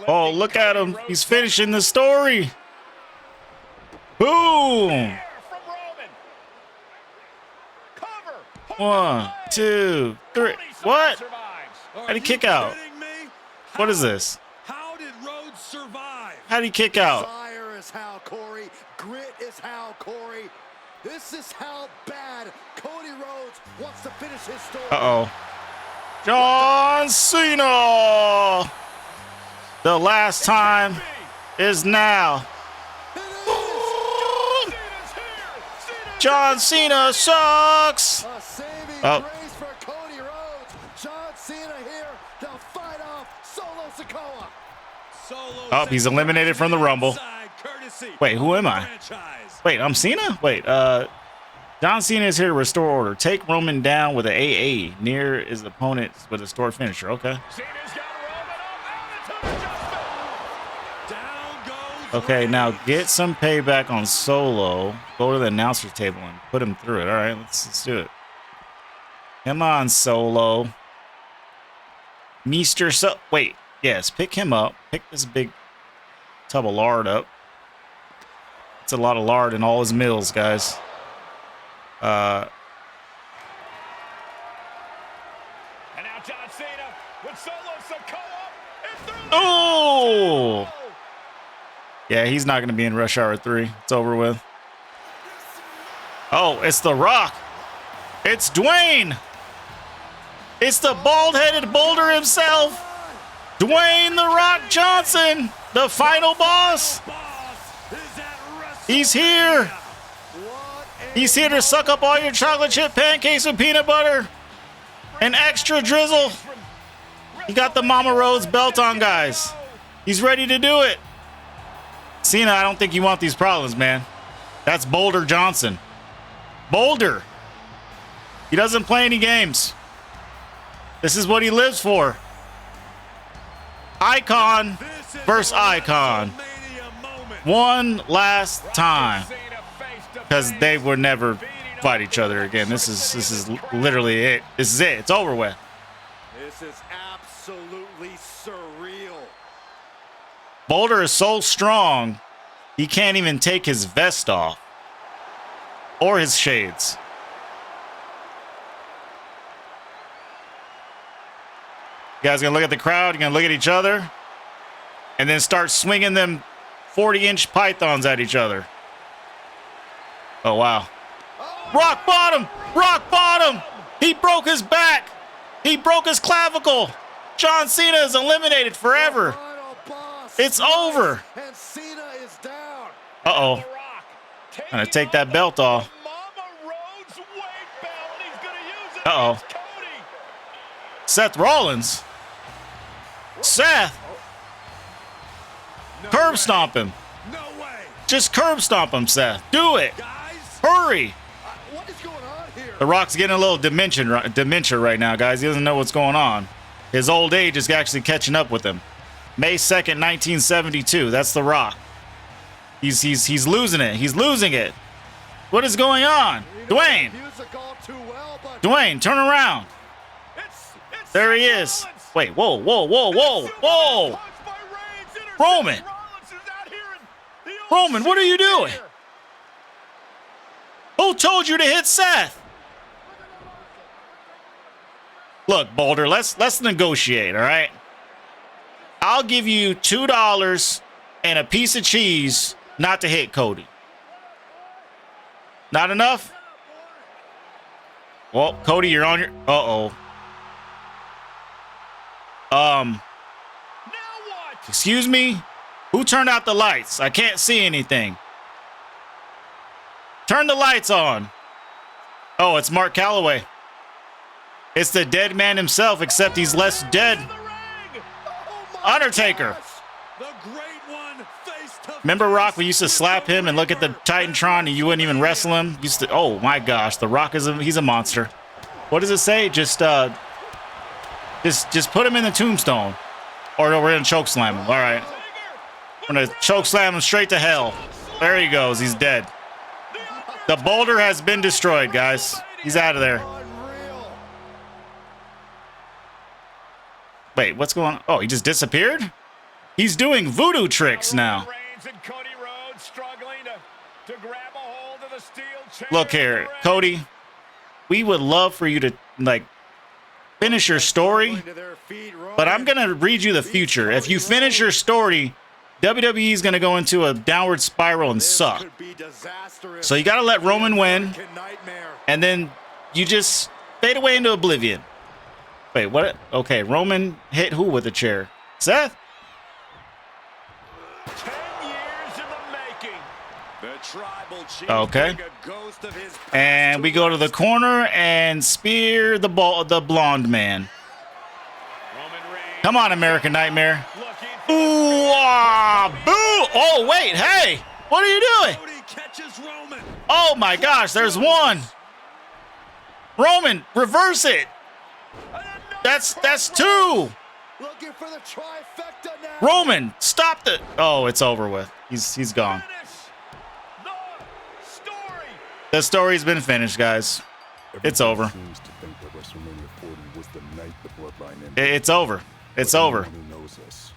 Oh, look at him. He's finishing the story. Boom. 1, 2, 3. What? How'd he kick out? What is this? How did Rhodes survive? How'd he kick out? Fire is how, Corey. Grit is how, Corey. This is how bad Cody Rhodes wants to finish his story. Uh-oh. John Cena. The last time is now. John Cena sucks. Oh. For Cody Rhodes. John Cena here to fight off Solo Sikoa. Oh, he's eliminated from the Rumble. Wait, who am I? Wait, I'm Cena? Wait, John Cena is here to restore order. Take Roman down with an AA. Near his opponent with a store finisher. Okay. Okay, now get some payback on Solo. Go to the announcer table and put him through it. All right, let's do it. Come on, Solo. Wait, yes, pick him up. Pick this big tub of lard up. It's a lot of lard in all his meals, guys. And now John Cena with Solo Sikoa. Oh! Yeah, he's not going to be in Rush Hour 3. It's over with. Oh, it's The Rock. It's Dwayne. It's the bald-headed boulder himself. Dwayne The Rock Johnson, the final boss. He's here. He's here to suck up all your chocolate chip pancakes with peanut butter and extra drizzle. He got the Mama Rhodes belt on, guys. He's ready to do it. Cena, I don't think you want these problems, man. That's Boulder Johnson. Boulder. He doesn't play any games. This is what he lives for. Icon versus icon. One last time. Because they would never fight each other again. This is literally it. This is it. It's over with. This is absolutely surreal. Boulder is so strong, he can't even take his vest off. Or his shades. You guys gonna look at the crowd, you're gonna look at each other, and then start swinging them 40-inch pythons at each other. Oh, wow. Rock bottom! Rock bottom! He broke his back! He broke his clavicle! John Cena is eliminated forever! It's over! Uh-oh. Gonna take that belt off. Uh-oh. Seth Rollins? Seth! Curb stomp him. Just curb stomp him, Seth. Do it. Hurry. The Rock's getting a little dementia right now, guys. He doesn't know what's going on. His old age is actually catching up with him. May 2nd, 1972. That's The Rock. He's losing it. He's losing it. What is going on? Dwayne. Dwayne, turn around. There he is. Wait, whoa, whoa, whoa, whoa, whoa. Roman. Roman, what are you doing? Who told you to hit Seth? Look, Boulder, let's negotiate, all right? I'll give you $2 and a piece of cheese not to hit Cody. Not enough? Well, Cody, you're on your... Uh-oh. Excuse me? Who turned out the lights? I can't see anything. Turn the lights on. Oh, it's Mark Calloway. It's the dead man himself, except he's less dead. Undertaker. Remember, Rock, we used to slap him and look at the Titantron and you wouldn't even wrestle him? Oh, my gosh. The Rock he's a monster. What does it say? Just put him in the tombstone. Or we're going to choke slam him. All right. We're going to choke slam him straight to hell. There he goes. He's dead. The boulder has been destroyed, guys. He's out of there. Wait, what's going on? Oh, he just disappeared? He's doing voodoo tricks now. Reigns and Cody Rhodes struggling to grab a hold of the steel chair. Look here, Cody. We would love for you to, like, finish your story, but I'm going to read you the future. If you finish your story, WWE is going to go into a downward spiral and suck. So you got to let Roman win, and then you just fade away into oblivion. Wait, what? Okay, Roman hit who with a chair? Seth? 10 years in the making. The tribal chief Okay. a ghost of his And we go to the corner and spear the blonde man. Roman Reigns Come on, American Nightmare. looking Ooh, ah, boo! Oh, wait, hey! What are you doing? Cody catches Roman. Oh my gosh, there's one. Roman, reverse it. That's two. looking for the trifecta now. Roman, stop the. Oh, it's over with. He's gone. finish the story. The story's been finished, guys. It's over. Seems to think that WrestleMania 40 was the night the Bloodline ended. It's over. It's But over. anyone who knows us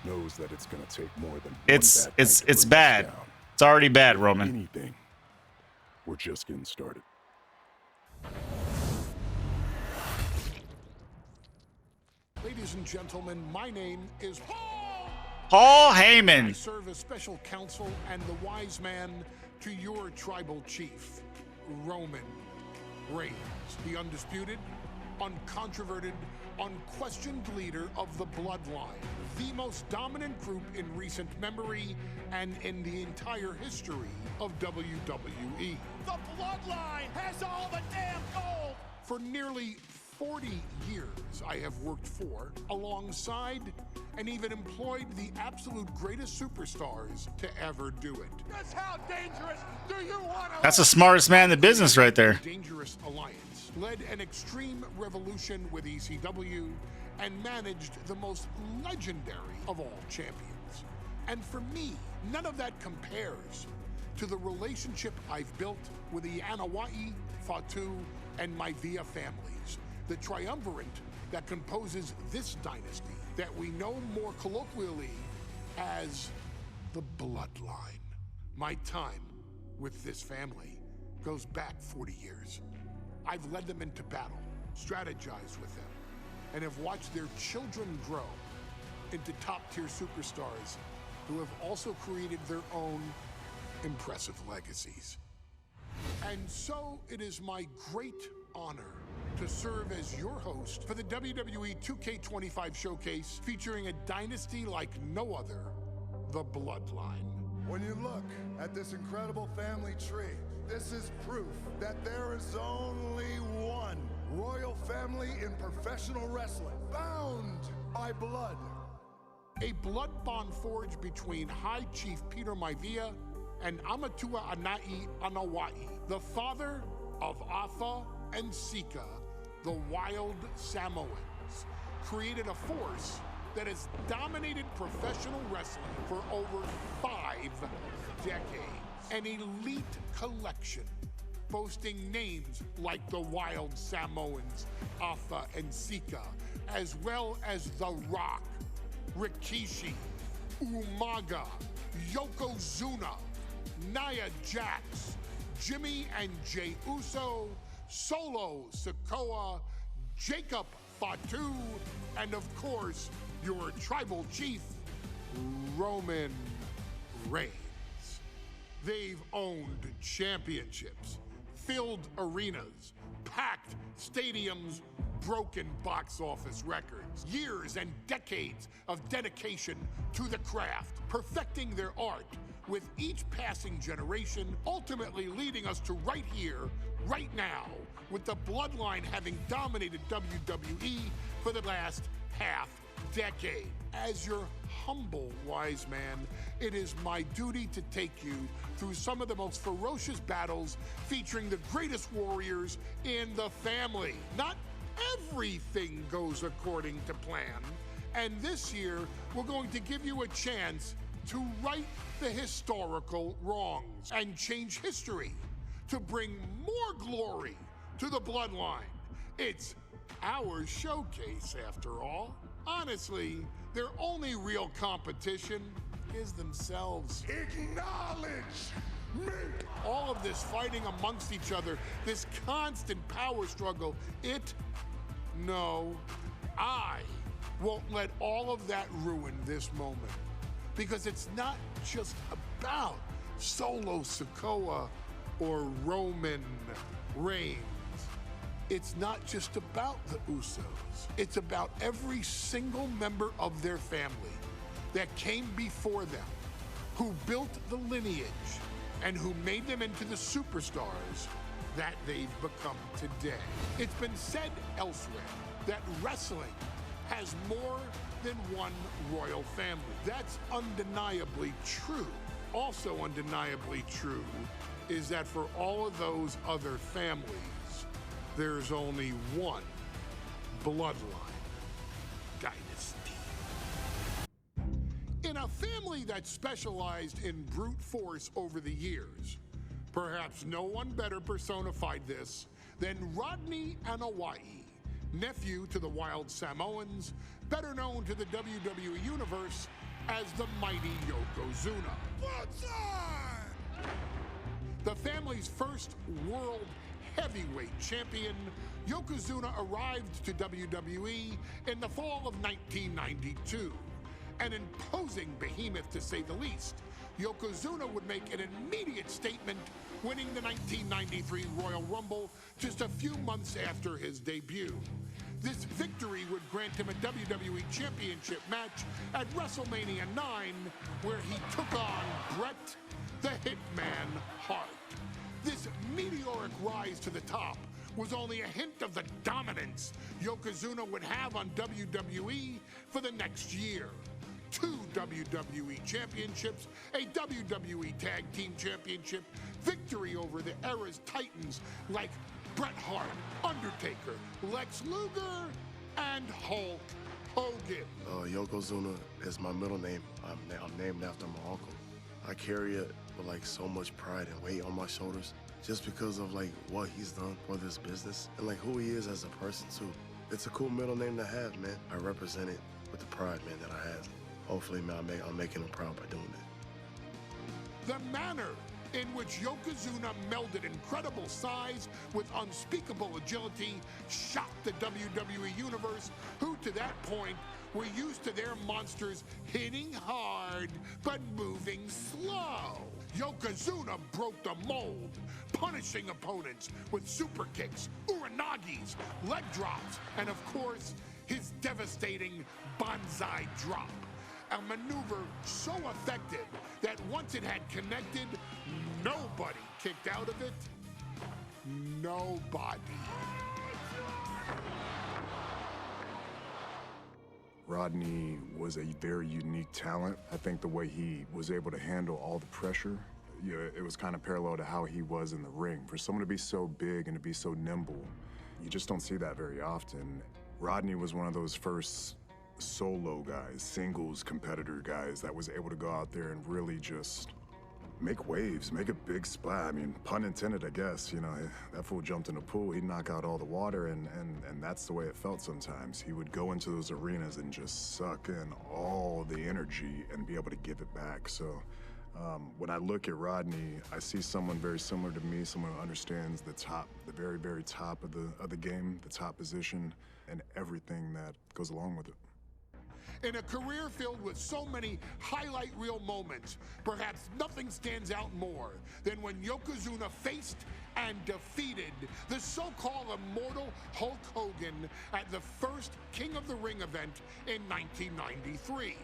knows that it's going to take more than one It's bad night to bring us bad. down. It's already bad, Roman. Anything. We're just getting started. Ladies and gentlemen, my name is Paul I Heyman. serve as special counsel and the wise man to your tribal chief, Roman Reigns, the undisputed, uncontroverted, unquestioned leader of the Bloodline, the most dominant group in recent memory and in the entire history of WWE. The bloodline has all the damn gold. For nearly 40 years, I have worked for, alongside, and even employed the absolute greatest superstars to ever do it. Just how dangerous do you want to? That's the smartest man in the business right there. Dangerous Alliance, led an extreme revolution with ECW, and managed the most legendary of all champions. And for me, none of that compares to the relationship I've built with the Anoa'i, Fatu, and Maivia families, the triumvirate that composes this dynasty that we know more colloquially as the Bloodline. My time with this family goes back 40 years. I've led them into battle, strategized with them, and have watched their children grow into top-tier superstars who have also created their own impressive legacies. And so it is my great honor to serve as your host for the WWE 2K25 showcase featuring a dynasty like no other, the Bloodline. When you look at this incredible family tree, this is proof that there is only one royal family in professional wrestling, bound by blood. A blood bond forged between High Chief Peter Maivia and Amatua Anai Anoa'i, the father of Afa and Sika, the wild Samoans, created a force that has dominated professional wrestling for over 5 decades. An elite collection boasting names like the wild Samoans, Afa and Sika, as well as The Rock, Rikishi, Umaga, Yokozuna, Nia Jax, Jimmy and Jey Uso, Solo Sikoa, Jacob Fatu, and of course, your tribal chief, Roman Reigns. They've owned championships, filled arenas, packed stadiums, broken box office records, years and decades of dedication to the craft, perfecting their art with each passing generation, ultimately leading us to right here, right now, with the Bloodline having dominated WWE for the last half decade. As your humble wise man, it is my duty to take you through some of the most ferocious battles featuring the greatest warriors in the family. Not everything goes according to plan, and this year we're going to give you a chance to right the historical wrongs and change history to bring more glory to the Bloodline. It's our showcase, after all. Honestly, their only real competition is themselves. Acknowledge me! All of this fighting amongst each other, this constant power struggle, I won't let all of that ruin this moment. Because it's not just about Solo Sikoa or Roman Reigns. It's not just about the Usos. It's about every single member of their family that came before them, who built the lineage and who made them into the superstars that they've become today. It's been said elsewhere that wrestling has more than one royal family. That's undeniably true. Also undeniably true is that for all of those other families, there's only one bloodline dynasty. In a family that specialized in brute force over the years, perhaps no one better personified this than Rodney Anawai, nephew to the Wild Samoans, better known to the WWE Universe as the mighty Yokozuna. The family's first world heavyweight champion, Yokozuna arrived to WWE in the fall of 1992. An imposing behemoth, to say the least, Yokozuna would make an immediate statement, winning the 1993 Royal Rumble just a few months after his debut. This victory would grant him a WWE Championship match at WrestleMania 9, where he took on Bret the Hitman Hart. This meteoric rise to the top was only a hint of the dominance Yokozuna would have on WWE for the next year. 2 WWE championships, a WWE Tag Team Championship, victory over the era's titans like Bret Hart, Undertaker, Lex Luger, and Hulk Hogan. Yokozuna is my middle name. I'm named after my uncle. I carry it with like so much pride and weight on my shoulders just because of like what he's done for this business and like who he is as a person too. It's a cool middle name to have, man. I represent it with the pride, man, that I have. Hopefully, man, I'm making him proud by doing it. The manner in which Yokozuna melded incredible size with unspeakable agility shocked the WWE Universe, who to that point were used to their monsters hitting hard but moving slow. Yokozuna broke the mold, punishing opponents with super kicks, uranagis, leg drops, and of course, his devastating Banzai drop. A maneuver so effective that once it had connected, nobody kicked out of it. Nobody. Rodney was a very unique talent. I think the way he was able to handle all the pressure, it was kind of parallel to how he was in the ring. For someone to be so big and to be so nimble, you just don't see that very often. Rodney was one of those first solo guys, singles competitor guys that was able to go out there and really just make waves, make a big splash. I mean, pun intended, I guess. You know, that fool jumped in the pool, he'd knock out all the water, and that's the way it felt sometimes. He would go into those arenas and just suck in all the energy and be able to give it back. So when I look at Rodney, I see someone very similar to me, someone who understands the top, the very, very top of the game, the top position, and everything that goes along with it. In a career filled with so many highlight reel moments, perhaps nothing stands out more than when Yokozuna faced and defeated the so-called immortal Hulk Hogan at the first King of the Ring event in 1993.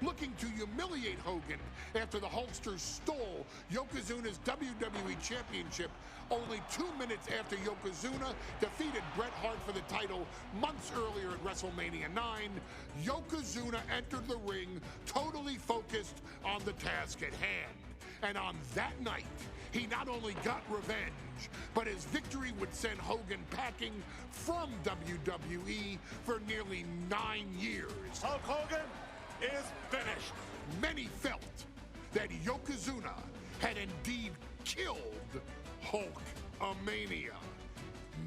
Looking to humiliate Hogan after the Hulkster stole Yokozuna's WWE Championship only 2 minutes after Yokozuna defeated Bret Hart for the title months earlier at WrestleMania 9, Yokozuna entered the ring totally focused on the task at hand. And on that night, he not only got revenge, but his victory would send Hogan packing from WWE for nearly 9 years. Hulk Hogan is finished. Many felt that Yokozuna had indeed killed Hulkamania.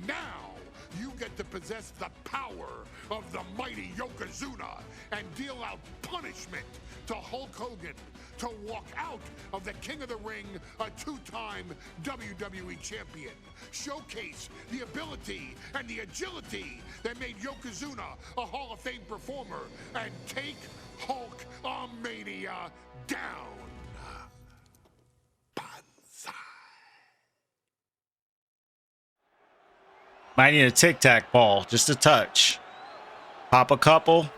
Now, you get to possess the power of the mighty Yokozuna and deal out punishment to Hulk Hogan to walk out of the King of the Ring, a two-time WWE champion. Showcase the ability and the agility that made Yokozuna a Hall of Fame performer and take Hulkamania down. Might need a tic-tac ball, just a touch. Pop a couple,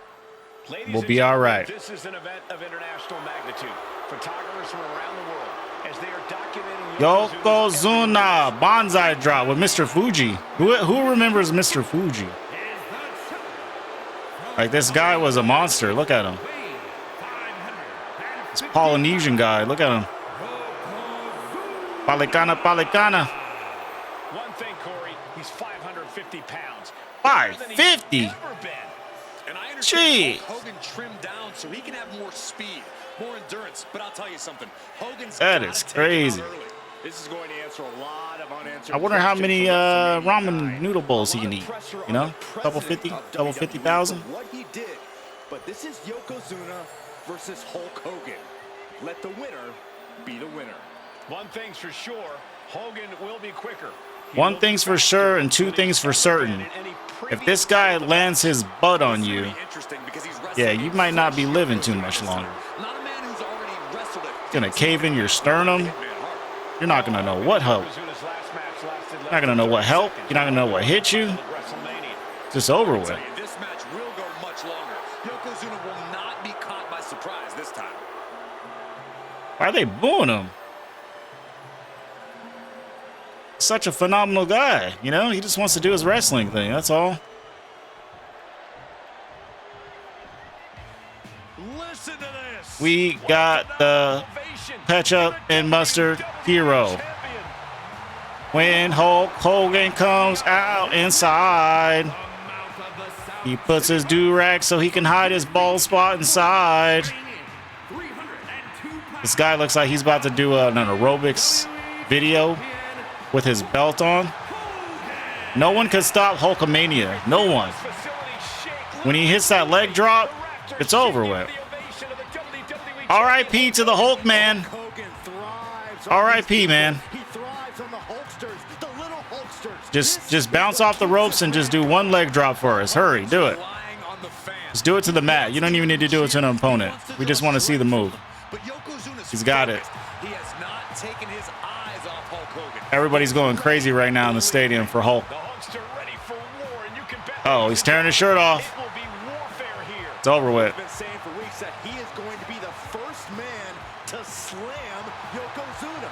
we'll be all right. This is an event of international magnitude. Photographers from around the world, as they are documenting Yokozuna bonsai drop with Mr. Fuji. Who remembers Mr. Fuji? Like, this guy was a monster. Look at him. This Polynesian guy. Look at him. Palicana. One thing, Corey, he's 550 pounds. 550? And I Gee. understand Hogan trimmed down so he can have more speed, more endurance. But I'll tell you something, Hogan's That gotta is take crazy. him out early. This is going to answer a lot of unanswered I wonder how questions many for WrestleMania ramen 9. noodle bowls he A can lot eat. of pressure You know, on the double president 50, of double WWE 50,000. for what he did, but this is Yokozuna versus Hulk Hogan. Let the winner be the winner. One thing's for sure, Hogan will be quicker. One thing's for sure and two things for certain. If this guy lands his butt on you, yeah, you might not be living too much longer. He's gonna cave in your sternum. You're not gonna know what help. You're not gonna know what help. You're not gonna know what hit you. It's just over with. This match will go much longer. Yokozuna will not be caught by surprise this time. Why are they booing him? Such a phenomenal guy, you know? He just wants to do his wrestling thing, that's all. Listen to this. We got the ketchup and mustard hero. When Hulk Hogan comes out inside, he puts his do-rag so he can hide his bald spot inside. This guy looks like he's about to do an aerobics video with his belt on. No one can stop Hulkamania. No one. When he hits that leg drop, it's over with. R.I.P. to the Hulk, man. R.I.P., man. He thrives on the Hulksters, the little Hulksters. Just bounce off the ropes and just do one leg drop for us. Hurry, do it. Just do it to the mat. You don't even need to do it to an opponent. We just want to see the move. He's got it. He has not taken his eyes off Hulk Hogan. Everybody's going crazy right now in the stadium for Hulk. Oh, he's tearing his shirt off. It's over with. Been saying for weeks that he is going to be the first man to slam Yokozuna.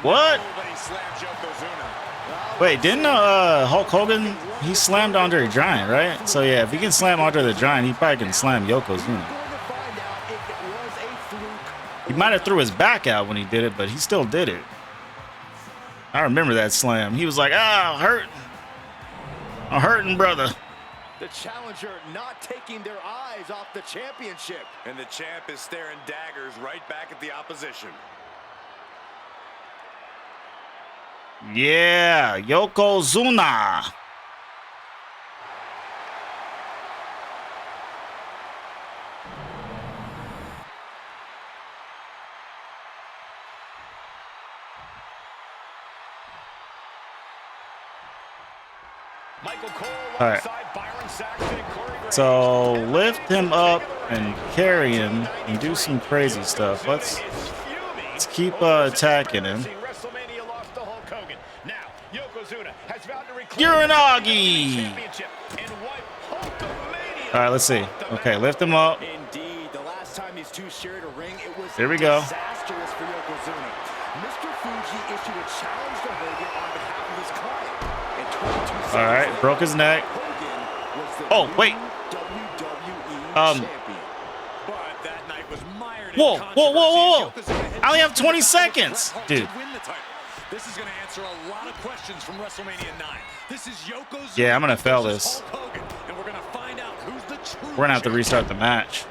What? Nobody slams Yokozuna. Wait, didn't Hulk Hogan, he slammed Andre the Giant, right? So yeah, if he can slam Andre the Giant, he probably can slam Yokozuna. He might have threw his back out when he did it, but he still did it. I remember that slam. He was like, ah, I'm hurting, brother. The challenger not taking their eyes off the championship. And the champ is staring daggers right back at the opposition. Yeah, Yokozuna. All right. So lift him up and carry him and do some crazy stuff. Let's keep attacking him. Uranagi. All right, let's see. Okay, lift him up. Indeed, the last time these two shared a ring, it was Here we go. disastrous for Yokozuna. Mr. Fuji issued a challenge to Hogan on behalf of his client. In 22 seconds All right, broke his neck. Hogan was the Oh, wait. WWE Um, champion. But that night was mired Whoa, in whoa, whoa, whoa, controversy. whoa. Yokozuna had I only have just 20 decided to seconds, let Hulk dude. win the title. This is going to answer a lot of questions from WrestleMania 9. This is Yokozuna. Yeah, I'm gonna fail versus this. Hulk Hogan, and we're going to find out who's the true We're gonna have to champion. restart the match.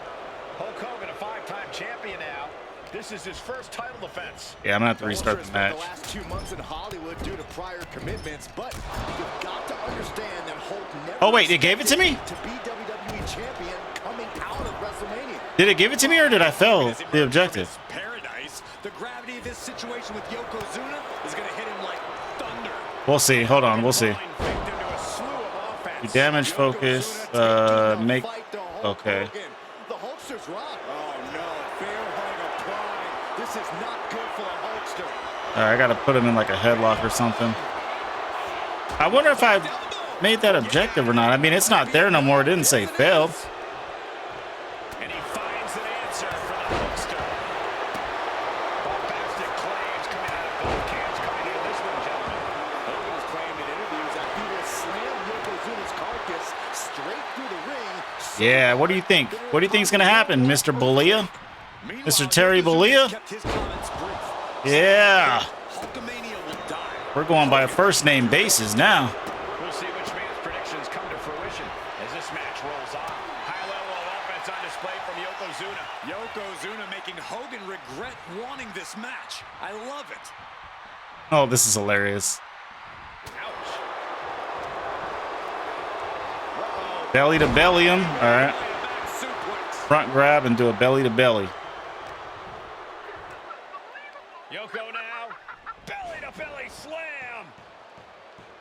Hulk Hogan, a 5-time champion now. This is his first title defense. Yeah, I'm gonna have to restart the Hulkster spent match. the last 2 months in Hollywood due to prior commitments, but you've got to understand that Hulk never Oh, wait, they gave it to me? to be WWE champion coming out of WrestleMania. Did it give it to me or did I fail the objective? Paradise. The gravity of this situation with Yokozuna is going to hit him like thunder. We'll see. Hold on. We'll see. Damage focus. Make. Okay. The Hulkster's rock. Oh no, fair hug of pride. This is not good for the Hulkster. All right, I gotta put him in like a headlock or something. I wonder if I made that objective or not. I mean, it's not there no more. It didn't say failed. And he finds an answer for the Hulkster. Bombastic claims coming out of both camps coming into this one, gentlemen. Hogan has claimed in interviews that he will slam Yokozuna's carcass straight through the ring. Yeah, what do you think? What do you think is gonna happen, Mr. Bollea? Mr. Terry Bollea? Yeah. We're going by a first name basis now. We'll see which man's predictions come to fruition as this match rolls on. High level of offense on display from Yokozuna. Yokozuna making Hogan regret wanting this match. I love it. Oh, this is hilarious. Ouch. Belly to belly him. All right. Front grab and do a belly to belly. Yoko now. Belly to belly slam.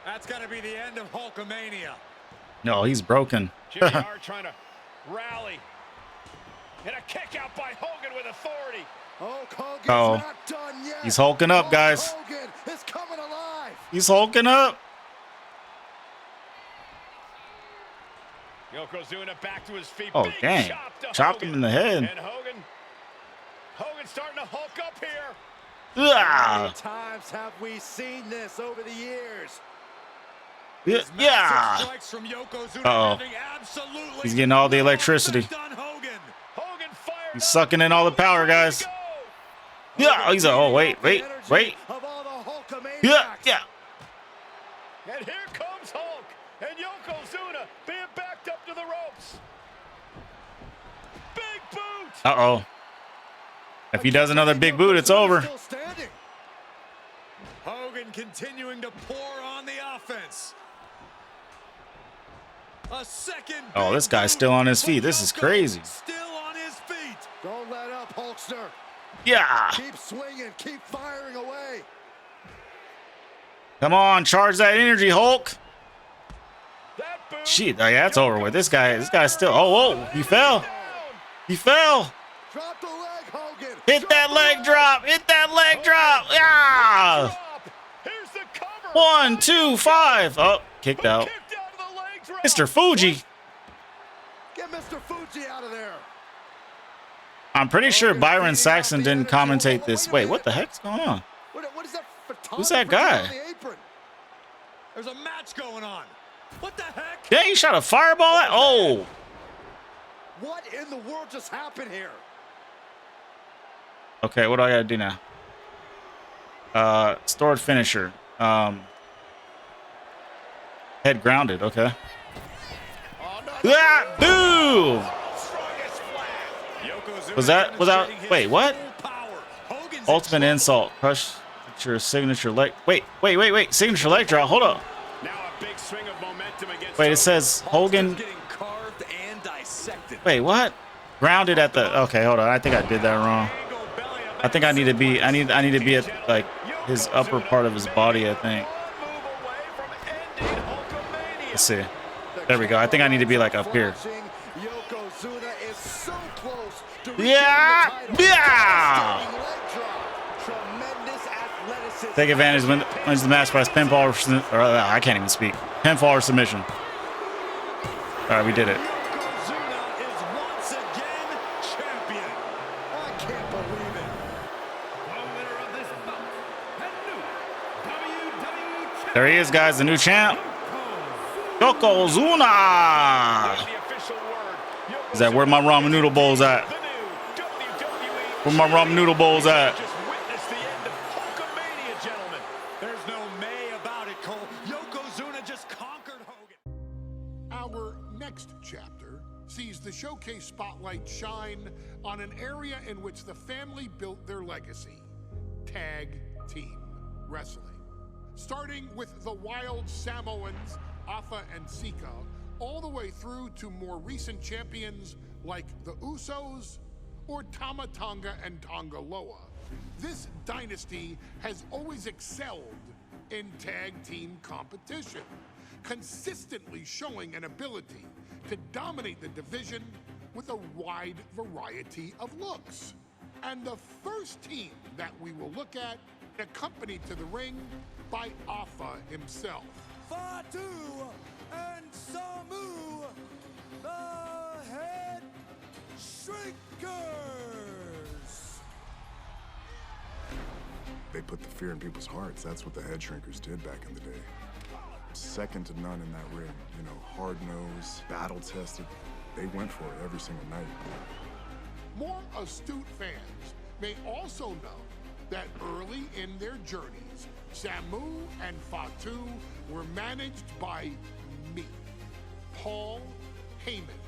That's got to be the end of Hulkamania. No, he's broken. Jimmy Hart trying to rally. And a kick out by Hogan with authority. Hulk Hogan's Oh, not done yet. he's hulking up, guys. Hulk Hogan is coming alive. He's hulking up. Yokozuna back to his feet. Oh, Big dang. chop to Chopped him Hogan. in the head. And Hogan's starting to hulk up here. How many Ah. times have we seen this over the years? Yeah. Strikes from Yokozuna Uh-oh. having absolutely He's getting all the electricity. no effect on Hogan. Hogan fired He's up. sucking in all the power, guys. Go. Yeah. He's a, oh, wait. Of all the Hulkamaniacs. Yeah. And here comes Hulk. And Yokozuna being backed up to the ropes. Big boot. Uh-oh. If he does another big boot, it's over. Still standing. Hogan continuing to pour on the offense. A second. Oh, this big guy's boot still on his for feet. This is Yoko. crazy. Still on his feet. Don't let up, Hulkster. Yeah. Keep swinging. Keep firing away. Come on, charge that energy, Hulk. That boot. Shit, that's over with. This guy's still. Oh, whoa. He fell. He fell. Drop the leg, Hogan. Hit that leg drop. Hit that leg drop. Yeah. Drop. Here's the cover. 1, 2, 5. Oh, kicked out. Kicked out of the leg drop. Mr. Fuji. Get Mr. Fuji out of there. I'm pretty sure Byron Saxon didn't commentate this. Wait, what the heck's going on? What is that? Who's that guy? On the apron? There's a match going on. What the heck? Yeah, he shot a fireball at. Oh. What in the world just happened here? Okay, what do I gotta do now? Stored finisher. Head grounded. Okay. Oh, no. Ah, boom. Was that? Wait, what? Ultimate insult. Crush your signature leg. Wait. Signature leg drop. Hold up. Now a big swing of momentum against Wait, it says Hogan. Getting carved and dissected. Wait, what? Grounded at the. Okay, hold on. I think I did that wrong. I think I need to be. I need to be at like his upper part of his body. I think. Let's see. There we go. I think I need to be like up here. Yokozuna is so close to Yeah. Yeah. Tremendous athleticism. Take advantage when wins the match by pinfall or I can't even speak. Pinfall or submission. All right, we did it. Yokozuna is once again champion. I can't believe it. winner of this bout, and new WWE There he is, guys, the new champ. Yokozuna. the official word. Is that where my ramen noodle bowl's at? The new WWE Where my ramen noodle bowl's at? just witnessed the end of Hulkamania, gentlemen. There's no May about it, Cole. Yokozuna just conquered Hogan. Our next chapter sees the showcase spotlight shine on an area in which the family built their legacy: tag team wrestling. Starting with the Wild Samoans Alpha and Sika, all the way through to more recent champions like the Usos or Tama Tonga and Tonga Loa. This dynasty has always excelled in tag team competition, consistently showing an ability to dominate the division with a wide variety of looks. And the first team that we will look at, accompanied to the ring by Alpha himself. Fatu and Samu, the Head Shrinkers. They put the fear in people's hearts. That's what the Head Shrinkers did back in the day. Second to none in that ring. You know, hard-nosed, battle-tested. They went for it every single night. More astute fans may also know that early in their journeys, Samu and Fatu were managed by me, Paul Heyman,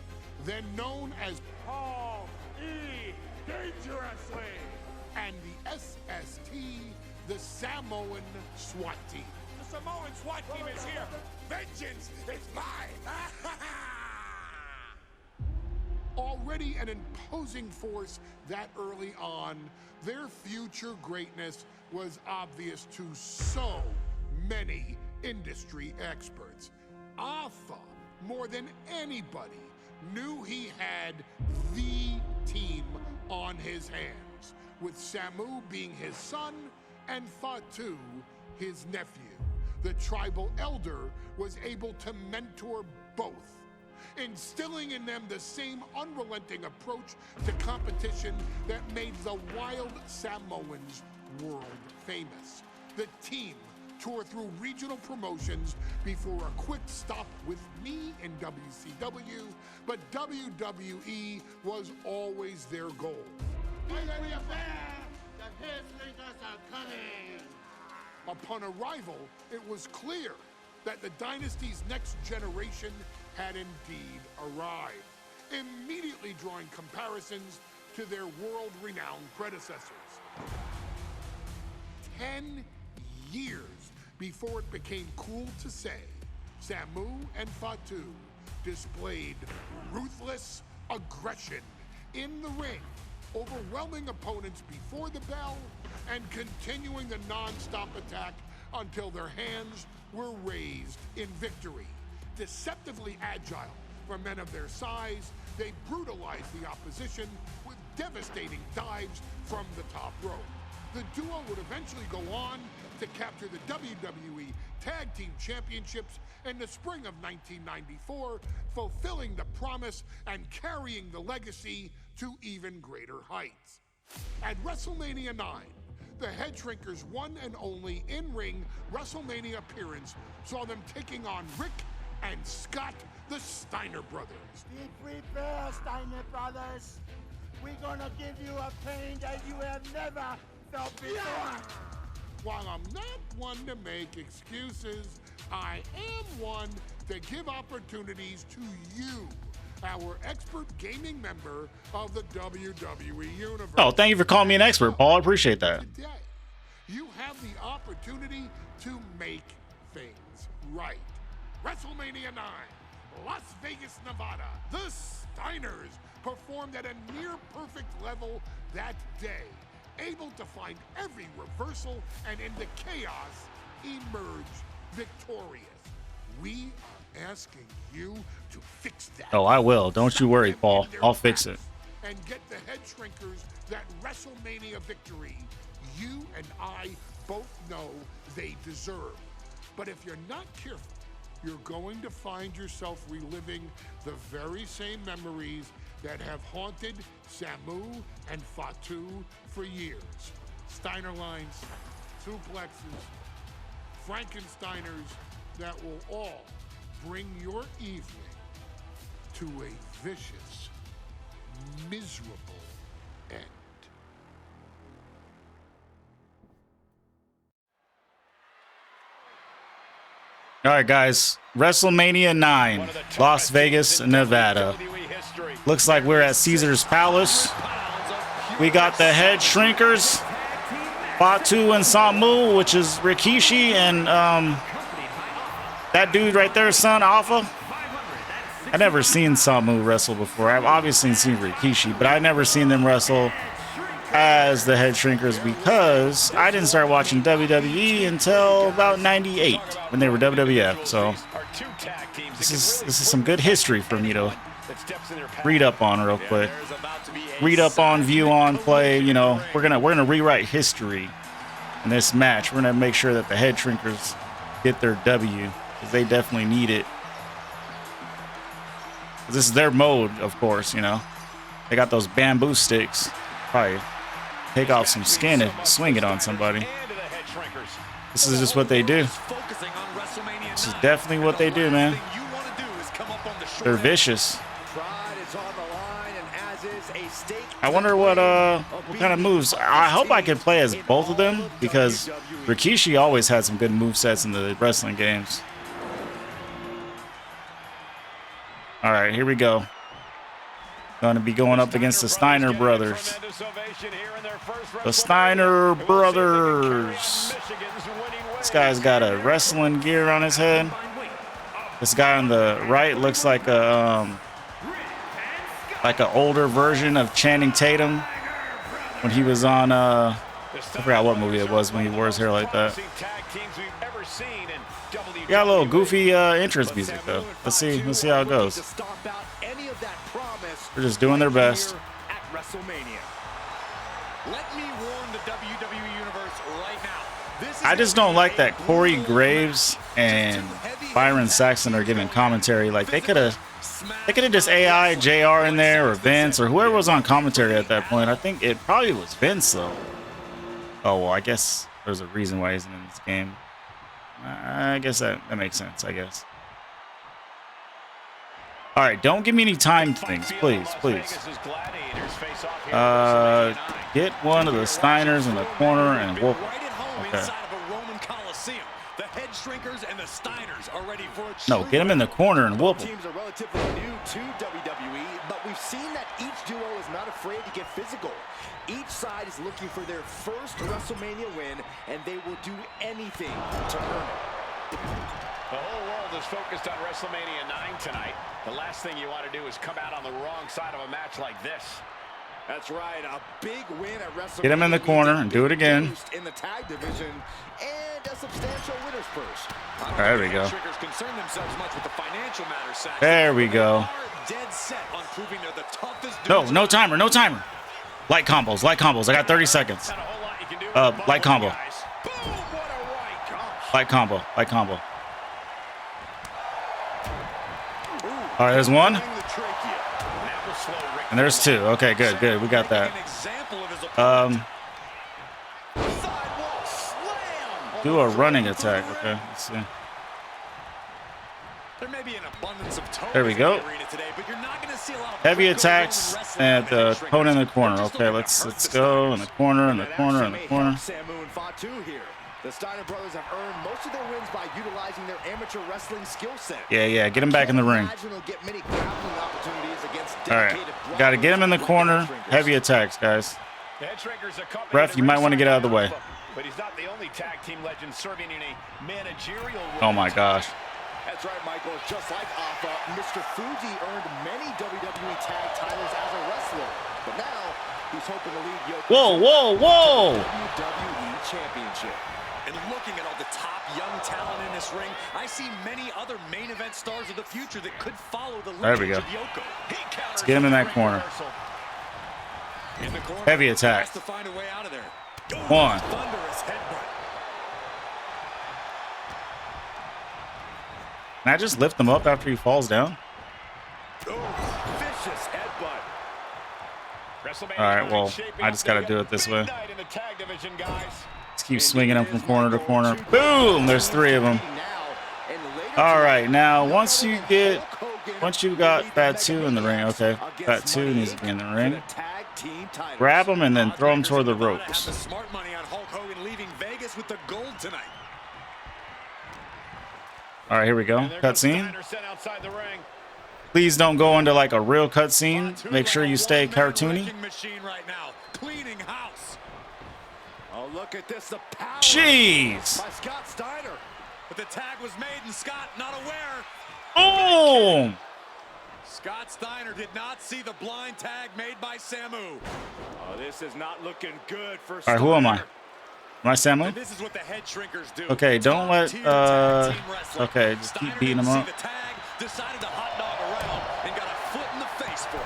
then known as Paul E. Dangerously, and the SST, the Samoan SWAT team. The Samoan SWAT team is here. Vengeance is mine. Already an imposing force that early on, their future greatness was obvious to so many industry experts. Alpha, more than anybody, knew he had the team on his hands, with Samu being his son and Fatu his nephew. The tribal elder was able to mentor both, instilling in them the same unrelenting approach to competition that made the wild Samoans world famous. The team toured through regional promotions before a quick stop with me in WCW, but WWE was always their goal. Upon arrival, it was clear that the dynasty's next generation had indeed arrived, immediately drawing comparisons to their world-renowned predecessors. 10 years before it became cool to say, Samu and Fatu displayed ruthless aggression in the ring, overwhelming opponents before the bell and continuing the non-stop attack until their hands were raised in victory. Deceptively agile for men of their size, they brutalized the opposition with devastating dives from the top rope. The duo would eventually go on to capture the WWE Tag Team Championships in the spring of 1994, fulfilling the promise and carrying the legacy to even greater heights. At WrestleMania 9, the Head Shrinkers' one and only in-ring WrestleMania appearance saw them taking on Rick and Scott, the Steiner brothers. Be prepared, Steiner brothers. We're gonna give you a pain that you have never felt before. Yeah. While I'm not one to make excuses, I am one to give opportunities to you, our expert gaming member of the WWE Universe. Oh, thank you for calling me an expert, Paul. I appreciate that. Today, you have the opportunity to make things right. WrestleMania 9, Las Vegas, Nevada. The Steiners performed at a near-perfect level that day, able to find every reversal and in the chaos emerge victorious. We are asking you to fix that. Oh, I will. Don't you worry, Paul. I'll fix it. And get the Head Shrinkers that WrestleMania victory you and I both know they deserve. But if you're not careful, you're going to find yourself reliving the very same memories that have haunted Samu and Fatu for years. Steiner lines, suplexes, Frankensteiners that will all bring your evening to a vicious, miserable end. All right, guys. WrestleMania 9, Las Vegas, Nevada. Looks like we're at Caesar's Palace. We got the Head Shrinkers, Fatu and Samu, which is Rikishi and That dude right there, son, Alpha. I never seen Samu wrestle before. I've obviously seen Rikishi, but I never seen them wrestle as the Head Shrinkers because I didn't start watching WWE until about '98 when they were WWF. So this is some good history for me to read up on real quick. Read up on, view on, play. You know, we're gonna rewrite history in this match. We're gonna make sure that the Head Shrinkers get their W because they definitely need it. This is their mode, of course. You know, they got those bamboo sticks. Probably take off some skin and swing it on somebody. This is just what they do. This is definitely what they do, man. They're vicious. I wonder what kind of moves. I hope I can play as both of them because Rikishi always had some good movesets in the wrestling games. All right, here we go. Going to be going up against the Steiner brothers. The Steiner brothers. This guy's got a wrestling gear on his head. This guy on the right looks like an older version of Channing Tatum when he was on I forgot what movie it was when he wore his hair like that. He got a little goofy entrance music though. Let's see how it goes. They're just doing their best. I just don't like that Corey Graves and Byron Saxton are giving commentary. Like they could have just AI JR in there or Vince or whoever was on commentary at that point. I think it probably was Vince though. Oh well, I guess there's a reason why he's in this game. I guess that makes sense. I guess. All right, don't give me any time things, please. Get one of the Steiners in the corner and whoop. Okay. No, get him in the corner and whoop him. Teams are relatively new to WWE, but we've seen that each duo is not afraid to get physical. Each side is looking for their first WrestleMania win, and they will do anything to earn it. The whole world is focused on WrestleMania 9 tonight. The last thing you want to do is come out on the wrong side of a match like this. That's right, a big win at WrestleMania. Get him in the corner and do it again. In the tag division and a substantial winner's purse. There we go. Concern themselves much with the financial matters. There we go. Dead set on proving they're the toughest. No timer. Light combos. I got 30 seconds. Light combo. Light combo. All right, there's one. And there's two. Okay, good. We got that. Do a running attack. Okay, let's see. There we go. Heavy attacks and the opponent in the corner. Okay, let's go in the corner. The Steiner brothers have earned most of their wins by utilizing their amateur wrestling skill set. Yeah, get him back in the ring. All right, got to get him in the corner. Heavy attacks, guys. Ref, you might want to get out of the way. But he's not the only tag team legend serving in a managerial role. Oh my gosh. That's right, Michael. Just like Alpha, Mr. Fuji earned many WWE tag titles as a wrestler. But now, he's hoping to lead Yoko Whoa! WWE Championship. And looking at all the top young talent in this ring, I see many other main event stars of the future that could follow the lineage of Yoko. Let's get him in that corner. Heavy attack. To find a way out of there. One. Thunderous headbutt. Can I just lift him up after he falls down? Vicious headbutt. All right, well, I just got to do it this way. Let's keep swinging him from corner to corner. Boom! There's three of them. All right, now once you got Fatu in the ring, okay, Fatu needs to be in the ring. Grab him and then throw him toward the ropes. Smart money on Hulk Hogan leaving Vegas with the gold tonight. All right, here we go. Cutscene. Please don't go into like a real cutscene. Make sure you stay cartoony. Oh, look at this, the power Jeez. by Scott Steiner. But the tag was made and Scott not aware. Boom! Scott Steiner did not see the blind tag made by Samu. Oh, this is not looking good for All right, who am I? Am I Samu? And this is what the head shrinkers do. Okay, don't let, Top-tier tag team wrestling. okay, just keep beating him Steiner up. didn't see the tag, decided to hot dog around, and got a foot in the face for it.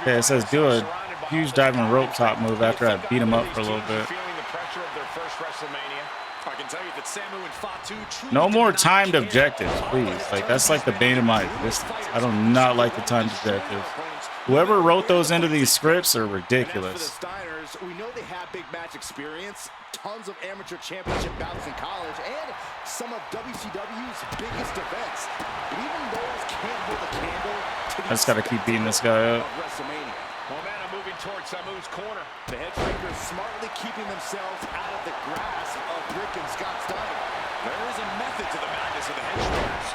Okay, it says do a huge diving rope top move after I beat him up for a little bit. Feeling the pressure of their first WrestleMania. I can tell you that Samu and Fatu truly No more did not timed care objectives, about please. their Like, that's like the bane of my existence. I do not like the timed objectives. opponents. Whoever wrote those into these scripts are And as ridiculous. for the Steiners, we know they have big match experience, tons of amateur championship bouts in college, and some of WCW's biggest events. But even those can't hold a candle to the I just gotta keep beating this guy up. of WrestleMania. Momentum moving towards Samu's corner. The head shrinkers smartly keeping themselves out of the grasp of Rick and Scott Steiner. There is a method to the madness of the head shrinkers.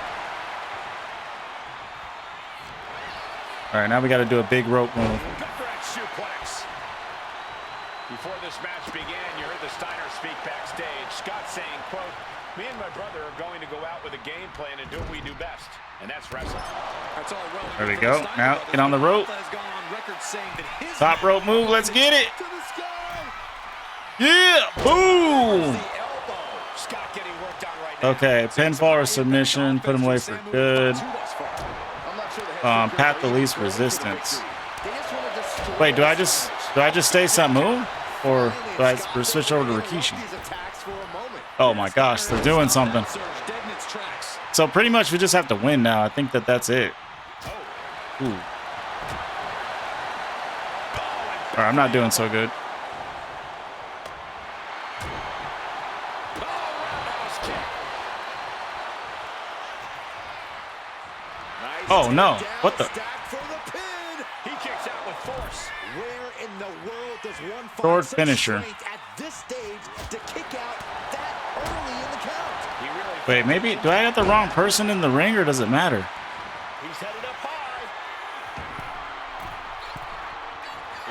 All right, now we gotta do a big rope move. Gut-wrench suplex. Before this match began, you heard the Steiner speak backstage. Scott saying, quote, "Me and my brother are going to go out with a game plan and do what we do best, and that's wrestling." That's all well and There we good for the go. Steiner Now, brothers, get on the but rope. Alpha has gone on record saying that his Top rope move, let's get it. To the sky! Yeah, boom. the elbow. Scott getting worked on right now. Okay, pinfall or submission, put him away for good. I'm not sure the head Path shrinkers to are least even going for the resistance. victory. They just want to destroy Wait, do I this match. just stay Samu, or do I Scott switch over to interrupt Rikishi? these attacks for a moment. Oh my gosh, they're doing something. Surge dead in its tracks. So pretty much we just have to win now. I think that's it. Ooh. All right, I'm not doing so good. Oh no! What the? Stack for the pin. He kicks out with force. Where in the world does one find Sword such finisher. strength at this stage to kick out that early in the count? He really Wait, maybe do I have the wrong person in the ring, or does it matter? he's headed up high.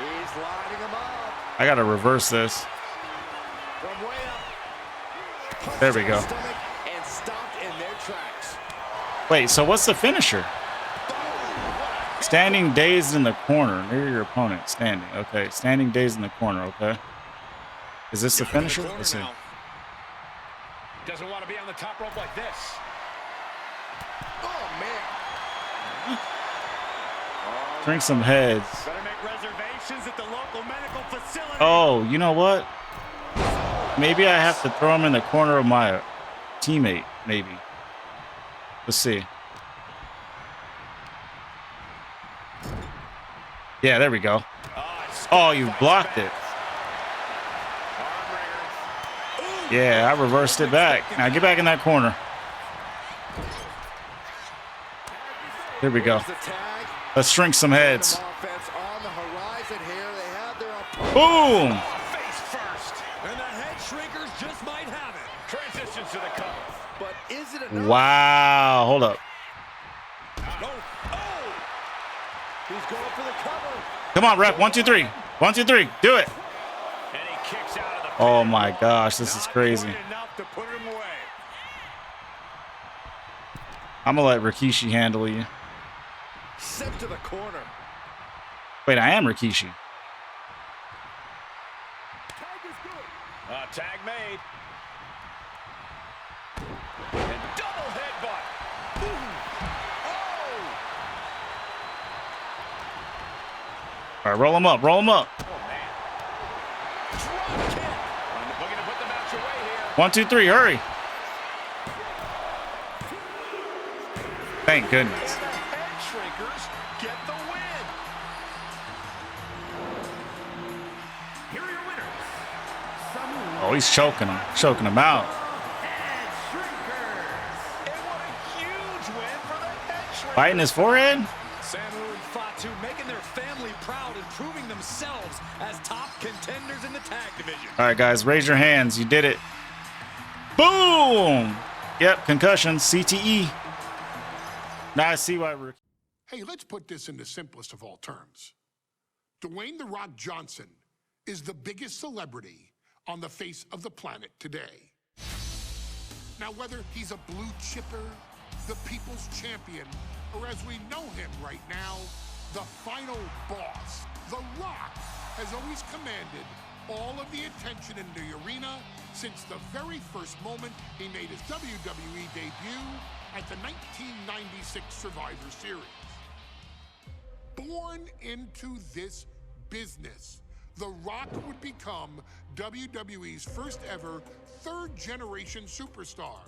He's lining him up I gotta reverse this. from way up. Punched There we in go. the stomach and stopped in their tracks. Wait, so what's the finisher? Standing dazed in the corner near your opponent. Standing. Okay, standing dazed in the corner. Okay. Is this the finisher? Corner Let's see. now. Doesn't want to be on the top rope like this. Oh man. Drink some heads. Better make reservations at the local medical facility. Oh, you know what? Maybe I have to throw him in the corner of my teammate. Maybe. Let's see. Yeah, there we go. Oh, you blocked it. Yeah, I reversed it back. Now get back in that corner. There we go. The tag. Let's shrink some heads. Offense on the horizon here. They have their opponent. Boom! Face first. And the head shrinkers just might have it. Transitions to the cover. But is it enough? Wow. Hold up. Oh, oh. He's going for the cover. Come on, ref. 1, 2, 3. 1, 2, 3. Do it. And he kicks out of the Oh my gosh, this is crazy. Enough to put him away. I'm gonna let Rikishi handle you. Sent to the corner. Wait, I am Rikishi. Tag made. And double headbutt. All right, roll him up. Roll him up. Oh, man. Drop kick. Looking to put the match away here. 1, 2, 3. Hurry. Thank goodness. Head shrinkers get the win. Here are your winners. Oh, he's choking him. Choking him out. And what a huge win for the head shrinkers. Biting his forehead? Samu and Fatu making their family proud and proving themselves as top contenders in the tag division. All right, guys, raise your hands. You did it. Boom! Yep, concussion, CTE. Now I see why we're... Hey, let's put this in the simplest of all terms. Dwayne "The Rock" Johnson is the biggest celebrity on the face of the planet today. Now, whether he's a blue chipper, the people's champion, or as we know him right now, the final boss, The Rock has always commanded all of the attention in the arena since the very first moment he made his WWE debut at the 1996 Survivor Series. Born into this business, The Rock would become WWE's first ever third-generation superstar,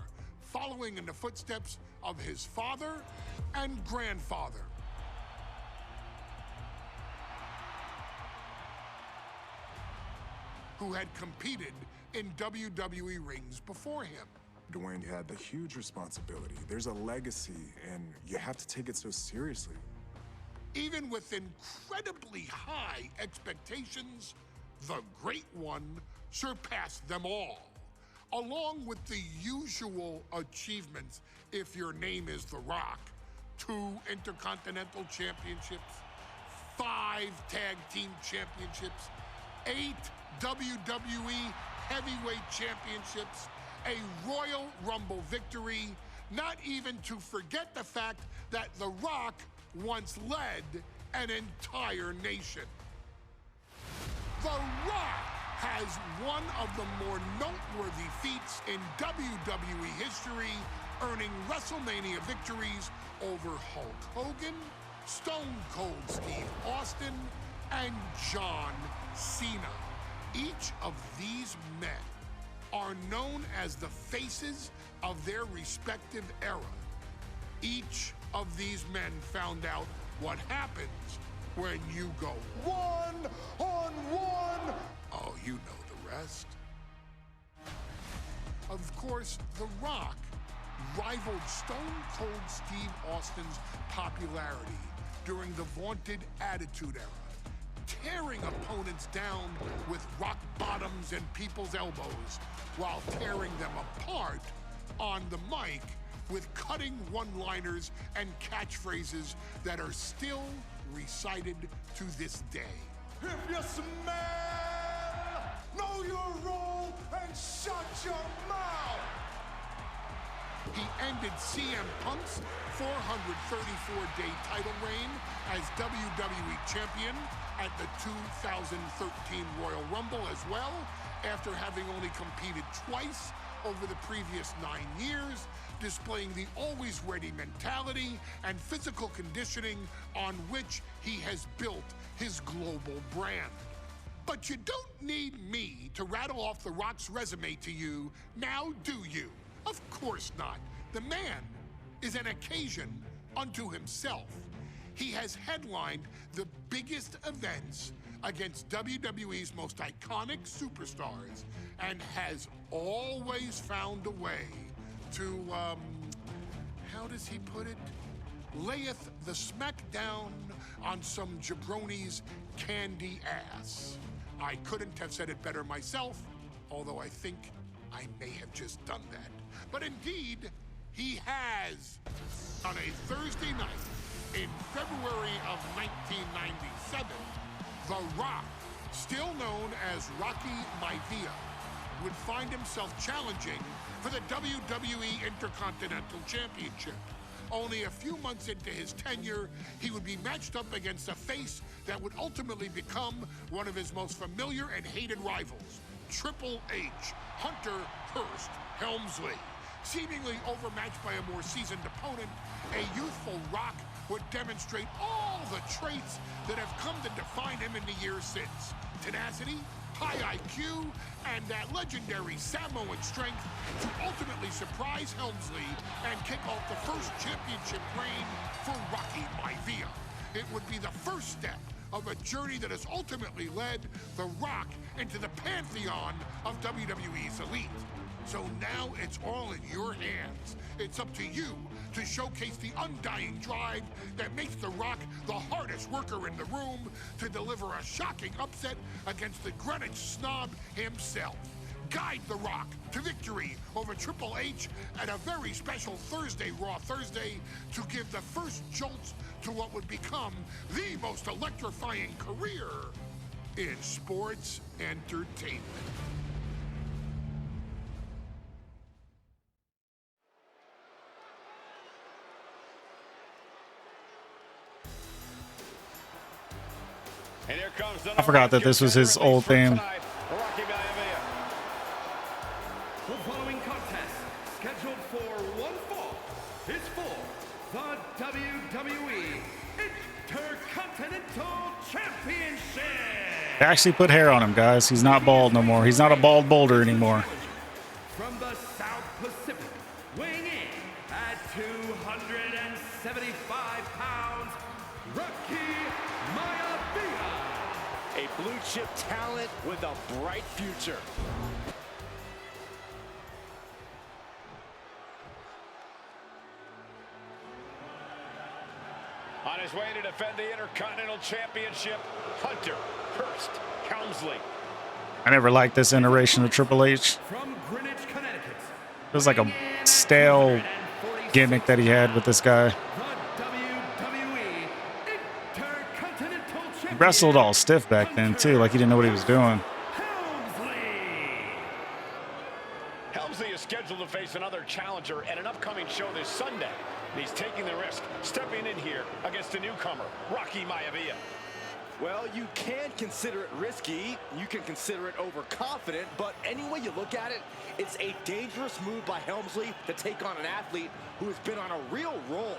following in the footsteps of his father and grandfather. Who had competed in WWE rings before him. Dwayne had the huge responsibility. There's a legacy, and you have to take it so seriously. Even with incredibly high expectations, the Great One surpassed them all, along with the usual achievements if your name is The Rock. 2 Intercontinental Championships, 5 Tag Team Championships, 8 WWE Heavyweight Championships, a Royal Rumble victory, not even to forget the fact that The Rock once led an entire nation. The Rock has one of the more noteworthy feats in WWE history, earning WrestleMania victories over Hulk Hogan, Stone Cold Steve Austin, and John Cena. Each of these men are known as the faces of their respective era. Each of these men found out what happens when you go one-on-one. Oh, you know the rest. Of course, The Rock rivaled Stone Cold Steve Austin's popularity during the vaunted Attitude Era, tearing opponents down with rock bottoms and people's elbows while tearing them apart on the mic with cutting one-liners and catchphrases that are still recited to this day. If you smell, know your role and shut your mouth. He ended CM Punk's 434-day title reign as WWE Champion at the 2013 Royal Rumble as well, after having only competed twice over the previous 9 years, displaying the always-ready mentality and physical conditioning on which he has built his global brand. But you don't need me to rattle off The Rock's resume to you, now do you? Of course not. The man is an occasion unto himself. He has headlined the biggest events against WWE's most iconic superstars and has always found a way to, how does he put it? Layeth the smackdown on some jabroni's candy ass. I couldn't have said it better myself, although I think I may have just done that. But indeed, he has. On a Thursday night in February of 1997, The Rock, still known as Rocky Maivia, would find himself challenging for the WWE Intercontinental Championship. Only a few months into his tenure, he would be matched up against a face that would ultimately become one of his most familiar and hated rivals, Triple H, Hunter Hearst Helmsley. Seemingly overmatched by a more seasoned opponent, a youthful Rock would demonstrate all the traits that have come to define him in the years since. Tenacity, high IQ, and that legendary Samoan strength to ultimately surprise Helmsley and kick off the first championship reign for Rocky Maivia. It would be the first step of a journey that has ultimately led The Rock into the pantheon of WWE's elite. So now it's all in your hands. It's up to you to showcase the undying drive that makes The Rock the hardest worker in the room to deliver a shocking upset against the Greenwich snob himself. Guide The Rock to victory over Triple H at a very special Thursday, Raw Thursday, to give the first jolts to what would become the most electrifying career in sports entertainment. And here comes the I forgot that this was his old theme. Rocky Maivia. The following contest, scheduled for one fall, is for the WWE Intercontinental Championship. They actually put hair on him, guys. He's not bald no more. He's not a bald boulder anymore. From the South Pacific, weighing in at 275 pounds, Rocky Maivia. A blue chip talent with a bright future. On his way to defend the Intercontinental Championship, Hunter Hearst Helmsley. I never liked this iteration of Triple H. From Greenwich, Connecticut. It was like a stale gimmick that he had with this guy. The WWE Intercontinental He Champion. wrestled all stiff back then, too, like he didn't know what he was doing. Helmsley is scheduled to face another challenger at an upcoming show this Sunday. And he's taking the risk, stepping in here against a newcomer, Rocky Maivia. Well, you can consider it risky, you can consider it overconfident, but any way you look at it, it's a dangerous move by Helmsley to take on an athlete who has been on a real roll.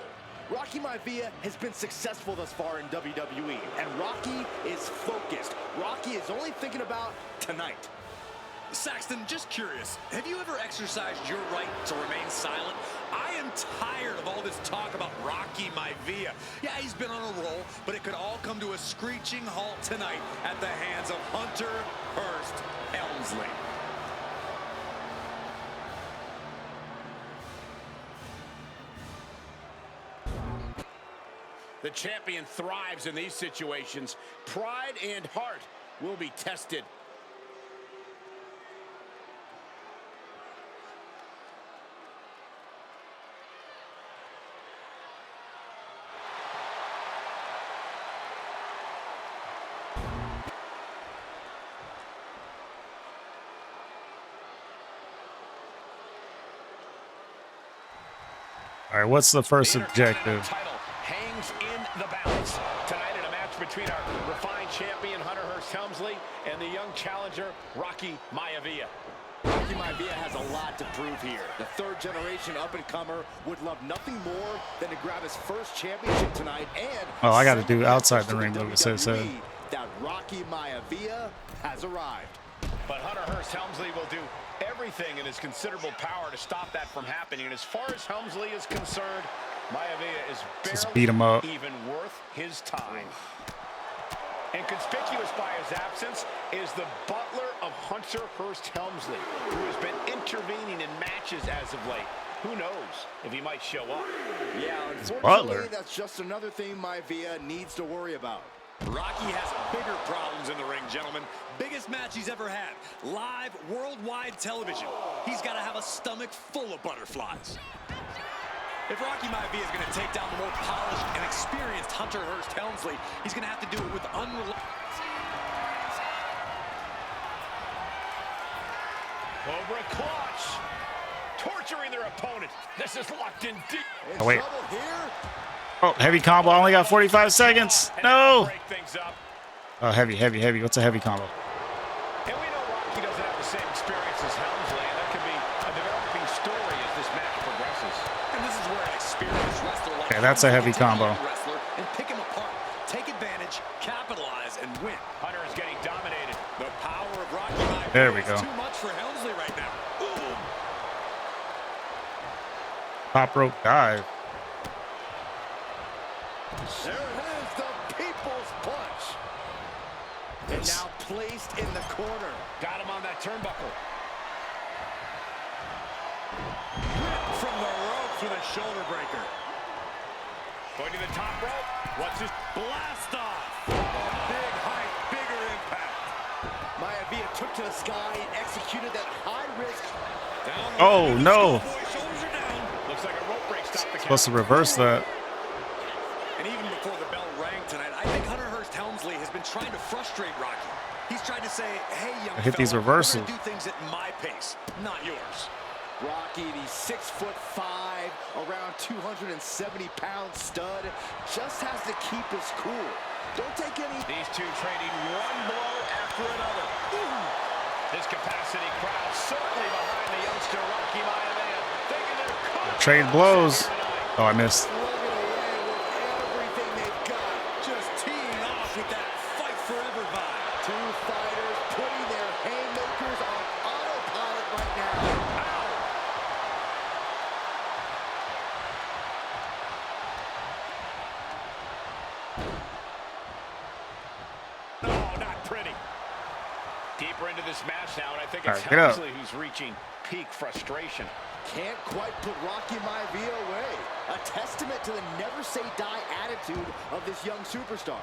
Rocky Maivia has been successful thus far in WWE, and Rocky is focused. Rocky is only thinking about tonight. Saxton, just curious, have you ever exercised your right to remain silent? I am tired of all this talk about Rocky Maivia. Yeah, he's been on a roll, but it could all come to a screeching halt tonight at the hands of Hunter Hearst Helmsley. The champion thrives in these situations. Pride and heart will be tested. All right, what's the first objective? Title hangs in the balance tonight in a match between our refined champion Hunter Hearst Helmsley and the young challenger Rocky Maivia. Rocky Maivia has a lot to prove here. The third-generation up-and-comer would love nothing more than to grab his first championship tonight and... Oh, I got to do outside the ring, Lucas said so. That Rocky Maivia has arrived. But Hunter Hearst Helmsley will do everything in his considerable power to stop that from happening. And as far as Helmsley is concerned, Maivia is Just beat him up. barely even worth his time. And conspicuous by his absence is the butler of Hunter Hearst Helmsley, who has been intervening in matches as of late. Who knows if he might show up? Yeah, Butler. unfortunately, that's just another thing Maivia needs to worry about. Rocky has bigger problems in the ring, gentlemen. Biggest match he's ever had. Live, worldwide television. He's got to have a stomach full of butterflies. If Rocky Maivia is going to take down the more polished and experienced Hunter Hearst Helmsley, he's going to have to do it with Cobra clutch. Torturing their opponent. This is locked in deep. Oh, wait. Trouble here. Oh, heavy combo. I only got 45 seconds. No. Break things up. Oh, heavy, heavy, heavy. What's a heavy combo? And we know Rocky doesn't have the same experience as Helmsley, and that could be a developing story as this match progresses. And this is where an experienced wrestler like Okay, that's a heavy combo. wrestler and pick him apart, take advantage, capitalize, and win. Hunter is getting dominated. The power of Rocky Maivia There we go. is too much for Helmsley right now. Ooh. Top rope dive. There it is, the people's punch. And now placed in the corner. Got him on that turnbuckle. From the ropes with a shoulder breaker. Going to the top rope. What's his Blast off. Big height, bigger impact. Maivia took to the sky and executed that high-risk. Oh, no. Shoulders are down. looks like a rope break stopped the count. Supposed to reverse that. And even before the bell rang tonight, I think Hunter Hearst Helmsley has been trying to frustrate Rocky. He's tried to say, hey, young I hit these fella, reversals. we're gonna do things at my pace, not yours. Rocky, the 6'5", around 270-pound stud, just has to keep his cool. Don't take any... These two trading one blow after another. This capacity crowd certainly behind the youngster Rocky Maivia, thinking they're Trade blows. Oh, I missed. Slugging away with everything they've got. Just teeing off with that fight forever vibe. Two fighters putting their haymakers on autopilot right now. Oh, not pretty. Deeper into this match now, and I think All it's right, get up. Helmsley who's reaching peak frustration. Can't quite put Rocky Maivia away. A testament to the never-say-die attitude of this young superstar.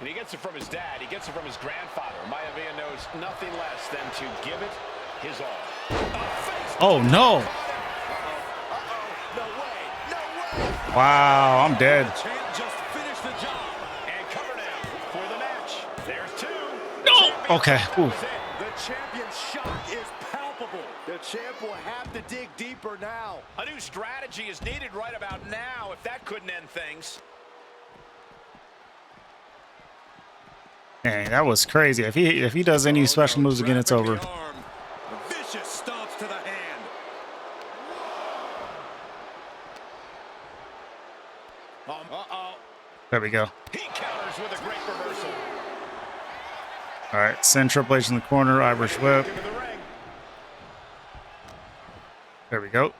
And he gets it from his dad. He gets it from his grandfather. Maivia knows nothing less than to give it his all. Oh, no. No way, no way. Wow, I'm dead. Champ just finished the job. And cover now for the match. There's two. No. Okay. Ooh. The champion's shock is palpable. The champ will have to dig deeper now. A new strategy is needed right about now if that couldn't end things. Dang, that was crazy. If he does any special moves again, it's over. Vicious stomps to the hand. There we go. He counters with a great reversal. All right, send Triple H in the corner. Irish whip. Into the ring. There we go.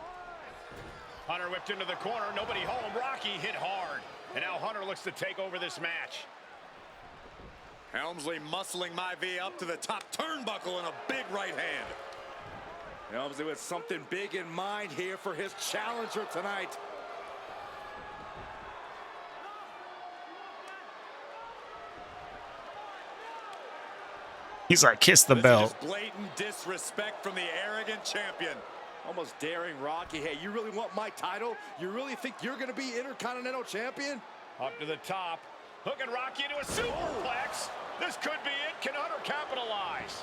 Hunter whipped into the corner. Nobody home. Rocky hit hard. And now Hunter looks to take over this match. Helmsley muscling Maivia up to the top turnbuckle in a big right hand. Helmsley with something big in mind here for his challenger tonight. He's like, kiss the belt. This is blatant disrespect from the arrogant champion. Almost daring Rocky. Hey, you really want my title? You really think you're going to be Intercontinental Champion? Up to the top. Hooking Rocky into a superplex. This could be it. Can Hunter capitalize?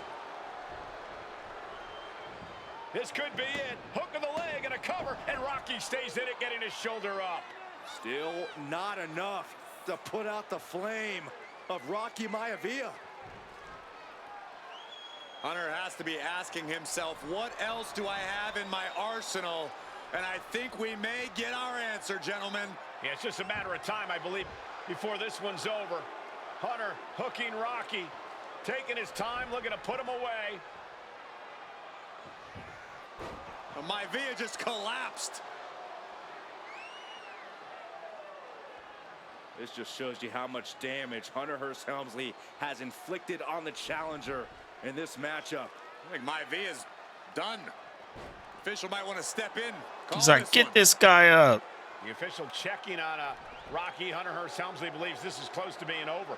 This could be it. Hook of the leg and a cover. And Rocky stays in it, getting his shoulder up. Still not enough to put out the flame of Rocky Maivia. Hunter has to be asking himself, what else do I have in my arsenal? And I think we may get our answer, gentlemen. Yeah, it's just a matter of time, I believe, before this one's over. Hunter hooking Rocky, taking his time, looking to put him away. Maivia just collapsed. This just shows you how much damage Hunter Hearst Helmsley has inflicted on the challenger in this matchup. I think Maivia's done. Official might want to step in. He's like, get this guy up. The official checking on Rocky. Hunter Hearst Helmsley believes this is close to being over.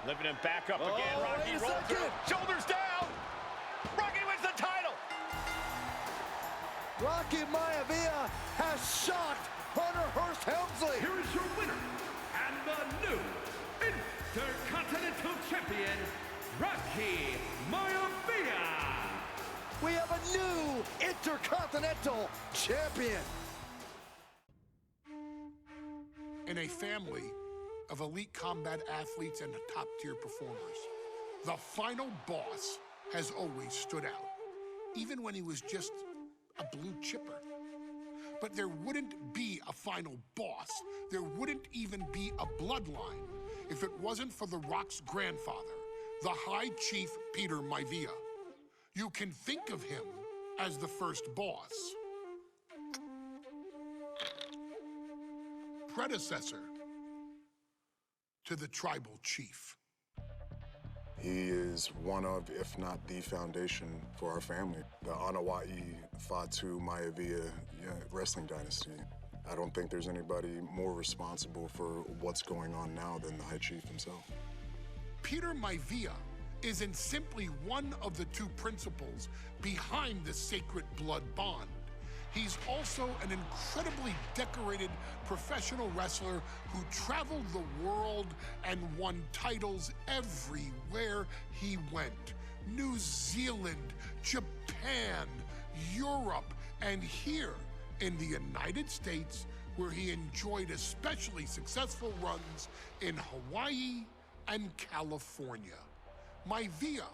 Lifting him back up again. Rocky rolls through. Shoulders down. Rocky wins the title. Rocky Maivia has shocked Hunter Hearst Helmsley. Here is your winner and the new Intercontinental Champion, Rocky Maivia. We have a new Intercontinental Champion. In a family of elite combat athletes and top-tier performers, the final boss has always stood out, even when he was just a blue chipper. But there wouldn't be a final boss. There wouldn't even be a bloodline if it wasn't for The Rock's grandfather, the High Chief Peter Maivia. You can think of him as the first boss. Predecessor to the tribal chief. He is one of, if not the foundation for our family. The Anawa'i Fatu Maivia wrestling dynasty. I don't think there's anybody more responsible for what's going on now than the High Chief himself. Peter Maivia isn't simply one of the two principals behind the sacred blood bond. He's also an incredibly decorated professional wrestler who traveled the world and won titles everywhere he went. New Zealand, Japan, Europe, and here in the United States, where he enjoyed especially successful runs in Hawaii and California. Maivia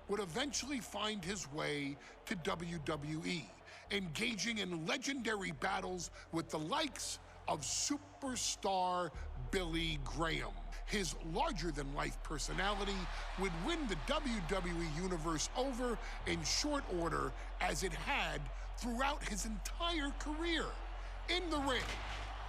would eventually find his way to WWE, engaging in legendary battles with the likes of superstar Billy Graham. His larger-than-life personality would win the WWE Universe over in short order, as it had throughout his entire career. In the ring,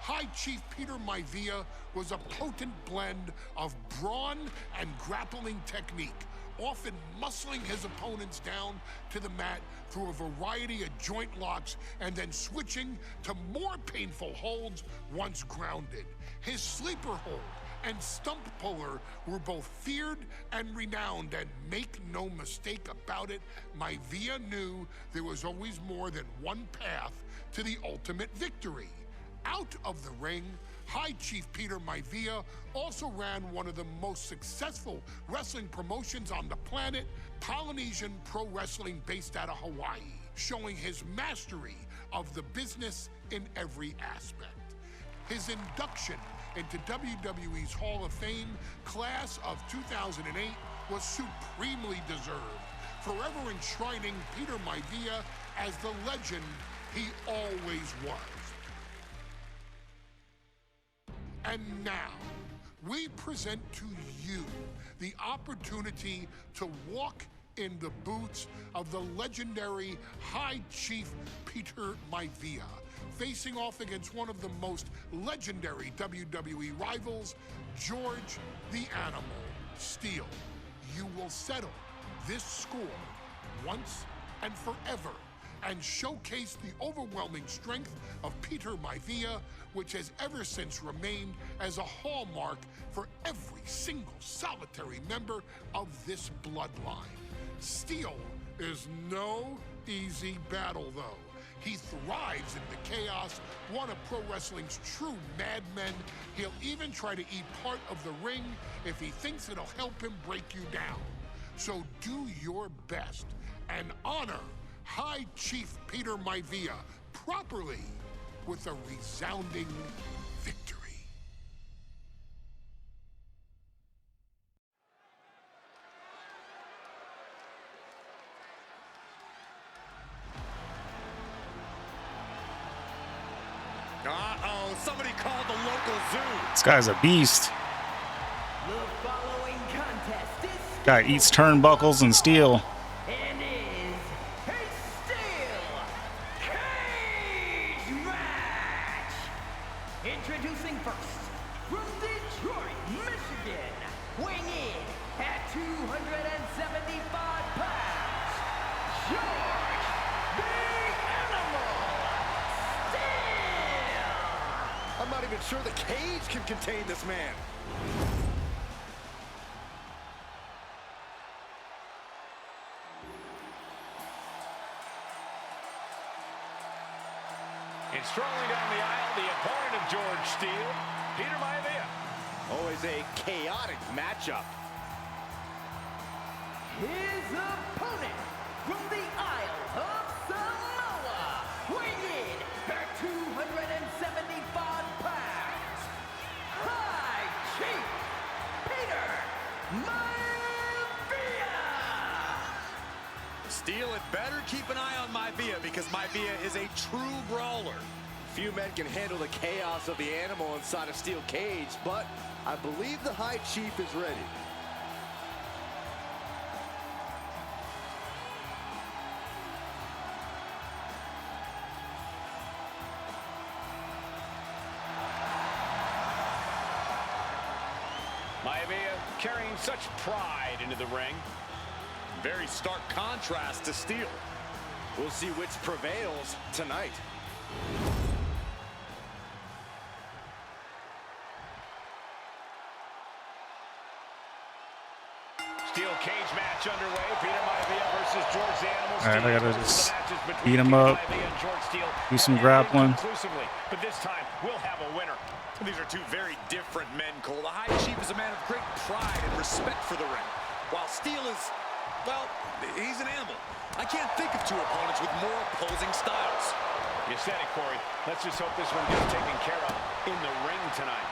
High Chief Peter Maivia was a potent blend of brawn and grappling technique, often muscling his opponents down to the mat through a variety of joint locks and then switching to more painful holds once grounded. His sleeper hold and stump puller were both feared and renowned, and make no mistake about it, Maivia knew there was always more than one path to the ultimate victory. Out of the ring, High Chief Peter Maivia also ran one of the most successful wrestling promotions on the planet, Polynesian Pro Wrestling, based out of Hawaii, showing his mastery of the business in every aspect. His induction into WWE's Hall of Fame class of 2008 was supremely deserved, forever enshrining Peter Maivia as the legend he always was. And now, we present to you the opportunity to walk in the boots of the legendary High Chief Peter Maivia, facing off against one of the most legendary WWE rivals, George the Animal Steele. You will settle this score once and forever, and showcase the overwhelming strength of Peter Maivia, which has ever since remained as a hallmark for every single solitary member of this bloodline. Steele is no easy battle, though. He thrives in the chaos, one of pro wrestling's true madmen. He'll even try to eat part of the ring if he thinks it'll help him break you down. So do your best and honor High Chief Peter Maivia properly with a resounding victory. Uh-oh, somebody called the local zoo. This guy's a beast. The following contest is Guy eats turnbuckles and steel. and is a steel cage match. Introducing first, from Detroit, Michigan, weighing in at 275 pounds, George the Animal Steele. I'm not even sure the cage can contain this man. And strolling down the aisle, the opponent of George Steele, Peter Maivia. Always a chaotic matchup. His opponent from the Isle of Samoa, weighing in at 275 pounds, High Chief Peter Maivia. Steele had better keep an eye on Maivia, because Maivia is a true brawler. Few men can handle the chaos of the animal inside a steel cage, but I believe the High Chief is ready. Maivia carrying such pride into the ring. Very stark contrast to Steele. We'll see which prevails tonight. Steel cage match underway. Peter Maivia versus George the Animal Steele. All right, I gotta just The matches between beat him Peter up, Maivia and George Steele do some ended grappling. conclusively, but this time we'll have a winner. These are two very different men, Cole. The High Chief is a man of great pride and respect for the ring, while Steele is Well, he's an animal. I can't think of two opponents with more opposing styles. You said it, Corey. Let's just hope this one gets taken care of in the ring tonight.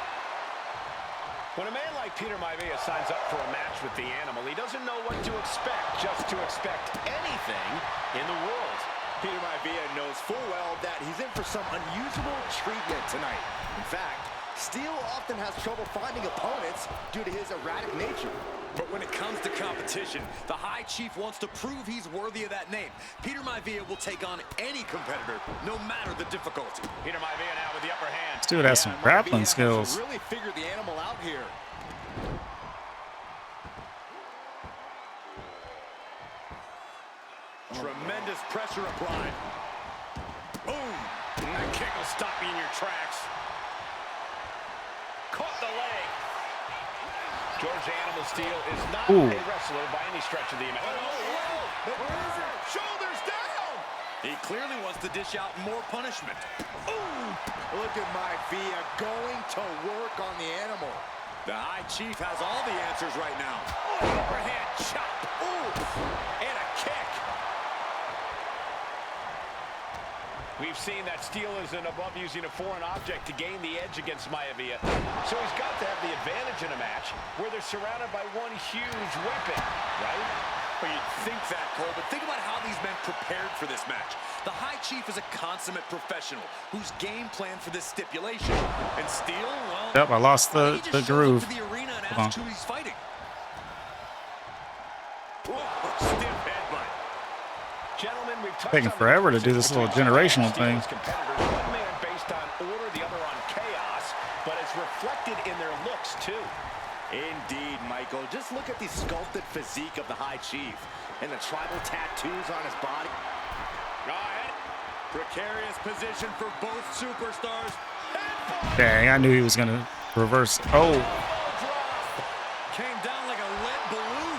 When a man like Peter Maivia signs up for a match with the animal, he doesn't know what to expect, just to expect anything in the world. Peter Maivia knows full well that he's in for some unusual treatment tonight. In fact, Steel often has trouble finding opponents due to his erratic nature. But when it comes to competition, the High Chief wants to prove he's worthy of that name. Peter Maivia will take on any competitor, no matter the difficulty. Peter Maivia now with the upper hand. This dude has some grappling skills. Really figured the animal out here. Tremendous pressure applied. Boom! That kick will stop you in your tracks. Caught the leg. George Animal Steel is not a wrestler by any stretch of the imagination. Shoulders down! He clearly wants to dish out more punishment. Ooh! Look at Maivia going to work on the animal. The High Chief has all the answers right now. Overhand chop. Ooh! And a kick. We've seen that Steel isn't above using a foreign object to gain the edge against Maivia. So he's got to have the advantage in a match where they're surrounded by one huge weapon, right? Well, you'd think that, Cole, but think about how these men prepared for this match. The High Chief is a consummate professional whose game plan for this stipulation. And Steel, well... Yep, I lost the groove. To the arena and asks who he's fighting. Whoa, stiff headbutt. Gentlemen, we've taking forever to do this little generational thing. One man based on order, the other on chaos, but it's reflected in their looks too. Indeed, Michael. Just look at the sculpted physique of the High Chief and the tribal tattoos on his body. Go ahead. Precarious position for both superstars. Dang, I knew he was gonna reverse. Oh. Came down like a lead balloon.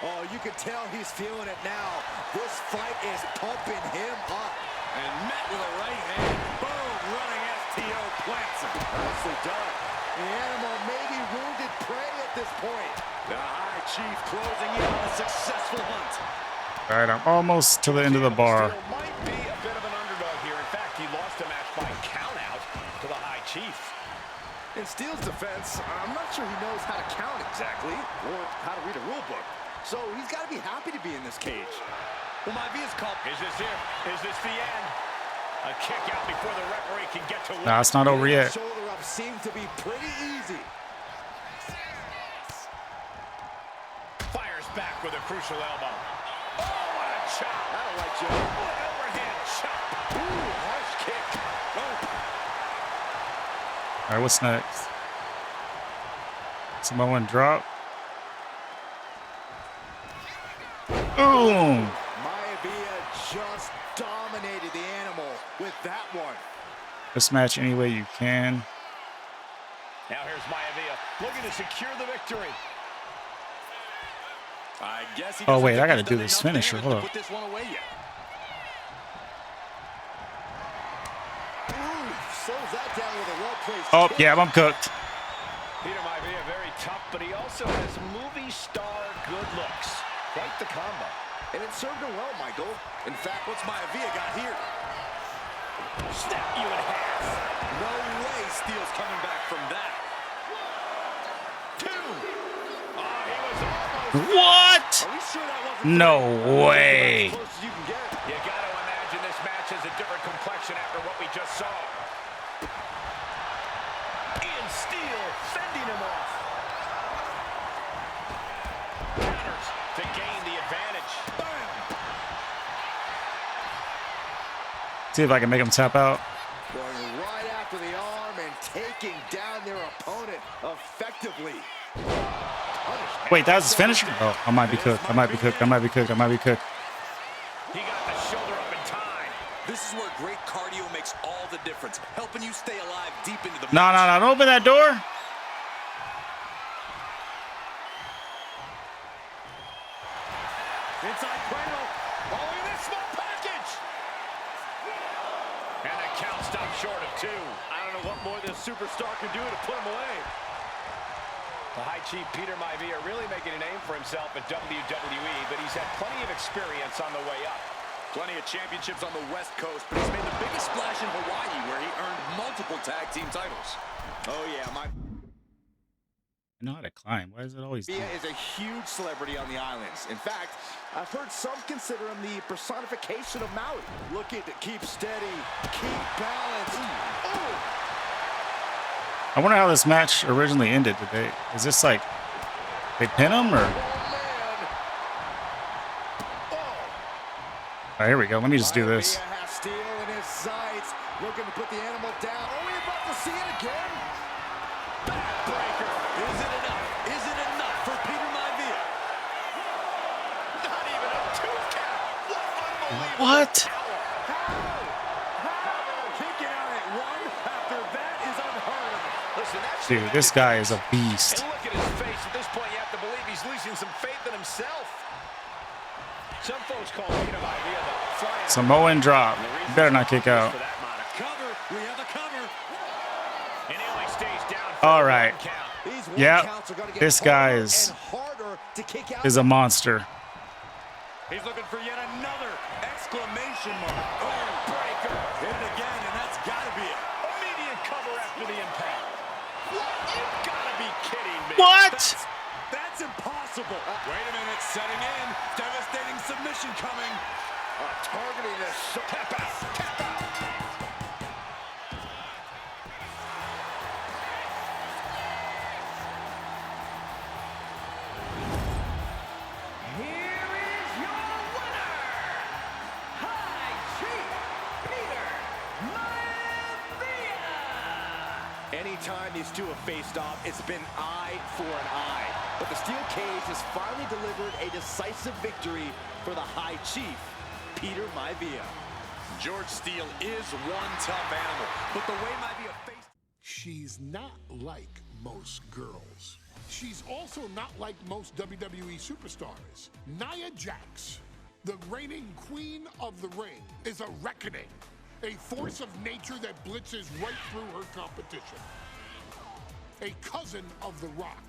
Oh, you can tell he's feeling it now. This fight is pumping him up. And met with a right hand. Boom, running STO plants him. Nicely done. The animal may be wounded prey at this point. The High Chief closing in on a successful hunt. All right, I'm almost to the end of the bar. Steel might be a bit of an underdog here. In fact, he lost a match by countout to the High Chief. In Steel's defense, I'm not sure he knows how to count exactly or how to read a rule book. So he's got to be happy to be in this cage. Well, Maivia's called. Is this it? Is this the end? A kick out before the referee can get to work. Nah, it's not over yet. Shoulder up seemed to be pretty easy. Fires back with a crucial elbow. Oh, what a chop. I don't like Joe. What an overhand chop. Ooh, harsh kick. Oh. All right, what's next? Samoan drop. Boom. Maivia just dominated the animal with that one. This match any way you can. Now here's Maivia looking to secure the victory. I guess he Oh wait, I got to do this finisher. Hold on. put this one away yet. Ooh, slows that down with a well-placed Oh kick. yeah, I'm cooked. Peter Maivia very tough, but he also has movie star good looks. Quite the combo. And it served him well, Michael. In fact, what's Maivia got here? Snap you in half. No way Steel's coming back from that. 2. Oh, he was almost. What? Are we sure that wasn't No way. as close as you can get? You got to imagine this match has a different complexion after what we just saw. Ian Steel fending him off. Counters to gain the advantage. Bam! See if I can make him tap out. Going right after the arm and taking down their opponent effectively. Wait, that was his finisher? Oh, I might be cooked. I might be cooked. I might be cooked. I might be cooked. He got the shoulder up in time. This is where great cardio makes all the difference, helping you stay alive deep into the No, no, no. Don't open that door. Inside cradle. Oh, look at this small package. And the count stopped short of 2. I don't know what more this superstar can do to put him away. The High Chief Peter Maivia really making a name for himself at WWE, but he's had plenty of experience on the way up. Plenty of championships on the West Coast, but he's made the biggest splash in Hawaii, where he earned multiple tag team titles. Oh yeah, I know how to climb. Why is it always? Maivia is a huge celebrity on the islands. In fact, I've heard some consider him the personification of Maui. Looking to keep steady, keep balance. Oh! I wonder how this match originally ended today. Is this like they pin him or? All right, here we go. Let me just do this. Has steel in his sights, looking to put the animal down. Are we about to see it again? Backbreaker. Is it enough? Is it enough for Peter Maivia? Not even a 2 count. What unbelievable What? Kicking out at 1 after that is unheard of. Listen, that's Dude, this guy is a beast. And look at his face. At this point, you have to believe he's losing some faith in himself. Some folks call Peter Maivia the flying Samoan drop. You better not kick out. for that amount of cover. We have a cover. And he only stays down for All right. 1 count. These one Yep. counts are gonna get This guy harder is and harder to kick out. a monster. He's looking for yet another exclamation mark. Oh, breaker. Hit it again, and that's got to be it. Immediate cover after the impact. You've got to be kidding me. What? That's impossible. Wait a minute, setting in. Devastating submission coming. Targeting this. Tap out. Tap out. Here is your winner, High Chief Peter Maivia. Anytime these two have faced off, it's been eye for an eye. But the steel cage has finally delivered a decisive victory for the High Chief, Peter Maivia. George Steele is one tough animal, but the way Maivia faced... She's not like most girls. She's also not like most WWE superstars. Nia Jax, the reigning queen of the ring, is a reckoning, a force of nature that blitzes right through her competition. A cousin of The Rock,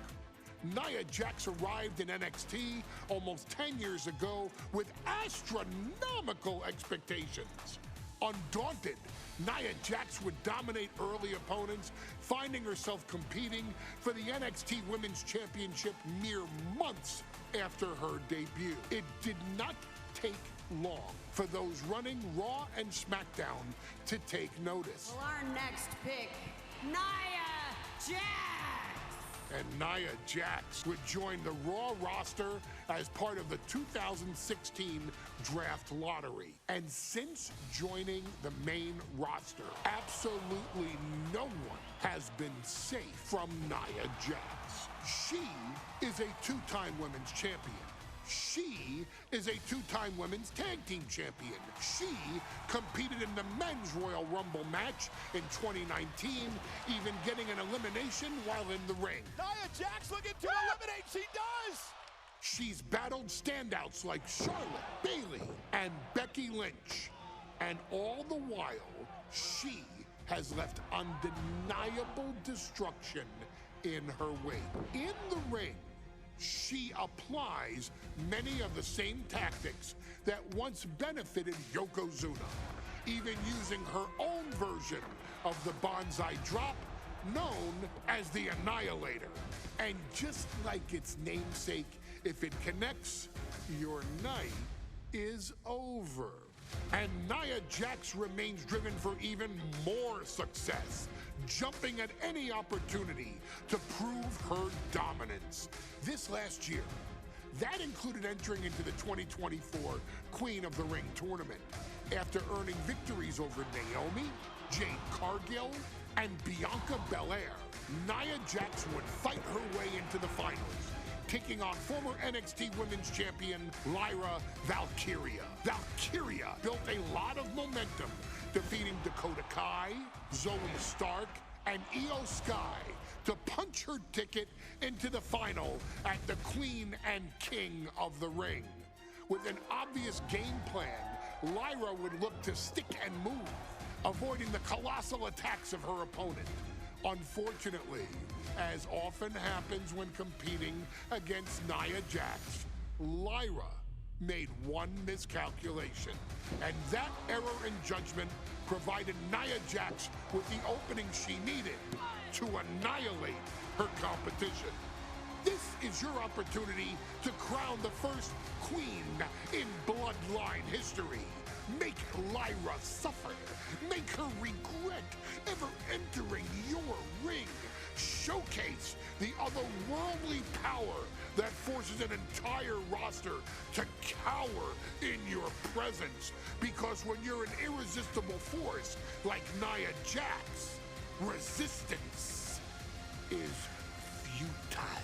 Nia Jax arrived in NXT almost 10 years ago with astronomical expectations. Undaunted, Nia Jax would dominate early opponents, finding herself competing for the NXT Women's Championship mere months after her debut. It did not take long for those running Raw and SmackDown to take notice. Well, our next pick, Nia Jax. And Nia Jax would join the Raw roster as part of the 2016 draft lottery. And since joining the main roster, absolutely no one has been safe from Nia Jax. She is a two-time women's champion. She is a two-time women's tag team champion. She competed in the men's Royal Rumble match in 2019, even getting an elimination while in the ring. Nia Jax looking to eliminate. She does. She's battled standouts like Charlotte, Bayley, and Becky Lynch. And all the while, she has left undeniable destruction in her wake. In the ring, she applies many of the same tactics that once benefited Yokozuna, even using her own version of the Banzai drop, known as the Annihilator. And just like its namesake, if it connects, your night is over. And Nia Jax remains driven for even more success, jumping at any opportunity to prove her dominance. This last year, that included entering into the 2024 Queen of the Ring tournament after earning victories over Naomi, Jade Cargill, and Bianca Belair. Nia Jax would fight her way into the finals, taking on former NXT Women's Champion Lyra Valkyria. Valkyria built a lot of momentum, defeating Dakota Kai, Zoe Stark, and Io Sky to punch her ticket into the final at the Queen and King of the Ring. With an obvious game plan, Lyra would look to stick and move, avoiding the colossal attacks of her opponent. Unfortunately, as often happens when competing against Nia Jax, Lyra made one miscalculation, and that error in judgment provided Nia Jax with the opening she needed to annihilate her competition. This is your opportunity to crown the first queen in Bloodline history. Make Lyra suffer. Make her regret ever entering your ring. Showcase the otherworldly power that forces an entire roster to cower in your presence. Because when you're an irresistible force like Nia Jax, resistance is futile.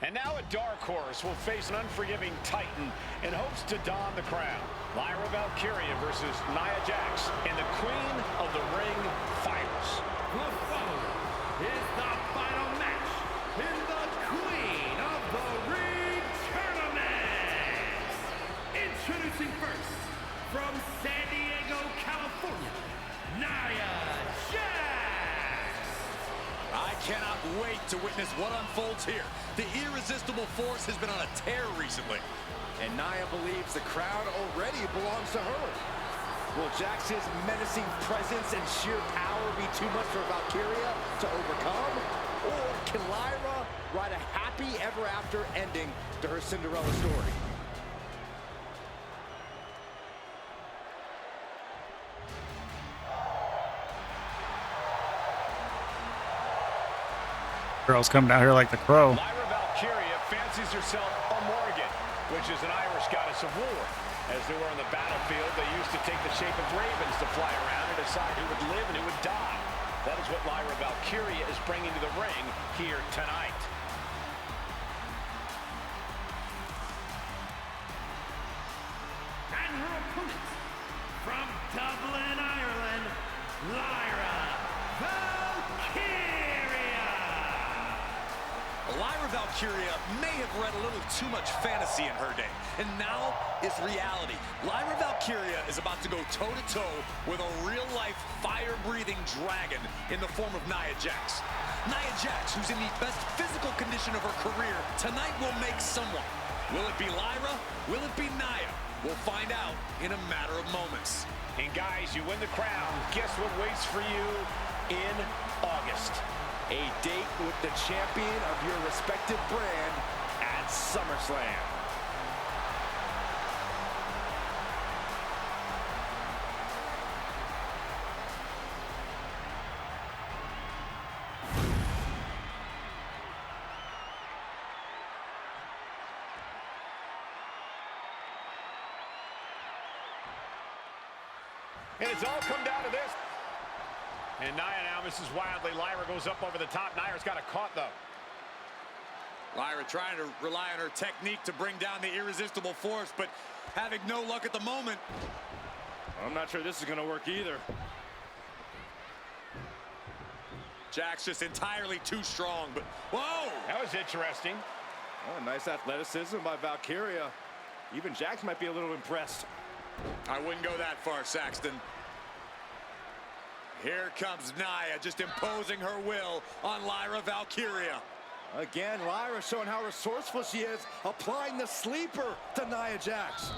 And now a dark horse will face an unforgiving titan in hopes to don the crown. Lyra Valkyria versus Nia Jax in the Queen of the Ring Finals. The following is the final match in the Queen of the Ring Tournament. Introducing first, from San Diego, California, Nia Jax. I cannot wait to witness what unfolds here. The irresistible force has been on a tear recently. And Nia believes the crown already belongs to her. Will Jax's menacing presence and sheer power be too much for Valkyria to overcome? Or can Lyra write a happy ever after ending to her Cinderella story? Girls coming out here like the crow. Lyra Valkyria fancies herself a Morrigan, which is an Irish goddess of war. As they were on the battlefield, they used to take the shape of ravens to fly around and decide who would live and who would die. That is what Lyra Valkyria is bringing to the ring here tonight. And her opponent, from Dublin, Ireland, Lyra Valkyria. Lyra Valkyria may have read a little too much fantasy in her day, and now is reality. Lyra Valkyria is about to go toe-to-toe with a real-life, fire-breathing dragon in the form of Nia Jax. Nia Jax, who's in the best physical condition of her career, tonight will make someone. Will it be Lyra? Will it be Nia? We'll find out in a matter of moments. And guys, you win the crown. Guess what waits for you in August? A date with the champion of your respective brand at SummerSlam. And it's all come down to this. And Nia now misses wildly. Lyra goes up over the top. Nia's got a caught, though. Lyra trying to rely on her technique to bring down the irresistible force, but having no luck at the moment. I'm not sure this is going to work either. Jax just entirely too strong, but whoa! That was interesting. Oh, nice athleticism by Valkyria. Even Jax might be a little impressed. I wouldn't go that far, Saxton. Here comes Nia, just imposing her will on Lyra Valkyria. Again, Lyra showing how resourceful she is, applying the sleeper to Nia Jax.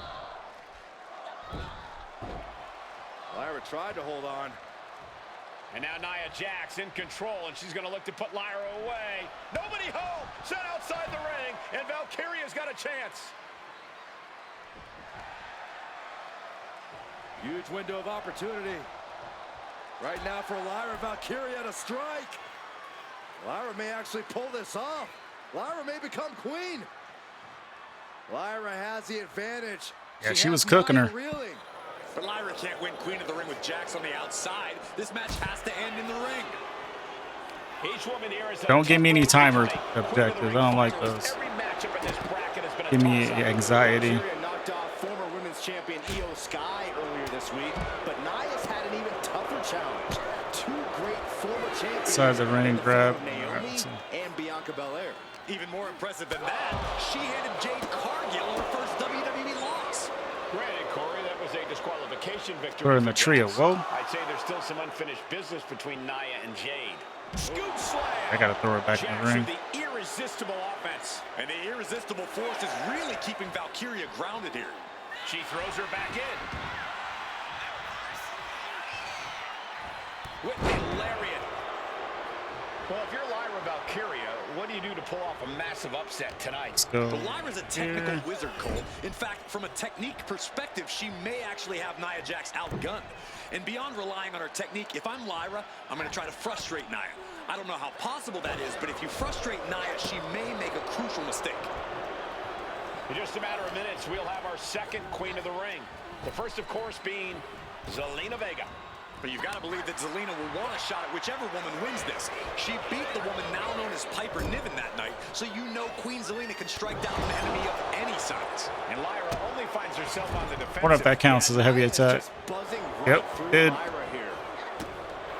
Lyra tried to hold on. And now Nia Jax in control, and she's going to look to put Lyra away. Nobody home! Set outside the ring, and Valkyria's got a chance. Huge window of opportunity. Right now for Lyra Valkyria to strike. Lyra may actually pull this off. Lyra may become queen. Lyra has the advantage. Yeah, she was cooking her. Reeling. But Lyra can't win Queen of the Ring with Jax on the outside. This match has to end in the ring. Each woman here is Don't give me any timer objectives. I don't like those. Give me anxiety. Knocked off former women's champion Io Sky earlier this week, but Nia's had an even tougher challenge. two great former champions. Inside the ring grab. Naomi and Bianca Belair. Even more impressive than that, she handed Jade Cargill her first WWE loss. Granted, Corey, that was a disqualification victory. We're in the trio. Whoa. I'd say there's still some unfinished business between Nia and Jade. Scoop slam. I gotta throw it back in the ring. The irresistible offense. And the irresistible force is really keeping Valkyria grounded here. She throws her back in. With the lariat. Well, if you're Lyra Valkyria, what do you do to pull off a massive upset tonight? Let's go. Well, Lyra's a technical wizard, Cole. In fact, from a technique perspective, she may actually have Nia Jax outgunned. And beyond relying on her technique, if I'm Lyra, I'm going to try to frustrate Nia. I don't know how possible that is, but if you frustrate Nia, she may make a crucial mistake. In just a matter of minutes, we'll have our second Queen of the Ring. The first, of course, being Zelina Vega. But you've got to believe that Zelina will want a shot at whichever woman wins this. She beat the woman now known as Piper Niven that night, so you know Queen Zelina can strike down an enemy of any size. And Lyra only finds herself on the defensive. What if that counts as a heavy attack? Yep, did.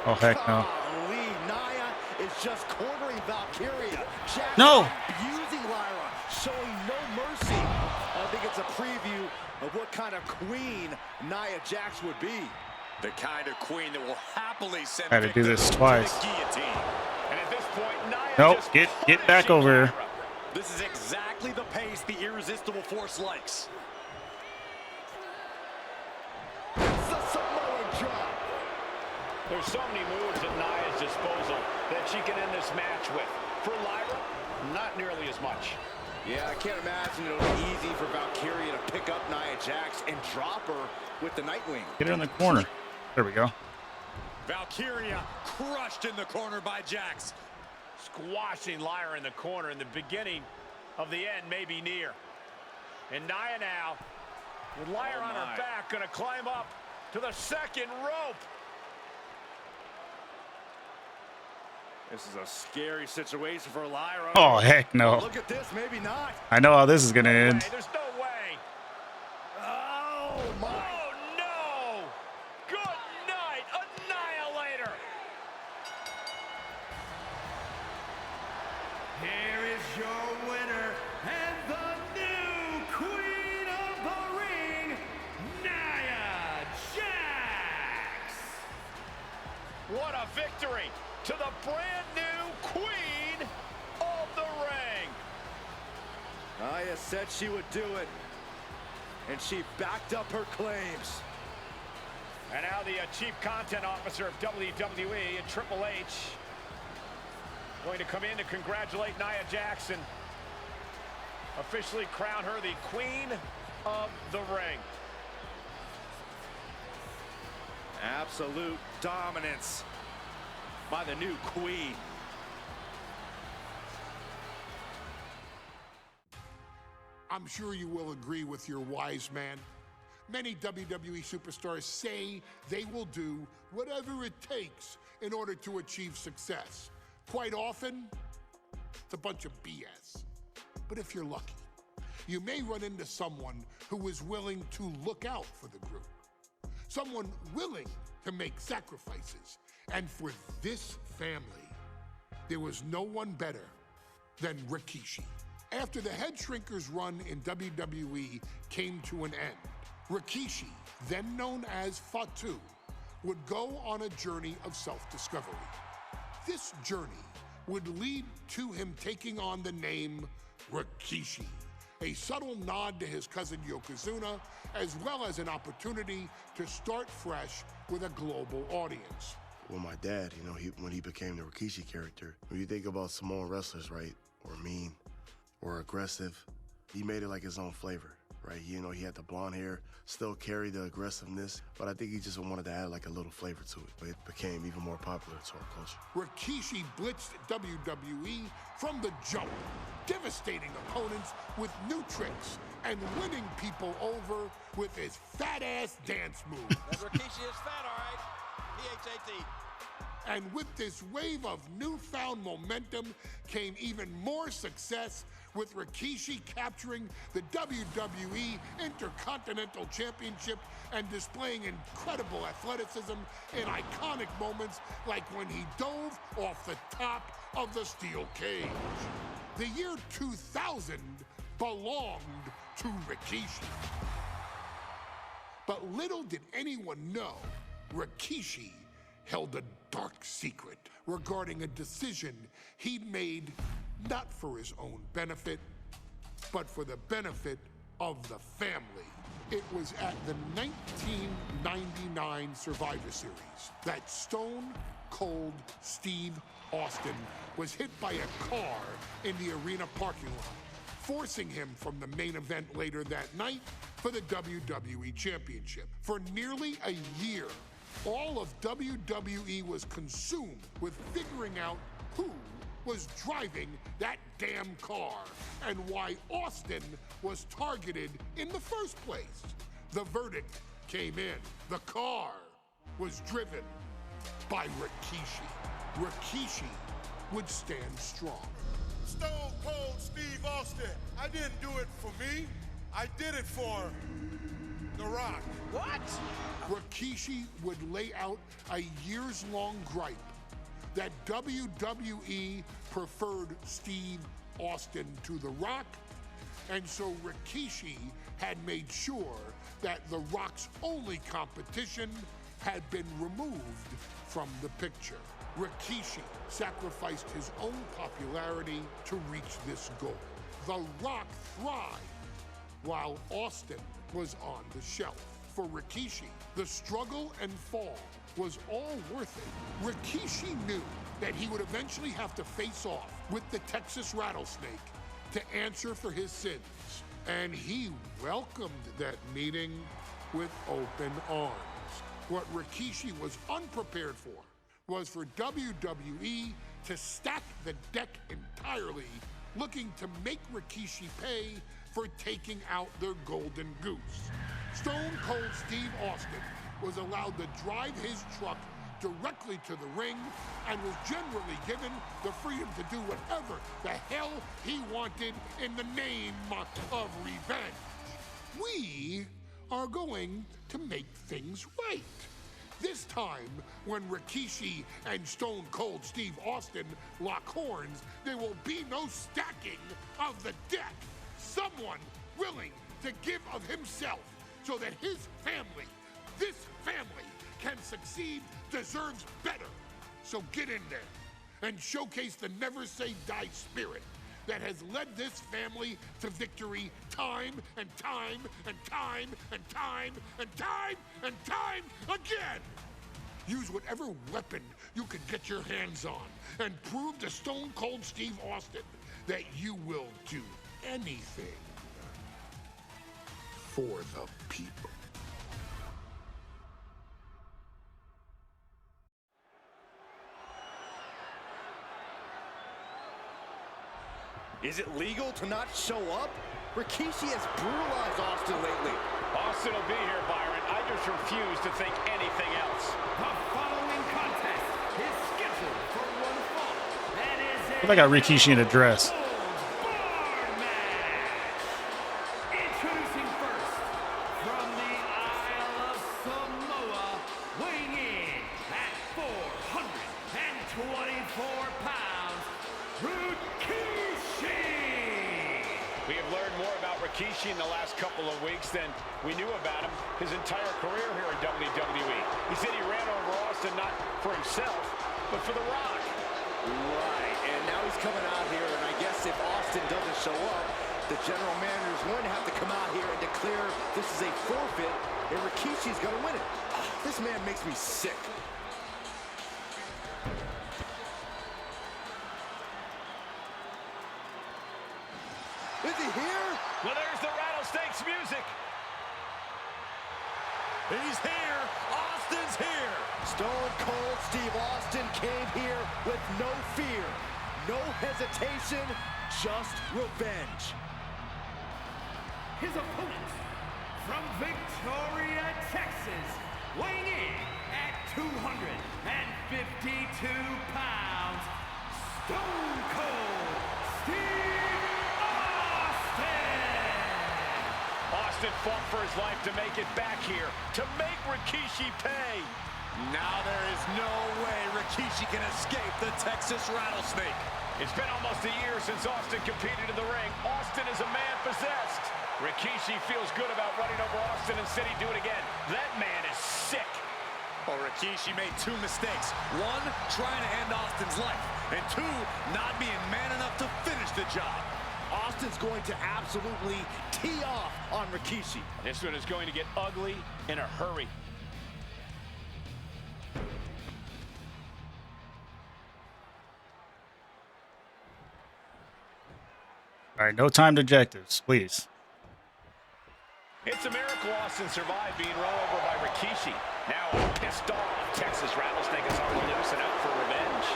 Oh, heck no. Nia is just cornering Valkyria. Jax No! Abusing Lyra, showing no mercy. I think it's a preview of what kind of queen Nia Jax would be. The kind of queen that will happily send Had to do this twice. to the guillotine. And at this point, Nia Nope, just get back over here. This is exactly the pace the irresistible force likes. It's the Samoan drop. There's so many moves at Nia's disposal that she can end this match with. For Lyra, not nearly as much. Yeah, I can't imagine it'll be easy for Valkyria to pick up Nia Jax and drop her with the Nightwing. Get her in the corner. There we go. Valkyria crushed in the corner by Jax. Squashing Lyra in the corner, and the beginning of the end may be near. And Nia now, with Lyra on her back, going to climb up to the second rope. This is a scary situation for Lyra. Oh, heck no. Look at this, maybe not. I know how this is going to end. There's no way. Oh, my. Oh, no. Good night, Annihilator. Here is your winner and the new Queen of the Ring, Nia Jax. What a victory to the brand new Queen of the Ring. Nia said she would do it, and she backed up her claims. And now the Chief Content Officer of WWE and Triple H going to come in to congratulate Nia Jax, officially crown her the Queen of the Ring. Absolute dominance by the new queen. I'm sure you will agree with your wise man. Many WWE superstars say they will do whatever it takes in order to achieve success. Quite often, it's a bunch of BS. But if you're lucky, you may run into someone who is willing to look out for the group. Someone willing to make sacrifices. And for this family, there was no one better than Rikishi. After the Head Shrinkers run in WWE came to an end, Rikishi, then known as Fatu, would go on a journey of self-discovery. This journey would lead to him taking on the name Rikishi, a subtle nod to his cousin Yokozuna, as well as an opportunity to start fresh with a global audience. Well, my dad, you know, when he became the Rikishi character, when you think about Samoan wrestlers, right, or mean, or aggressive, he made it like his own flavor, right? You know, he had the blonde hair, still carried the aggressiveness, but I think he just wanted to add like a little flavor to it. But it became even more popular to our culture. Rikishi blitzed WWE from the jump, devastating opponents with new tricks and winning people over with his fat-ass dance moves. Rikishi is fat, all right. P-H-A-T. And with this wave of newfound momentum came even more success with Rikishi capturing the WWE Intercontinental Championship and displaying incredible athleticism in iconic moments like when he dove off the top of the steel cage. The year 2000 belonged to Rikishi. But little did anyone know, Rikishi held a dark secret regarding a decision he'd made not for his own benefit, but for the benefit of the family. It was at the 1999 Survivor Series that Stone Cold Steve Austin was hit by a car in the arena parking lot, forcing him from the main event later that night for the WWE Championship. For nearly a year, all of WWE was consumed with figuring out who was driving that damn car and why Austin was targeted in the first place. The verdict came in. The car was driven by Rikishi. Rikishi would stand strong. Stone Cold Steve Austin. I didn't do it for me. I did it for The Rock. What? Rikishi would lay out a years-long gripe that WWE preferred Steve Austin to The Rock, and so Rikishi had made sure that The Rock's only competition had been removed from the picture. Rikishi sacrificed his own popularity to reach this goal. The Rock thrived while Austin was on the shelf. For Rikishi, the struggle and fall was all worth it. Rikishi knew that he would eventually have to face off with the Texas Rattlesnake to answer for his sins, and he welcomed that meeting with open arms. What Rikishi was unprepared for was for WWE to stack the deck entirely, looking to make Rikishi pay for taking out their golden goose. Stone Cold Steve Austin was allowed to drive his truck directly to the ring and was generally given the freedom to do whatever the hell he wanted in the name of revenge. We are going to make things right. This time, when Rikishi and Stone Cold Steve Austin lock horns, there will be no stacking of the deck. Someone willing to give of himself so that his family, this family, can succeed, deserves better. So get in there and showcase the never say die spirit that has led this family to victory time and time and time and time and time and time again. Use whatever weapon you can get your hands on and prove to Stone Cold Steve Austin that you will do anything for the people. Is it legal to not show up? Rikishi has brutalized Austin lately. Austin will be here, Byron. I just refuse to think anything else. The following contest is scheduled for one fall. That is I think I got Rikishi in a dress. bar match. Introducing first, from the Isle of Samoa, weighing in at 424 pounds, Rikishi. We have learned more about Rikishi in the last couple of weeks than we knew about him his entire career here in WWE. He said he ran over Austin not for himself, but for The Rock. Right, and now he's coming out here, and I guess if Austin doesn't show up, the general manager is going to have to come out here and declare this is a forfeit, and Rikishi's going to win it. This man makes me sick. Is he here? Well, there's the Rattlesnake's music. He's here. Austin's here. Stone Cold Steve Austin came here with no fear, no hesitation, just revenge. His opponent, from Victoria, Texas, weighing in at 252 pounds, Stone Cold Steve Austin. Austin fought for his life to make it back here, to make Rikishi pay. Now there is no way Rikishi can escape the Texas Rattlesnake. It's been almost a year since Austin competed in the ring. Austin is a man possessed. Rikishi feels good about running over Austin and said he'd do it again. That man is sick. Well, Rikishi made two mistakes. One, trying to end Austin's life. And two, not being man enough to finish the job. Austin's going to absolutely tee off on Rikishi. This one is going to get ugly in a hurry. All right, no timed objectives, please. It's a miracle Austin survived being run over by Rikishi. Now pissed off, Texas Rattlesnake is on the loose and out for revenge.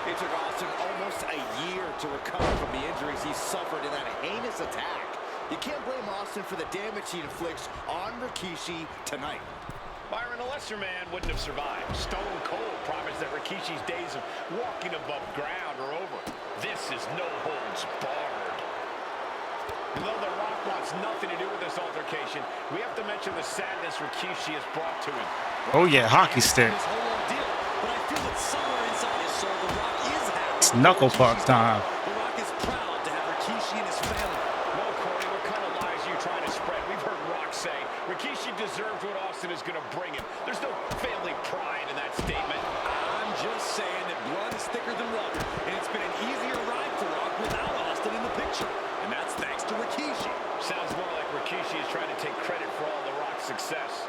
It took Austin almost a year to recover from the injuries he suffered in that heinous attack. You can't blame Austin for the damage he inflicts on Rikishi tonight. Byron, a lesser man wouldn't have survived. Stone Cold promised that Rikishi's days of walking above ground are over. This is no holds barred. And though The Rock wants nothing to do with this altercation, we have to mention the sadness Rikishi has brought to him. Oh yeah, hockey stick. This whole ordeal, but I feel that somewhere inside his soul, The Rock is happy. It's knuckle puck time. The Rock is proud to have Rikishi and his family. No, Corey, what kind of lies are you trying to spread? We've heard Rock say Rikishi deserves what Austin is going to bring him. There's no family pride in that statement. I'm just saying that blood is thicker than water, and it's been an easier ride for Rock without Austin in the picture. And that's thanks to Rikishi. Sounds more like Rikishi is trying to take credit for all The Rock's success.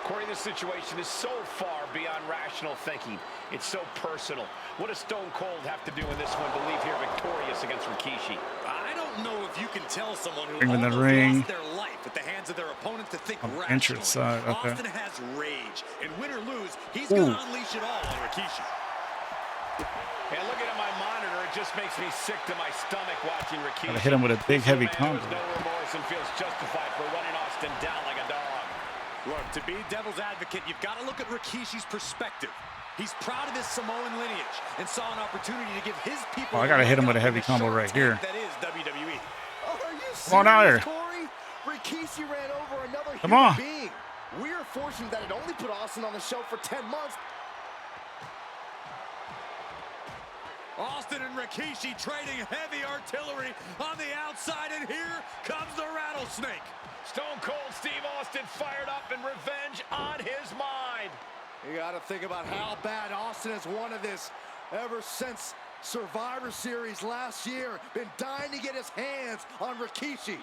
Corey, this situation is so far beyond rational thinking. It's so personal. What does Stone Cold have to do in this one to leave here victorious against Rikishi? I don't know if you can tell someone who Bring in the almost ring. lost their life at the hands of their opponent to think On the rationally. entrance side, okay. Austin has rage, and win or lose, he's going to unleash it all on Rikishi. And looking at my monitor, it just makes me sick to my stomach watching Rikishi. Gotta hit him with a big, heavy combo. combo. No remorse and feels justified for running Austin down like a dog. Look, to be devil's advocate, you've got to look at Rikishi's perspective. He's proud of his Samoan lineage and saw an opportunity to give his people. Oh, I gotta hit him with a heavy combo right here. That is WWE. Oh, are you serious, Come on out here. Corey? Rikishi ran over another Come human on. being. We are fortunate that it only put Austin on the show for 10 months. Austin and Rikishi trading heavy artillery on the outside, and here comes the Rattlesnake. Stone Cold Steve Austin fired up and revenge on his mind. You got to think about how bad Austin has wanted this ever since Survivor Series last year. Been dying to get his hands on Rikishi.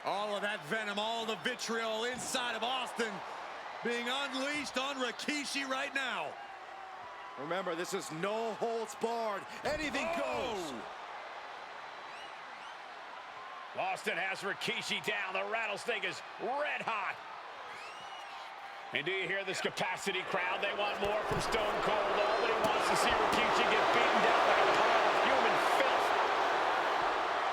All of that venom, all the vitriol inside of Austin being unleashed on Rikishi right now. Remember, this is no holds barred. Anything goes. Austin has Rikishi down. The Rattlesnake is red hot. And do you hear this capacity crowd? They want more from Stone Cold. Nobody wants to see Rikishi get beaten down like a pile of human filth.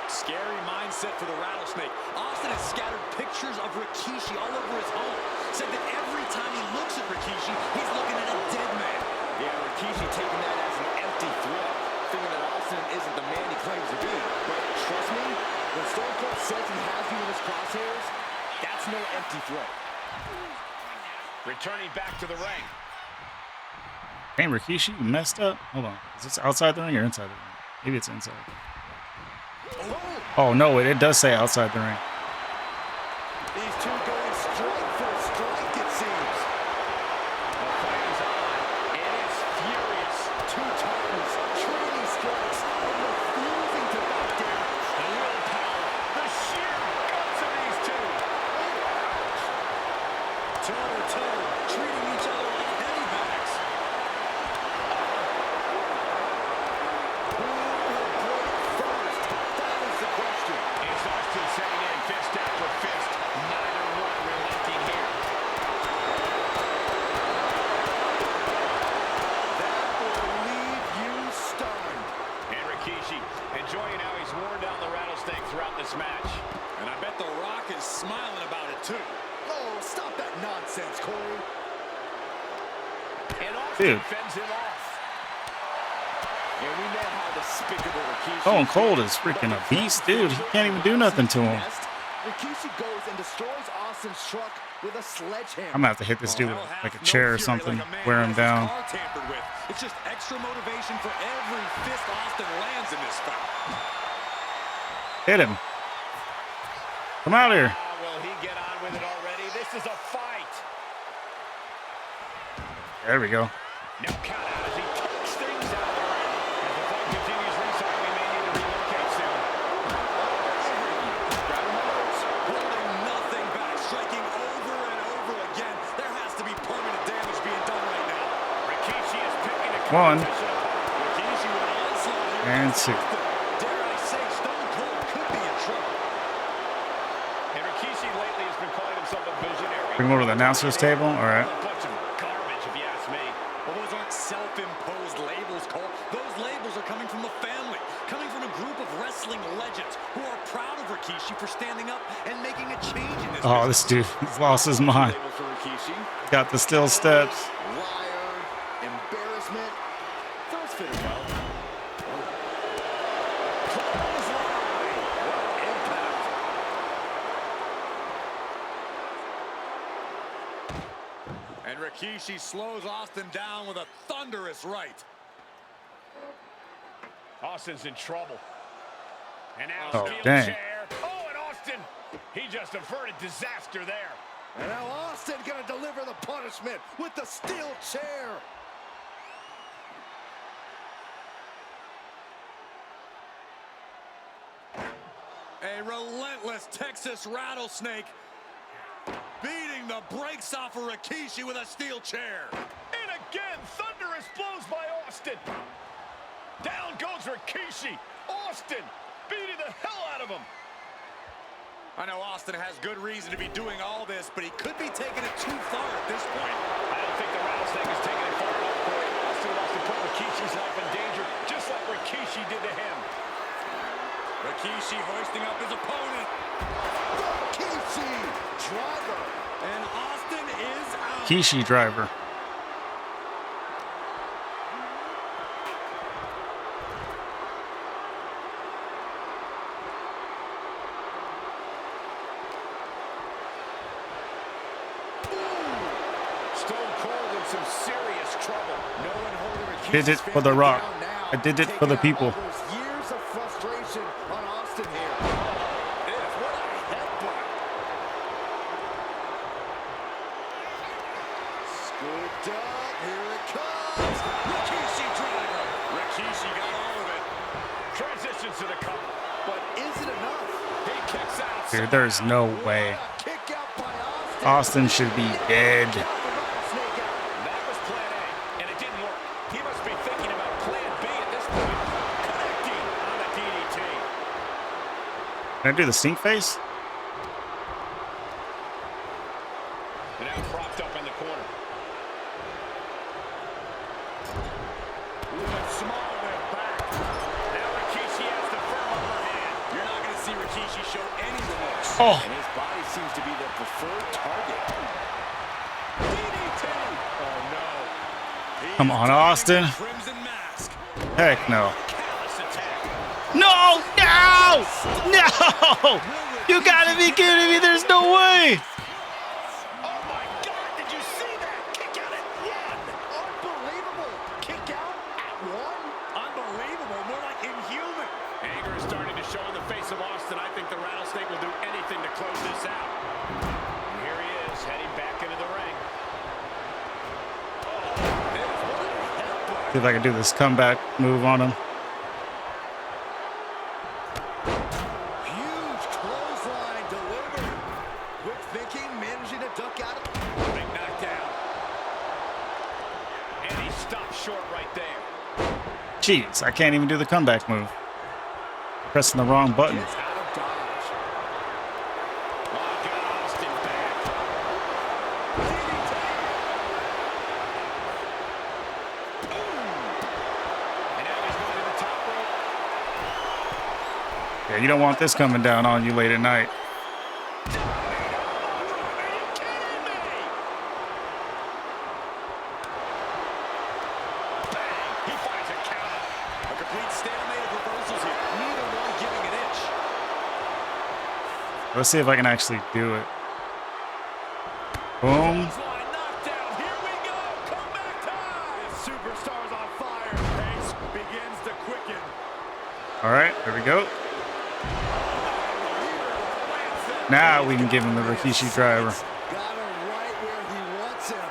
Scary mindset for the Rattlesnake. Austin has scattered pictures of Rikishi all over his home. Said that every time he looks at Rikishi, he's looking at a dead man. Yeah, Rikishi taking that as an empty threat, thinking that Austin isn't the man he claims to be. But trust me, when Stone Cold says he has you in his crosshairs, that's no empty threat. Returning back to the ring. Hey, Rikishi, you messed up. Hold on. Is this outside the ring or inside the ring? Maybe it's inside. Oh, no, it does say outside the ring. These two going strike for strike, it seems. The fight is on, and it's furious. Two titans, trading strikes, and refusing to back down. The willpower, the sheer guts of these two. Toe-to-toe, treating each other like heavy bags. Who will break first? That is the question. It's Austin setting in fist after fist. Neither one relenting here. That will leave you stunned. And Rikishi enjoying how he's worn down the Rattlesnake throughout this match. And I bet The Rock is smiling about it, too. Oh, stop that nonsense, Corey. And Austin Dude. fends him off. And we know how despicable Rikishi Stone Cold is freaking a beast, dude. He can't even do nothing to him. Rikishi goes and destroys Austin's truck with a sledgehammer. I'm gonna have to hit this dude with like a chair or something, wear him down. It's just extra motivation for every fist Austin lands in this fight. Hit him. Come out here. Will he get on with it already? This is a fight. There we go. No count out as he takes things out of the ring. As the fight continues ringside, we may need to relocate soon. Holding nothing back, striking over and over again. There has to be permanent damage being done right now. Rikishi is picking a One. Rikishi with an onslaught here. And two. Dare I say, Stone Cold could be in trouble. And Rikishi lately has been calling himself a visionary. Bring him over to the announcer's table. All right. A bunch of garbage, if you ask me. Well, those aren't self-imposed labels, Cole. Those labels are coming from the family, coming from a group of wrestling legends who are proud of Rikishi for standing up and making a change in this Oh, business. this dude has lost his mind. Label for Rikishi. Got the still steps. Liar, embarrassment. Those fit him well. And Rikishi slows Austin down with a thunderous right. Austin's in trouble. And now Oh, steel dang. chair. Oh, and Austin, he just averted disaster there. And now Austin gonna deliver the punishment with the steel chair. A relentless Texas rattlesnake beating the brakes off of Rikishi with a steel chair. And again, thunderous blows by Austin. Down goes Rikishi. Austin beating the hell out of him. I know Austin has good reason to be doing all this, but he could be taking it too far at this point. I don't think the rattlesnake is taking it far enough, Corey. Austin wants to put Rikishi's life in danger, just like Rikishi did to him. Rikishi hoisting up his opponent. Rikishi driver. And Austin is out. Kishi driver. Stone Cold in some serious trouble. No one holding Rikishi's Did it for The family Rock. down now. I did it for the people. All those years of frustration on Austin here. What a headbutt. Scooped up. Here it comes. Rikishi driver. Rikishi got all of it. Transitions to the cover. But is it enough? He kicks out. Dude, there's no way. Kick out by Austin. Austin should be dead. That was plan A, and it didn't work. He must be thinking about plan B at this point. Connecting on the DDT. Can I do the stink face? And now propped up in the corner. With a small leg back. Now Rikishi has the firm upper hand. You're not going to see Rikishi show any remorse. Oh, And his body seems to be the preferred target. DDT. Oh, no. come on, Austin. Crimson mask. Heck no. Callous attack. No! No! No! You gotta be kidding me. There's no way. Oh, my God. Did you see that? Kick out at one. Unbelievable. Kick out at one. Unbelievable. More like inhuman. Anger is starting to show in the face of Austin. I think the rattlesnake will do anything to close this out. And here he is, heading back into the ring. See if I can do this comeback move on him. Huge clothesline delivered. Quick thinking, managing to duck out. Big knockdown. And he stopped short right there. Jeez, I can't even do the comeback move. Pressing the wrong button. Gets out of dodge. Oh, got Austin back. And now he's going to the top rope. Yeah, you don't want this coming down on you late at night. He finds a counter. A complete stalemate of reversals here. Neither one giving an inch. Let's see if I can actually do it. Boom. Knockdown. Here we go. Comeback time. This superstar's on fire. Pace begins to quicken. All right, there we go. Now we can give him the Rikishi driver. Got him right where he wants him.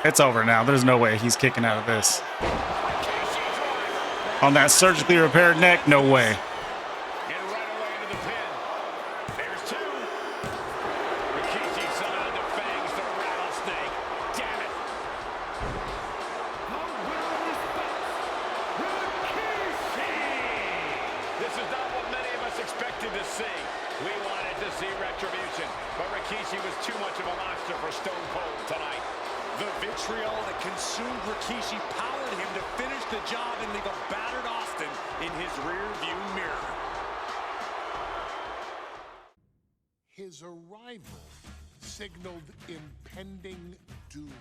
It's over now. There's no way he's kicking out of this. On that surgically repaired neck, no way. Get right away into the pin. There's two. Rikishi somehow defangs the rattlesnake. Damn it. This is not what many of us expected to see. We wanted to see retribution, but Rikishi was too much of a monster for Stone Cold tonight. The vitriol that consumed Rikishi powered him to finish the job and leave a battered Austin in his rear-view mirror. His arrival signaled impending doom.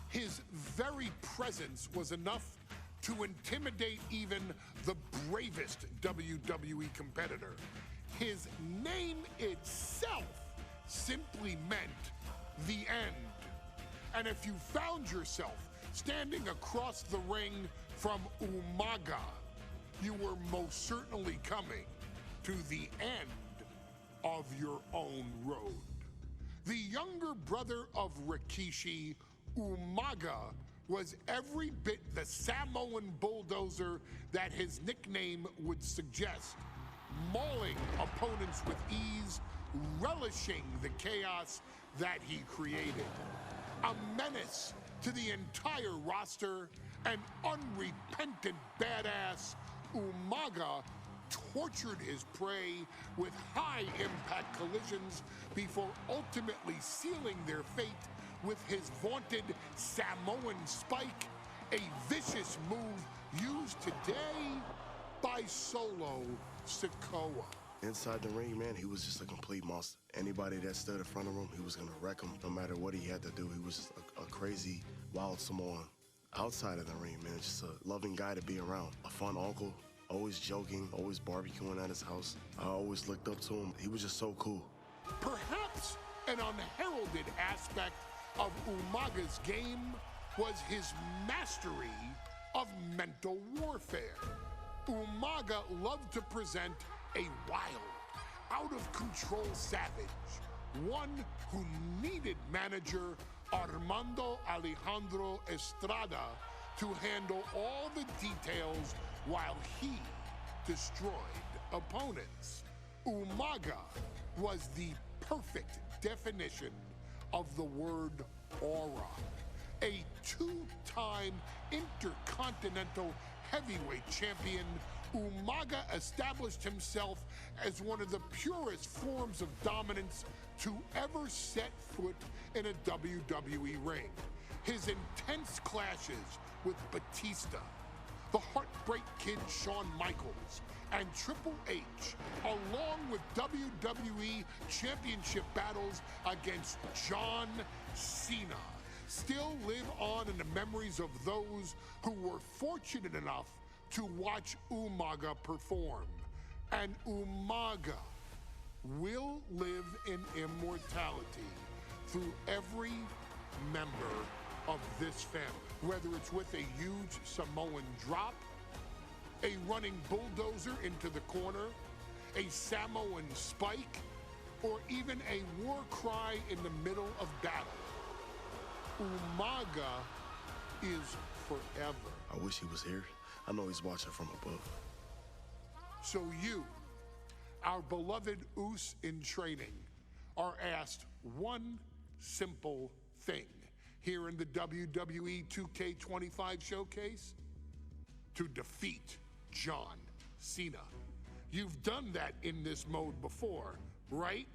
His very presence was enough to intimidate even the bravest WWE competitor. His name itself simply meant the end. And if you found yourself standing across the ring from Umaga, you were most certainly coming to the end of your own road. The younger brother of Rikishi, Umaga, was every bit the Samoan bulldozer that his nickname would suggest, mauling opponents with ease, relishing the chaos that he created. A menace to the entire roster, an unrepentant badass, Umaga tortured his prey with high-impact collisions before ultimately sealing their fate with his vaunted Samoan spike, a vicious move used today by Solo Sikoa. Inside the ring, man, he was just a complete monster. Anybody that stood in front of him, he was gonna wreck him no matter what he had to do. He was just a crazy, wild Samoan. Outside of the ring, man, just a loving guy to be around. A fun uncle, always joking, always barbecuing at his house. I always looked up to him. He was just so cool. Perhaps an unheralded aspect of Umaga's game was his mastery of mental warfare. Umaga loved to present a wild, out-of-control savage, one who needed manager Armando Alejandro Estrada to handle all the details while he destroyed opponents. Umaga was the perfect definition of the word aura. A two-time intercontinental heavyweight champion, Umaga established himself as one of the purest forms of dominance to ever set foot in a WWE ring. His intense clashes with Batista, the Heartbreak Kid Shawn Michaels, and Triple H, along with WWE Championship battles against John Cena, still live on in the memories of those who were fortunate enough to watch Umaga perform. And Umaga will live in immortality through every member of this family, whether it's with a huge Samoan drop, a running bulldozer into the corner, a Samoan spike, or even a war cry in the middle of battle. Umaga is forever. I wish he was here. I know he's watching from above. So you, our beloved Us in training, are asked one simple thing here in the WWE 2K25 showcase: to defeat John Cena. You've done that in this mode before, right?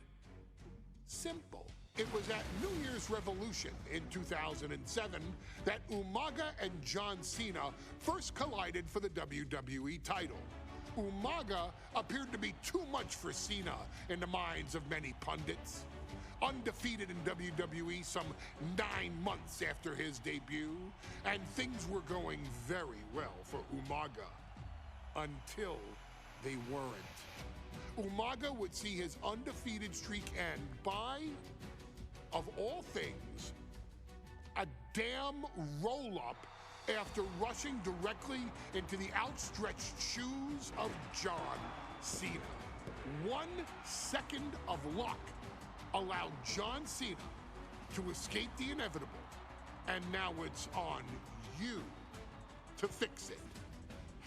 Simple. It was at New Year's Revolution in 2007 that Umaga and John Cena first collided for the WWE title. Umaga appeared to be too much for Cena in the minds of many pundits. Undefeated in WWE some 9 months after his debut, and things were going very well for Umaga. Until they weren't. Umaga would see his undefeated streak end by, of all things, a damn roll-up after rushing directly into the outstretched shoes of John Cena. 1 second of luck allowed John Cena to escape the inevitable, and now it's on you to fix it.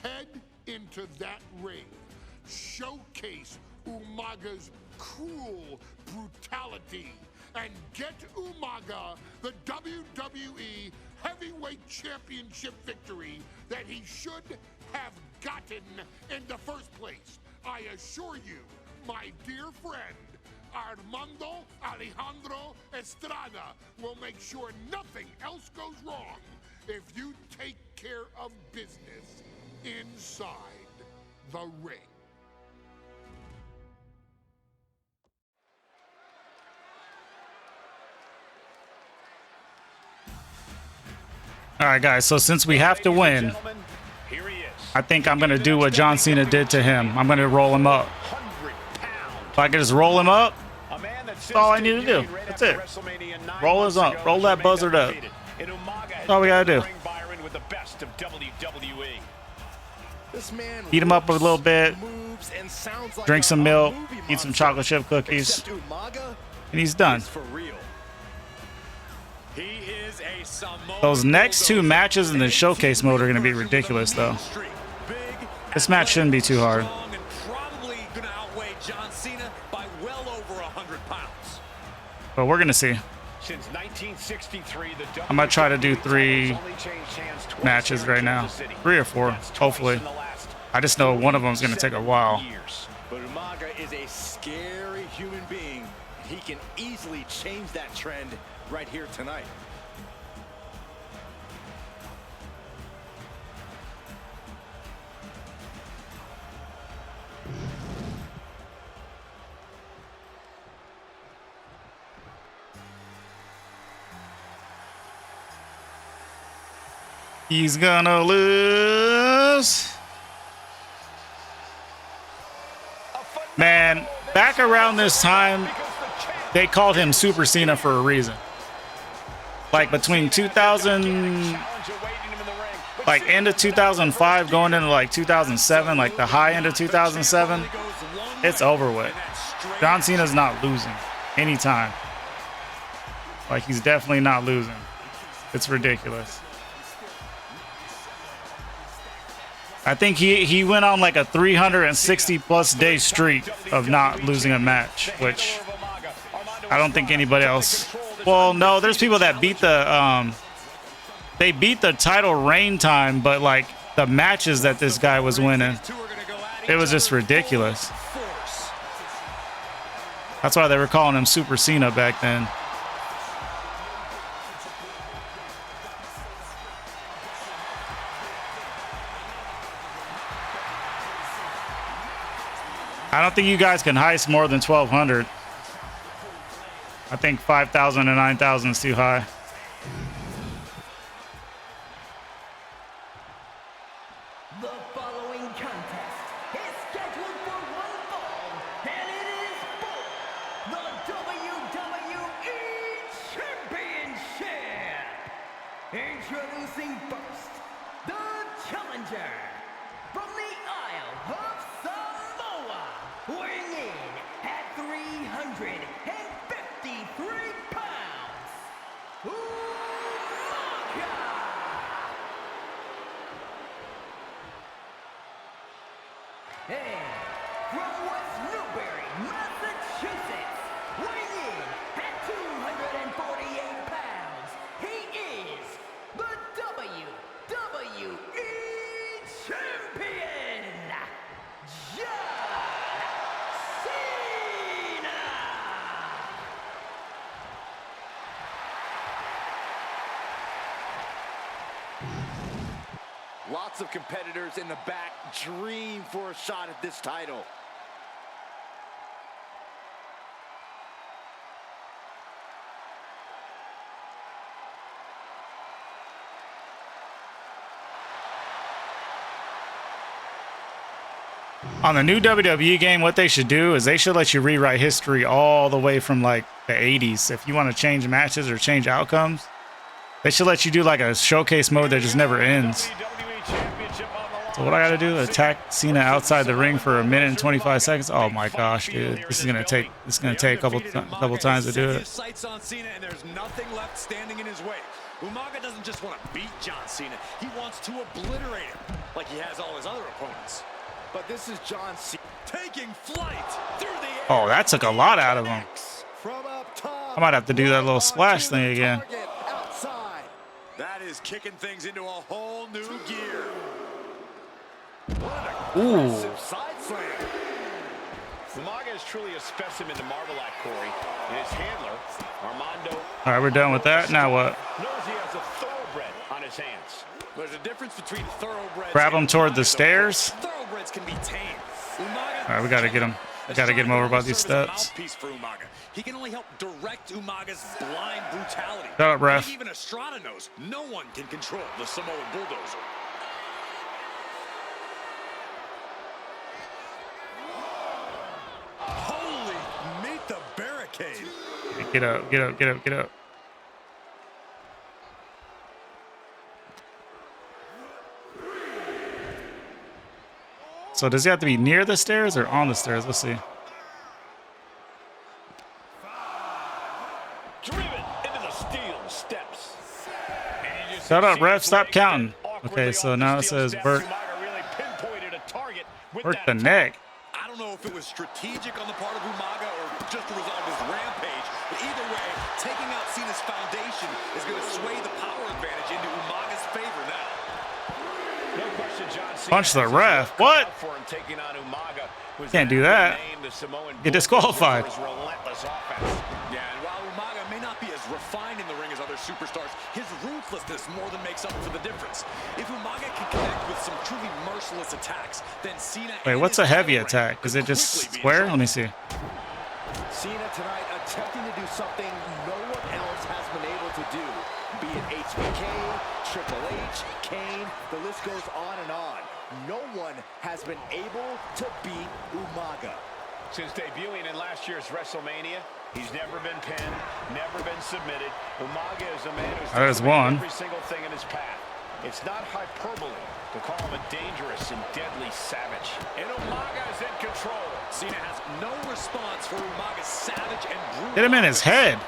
Head into that ring. Showcase Umaga's cruel brutality and get Umaga the WWE Heavyweight Championship victory that he should have gotten in the first place. I assure you, my dear friend, Armando Alejandro Estrada will make sure nothing else goes wrong if you take care of business inside the ring. All right, guys, so since we have to win, I think I'm going to do what John Cena did to him. I'm going to roll him up. If I can just roll him up, that's all I need to do. That's it. Roll us up. Roll that buzzard up. That's all we got to do. Heat him up a little bit. Drink some milk. Eat some chocolate chip cookies. And he's done. Those next 2 matches in the showcase mode are going to be ridiculous, though. This match shouldn't be too hard. But we're going to see. I'm going to try to do 3 matches right now. 3 or 4, hopefully. I just know one of them is going to take a while. But Umaga is a scary human being. He can easily change that trend right here tonight. He's gonna lose. Man, back around this time, they called him Super Cena for a reason. Like between 2000, like end of 2005 going into like 2007, like the high end of 2007, it's over with. John Cena's not losing anytime. Like he's definitely not losing. It's ridiculous. I think he went on like a 360+ day streak of not losing a match, which I don't think anybody else. Well, no, there's people that beat the they beat the title reign time, but like the matches that this guy was winning, it was just ridiculous. That's why they were calling him Super Cena back then. I don't think you guys can heist more than 1,200. I think 5,000 and 9,000 is too high. The following contest is scheduled for one fall, and it is for the WWE Championship. Introducing first, the challenger from the Isle of Samoa, weighing in at 353 pounds, Umaga. And from West Newbury, Massachusetts, weighing in at 248 pounds, he is the WWE Champion, John Cena! Lots of competitors in the back dream for a shot at this title. On the new WWE game, what they should do is they should let you rewrite history all the way from like the 80s. If you want to change matches or change outcomes, they should let you do like a showcase mode that just never ends. So what I gotta do? Attack Cena outside the ring for 1 minute and 25 seconds. Oh my gosh, dude, this is gonna take a couple times to do it. Sights on Cena, and there's nothing left standing in his way. Umaga doesn't just want to beat John Cena; he wants to obliterate him, like he has all his other opponents. But this is John Cena taking flight through the air. Oh, that took a lot out of him. from up top. I might have to do that little splash thing again. Outside. That is kicking things into a whole new gear. Ooh. Side slam. Umaga is truly a specimen to marvel at, Corey. And his handler, Armando. All right, we're done with that. Now what? Knows he has a thoroughbred on his hands. There's a difference between thoroughbreds. Grab him toward the stairs. Thoroughbreds can be tamed. Umaga, All right, we gotta get him. Gotta get him over by these steps. Mouthpiece for Umaga. He can only help direct Umaga's blind brutality. Shut up, ref. I think even Estrada knows no one can control the Samoan bulldozer. Holy, meet the barricade. Get up, get up, get up, get up. So does he have to be near the stairs or on the stairs? Let's see. Driven into the steel steps. Shut up, ref. Stop counting. Okay, so now it says work the neck. I don't know if it was strategic on the part of Umaga or just a result of his rampage, but either way, taking out Cena's foundation is going to sway the power advantage into Umaga's favor now. No question, John Cena. Punch the ref. What? For him taking on Umaga was Can't do that. Get disqualified. Relentless offense. Yeah, and while Umaga may not be as refined in the ring as other superstars, his ruthlessness more than makes up for the difference. If Umaga can connect with some truly merciless attacks, then Cena. Wait, what's a heavy attack? Is it just square? Let me see. Cena tonight attempting to do something no one else has been able to do. Be it HBK, Triple H, Kane, the list goes on and on. No one has been able to beat Umaga. Since debuting in last year's WrestleMania, he's never been pinned, never been submitted. Umaga is a man who's done every single thing in his path. It's not hyperbole to call him a dangerous and deadly savage. And Umaga is in control. Cena has no response for Umaga's savage and brutal. Hit him in his head.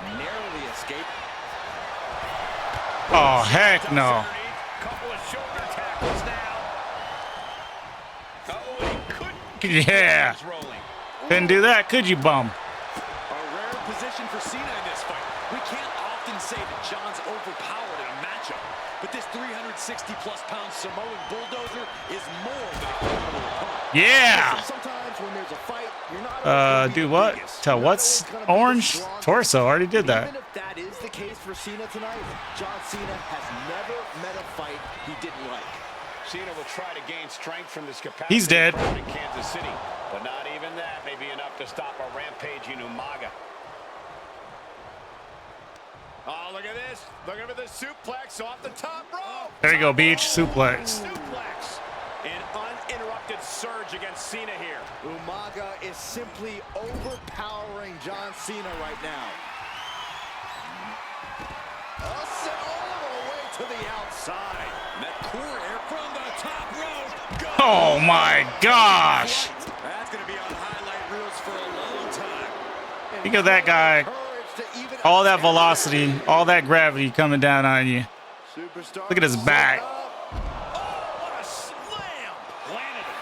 Narrowly escaped. Oh, heck no. Couple of shoulder tackles now. Yeah. Couldn't do that, could you, bum? A rare position for Cena in this fight. We can't often say that John's overpowered in a matchup, but this 360-plus-pound Samoan bulldozer is more than a capable opponent. Yeah. Sometimes when there's a fight, you're not Do what? Tell what's orange? Torso. Already did that. Even if that is the case for Cena tonight, John Cena has never met a fight he didn't like. Cena will try to gain strength from this capacity. He's dead. In Kansas City, but not even that may be enough to stop a rampaging Umaga. Oh, look at this. Look at the suplex off the top rope. There you go, Beach. Suplex. Suplex. An uninterrupted surge against Cena here. Umaga is simply overpowering John Cena right now. All the way to the outside. That core air from the top rope. Go. Oh my gosh. That's going to be on highlight reels for a long time. Look at that guy. All that velocity, all that gravity coming down on you. Look at his back. Oh, what a slam. Planted it.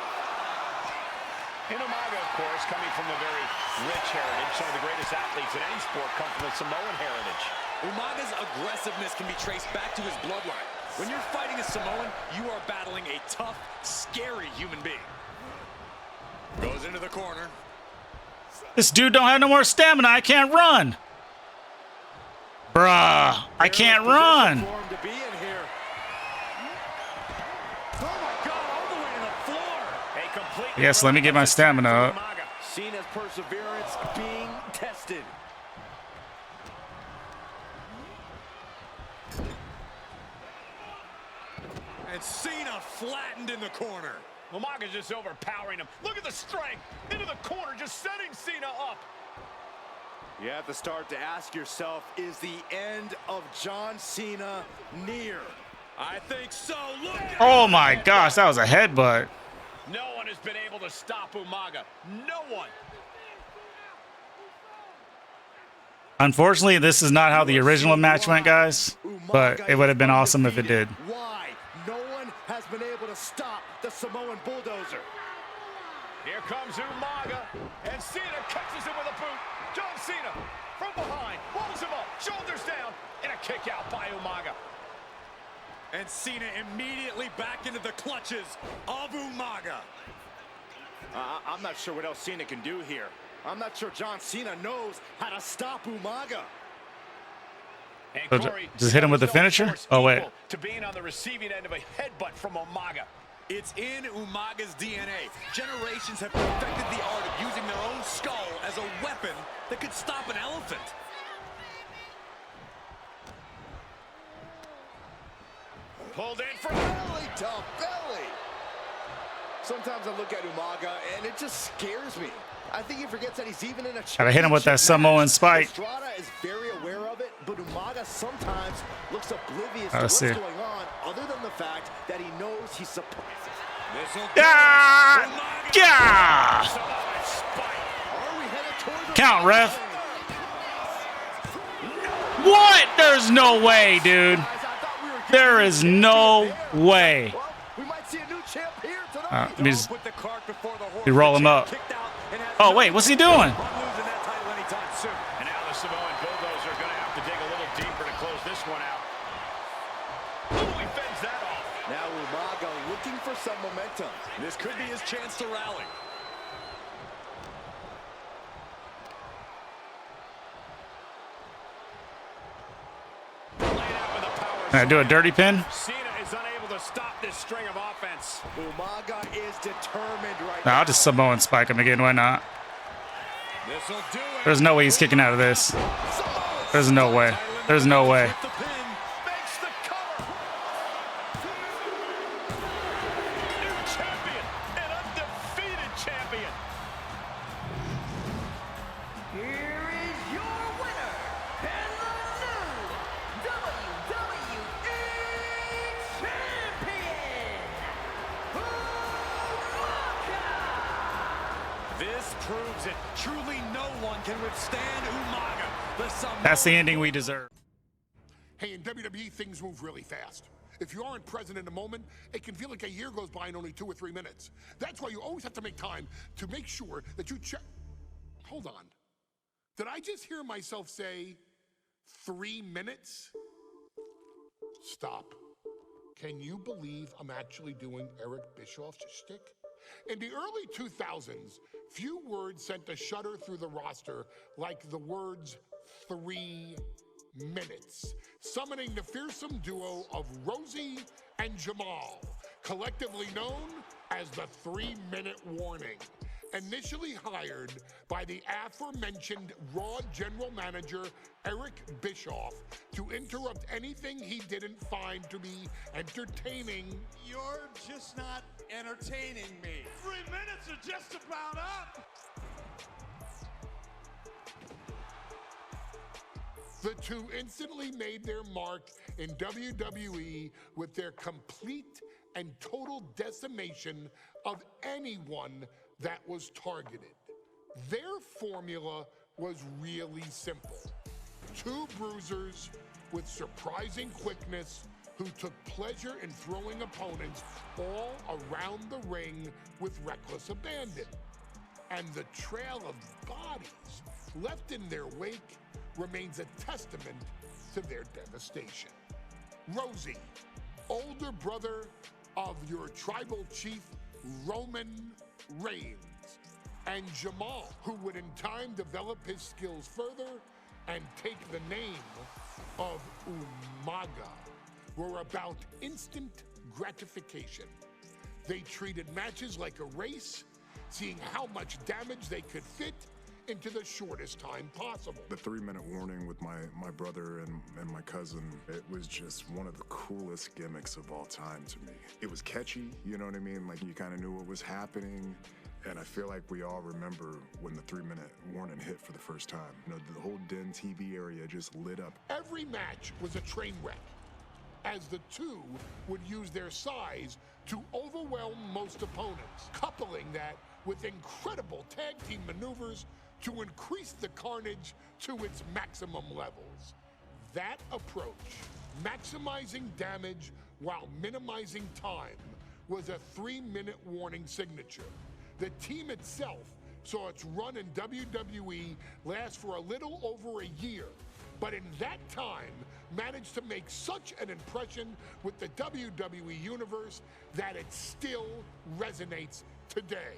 And Umaga, of course, coming from a very rich heritage. Some of the greatest athletes in any sport come from the Samoan heritage. Umaga's aggressiveness can be traced back to his bloodline. When you're fighting a Samoan, you are battling a tough, scary human being. Goes into the corner. This dude don't have no more stamina. I can't run. Bruh, I can't run. Yes, let me get my stamina up. Cena's perseverance being tested. And Cena flattened in the corner. Umaga's just overpowering him. Look at the strength. Into the corner, just setting Cena up. You have to start to ask yourself, is the end of John Cena near? I think so. Look. Oh my gosh, that was a headbutt. No one has been able to stop Umaga. No one. Unfortunately, this is not how the original match went, guys. But it would have been awesome if it did. Why? No one has been able to stop the Samoan bulldozer. Here comes Umaga, and Cena catches him with a boot. John Cena from behind, rolls him up, shoulders down, and a kick out by Umaga. And Cena immediately back into the clutches of Umaga. I'm not sure what else Cena can do here. I'm not sure John Cena knows how to stop Umaga. And Corey, just hit him with the finisher? Oh, wait. To being on the receiving end of a headbutt from Umaga. It's in Umaga's DNA. Generations have perfected the art of using their own skull as a weapon that could stop an elephant. Pulled in for Belly to belly. Sometimes I look at Umaga and it just scares me. I think he forgets that he's even in a Gotta hit him with that Samoan spike. Estrada is very aware of it, but Umaga sometimes looks oblivious to Let's what's see. going on, other than the fact that he knows he's supposed. Yeah! Yeah! Count, ref. What? There's no way, dude. There is no way. We might see a new champ here tonight. Let me just roll him up. Oh, wait, what's he doing? And now the Samoan bulldozer are going to have to dig a little deeper to close this one out. Ooh, he fends that off. Now Umaga looking for some momentum. This could be his chance to rally. Can I do a dirty pin? Cena is unable to stop this string of offense. Umaga is determined right No, now. I'll just Samoan spike him again. Why not? This'll do it. There's no way he's kicking out of this. There's no way. There's no way. The pin makes the cover. New champion, an undefeated champion. Here is your winner, and the new WWE Champion, Umaga! This proves it. Truly no one can withstand Umaga. That's the ending we deserve. Hey, in WWE, things move really fast. If you aren't present in the moment, it can feel like a year goes by in only 2 or 3 minutes. That's why you always have to make time to make sure that you check. Hold on. Did I just hear myself say 3 minutes? Stop. Can you believe I'm actually doing Eric Bischoff's shtick? In the early 2000s, few words sent a shudder through the roster like the words 3 minutes, summoning the fearsome duo of Rosie and Jamal, collectively known as the 3-minute warning. Initially hired by the aforementioned Raw general manager Eric Bischoff to interrupt anything he didn't find to be entertaining. You're just not entertaining me. 3 minutes are just about up. The two instantly made their mark in WWE with their complete and total decimation of anyone that was targeted. Their formula was really simple. 2 bruisers with surprising quickness who took pleasure in throwing opponents all around the ring with reckless abandon. And the trail of bodies left in their wake remains a testament to their devastation. Rosie, older brother of your tribal chief Roman Reigns, and Jamal, who would in time develop his skills further and take the name of Umaga, were about instant gratification. They treated matches like a race, seeing how much damage they could fit into the shortest time possible. The 3-minute warning with my brother and my cousin, it was just one of the coolest gimmicks of all time to me. It was catchy, you know what I mean? Like, you kind of knew what was happening. And I feel like we all remember when the 3-minute warning hit for the first time. You know, the whole Den TV area just lit up. Every match was a train wreck, as the two would use their size to overwhelm most opponents, coupling that with incredible tag team maneuvers to increase the carnage to its maximum levels. That approach, maximizing damage while minimizing time, was a 3-minute warning signature. The team itself saw its run in WWE last for a little over a year, but in that time managed to make such an impression with the WWE Universe that it still resonates today.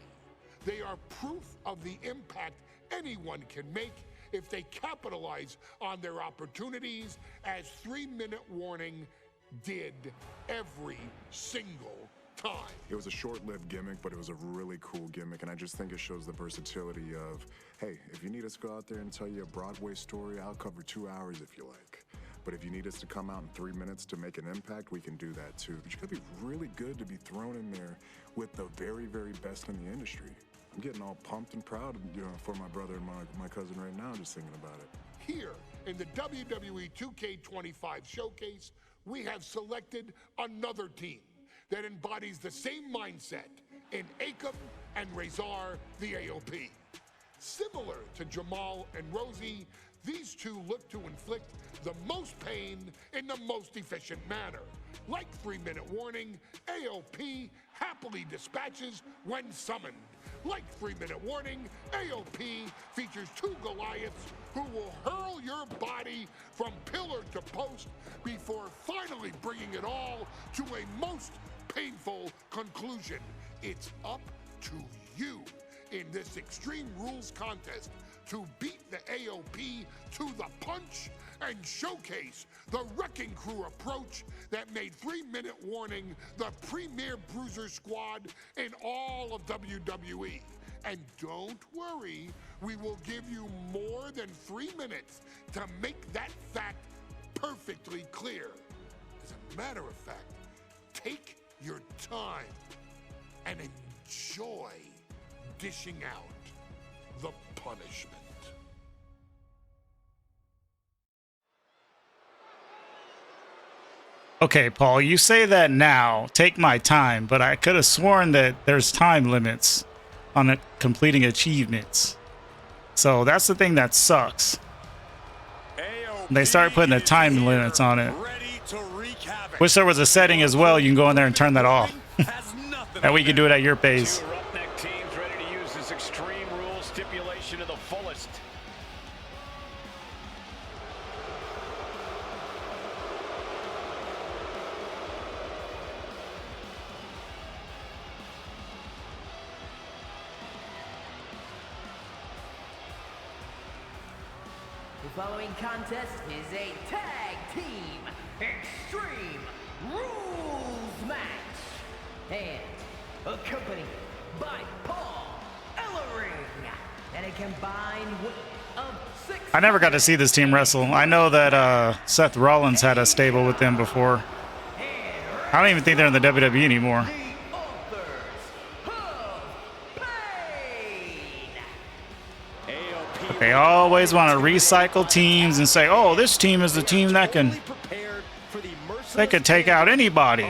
They are proof of the impact anyone can make if they capitalize on their opportunities, as 3-minute warning did every single time. It was a short-lived gimmick, but it was a really cool gimmick, and I just think it shows the versatility of, hey, if you need us to go out there and tell you a Broadway story, I'll cover 2 hours if you like. But if you need us to come out in 3 minutes to make an impact, we can do that too. But you gotta be really good to be thrown in there with the very, very best in the industry. I'm getting all pumped and proud, you know, for my brother and my cousin right now, just thinking about it. Here in the WWE 2K25 showcase, we have selected another team that embodies the same mindset in Akam and Razor, the AOP. Similar to Jamal and Rosie, these two look to inflict the most pain in the most efficient manner. Like 3-minute warning, AOP happily dispatches when summoned. Like 3-minute warning, AOP features 2 Goliaths who will hurl your body from pillar to post before finally bringing it all to a most painful conclusion. It's up to you in this Extreme Rules contest to beat the AOP to the punch and showcase the Wrecking Crew approach that made 3-minute warning the premier bruiser squad in all of WWE. And don't worry, we will give you more than 3 minutes to make that fact perfectly clear. As a matter of fact, take your time and enjoy dishing out the punishment. Okay, Paul, you say that now, take my time, but I could have sworn that there's time limits on completing achievements. So that's the thing that sucks. They start putting the time limits on it. Wish there was a setting as well. You can go in there and turn that off. That way you can do it at your pace. Two roughneck teams ready to use this Extreme Rules stipulation to the fullest. The following contest is a tag team Extreme Rules match, and accompanied by Paul Ellering, and a combined weight of 6. I never got to see this team wrestle. I know that Seth Rollins had a stable with them before. I don't even think they're in the WWE anymore. But they always want to recycle teams and say, oh, this team is the team that can take out anybody.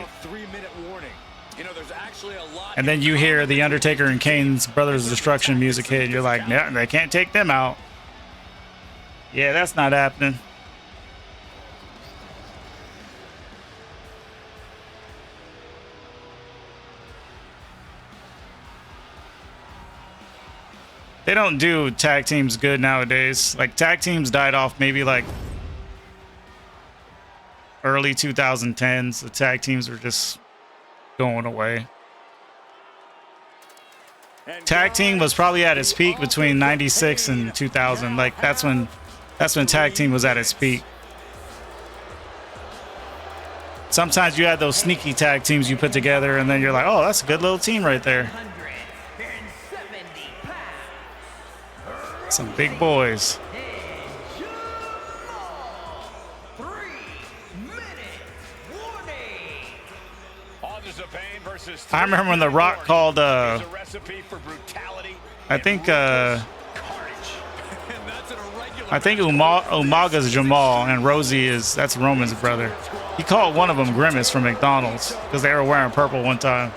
And then you hear the Undertaker and Kane's Brothers of Destruction music hit, and you're like, no, they can't take them out. Yeah, that's not happening. They don't do tag teams good nowadays. Like, tag teams died off maybe like early 2010s. The tag teams were just going away. Tag team was probably at its peak between 96 and 2000. Like, that's when tag team was at its peak. Sometimes you had those sneaky tag teams you put together, and then you're like, oh, that's a good little team right there. Some big boys. I remember when The Rock called, I think Umaga's Jamal and Rosie that's Roman's brother. He called one of them Grimace from McDonald's because they were wearing purple one time.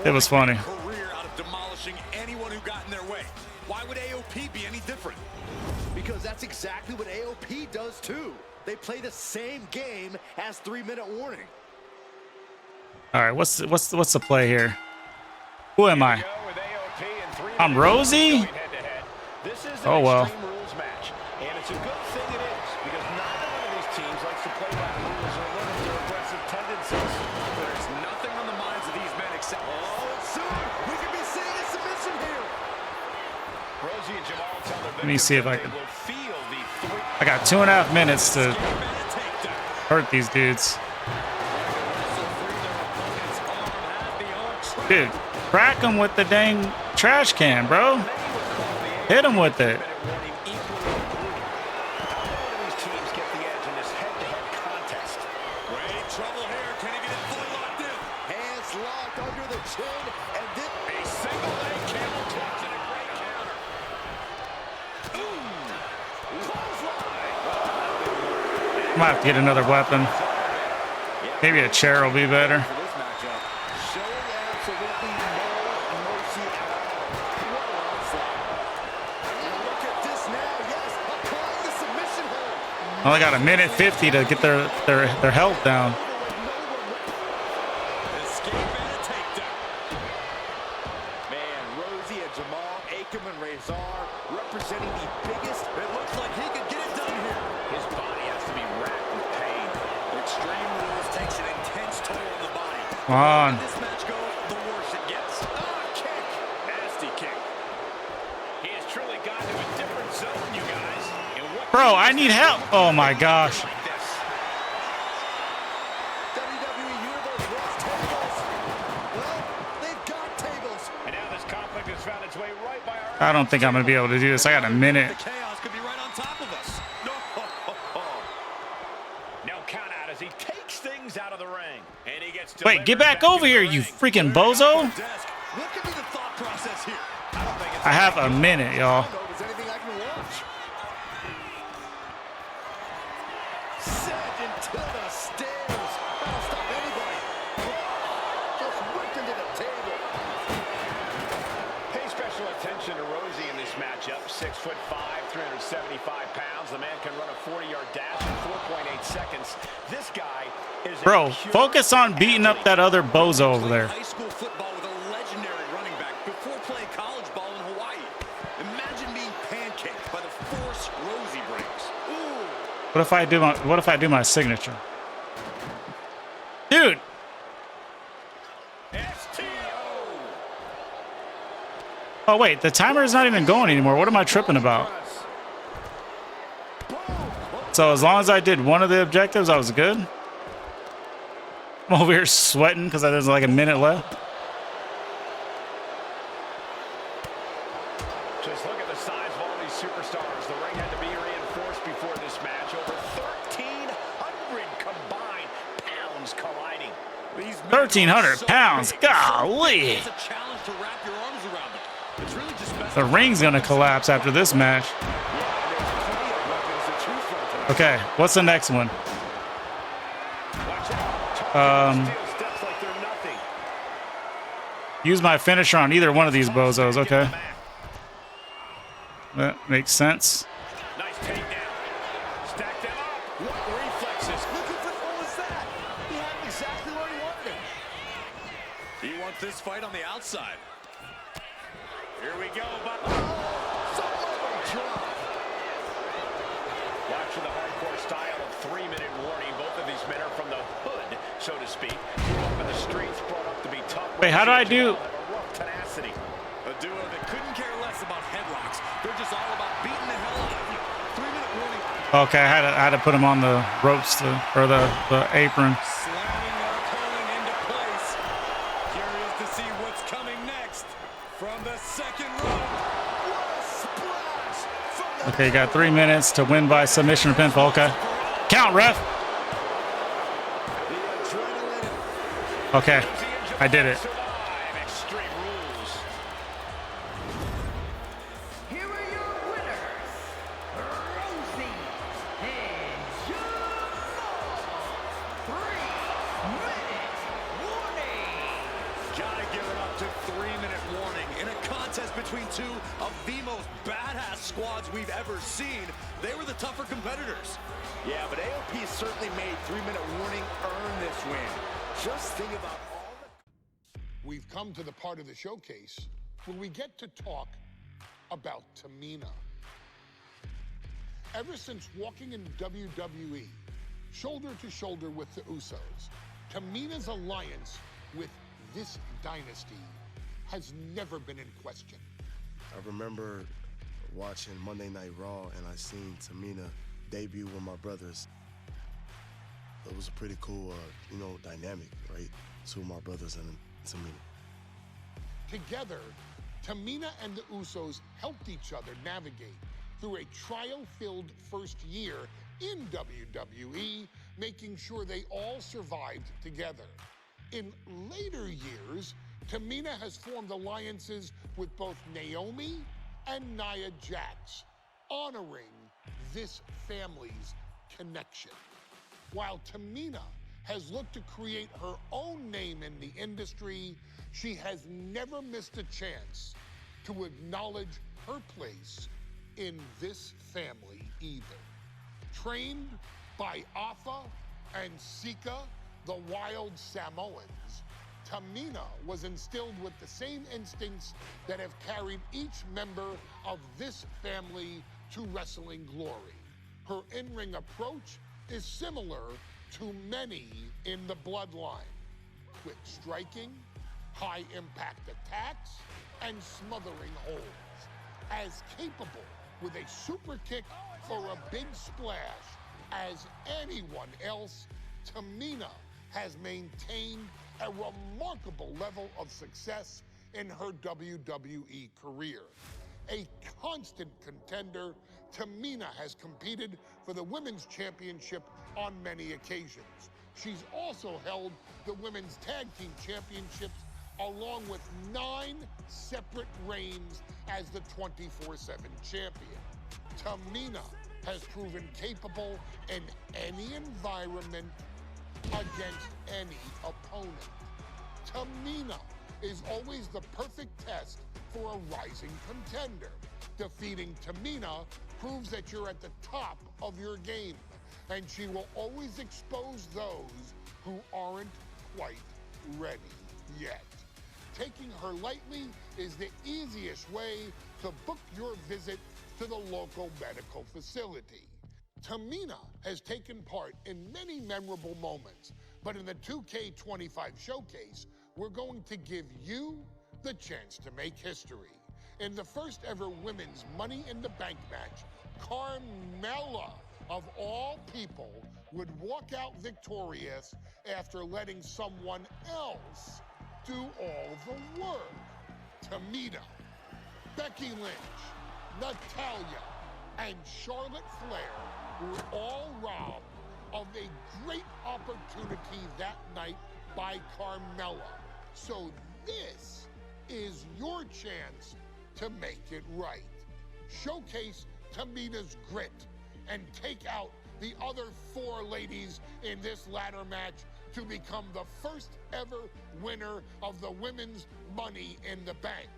It was funny. Career out of demolishing anyone who got in their way. Why would AOP be any different? Because that's exactly what AOP does too. They play the same game as 3-minute warning. All right, what's the play here? Who am I? I'm Rosie? Oh well. And it's a good thing it is, because neither one of these teams likes to play by the rules or limit their aggressive tendencies. There's nothing on the minds of these men except, soon we could be seeing a submission here. Rosie and Jamal tell their Let me see if I can. will feel the three. I got 2.5 minutes to hurt these dudes. Dude, crack him with the dang trash can, bro. Hit him with it. I might have to get another weapon. Maybe a chair will be better. Only got 1:50 to get their health down. Man, Rosie and Jamal, Akam and Razor representing the biggest. It looks like he could get it done here. His body has to be racked with pain. Extreme Rules takes an intense toll on the body. Come on. The this match goes, the worse it gets. Kick. Nasty kick. He has truly gotten to a different zone, you guys. Bro, I need help. Oh my gosh. WWE Universe wants tables. Well, they've got tables. And now this conflict has found its way right by our. I don't think I'm gonna be able to do this. I got a minute. The chaos could be right on top of us. No count out as he takes things out of the ring. And he gets Wait, get back over here, you freaking bozo. What could be the thought process here? I have a minute, y'all. There's anything I can watch. Sent into the stairs. That'll stop anybody. Just whipped into the table. Pay special attention to Rosie in this matchup. 6'5", 375 pounds. The man can run a 40-yard dash in 4.8 seconds. This guy is. Bro, focus on beating up that other bozo over there. High school football with a legendary running back before playing college ball in Hawaii. Imagine being pancaked by the force Rosie brings. Ooh. What if I do my signature? Dude. Oh wait, the timer is not even going anymore. What am I tripping about? So as long as I did one of the objectives, I was good. I'm over here sweating because there's like a minute left. Just look at the size of all these superstars. The ring had to be reinforced before this match. Over 1,300 combined pounds colliding. 1,300 pounds. Golly. It's a challenge to wrap your arms around them. It's really just The ring's gonna collapse after this match. Okay, what's the next one? Use my finisher on either one of these bozos. Okay, that makes sense. Nice takedown. Stack them up. what reflexes. Looking for what was that? He had him exactly where he wanted him. He wants this fight on the outside. Here we go, but watching the hardcore style of 3-minute warning. Both of these men are from the hood, so to speak. Grew up in the streets, brought up to be tough. Wait, how do I do? Tenacity. A duo that couldn't care less about headlocks. They're just all about beating the hell out of you. 3-minute warning. Okay, I had to put him on the ropes or the apron. Slamming their opponent into place. Curious to see what's coming next from the second row. What a splash! Okay, got 3 minutes to win by submission or pinfall. Okay. Count, ref. Okay, I did it. Here are your winners, Rosie and Jamal. 3-minute warning. Gotta give it up to 3-minute warning. In a contest between two of the most badass squads we've ever seen, they were the tougher competitors. Yeah, but AOP certainly made 3-minute warning earn this win. Just think about all the... We've come to the part of the showcase where we get to talk about Tamina. Ever since walking in WWE, shoulder to shoulder with the Usos, Tamina's alliance with this dynasty has never been in question. I remember watching Monday Night Raw and I seen Tamina debut with my brothers. It was a pretty cool, dynamic, right? Two of my brothers and Tamina. Together, Tamina and the Usos helped each other navigate through a trial-filled first year in WWE, making sure they all survived together. In later years, Tamina has formed alliances with both Naomi and Nia Jax, honoring this family's connection. While Tamina has looked to create her own name in the industry, she has never missed a chance to acknowledge her place in this family either. Trained by Afa and Sika, the wild Samoans, Tamina was instilled with the same instincts that have carried each member of this family to wrestling glory. Her in-ring approach is similar to many in the Bloodline, quick striking, high-impact attacks, and smothering holds. As capable with a super kick or a big splash as anyone else, Tamina has maintained a remarkable level of success in her WWE career. A constant contender, Tamina has competed for the Women's Championship on many occasions. She's also held the Women's Tag Team Championships along with 9 separate reigns as the 24/7 champion. Tamina has proven capable in any environment against any opponent. Tamina is always the perfect test for a rising contender. Defeating Tamina proves that you're at the top of your game, and she will always expose those who aren't quite ready yet. Taking her lightly is the easiest way to book your visit to the local medical facility. Tamina has taken part in many memorable moments, but in the 2K25 showcase, we're going to give you the chance to make history. In the first ever women's Money in the Bank match, Carmella, of all people, would walk out victorious after letting someone else do all the work. Tamina, Becky Lynch, Natalya, and Charlotte Flair were all robbed of a great opportunity that night by Carmella. So this is your chance to make it right. Showcase Tamina's grit and take out the other 4 ladies in this ladder match to become the first ever winner of the Women's Money in the Bank.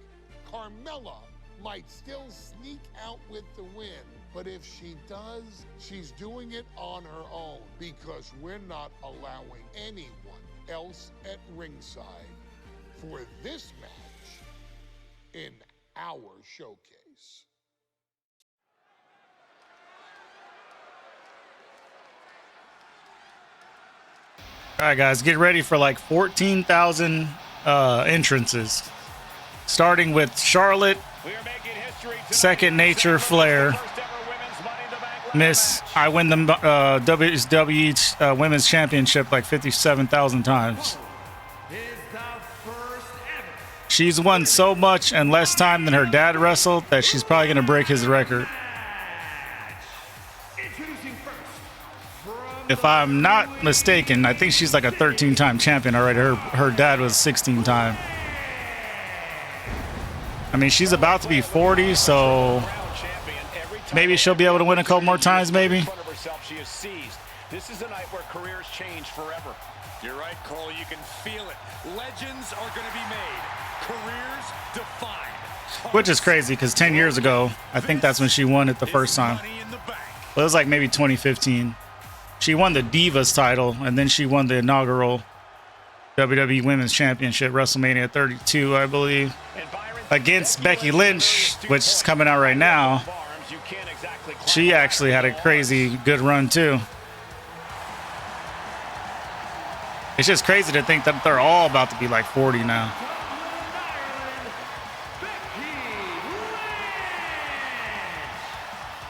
Carmella might still sneak out with the win, but if she does, she's doing it on her own because we're not allowing anyone else at ringside for this match in our showcase. All right, guys, get ready for like 14,000 entrances. Starting with Charlotte, Second Nature, Flair, Miss, I win the WWE Women's Championship like 57,000 times. She's won so much in less time than her dad wrestled that she's probably going to break his record. If I'm not mistaken, I think she's like a 13-time champion already. Her dad was 16-time. I mean, she's about to be 40, so maybe she'll be able to win a couple more times, maybe. This is a night where careers change forever. You're right, Cole. You can feel it. Legends are going to be made. Careers defined. Which is crazy because 10 years ago, I think that's when she won it the first time. Well, it was like maybe 2015. She won the Divas title, and then she won the inaugural WWE Women's Championship, WrestleMania 32, I believe, against Becky Lynch, which is coming out right now. She actually had a crazy good run, too. It's just crazy to think that they're all about to be like 40 now.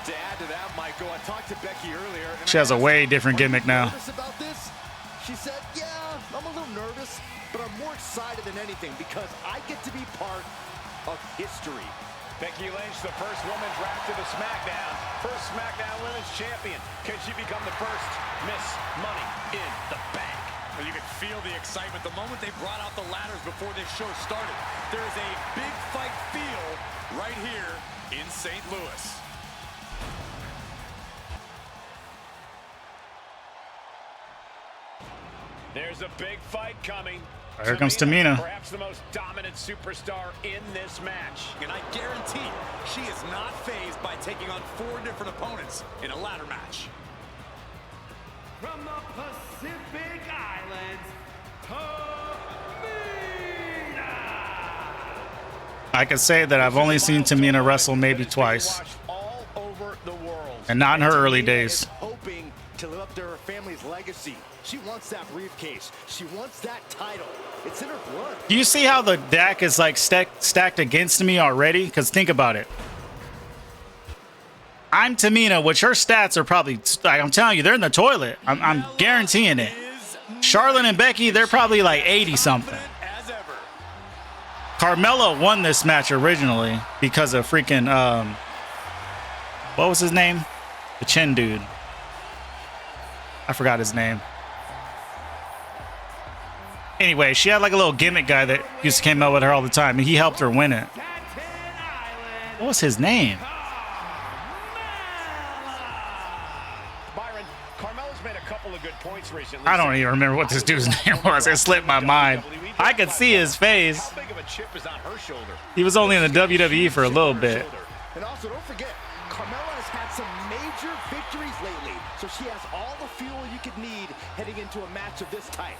To add to that, Michael, I talked to Becky earlier. She has a way different gimmick now. About this? She said, yeah, I'm a little nervous, but I'm more excited than anything because I get to be part of history. Becky Lynch, the first woman drafted to SmackDown. First SmackDown Women's Champion. Can she become the first Miss Money in the Bank? Well, you could feel the excitement the moment they brought out the ladders before this show started. There is a big fight feel right here in St. Louis. There's a big fight coming. Here comes Tamina. Perhaps the most dominant superstar in this match. And I guarantee she is not fazed by taking on 4 different opponents in a ladder match. From the Pacific Islands, Tamina! I can say that I've only seen Tamina wrestle maybe twice. All over the world. And not in her early days. Hoping to live up to her family's legacy. She wants that briefcase. She wants that title. It's in her blood. Do you see how the deck is like stacked against me already? Because think about it. I'm Tamina, which her stats are probably, like, I'm telling you, they're in the toilet. I'm guaranteeing it. Charlotte and Becky, they're probably like 80-something. Carmella won this match originally because of freaking, what was his name? The chin dude. I forgot his name. Anyway, she had like a little gimmick guy that used to come out with her all the time, and he helped her win it. What was his name? Byron, Carmella's made a couple of good points recently. I don't even remember what this dude's name was. It slipped my mind. I could see his face. How big of a chip is on her shoulder? He was only in the WWE for a little bit. And also, don't forget, Carmella has had some major victories lately, so she has all the fuel you could need heading into a match of this type.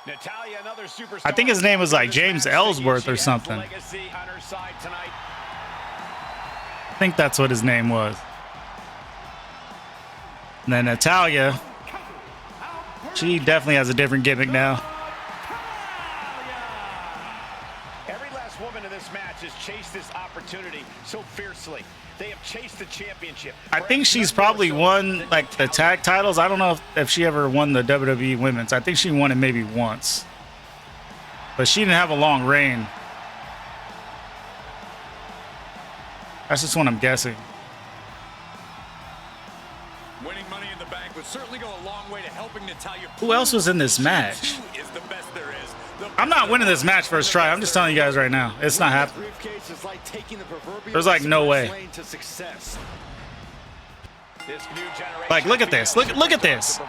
Natalia, another superstar. I think his name was like James Ellsworth or something. I think that's what his name was. And then Natalia, she definitely has a different gimmick now. Every last woman in this match has chased this opportunity so fiercely. They have chased the championship. I think she's probably won like the tag titles. I don't know if she ever won the WWE Women's. I think she won it maybe once. But she didn't have a long reign. That's just what I'm guessing. Winning Money in the Bank would certainly go a long way to helping Natalia. Who else was in this match? I'm not winning this match first try. I'm just telling you guys right now. It's not happening. There's like no way. Like, look at this. Look at this.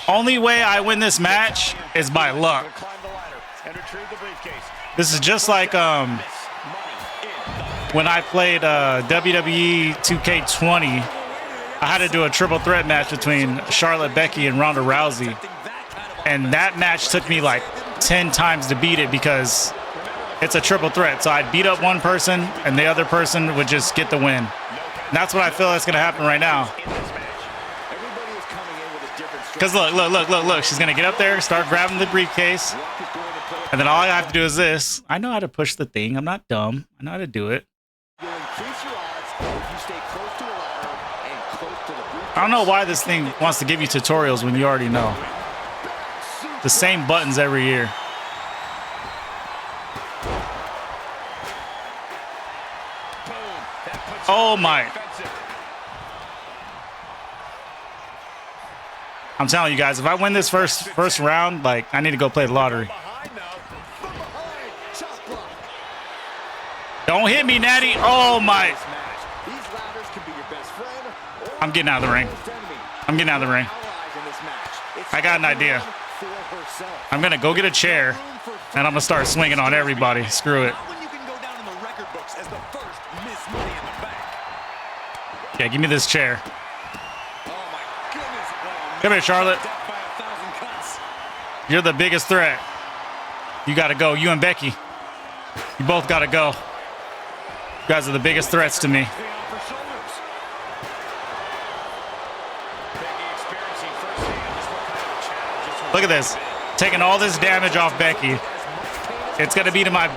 Only way I win this match is by luck. This is just like when I played WWE 2K25. I had to do a triple threat match between Charlotte, Becky, and Ronda Rousey. And that match took me like 10 times to beat it because it's a triple threat. So I'd beat up one person and the other person would just get the win. And that's what I feel that's going to happen right now. Because look. She's going to get up there, start grabbing the briefcase. And then all I have to do is this. I know how to push the thing. I'm not dumb. I know how to do it. You'll increase your odds if you stay close to a ladder and close I don't know why this thing wants to give you tutorials when you already know. The same buttons every year. Oh my. I'm telling you guys, if I win this first round, like, I need to go play the lottery. Don't hit me, Natty. Oh my. I'm getting out of the ring. I'm getting out of the ring. I got an idea. I'm going to go get a chair, and I'm going to start swinging on everybody. Screw it. Yeah, give me this chair. Come here, Charlotte. You're the biggest threat. You got to go. You and Becky. You both got to go. You guys are the biggest threats to me. Look at this. Taking all this damage off Becky. It's going to be to my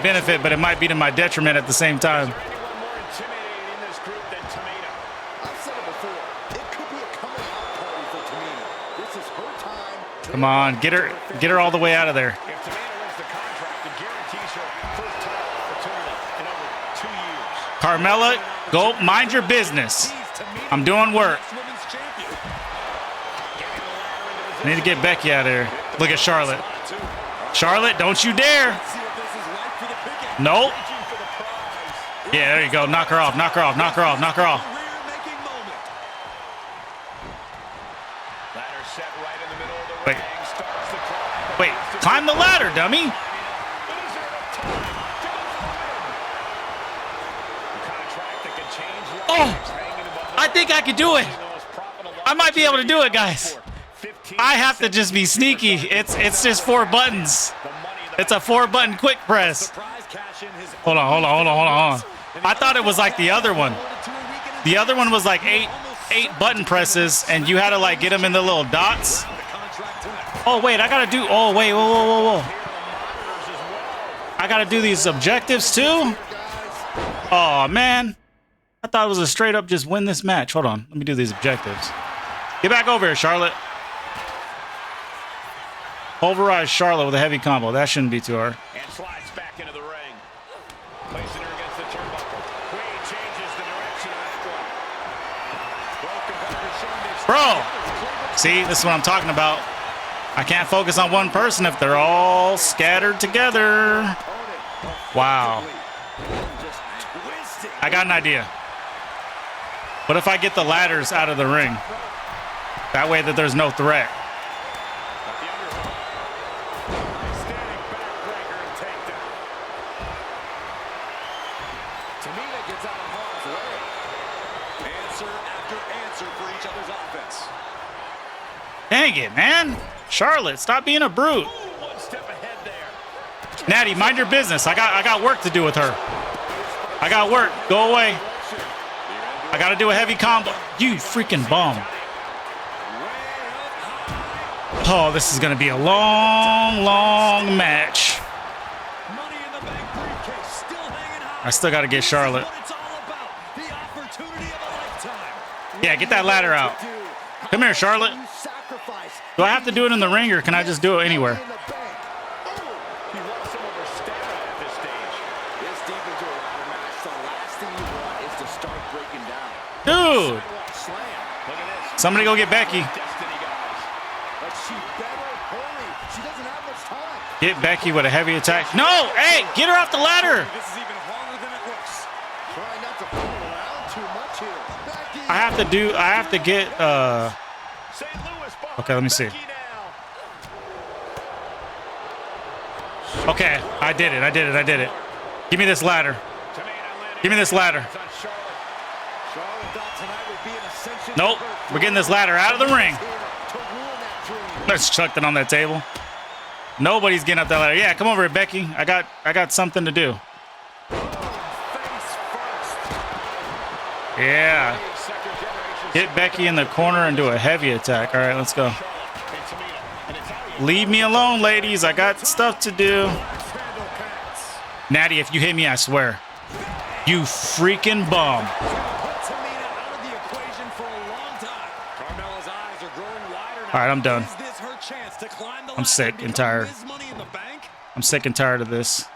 benefit, but it might be to my detriment at the same time. Come on, get her all the way out of there. Carmella, go mind your business. I'm doing work. I need to get Becky out of here. Look at Charlotte. Charlotte, don't you dare. Nope. Yeah, there you go. Knock her off, knock her off, knock her off, knock her off. Wait. Wait, climb the ladder, dummy. Oh, I think I could do it. I might be able to do it, guys. I have to just be sneaky. It's just 4 buttons. It's a 4-button quick press. Hold on. I thought it was like the other one. The other one was like 8 button presses, and you had to like get them in the little dots. Oh wait, I gotta do. Oh wait, whoa. I gotta do these objectives too. Oh man, I thought it was a straight up just win this match. Hold on, let me do these objectives. Get back over here, Charlotte. Pulverize Charlotte with a heavy combo. That shouldn't be too hard. And slides back into the ring. Placing her against the turnbuckle. Queen changes the direction of that Bro! See, this is what I'm talking about. I can't focus on one person if they're all scattered together. Wow. I got an idea. What if I get the ladders out of the ring? That way that there's no threat. Dang it, man. Charlotte, stop being a brute. Natty, mind your business. I got work to do with her. I got work. Go away. I got to do a heavy combo. You freaking bum. Oh, this is going to be a long match. I still got to get Charlotte. Yeah, get that ladder out. Come here, Charlotte. Do I have to do it in the ring, or can I just do it anywhere? Dude! Somebody go get Becky. Get Becky with a heavy attack. No! Hey! Get her off the ladder! I have to get, okay, let me see. Okay, I did it. Give me this ladder. Give me this ladder. Nope, we're getting this ladder out of the ring. Let's chuck it on that table. Nobody's getting up that ladder. Yeah, come over here, Becky. I got something to do. Yeah. Hit Becky in the corner and do a heavy attack. All right, let's go. Leave me alone, ladies. I got stuff to do. Natty, if you hit me, I swear. You freaking bum. All right, I'm done. I'm sick and tired. I'm sick and tired of this.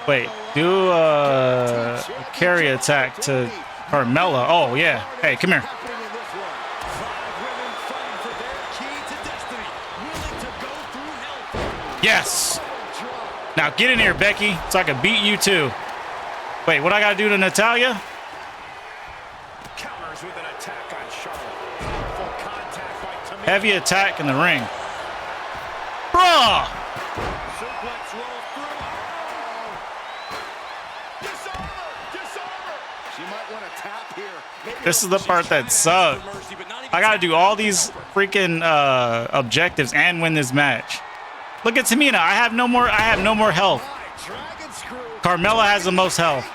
Wait, do a carry attack to Carmella. Oh, yeah. Hey, come here. Yes. Now get in here, Becky, so I can beat you too. Wait, what I gotta do to Natalya? Counters with an attack on Charlotte. Powerful contact by Tamina. Heavy attack in the ring. Bruh! Suplex roll through. Disarmer. She might want to tap here. Maybe This is the part that sucks. I gotta do all these freaking objectives and win this match. Look at Tamina. I have no more health. Carmella has the most health.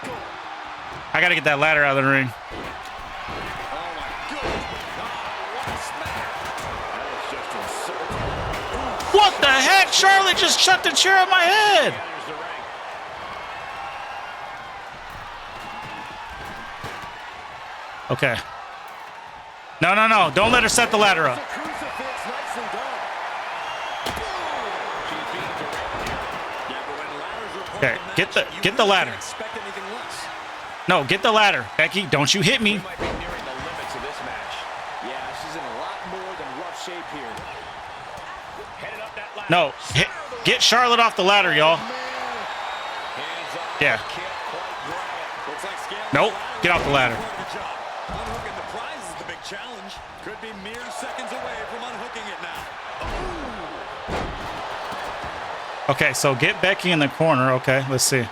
I gotta get that ladder out of the ring. What the heck? Charlotte just shut the chair on my head. Okay. No. Don't let her set the ladder up. Okay, get the ladder. No, get the ladder. Becky, don't you hit me. Yeah, she's in a lot more than rough shape here. No, get Charlotte off the ladder, y'all. Yeah. Nope, get off the ladder. Unhooking the prize is the big challenge. Could be mere seconds away from unhooking it now. Okay, so get Becky in the corner. Okay, let's see.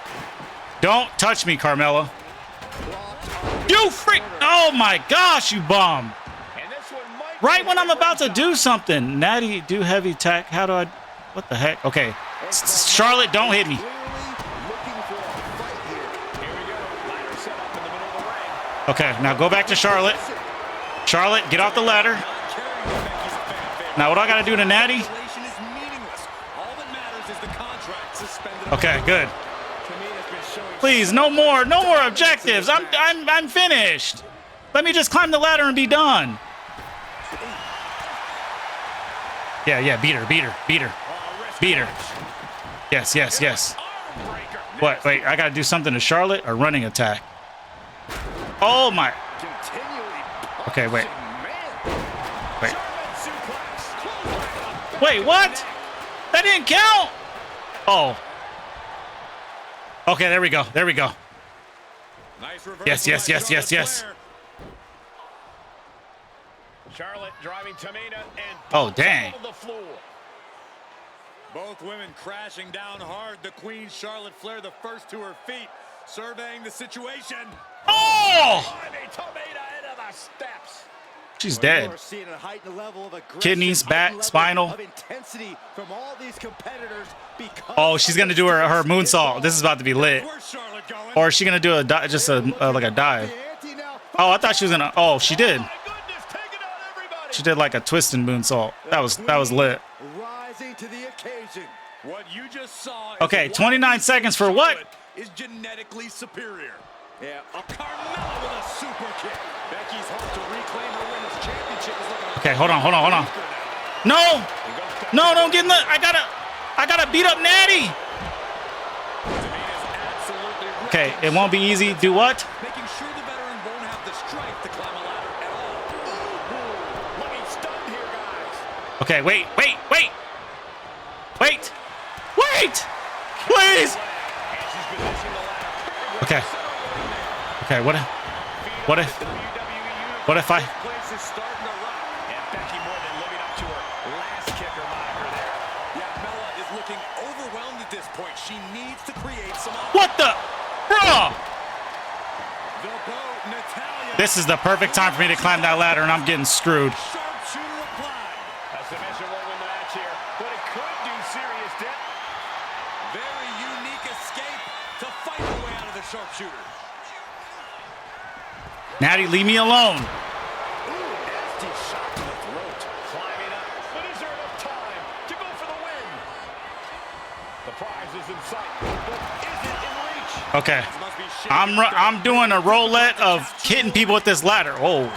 Don't touch me, Carmella. You freak! Oh my gosh, you bum! Right when I'm about to do something. Natty, do heavy attack. How do I... What the heck? Okay. Charlotte, don't hit me. Okay, now go back to Charlotte. Charlotte, get off the ladder. Now what do I gotta do to Natty? Okay, good. Please, no more objectives. I'm finished. Let me just climb the ladder and be done. Yeah, beat her. Yes. What? Wait, I gotta do something to Charlotte? A running attack. Oh my. Okay, wait. Wait, what? That didn't count. Oh. Okay, there we go. Yes. Charlotte driving Tamina and Oh, dang. the floor. Both women crashing down hard. The Queen, Charlotte Flair, the first to her feet, surveying the situation. Oh! Tamina into the steps. She's dead. Kidneys, back, spinal. Oh, she's gonna do her moonsault. This is about to be lit. Or is she gonna do just like a dive? Oh, I thought she was gonna. Oh, she did. She did like a twisting moonsault. That was lit. Okay, 29 seconds for what? Is genetically superior. Yeah, Carmella with a super kick. Becky's hope to reclaim her women's championship is looking. Okay, hold on. No, don't get in the. I gotta beat up Natty. Okay, it won't be easy. Do what? Making sure the veteran won't have the strength to climb a ladder at all. Looking stunned here, guys. Okay, wait. Please. Okay, what if I... Place is starting to rock. And Becky more than living up to her last kicker moniker there. Yeah, Mella is looking overwhelmed at this point. She needs to create some... What the... Bro! The boat, Natalya. This is the perfect time for me to climb that ladder, and I'm getting screwed. Sharpshooter applied. A submission won't win the match here, but it could do serious damage. Very unique escape to fight her way out of the sharpshooter. Natty, leave me alone. Nasty shot to the throat. Climbing up, but is there enough time to go for the win? The prize is in sight, but is it in reach? Okay. I'm doing a roulette of hitting people with this ladder. Oh.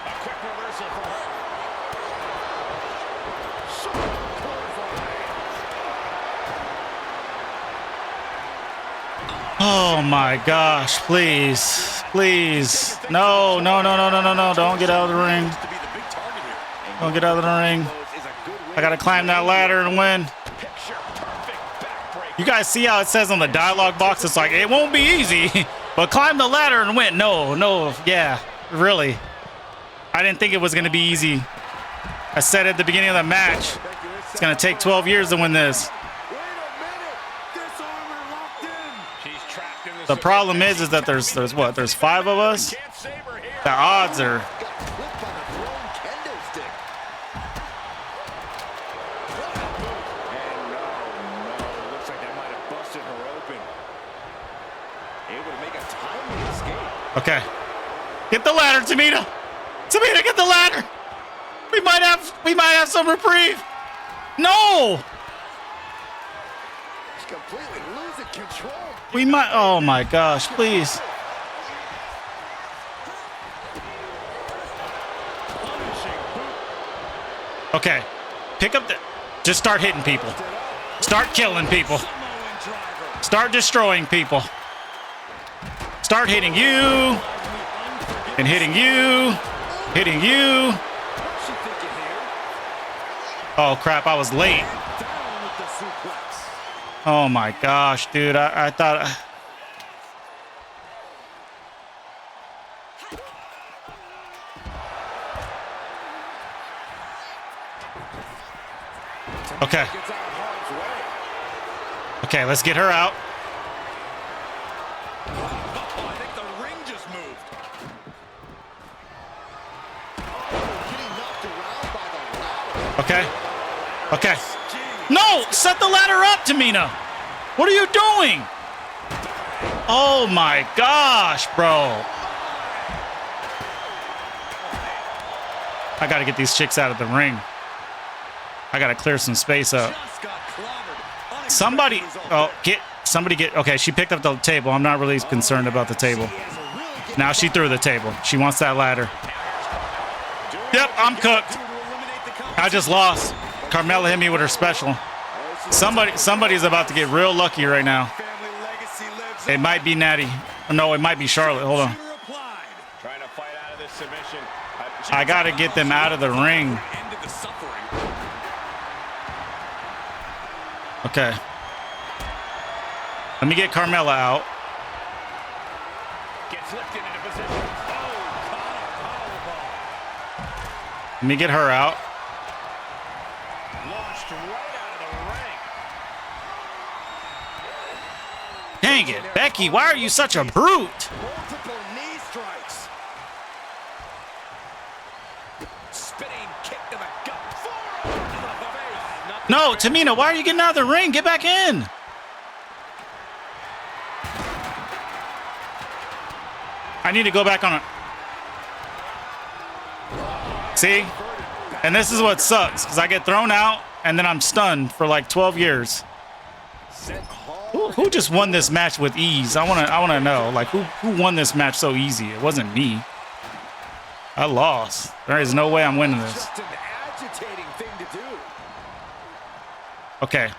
Oh my gosh, please. Please. No, no, no, no, no, no, no. Don't get out of the ring. Don't get out of the ring. I gotta climb that ladder and win. You guys see how it says on the dialogue box? It's like, it won't be easy, but climb the ladder and win. No, no, yeah, really. I didn't think it was gonna be easy. I said at the beginning of the match, it's gonna take 12 years to win this. The problem is that there's what? There's 5 of us? The odds are... Okay. Get the ladder, Tamina. Tamina, get the ladder. We might have some reprieve. No. He's completely losing control. We might. Oh my gosh, please. Okay. Pick up the. Just start hitting people. Start killing people. Start destroying people. Start hitting you, and hitting you, hitting you. Oh crap, I was late. Oh my gosh, dude, I thought... Okay. Okay, let's get her out. Okay. Okay. No! Set the ladder up, Tamina! What are you doing? Oh my gosh, bro. I gotta get these chicks out of the ring. I gotta clear some space up. Somebody... Oh, somebody get... Okay, she picked up the table. I'm not really concerned about the table. Now she threw the table. She wants that ladder. Yep, I'm cooked. I just lost. Carmella hit me with her special. Somebody's about to get real lucky right now. It might be Natty. No, it might be Charlotte. Hold on. I gotta get them out of the ring. Okay. Let me get Carmella out. Let me get her out. Dang it, Becky, why are you such a brute? Multiple knee strikes. Spinning kick to the gut. No, Tamina, why are you getting out of the ring? Get back in. I need to go back on it. See? And this is what sucks, because I get thrown out, and then I'm stunned for like 12 years. Who just won this match with ease? I wanna know. Like, who won this match so easy? It wasn't me. I lost. There is no way I'm winning this. Okay,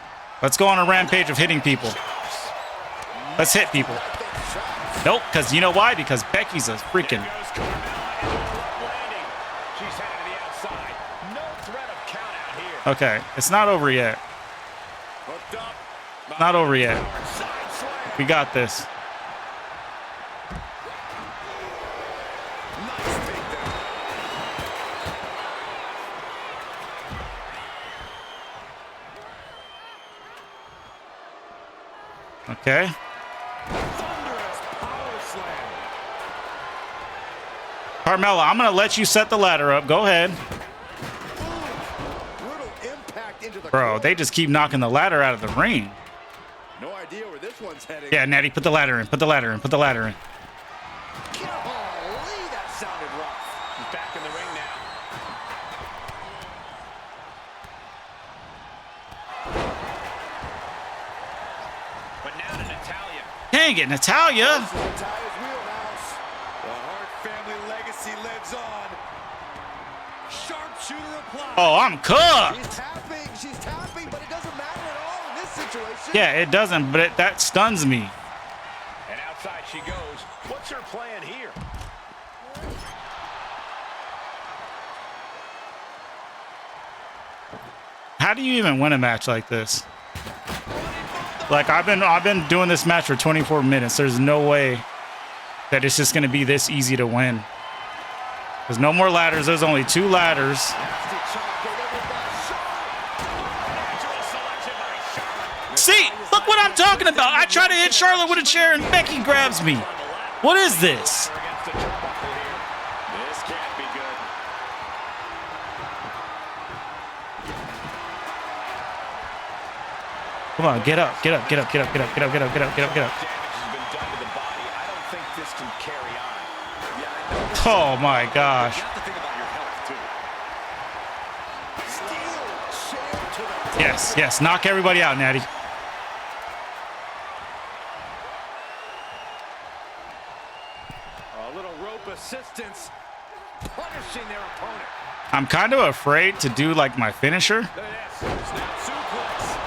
let's go on a rampage of hitting people. Let's hit people. Nope, because you know why? Because Becky's a freaking... Okay, it's not over yet. Not over yet. We got this. Okay. Carmella, I'm going to let you set the ladder up. Go ahead. Bro, they just keep knocking the ladder out of the ring. No idea where this one's heading. Yeah, Natty, put the ladder in. Put the ladder in. Put the ladder in. Golly, that sounded rough. He's back in the ring now. But now to Natalya. Dang it, Natalya. Sharpshooter applied. Oh, I'm cooked. She's tapping, but it doesn't matter at all in this situation. Yeah, it doesn't, but that stuns me. And outside she goes. What's her plan here? How do you even win a match like this? Like I've been doing this match for 24 minutes. There's no way that it's just gonna be this easy to win. There's no more ladders. There's only 2 ladders. See, look what I'm talking about. I try to hit Charlotte with a chair and Becky grabs me. What is this? This can't be good. Come on, get up, get up, get up, get up, get up, get up, get up, get up, get up, get up. Damage has been done to the body. I don't think this can carry on. Oh my gosh. You have to think about your health, too. Yes, yes, knock everybody out, Natty. A little rope assistance, punishing their opponent. I'm kind of afraid to do like my finisher. Look at this. Snap suplex.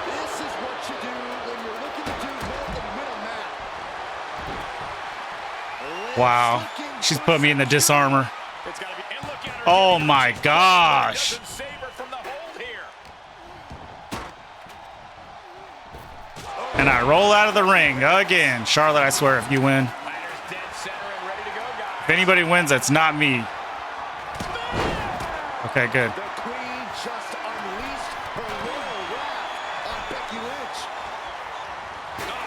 This is what you do when you're looking to do more than win a match. Wow, she's put me in the disarmor. It's gotta be, and look at her. Oh my gosh. Doesn't save her from the hold here. And I roll out of the ring again. Charlotte, I swear, if you win. Ladder's dead center and ready to go, guys. If anybody wins, that's not me. Okay, good. The Queen just unleashed her royal wrath on Becky Lynch.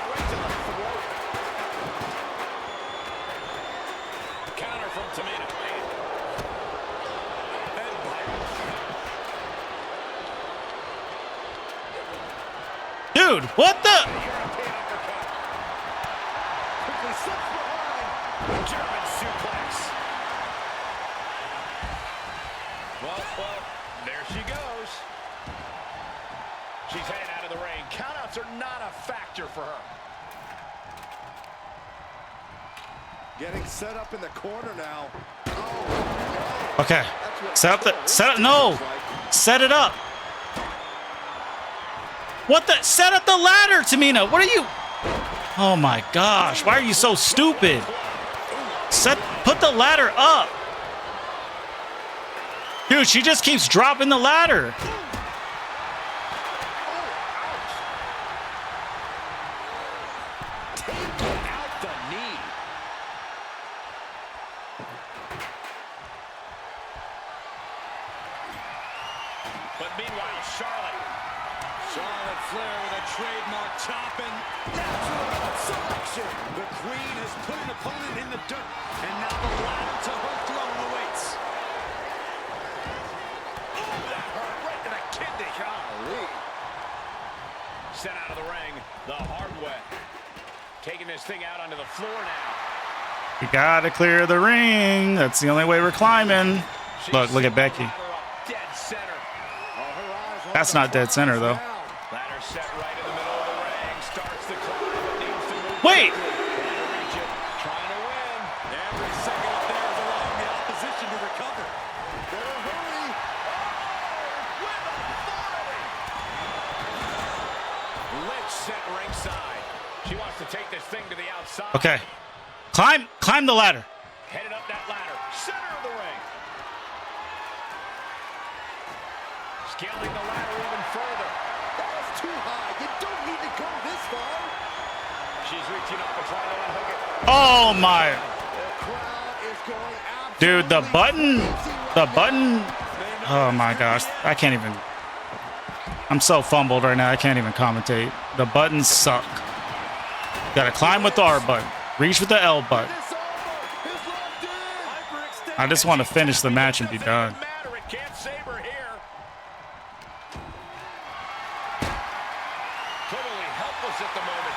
Right to the throat. Counter from Tamina. Dude, what the? Quickly slips behind. German suplex. Well, there she goes. She's heading out of the ring. Countouts are not a factor for her. Getting set up in the corner now. Okay. Set up, no. Set it up. What the? Set up the ladder, Tamina. What are you? Oh my gosh. Why are you so stupid? Put the ladder up. Dude, she just keeps dropping the ladder. Out the knee. But meanwhile, Charlotte Flair with a trademark chopping. Natural selection. The Queen has put an opponent in the dirt, and now the ladder to her throwing the weights. Ooh, that hurt right to the kidney. Golly. Sent out of the ring the hard way. Taking this thing out onto the floor now. You gotta clear the ring. That's the only way we're climbing. Look at Becky. Dead center. That's not dead center, though. Ladder set right in the middle of the ring. Starts the climb. Needs to move. Wait! Trying to win. Every second up there is allowing the opposition to recover. Better hurry. With authority. Lynch set ringside. She wants to take this thing to the outside. Okay. Climb the ladder. Headed up that ladder. Center of the ring. Scaling the ladder even further. That's too high. You don't need to go this far. She's reaching up and trying to unhook it. Oh my. The crowd is going absolutely Dude, the button. Oh my gosh. I can't even. I'm so fumbled right now. I can't even commentate. The buttons suck. Gotta climb with the R button. Reach with the L button. I just want to finish the match and be done. It can't save her here. Totally helpless at the moment.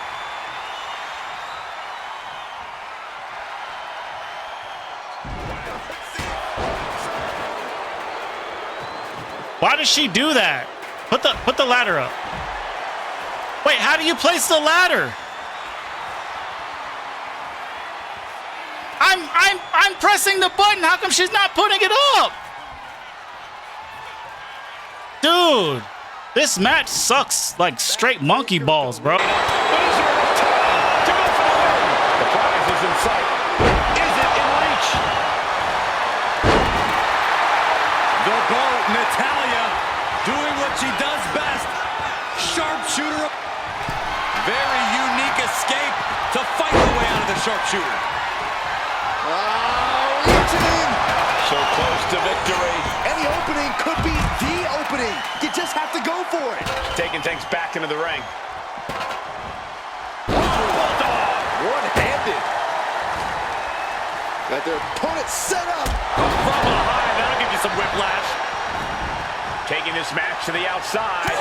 Why does she do that? Put the ladder up. Wait, how do you place the ladder? I I'm pressing the button. How come she's not putting it up? Dude, this match sucks like straight monkey balls, bro. The prize is in sight. Is it in reach? The boat, Natalya, doing what she does best. Sharpshooter. Very unique escape to fight her way out of the sharpshooter. Reaching. So close to victory. Any opening could be the opening. You just have to go for it. Taking things back into the ring. One-handed. Got their opponent set up. From behind, that'll give you some whiplash. Taking this match to the outside.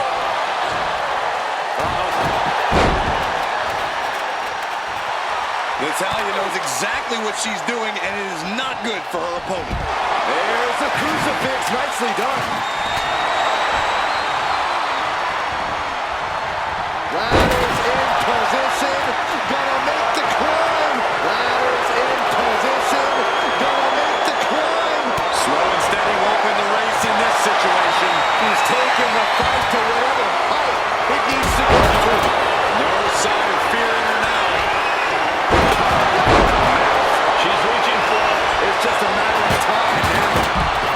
Natalya knows exactly what she's doing, and it is not good for her opponent. There's a crucifix. Nicely done. Ladders in position. Gonna make the climb. Ladders in position. Gonna make the climb. Slow and steady won't win the race in this situation. He's taking the fight to whatever height it needs to go to. No sign of fear in her now. She's reaching for it. It's just a matter of time now.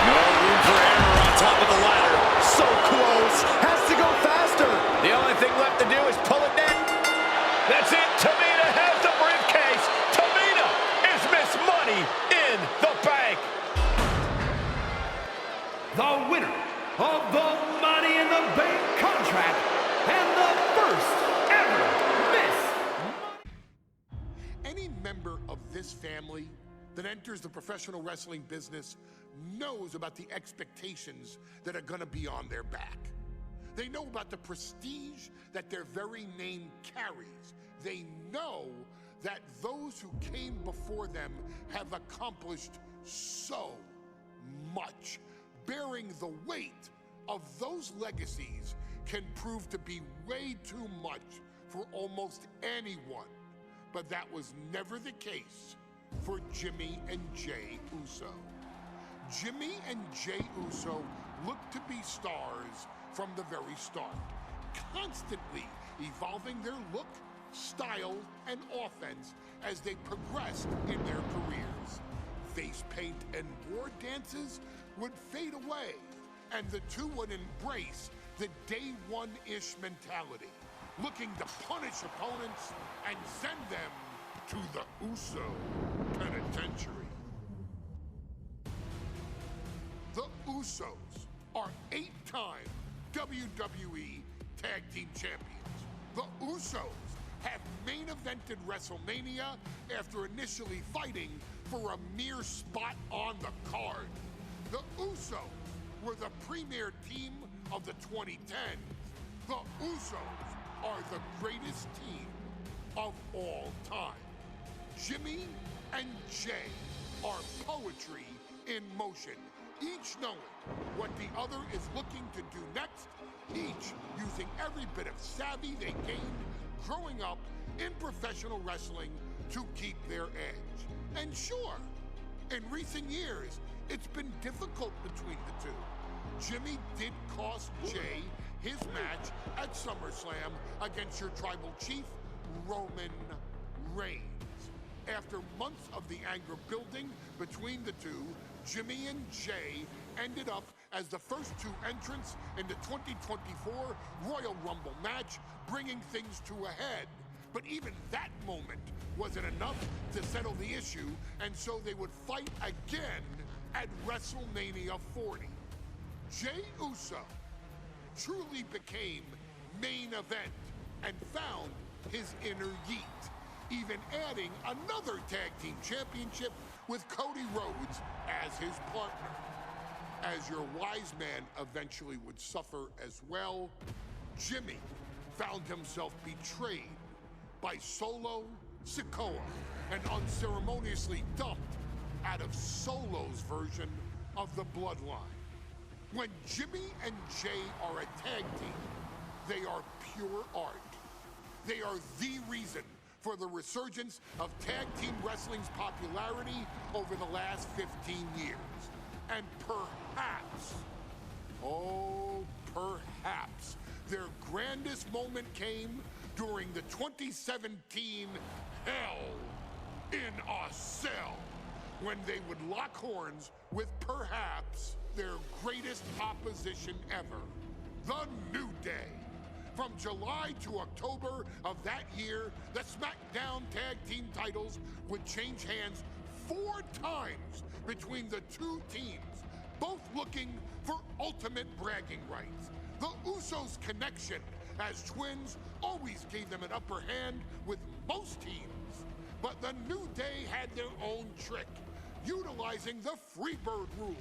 No room for error on top of the ladder. So close. Has to go faster. The only thing left to do is pull it down. That's it. Tamina has the briefcase. Tamina is Miss Money in the Bank. The winner of the Money in the Bank contract and the first ever Miss. Any member of this family that enters the professional wrestling business knows about the expectations that are going to be on their back. They know about the prestige that their very name carries. They know that those who came before them have accomplished so much. Bearing the weight of those legacies can prove to be way too much for almost anyone. But that was never the case for Jimmy and Jey Uso. Jimmy and Jey Uso looked to be stars from the very start, constantly evolving their look, style, and offense as they progressed in their careers. Face paint and war dances would fade away, and the two would embrace the day one-ish mentality, looking to punish opponents and send them to the Uso Penitentiary. The Usos are 8-time WWE Tag Team Champions. The Usos have main evented WrestleMania after initially fighting for a mere spot on the card. The Usos were the premier team of the 2010s. The Usos are the greatest team of all time. Jimmy and Jey are poetry in motion, each knowing what the other is looking to do next, each using every bit of savvy they gained growing up in professional wrestling to keep their edge. And sure, in recent years, it's been difficult between the two. Jimmy did cost Jey his match at SummerSlam against your tribal chief, Roman Reigns. After months of the anger building between the two, Jimmy and Jey ended up as the first two entrants in the 2024 Royal Rumble match, bringing things to a head. But even that moment wasn't enough to settle the issue, and so they would fight again at WrestleMania 40. Jey Uso truly became main event and found his inner yeet, even adding another tag team championship with Cody Rhodes as his partner. As your wise man eventually would suffer as well, Jimmy found himself betrayed by Solo Sikoa and unceremoniously dumped out of Solo's version of the Bloodline. When Jimmy and Jey are a tag team, they are pure art. They are the reason for the resurgence of tag team wrestling's popularity over the last 15 years. And perhaps, oh, perhaps, their grandest moment came during the 2017 Hell in a Cell, when they would lock horns with perhaps their greatest opposition ever, The New Day. From July to October of that year, the SmackDown Tag Team titles would change hands 4 times between the two teams, both looking for ultimate bragging rights. The Usos' connection as twins always gave them an upper hand with most teams. But the New Day had their own trick, utilizing the Freebird rule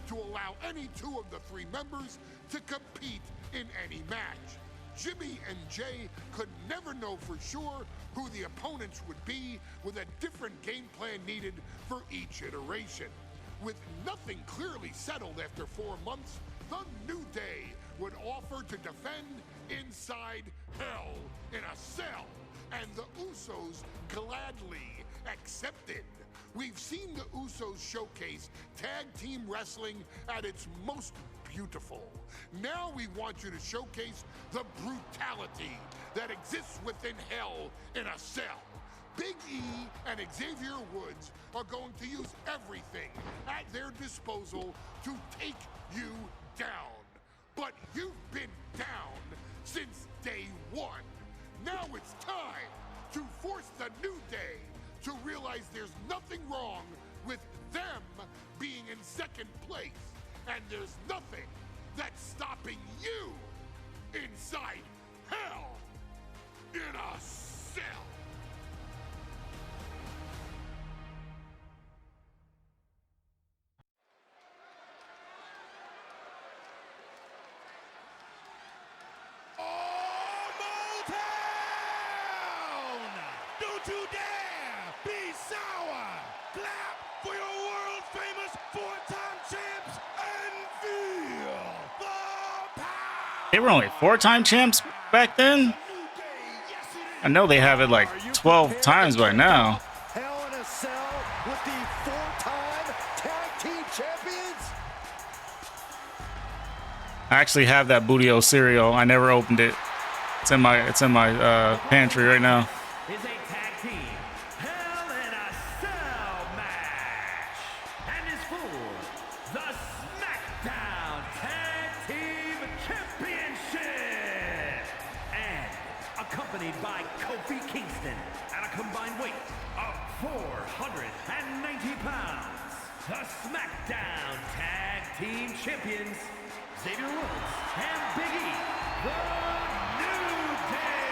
to allow any 2 of the 3 members to compete in any match. Jimmy and Jay could never know for sure who the opponents would be, with a different game plan needed for each iteration. With nothing clearly settled after 4 months, the New Day would offer to defend inside Hell in a Cell, and the Usos gladly accepted. We've seen the Usos showcase tag team wrestling at its most beautiful. Now we want you to showcase the brutality that exists within Hell in a Cell. Big E and Xavier Woods are going to use everything at their disposal to take you down. But you've been down since day 1. Now it's time to force the New Day to realize there's nothing wrong with them being in second place, and there's nothing that's stopping you inside Hell in a Cell. Don't you dare be sour! Clap for your world-famous 4-time champs and feel the power! They were only 4-time champs back then? I know they have it like 12 times by now. Hell in a Cell with the 4-time tag team champions. I actually have that Bootio cereal. I never opened it. It's in my pantry right now. Is a tag team Hell in a Cell match, and is for the SmackDown Tag Team Championship, and accompanied by Kofi Kingston at a combined weight of 490 pounds, the SmackDown Tag Team Champions, Xavier Woods and Big E, the New Day.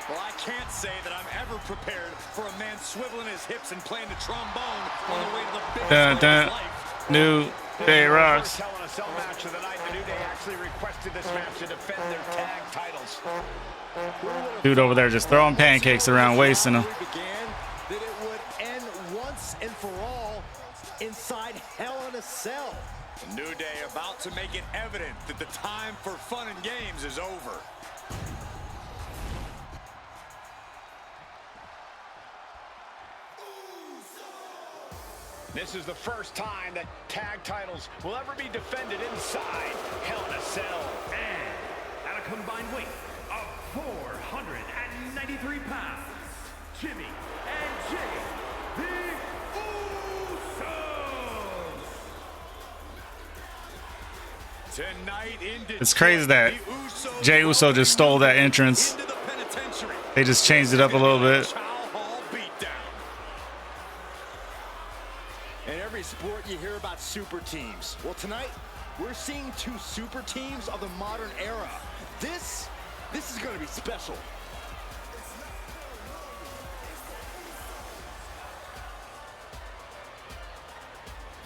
Well, I can't say that I'm ever prepared for a man swiveling his hips and playing the trombone on the way to the biggest Dun, of dun. his life. New Day rocks. Hell in a Cell match of the night. The New Day actually requested this match to defend their tag titles. Dude over there just throwing pancakes around, wasting them. Began that it would end once and for all inside Hell in a Cell. The New Day about to make it evident that the time for fun and games is over. This is the first time that tag titles will ever be defended inside Hell in a Cell. And at a combined weight of 493 pounds, Jimmy and Jay, the Usos. Tonight in Detroit, It's crazy that the Usos Jey Uso just stole that entrance. into the penitentiary. They just changed it up a little bit. Chow Hall beatdown. In every sport, you hear about super teams. Well, tonight, we're seeing 2 super teams of the modern era. This is going to be special.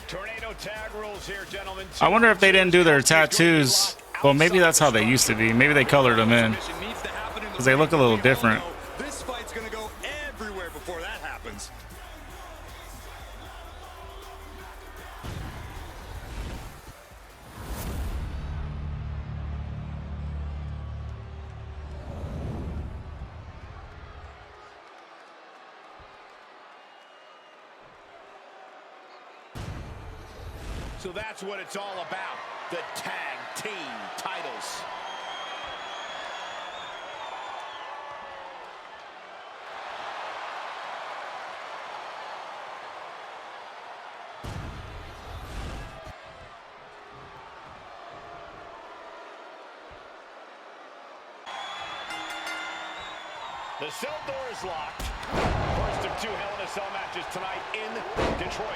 Tornado tag rules here, gentlemen. I wonder if they didn't do their tattoos. Well, maybe that's how they used to be. Maybe they colored them in, because they look a little different. This fight's going to go everywhere before that happens. So that's what it's all about, the tag team titles. The cell door is locked. First of 2 Hell in a Cell matches tonight in Detroit.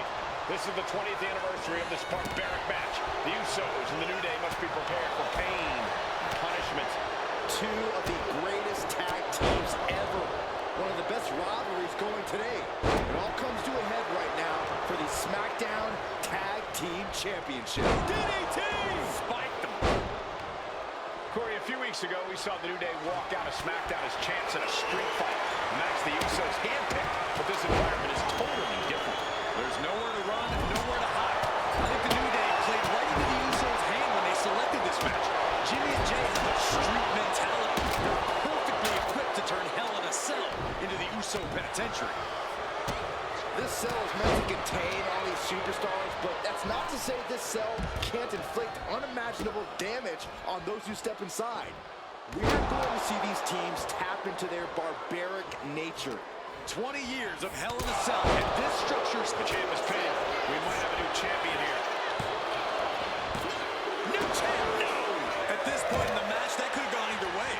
This is the 20th anniversary of this barbaric match. The Usos and the New Day must be prepared for pain, punishment. 2 of the greatest tag teams ever. One of the best rivalries going today. It all comes to a head right now for the SmackDown Tag Team Championship. DDT! Spiked them. Corey, a few weeks ago, we saw the New Day walk out of SmackDown as champs in a street fight. Max the Usos handpicked, but this environment is totally different. There's nowhere to run, nowhere to hide. I think the New Day played right into the Usos' hand when they selected this match. Jimmy and Jay have a street mentality. They're perfectly equipped to turn Hell in a Cell into the Uso penitentiary. This cell is meant to contain all these superstars, but that's not to say this cell can't inflict unimaginable damage on those who step inside. We're going to see these teams tap into their barbaric nature. 20 years of Hell in a Cell, and this structure's The champ is pinned. We might have a new champion here. new champ. No! At this point in the match, that could have gone either way.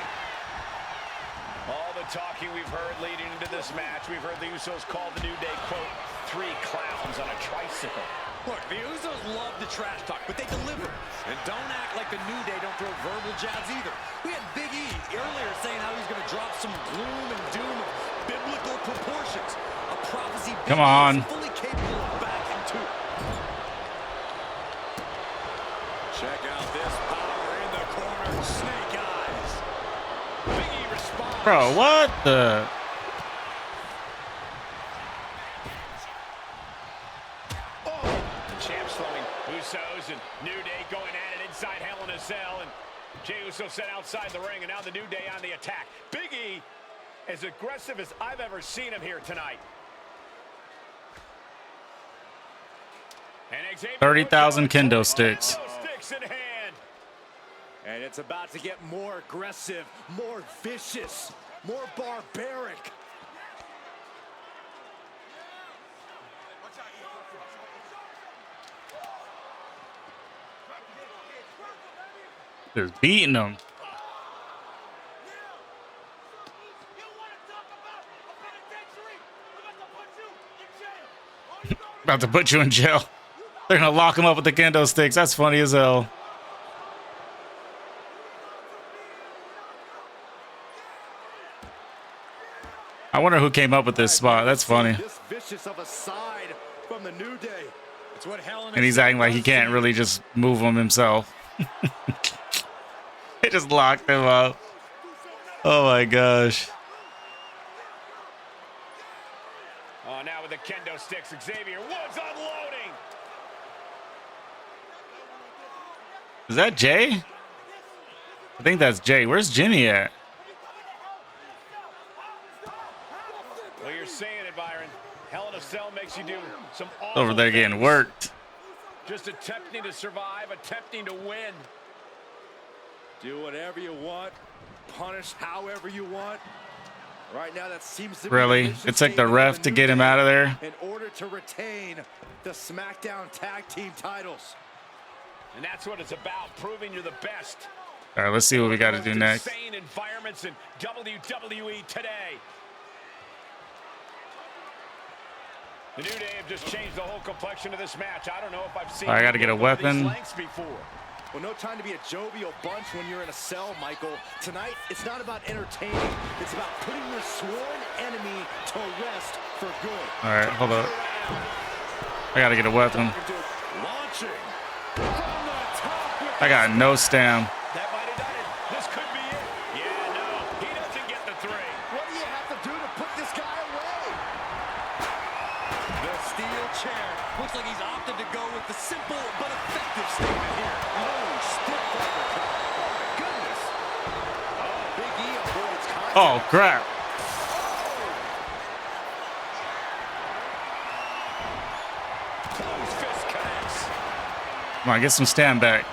All the talking we've heard leading into this match, we've heard the Usos call the New Day, quote, 3 clowns on a tricycle. Look, the Usos love the trash talk, but they deliver. And don't act like the New Day don't throw verbal jabs either. We had Big E earlier saying how he's going to drop some gloom and doom of biblical proportions. A prophecy Come on. fully capable of backing too. Check out this power in the corner. Snake eyes. Big E responds. Bro, what the? The champ slowing. Usos and New Day going at it inside Hell in a Cell. And Jey Uso set outside the ring, and now the New Day on the attack. Big E, as aggressive as I've ever seen him here tonight. And 30,000 kendo sticks. Sticks in hand. And it's about to get more aggressive, more vicious, more barbaric. Just beating them. About to put you in jail. They're gonna lock him up with the kendo sticks. That's funny as hell. I wonder who came up with this spot. That's funny. This vicious of a side from the New Day. It's what Hell in a And he's acting like he can't really just move him himself. They just locked him up. Oh my gosh. Oh, now with the kendo sticks, Xavier Woods unloading. Is that Jay? I think that's Jay. Where's Jimmy at? Well, you're saying it, Byron. Hell in a Cell makes you do some awful Over there getting things. worked. Just attempting to survive, attempting to win. Do whatever you want, punish however you want. Right now, that seems to be Really? the mission It took the statement ref of to New get him Day out of there? in order to retain the SmackDown Tag Team titles. And that's what it's about, proving you're the best. All right, let's see what we got to do next. Insane environments in WWE today. The New Day have just changed the whole complexion of this match. I don't know if I've seen. I got to get a anything of these weapon. lengths before. Well, no time to be a jovial bunch when you're in a cell, Michael. Tonight, it's not about entertaining. It's about putting your sworn enemy to rest for good. All right, hold up. I got to get a weapon. Launching. I got no stam. That might have done it. This could be it. Yeah, no, he doesn't get the 3. What do you have to do to put this guy away? The steel chair. Looks like he's opted to go with the simple but effective statement here. Oh, stiff uppercut. Oh, my goodness. Oh, Big E avoids contact. Oh, crap. Close fist connects. Come on, get some stand back.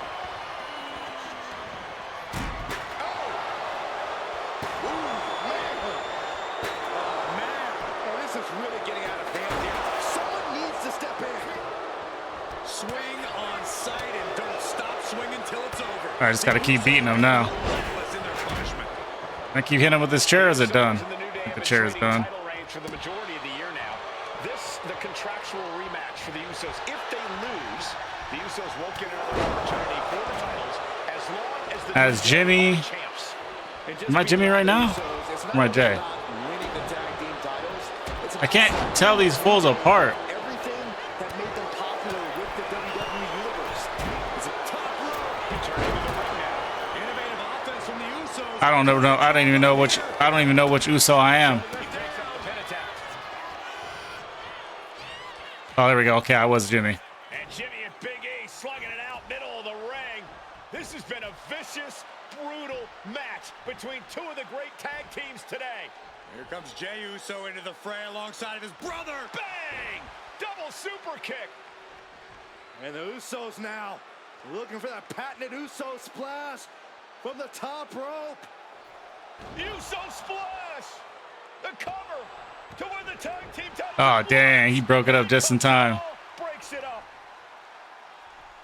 I just got to keep beating him now. I keep hitting him with this chair. Is it done? The chair is done. For the majority of the year now, this the contractual rematch for the Usos. If they lose, the Usos won't get another opportunity for the titles as long as the as Jimmy. champs. Am I Jimmy right now? Or am I Jay? I can't tell these fools apart. I don't know. No, I don't even know which. I don't even know which Uso I am. Oh, there we go. Okay, I was Jimmy. And Jimmy and Big E slugging it out middle of the ring. This has been a vicious, brutal match between two of the great tag teams today. Here comes Jey Uso into the fray alongside of his brother. Bang! Double super kick. And the Usos now looking for that patented Uso splash from the top rope. Uso splash. The cover to win the tag team title. Oh, dang. He broke it up just in time. Breaks it up.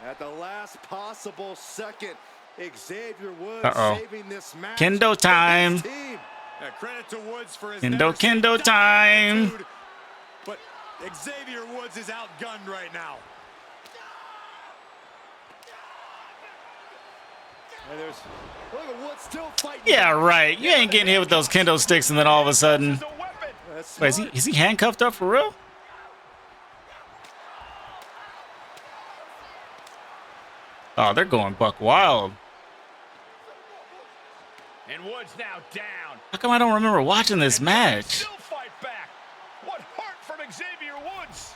At the last possible second, Xavier Woods saving this match. Kendo time. Credit to Woods for his Kendo time. attitude, but Xavier Woods is outgunned right now. And there's look at Woods still fighting. Yeah, right. You ain't getting hit with those kendo sticks and then all of a sudden. Wait, is he handcuffed up for real? Oh, they're going buck wild. And Woods now down. How come I don't remember watching this match? Still fight back. What heart from Xavier Woods.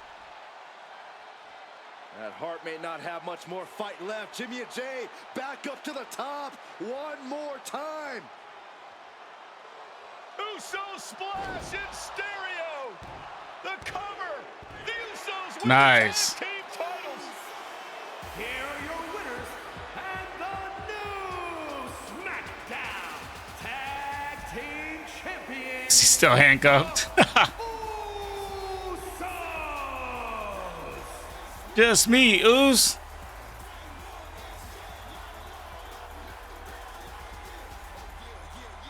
That Hart may not have much more fight left. Jimmy and Jey back up to the top one more time. Uso splash in stereo. The cover. The Usos win Nice. the tag team titles. Here are your winners and the new SmackDown Tag Team Champions. Is he still handcuffed? Just me, Oos.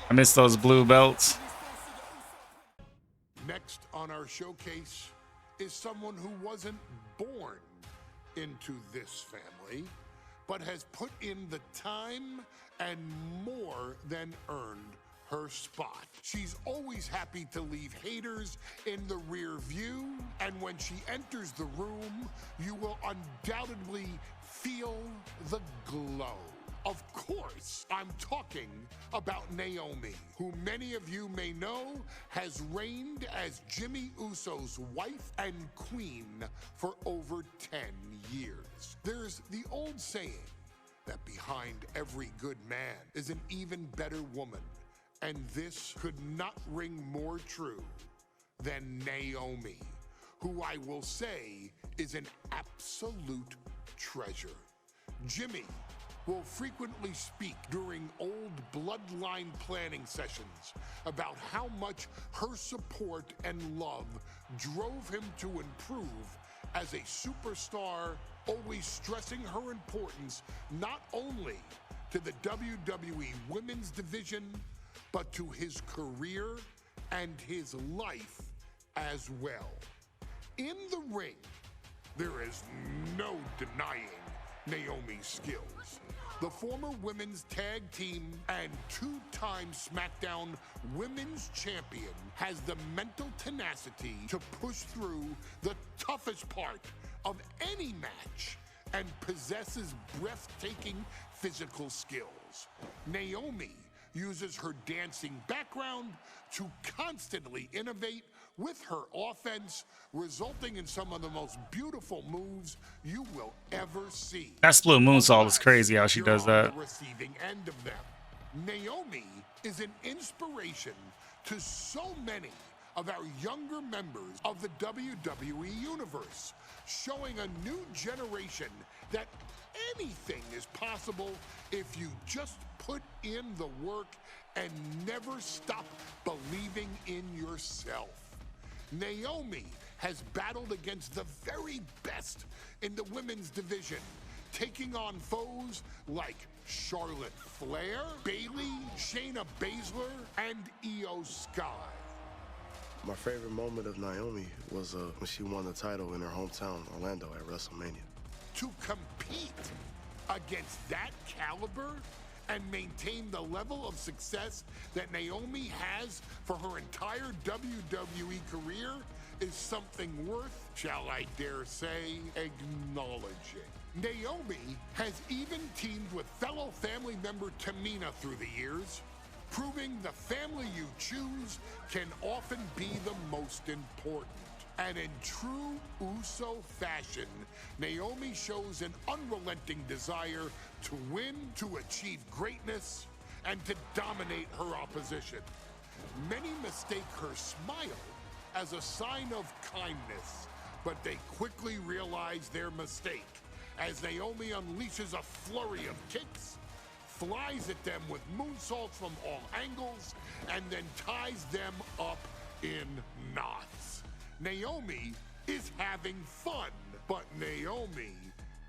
I miss those blue belts. Next on our showcase is someone who wasn't born into this family, but has put in the time and more than earned her spot. She's always happy to leave haters in the rear view, and when she enters the room, you will undoubtedly feel the glow. Of course, I'm talking about Naomi, who many of you may know has reigned as Jimmy Uso's wife and queen for over 10 years. There's the old saying that behind every good man is an even better woman, and this could not ring more true than Naomi, who I will say is an absolute treasure. Jimmy will frequently speak during old Bloodline planning sessions about how much her support and love drove him to improve as a superstar, always stressing her importance not only to the WWE Women's Division, but to his career and his life as well. In the ring, there is no denying Naomi's skills. The former women's tag team and two-time SmackDown Women's Champion has the mental tenacity to push through the toughest part of any match and possesses breathtaking physical skills. Naomi uses her dancing background to constantly innovate with her offense, resulting in some of the most beautiful moves you will ever see. That split moonsault is crazy how she does that. On the receiving end of them. Naomi is an inspiration to so many of our younger members of the WWE Universe, showing a new generation that anything is possible if you just put in the work and never stop believing in yourself. Naomi has battled against the very best in the women's division, taking on foes like Charlotte Flair, Bayley, Shayna Baszler, and Io Sky. My favorite moment of Naomi was when she won the title in her hometown, Orlando, at WrestleMania. To compete against that caliber and maintain the level of success that Naomi has for her entire WWE career is something worth, shall I dare say, acknowledging. Naomi has even teamed with fellow family member Tamina through the years, proving the family you choose can often be the most important. And in true Uso fashion, Naomi shows an unrelenting desire to win, to achieve greatness, and to dominate her opposition. Many mistake her smile as a sign of kindness, but they quickly realize their mistake as Naomi unleashes a flurry of kicks, flies at them with moonsaults from all angles, and then ties them up in knots. Naomi is having fun, but Naomi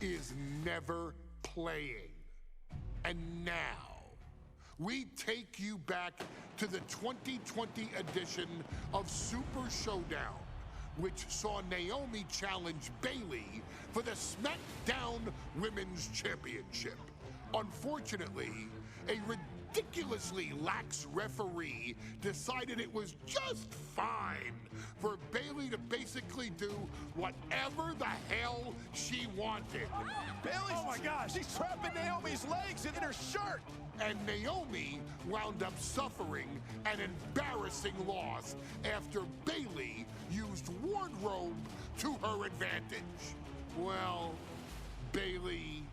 is never playing. And now, we take you back to the 2020 edition of Super Showdown, which saw Naomi challenge Bayley for the SmackDown Women's Championship. Unfortunately, a ridiculously lax referee decided it was just fine for Bayley to basically do whatever the hell she wanted. Bayley's, oh my gosh, she's trapping Naomi's legs in her shirt. And Naomi wound up suffering an embarrassing loss after Bayley used wardrobe to her advantage. Well, Bayley,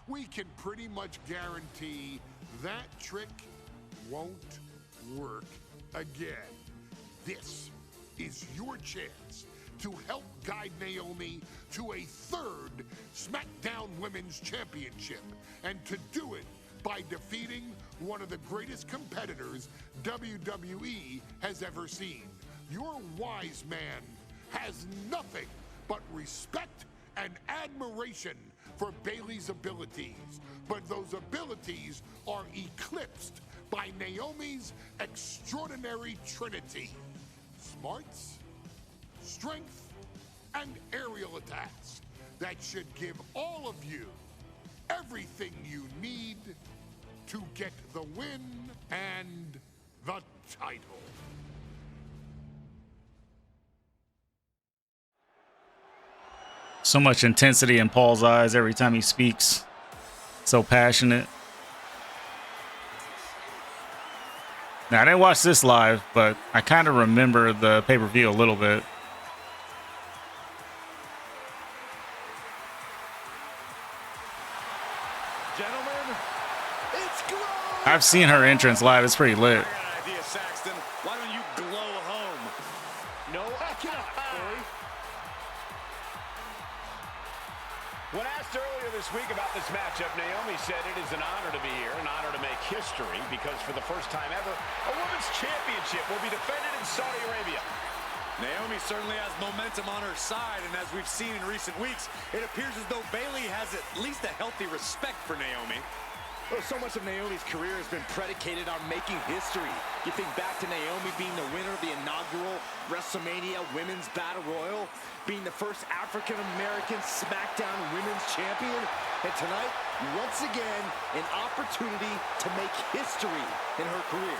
we can pretty much guarantee that trick won't work again. This is your chance to help guide Naomi to a third SmackDown Women's Championship, and to do it by defeating one of the greatest competitors WWE has ever seen. Your wise man has nothing but respect and admiration for Bayley's abilities, but those abilities are eclipsed by Naomi's extraordinary trinity: smarts, strength, and aerial attacks that should give all of you everything you need to get the win and the title. So much intensity in Paul's eyes every time he speaks. So passionate. Now, I didn't watch this live, but I kind of remember the pay-per-view a little bit. Gentlemen, it's glow. I've seen her entrance live. It's pretty lit. I got an idea, Saxton. Why don't you glow home? No, I cannot, Corey. When asked earlier this week about this matchup, Naomi said it is an honor to be here, an honor to make history, because for the first time ever, a women's championship will be defended in Saudi Arabia. Naomi certainly has momentum on her side, and as we've seen in recent weeks, it appears as though Bayley has at least a healthy respect for Naomi. Well, so much of Naomi's career has been predicated on making history. You think back to Naomi being the winner of the inaugural WrestleMania Women's Battle Royal, being the first African-American SmackDown Women's Champion, and tonight, once again, an opportunity to make history in her career.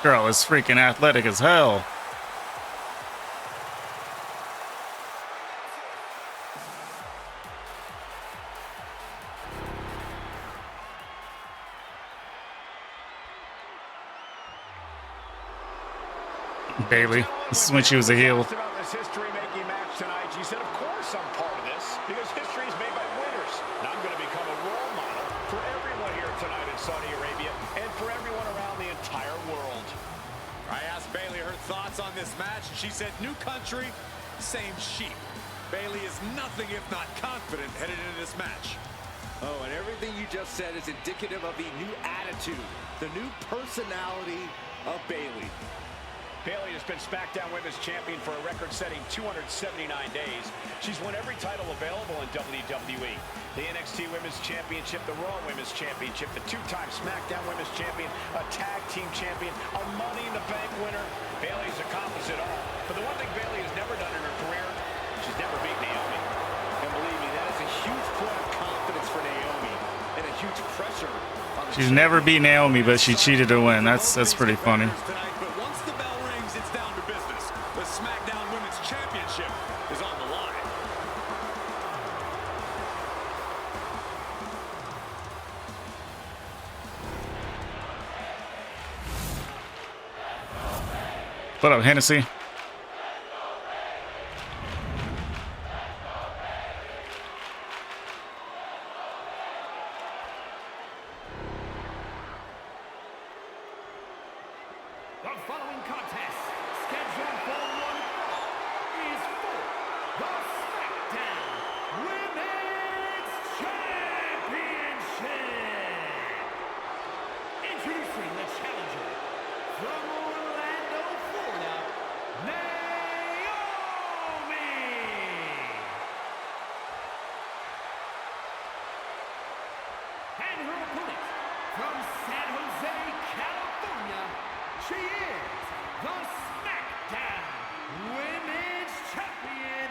Girl is freaking athletic as hell. Bayley, this is when she was a heel. About this history-making match tonight, she said, "Of course I'm part of this, because history is made by winners. And I'm going to become a role model for everyone here tonight in Saudi Arabia and for everyone around the entire world." I asked Bayley her thoughts on this match, and she said, new country, same sheep. Bayley is nothing if not confident headed into this match. Oh, and everything you just said is indicative of the new attitude, the new personality of Bayley. Bayley has been SmackDown Women's Champion for a record-setting 279 days. She's won every title available in WWE. The NXT Women's Championship, the Raw Women's Championship, the two-time SmackDown Women's Champion, a Tag Team Champion, a Money in the Bank winner. Bayley's accomplished it all. But the one thing Bayley has never done in her career, she's never beat Naomi. And believe me, that is a huge point of confidence for Naomi and a huge pressure on the She's never beat Naomi, but she cheated to win. That's pretty funny. But once the bell rings, it's down to business. The SmackDown Women's Championship is on the line. What up, Hennessy? The following contest, scheduled for one fall, is for the SmackDown Women's Championship. Introducing the challenger from Orlando, Florida, Naomi. And her opponent from San Jose, California, she is the SmackDown Women's Champion,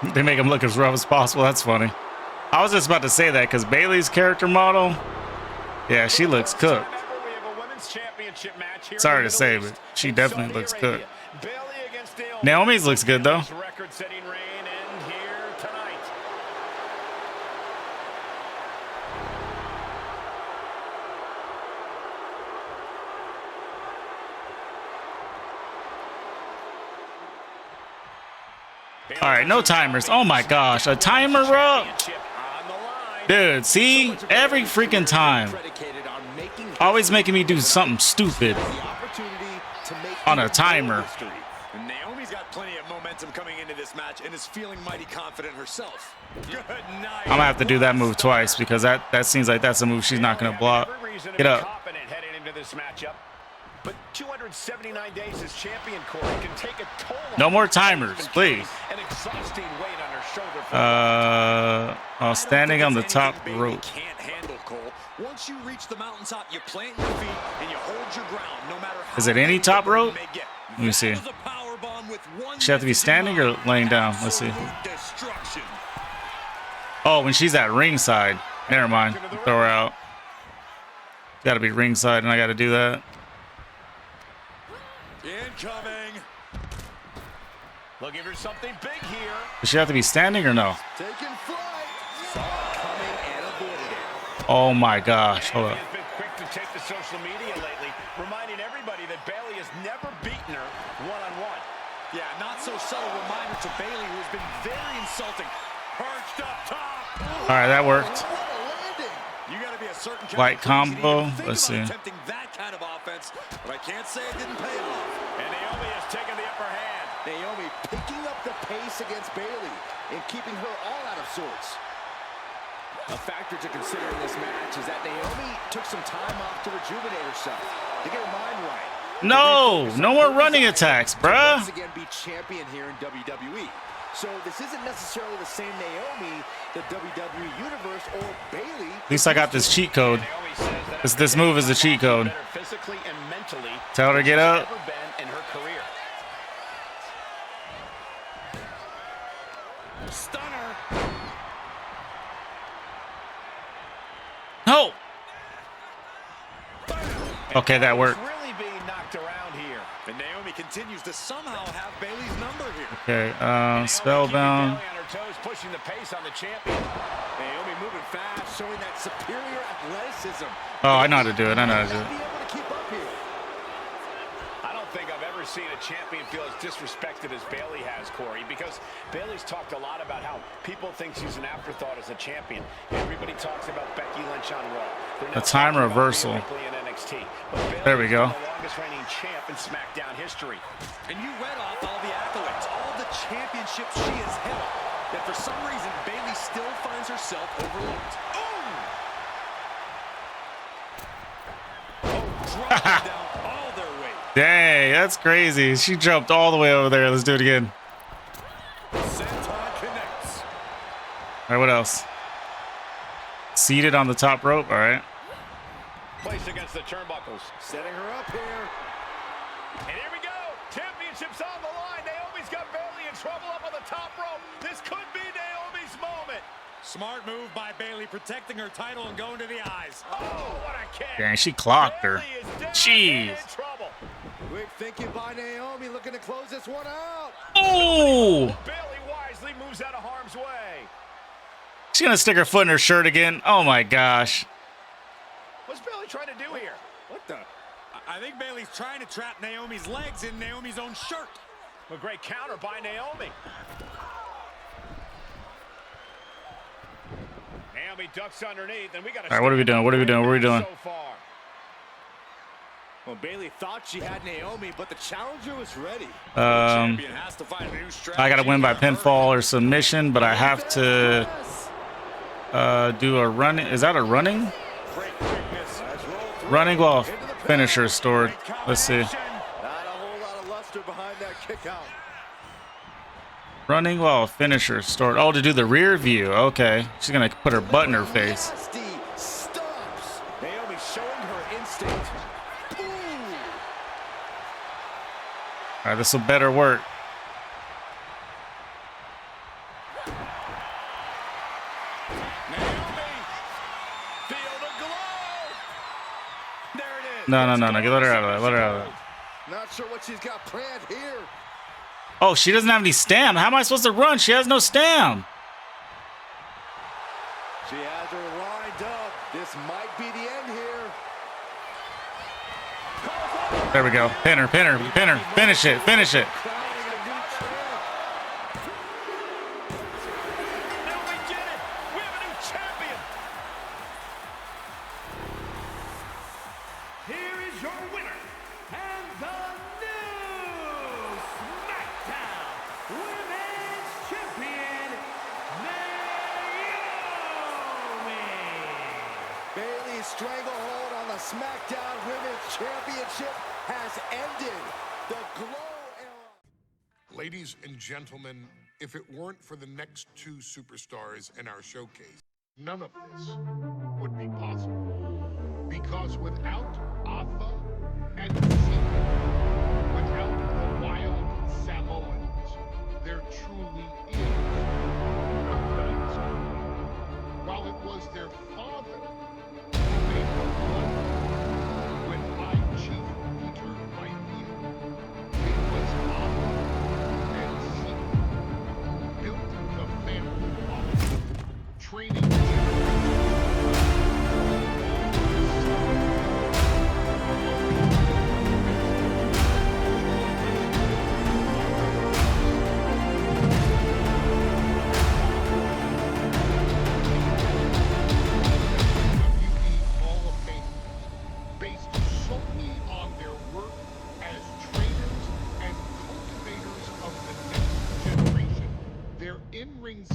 Bayley. They make him look as rough as possible. That's funny. I was just about to say that because Bayley's character model, yeah, she looks cooked. We have a women's championship match here. Sorry to say, but she definitely looks cooked. Bayley against Naomi. Naomi's looks good though. Record-setting reign end here tonight. All right, no timers. Oh my gosh, a timer up. Dude, see? Every freaking time. Always making me do something stupid on a timer. And Naomi's got plenty of momentum coming into this match and is feeling mighty confident herself. Good night. I'm gonna have to do that move twice because that seems like that's a move she's not gonna block. Get up. Confident heading into this matchup. But 279 days as champion, Corey, can take a toll on No more timers, please. An exhausting weight on her shoulder. While standing on the top rope. Can't handle, Cole. Once you reach the mountaintop, you plant your feet and you hold your ground, no matter how. Is it any top rope? Let Let me see. She have to be standing or laying down? Let's see. Oh, when she's at ringside. Never mind. Throw her out. Got to be ringside, and I got to do that. Incoming. Looking for something big here. Does she have to be standing or no? taking flight. Saw it coming and avoided it. Oh my gosh. Hold up. Has been quick to take to social media lately, reminding everybody that Bayley has never beaten her one-on-one. Yeah, not so subtle reminder to Bayley, who has been very insulting. Perched up top. All right, that worked. What a landing. You got to be a certain Light kind of combo. think Let's about see. attempting that kind of offense, but I can't say it didn't pay off. And Naomi has taken the upper hand. Naomi picking up the pace against Bayley and keeping her all out of sorts. A factor to consider in this match is that Naomi took some time off to rejuvenate herself, to get her mind right. No more running attacks, bruh. Once again be champion here in WWE. So this isn't necessarily the same Naomi, the WWE Universe, or Bayley. At least I got this cheat code. This move is a cheat code. Physically and mentally. Tell her to get up. Never been in her career. Stunner. No. Okay, that worked. Really being knocked around here. And Naomi continues to somehow have Bayley's number here. Okay, spellbound. Naomi on her toes, pushing the pace on the champion. Naomi moving fast, showing that superior athleticism. Oh, I know how to do it. I know how to do Be it. able to keep up here. I don't think I've ever never seen a champion feel as disrespected as Bayley has, Corey, because Bayley's talked a lot about how people think she's an afterthought as a champion. Everybody talks about Becky Lynch on Raw. A time reversal. There we go. The longest reigning champ in SmackDown history. And you read off all the accolades, all the championships she has held. That for some reason, Bayley still finds herself overlooked. Dropping down all their weight. Dang, that's crazy. She jumped all the way over there. Let's do it again. Senton connects. All right, what else? Seated on the top rope. All right. Placed against the turnbuckles. Setting her up here. And here we go. Championship's on the line. Naomi's got Bayley in trouble up on the top rope. This could be Naomi's moment. Smart move by Bayley, protecting her title and going to the eyes. Oh, what a kick. Dang, she clocked her. Jeez. Quick thinking by Naomi, looking to close this one out. Oh! Bayley wisely moves out of harm's way. She's gonna stick her foot in her shirt again. Oh my gosh. What's Bayley trying to do here? What the? I think Bayley's trying to trap Naomi's legs in Naomi's own shirt. A great counter by Naomi. Naomi ducks underneath, and we got. All right, what are we doing? What are we doing? What are we doing? So far. Well, Bayley thought she had Naomi, but the challenger was ready. I gotta win by pinfall or submission, but I have to do a running. Is that a running? Running while finisher stored. Let's see. Not a whole lot of luster behind that kick out. Running while finisher stored. Oh, to do the rear view. Okay. She's gonna put her butt in her face. Stops. Naomi showing her instinct. All right, this will better work. No. Let her out of that. Let her out of that. Not sure what she's got planned here. Oh, she doesn't have any stam. How am I supposed to run? She has no stam. She has her lined up. This might be the end here. There we go. Pin her. Finish it. Stranglehold on the SmackDown Women's Championship has ended. The Glow era. Ladies and gentlemen, if it weren't for the next two superstars in our showcase, none of this would be possible. Because without Arthur and Cena, without the Wild Samoans, there truly is no dinosaur. While it was their father when I Chief Peter Maivia, it was Arthur and Cena built the family of training in-ring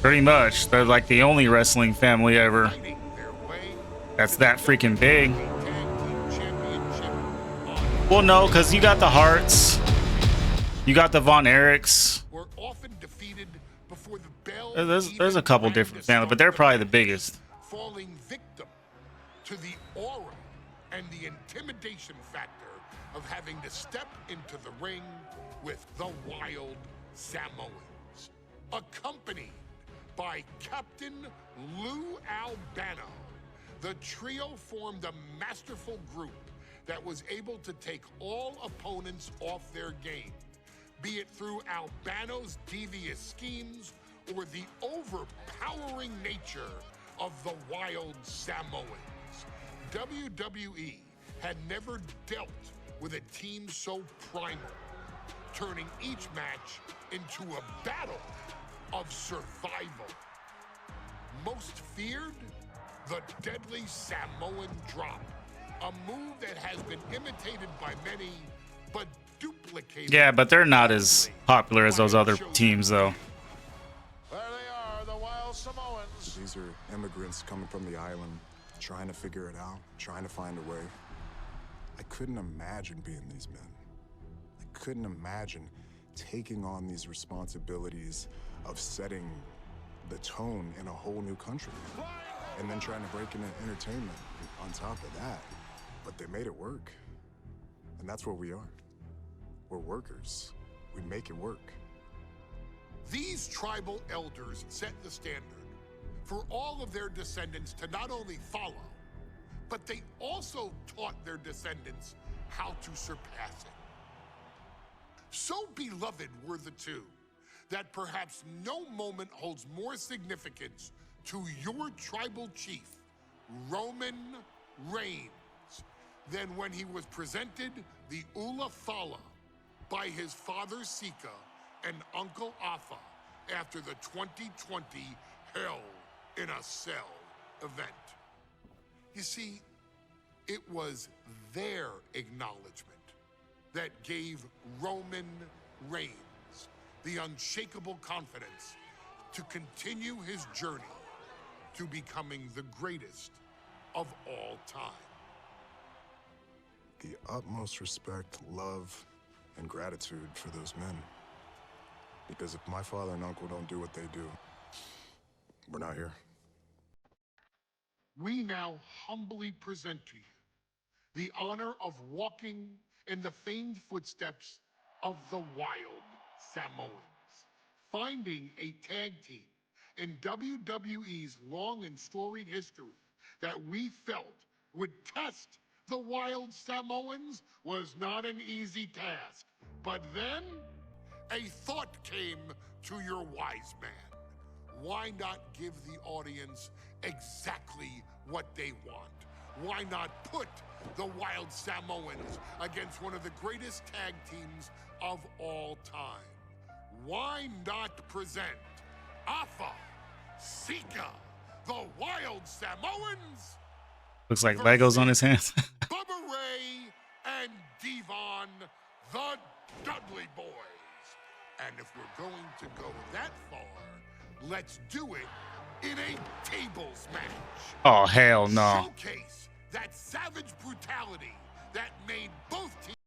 Pretty much. They're like the only wrestling family ever that's that freaking big. Well, no, because you got the Harts. You got the Von Erichs. There's a couple different families, but they're probably the biggest. Falling victim to the aura and the intimidation factor of having to step into the ring with the Wild Samoans, accompanied by Captain Lou Albano. The trio formed a masterful group that was able to take all opponents off their game, be it through Albano's devious schemes or the overpowering nature of the Wild Samoans. WWE had never dealt with a team so primal, turning each match into a battle of survival. Most feared, the deadly Samoan drop, a move that has been imitated by many, but duplicated. Yeah, but they're not as popular as those other teams, though. There they are, the Wild Samoans. These are immigrants coming from the island, trying to figure it out, trying to find a way. I couldn't imagine being these men. I couldn't imagine taking on these responsibilities of setting the tone in a whole new country, and then trying to break into entertainment on top of that. But they made it work, and that's what we are. We're workers. We make it work. These tribal elders set the standard for all of their descendants to not only follow, but they also taught their descendants how to surpass it. So beloved were the two that perhaps no moment holds more significance to your tribal chief, Roman Reigns, than when he was presented the Ula Fala by his father Sika and Uncle Afa after the 2020 Hell in a Cell event. You see, it was their acknowledgement that gave Roman Reigns the unshakable confidence to continue his journey to becoming the greatest of all time. The utmost respect, love, and gratitude for those men. Because if my father and uncle don't do what they do, we're not here. We now humbly present to you the honor of walking in the famed footsteps of the Wild Samoans, finding a tag team in WWE's long and storied history that we felt would test the Wild Samoans was not an easy task. But then a thought came to your wise man. Why not give the audience exactly what they want? Why not put the Wild Samoans against one of the greatest tag teams of all time? Why not present Afa, Sika, the Wild Samoans? Looks like Legos on his hands. Bubba Ray and Devon, the Dudley Boys. And if we're going to go that far, let's do it in a tables match. Oh, hell no. Showcase that savage brutality that made both teams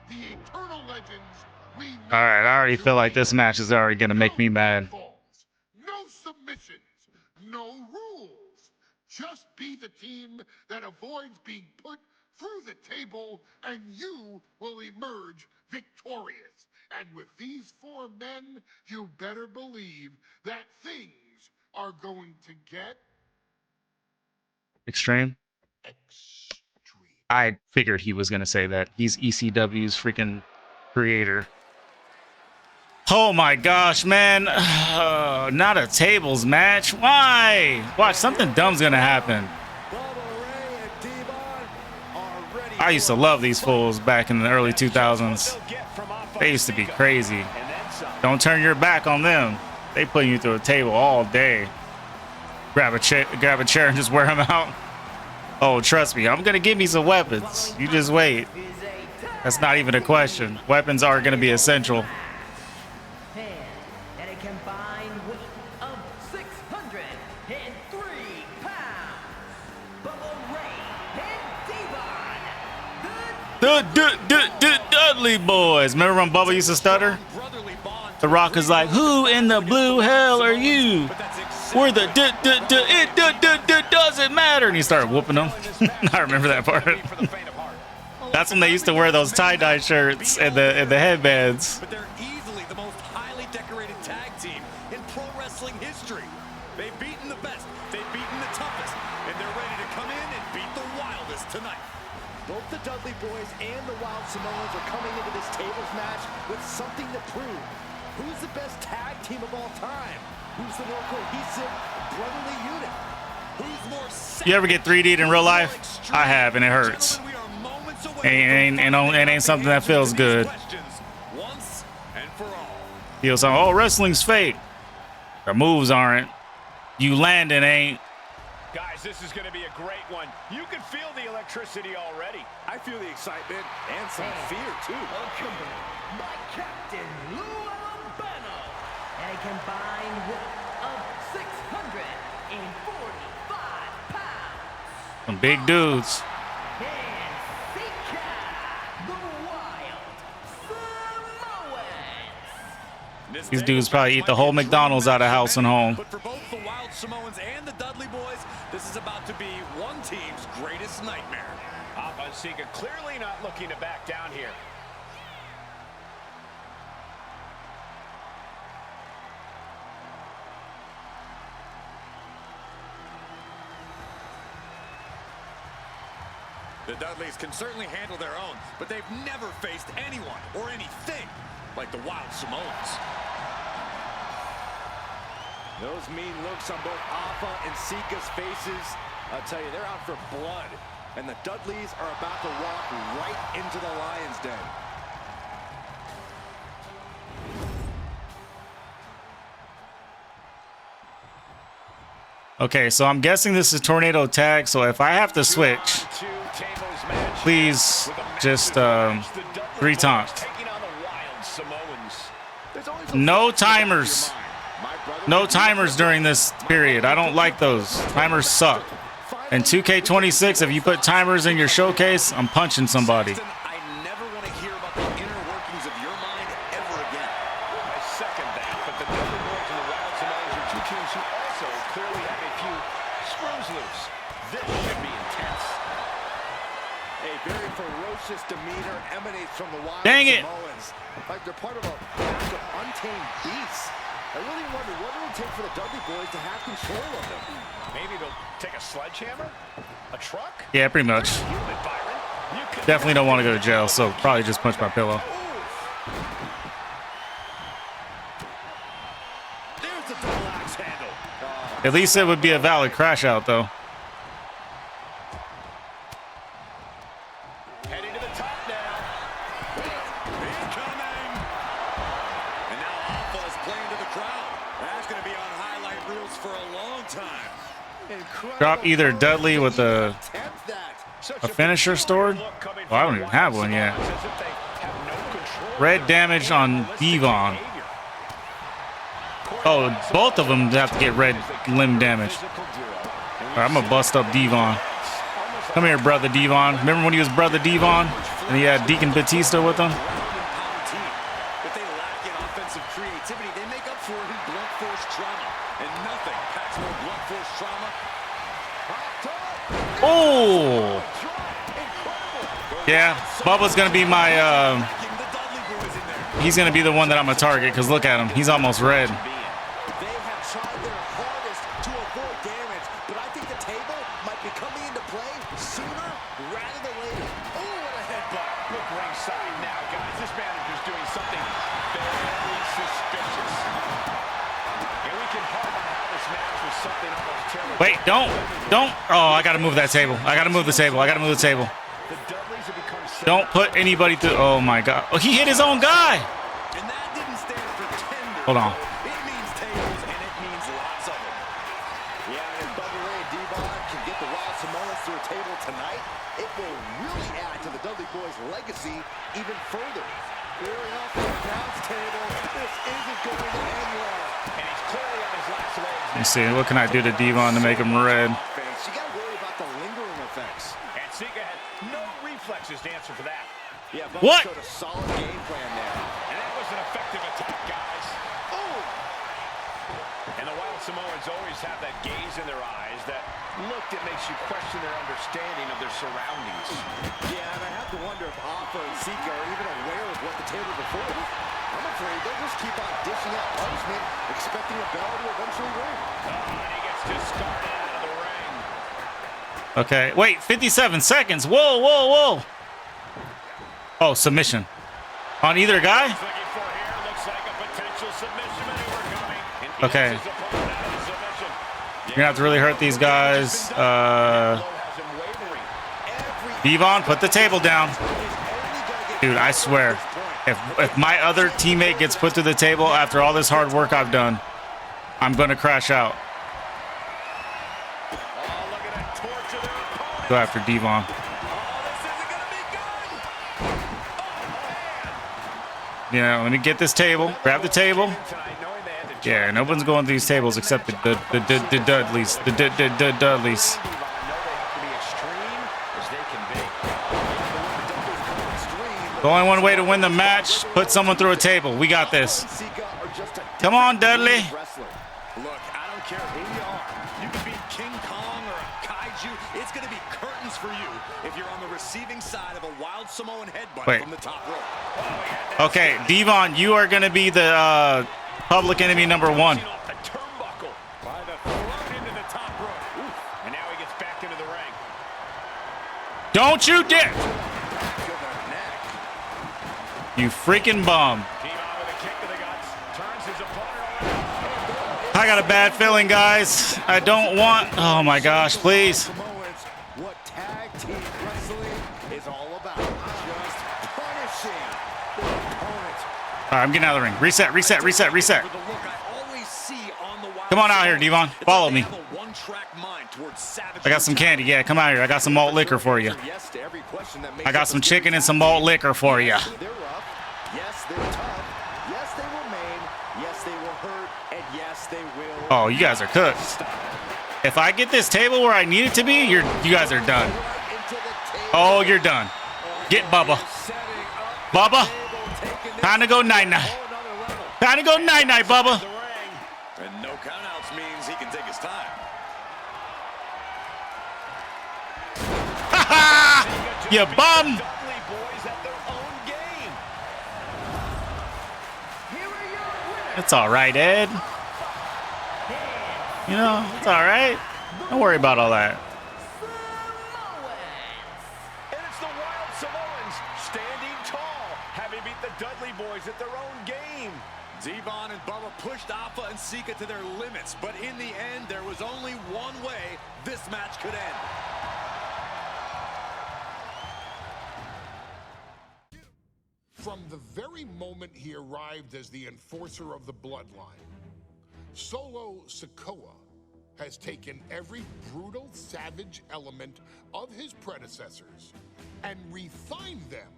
the eternal legends we know. All right, I already feel like this match is already gonna make me mad. No submissions, no rules. Just be the team that avoids being put through the table, and you will emerge victorious. And with these four men, you better believe that things are going to get Extreme? extreme. I figured he was gonna say that. He's ECW's freaking creator. Oh my gosh, man. Not a tables match. Why? Watch, something dumb's gonna happen. I used to love these fools back in the early 2000s. They used to be crazy. Don't turn your back on them. They put you through a table all day. Grab a chair and just wear them out. Oh, trust me, I'm gonna give me some weapons. You just wait. That's not even a question. Weapons are gonna be essential. At a combined weight of 603 pounds, Bubba Ray and Devon, The Dudley Boys. Remember when Bubba used to stutter? The Rock is like, who in the blue hell are you? We're the it doesn't matter. And he started whooping them. I remember that part. That's when they used to wear those tie-dye shirts and the headbands. But they're easily the most highly decorated tag team in pro wrestling history. They've beaten the best, they've beaten the toughest, and they're ready to come in and beat the wildest tonight. Both the Dudley Boys and the Wild Samoans are coming into this tables match with something to prove. Who's the best tag team of all time? Who's the more cohesive, brotherly unit? Who's more... You ever get 3D'd in real life? I have, and it hurts. It ain't something that feels good. Feels like, oh, wrestling's fake. The moves aren't. You landing ain't. Guys, this is going to be a great one. You can feel the electricity already. I feel the excitement and some fear, too. Accompanied by Captain Lou Albano and a combined weight of 645 pounds. Some big dudes. And Sika, the Wild Samoans. These dudes probably eat the whole McDonald's out of house and home. But for both the Wild Samoans and the Dudley Boys, this is about to be one team's greatest nightmare. Alpha and Sika clearly not looking to back down here. The Dudleys can certainly handle their own, but they've never faced anyone or anything like the Wild Samoans. Those mean looks on both Alpha and Sika's faces. I'll tell you, they're out for blood. And the Dudleys are about to walk right into the Lion's Den. Okay, so I'm guessing this is tornado tag. So if I have to switch, please just 3 times. No timers. No timers during this period. I don't like those. Timers suck. And 2K26, if you put timers in your showcase, I'm punching somebody. I never want to hear about the inner workings of your mind ever again. I second that, but the Dudley Boys and the Wild Samoans are 2 teams who also clearly have a few screws loose. This should be intense. A very ferocious demeanor emanates from the Wild Dang it. Samoans. Like they're part of a pack of untamed beasts. I really wonder what it would take for the Dudley Boys to have control of them. Maybe they'll take a sledgehammer? A truck? Yeah, pretty much. Definitely don't want to go to jail, so probably just punch my pillow. There's the double axe handle. At least it would be a valid crash out, though. Heading to the top now. Incoming. And now Alpha is playing to the crowd. That's going to be on highlight reels for a long time. Drop either Dudley with a finisher stored. Well, I don't even have one yet. Red damage on Devon. Oh, both of them have to get red limb damage. All right, I'm gonna bust up Devon. Come here, brother Devon. Remember when he was brother Devon and he had Deacon Batista with him? If they lack in offensive creativity, they make up for it in blunt force trauma. And nothing packs more blunt force trauma. Oh! Yeah, Bubba's gonna be my, he's gonna be the one that I'm gonna target, because look at him, he's almost red. They have tried their hardest to avoid damage, but I think the table might be coming into play sooner rather than later. Oh, what a headbutt. Look ringside now, guys. This manager's doing something very suspicious. And we can harp on how this match was something almost terrible. Wait, don't. Oh, I gotta move that table. I gotta move the table. Don't put anybody through. Oh my God. Oh, he hit his own guy. And that didn't stand for tender. Hold on. It means tables, and it means lots of them. Yeah, and if Bubba Ray and Devon can get the Wild Samoans to a table tonight, it will really add to the Dudley Boys' legacy even further. Clearing off the announce table. This isn't going to end well. And he's clearly on his last legs. Let me see. What can I do to Devon to make him red? Fans, you got to worry about the lingering effects. And Sika had no reflexes to answer for that. Yeah, Bubba What? showed a solid game plan there. And that was an effective attack, guys. Oh! And the Wild Samoans always have that gaze in their eyes, that look that makes you question their understanding of their surroundings. Yeah, and I have to wonder if Alpha and Sika are even aware of what the table before them. I'm afraid they'll just keep on dishing out punishment, expecting a bell to eventually ring. Oh, and he gets discarded out of the ring. Okay. Wait, 57 seconds. Whoa. Oh, submission. On either guy? Okay. You're gonna have to really hurt these guys. Devon, put the table down. Dude, I swear, if my other teammate gets put to the table after all this hard work I've done, I'm gonna crash out. Go after Devon. Yeah, let me get this table. Grab the table. Yeah, no one's going to these tables except the Dudleys. The Dudleys. The only one way to win the match, put someone through a table. We got this. Come on, Dudley. Look, I don't care who you are. You can be King Kong or a kaiju. It's going to be curtains for you if you're on the receiving side of a wild Samoan headbutt from the top rope. Okay, Devon, you are going to be the public enemy number 1. Don't you dare! You freaking bum. I got a bad feeling, guys. I don't want... Oh, my gosh, please. What tag team wrestling is all about. Just punishing the opponent. All right, I'm getting out of the ring. Reset. Come on out here, Devon. Follow me. I got some candy. Yeah, come out here. I got some malt liquor for you. I got some chicken and some malt liquor for you. Yes, they're tough. Yes, they will maim. Yes, they will hurt. And yes, they will. Oh, you guys are cooked. If I get this table where I need it to be, you guys are done. Oh, you're done. Get Bubba. Bubba. Time to go night-night. Time to go night-night, Bubba. And no countouts means he can take his time. Ha ha! You bum. It's all right, Ed. You know, it's all right. Don't worry about all that. And it's the Wild Samoans standing tall, having beat the Dudley Boys at their own game. Devon and Bubba pushed Alpha and Sika to their limits, but in the end, there was only one way this match could end. From the very moment he arrived as the enforcer of the Bloodline, Solo Sikoa has taken every brutal, savage element of his predecessors and refined them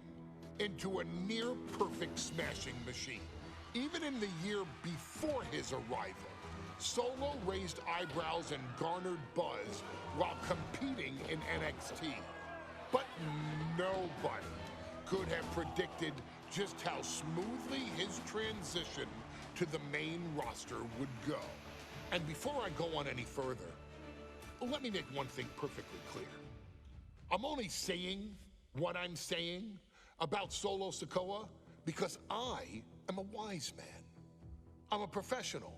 into a near-perfect smashing machine. Even in the year before his arrival, Solo raised eyebrows and garnered buzz while competing in NXT. But nobody could have predicted just how smoothly his transition to the main roster would go. And before I go on any further, let me make one thing perfectly clear. I'm only saying what I'm saying about Solo Sikoa because I am a wise man. I'm a professional.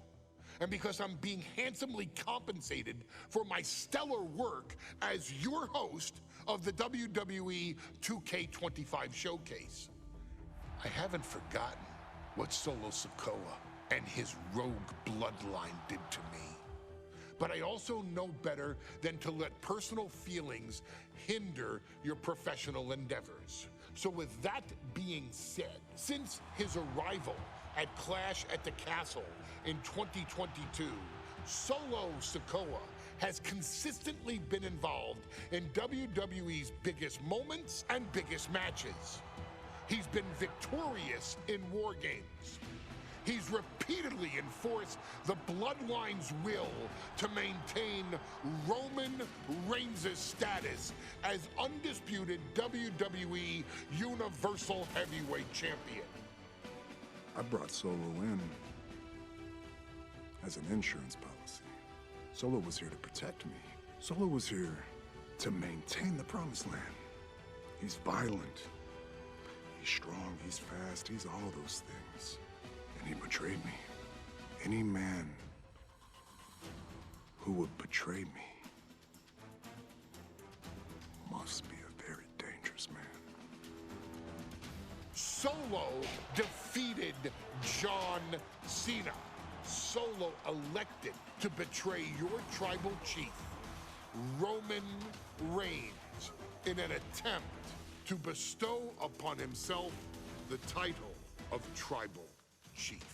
And because I'm being handsomely compensated for my stellar work as your host of the WWE 2K25 showcase. I haven't forgotten what Solo Sikoa and his rogue bloodline did to me. But I also know better than to let personal feelings hinder your professional endeavors. So with that being said, since his arrival at Clash at the Castle in 2022, Solo Sikoa has consistently been involved in WWE's biggest moments and biggest matches. He's been victorious in War Games. He's repeatedly enforced the Bloodline's will to maintain Roman Reigns' status as undisputed WWE Universal Heavyweight Champion. I brought Solo in as an insurance policy. Solo was here to protect me. Solo was here to maintain the promised land. He's violent. He's strong, he's fast, he's all those things. And he betrayed me. Any man who would betray me must be a very dangerous man. Solo defeated John Cena. Solo elected to betray your tribal chief, Roman Reigns, in an attempt to bestow upon himself the title of tribal chief.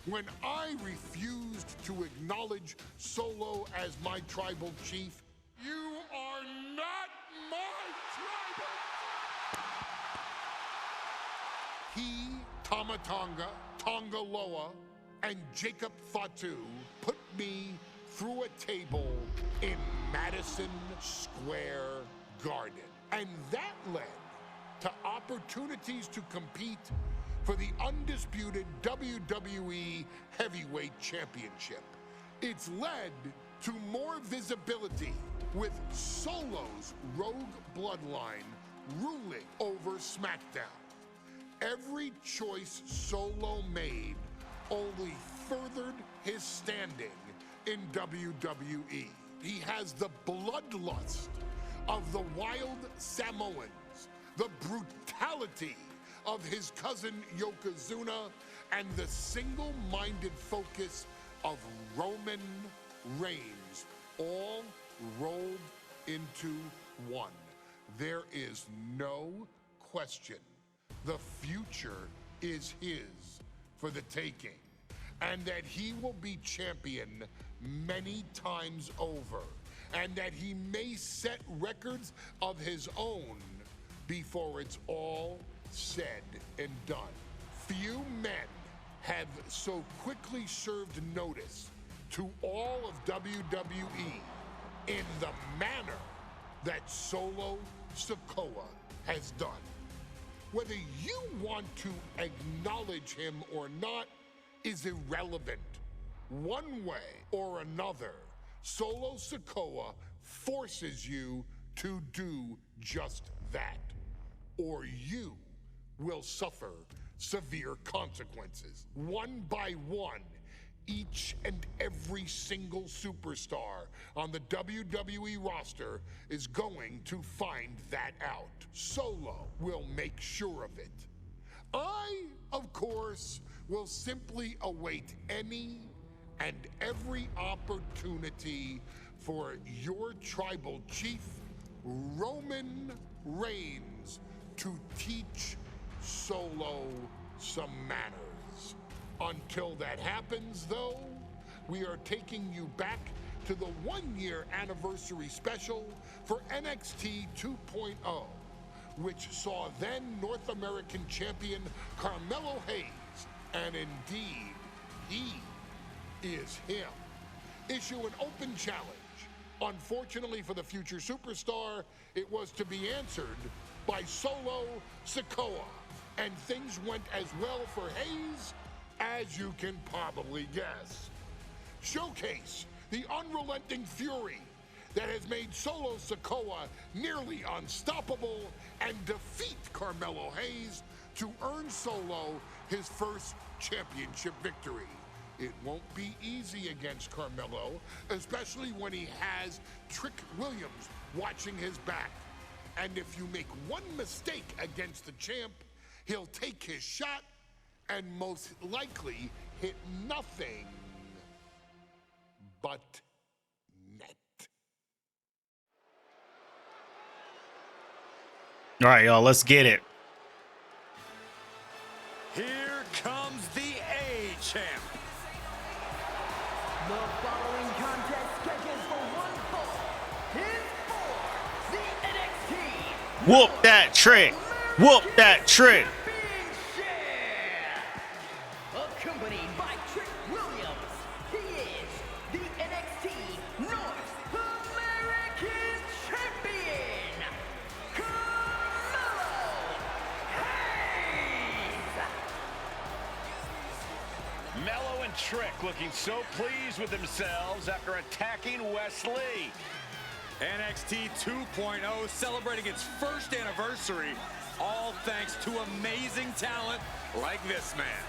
When I refused to acknowledge Solo as my tribal chief, you are not my tribal. He, Tama Tonga, Tonga Loa, and Jacob Fatu put me through a table in Madison Square Garden. And that led to opportunities to compete for the undisputed WWE Heavyweight Championship. It's led to more visibility, with Solo's Rogue Bloodline ruling over SmackDown. Every choice Solo made only furthered his standing in WWE. He has the bloodlust of the wild Samoans, the brutality of his cousin Yokozuna, and the single-minded focus of Roman Reigns, all rolled into one. There is no question the future is his for the taking, and that he will be champion many times over, and that he may set records of his own before it's all said and done. Few men have so quickly served notice to all of WWE in the manner that Solo Sikoa has done. Whether you want to acknowledge him or not is irrelevant. One way or another, Solo Sikoa forces you to do just that, or you will suffer severe consequences. One by one, each and every single superstar on the WWE roster is going to find that out. Solo will make sure of it. I, of course, will simply await any and every opportunity for your tribal chief, Roman Reigns, to teach Solo some manners. Until that happens, though, we are taking you back to the one-year anniversary special for NXT 2.0, which saw then North American champion Carmelo Hayes, and indeed, he is him, issue an open challenge. Unfortunately for the future superstar, it was to be answered by Solo Sikoa, and things went as well for Hayes as you can probably guess. Showcase the unrelenting fury that has made Solo Sikoa nearly unstoppable, and defeat Carmelo Hayes to earn Solo his first championship victory. It won't be easy against Carmelo, especially when he has Trick Williams watching his back. And if you make one mistake against the champ, he'll take his shot and most likely hit nothing but net. All right, y'all, let's get it. Here comes the A-Champ. The following contest scheduled for one fall is for the NXT. Whoop that trick. Whoop that trick. Accompanied by Trick Williams, he is the NXT North American Champion, Carmelo Hayes. Mello and Trick looking so pleased with themselves after attacking Wesley. NXT 2.0 celebrating its first anniversary, all thanks to amazing talent like this man.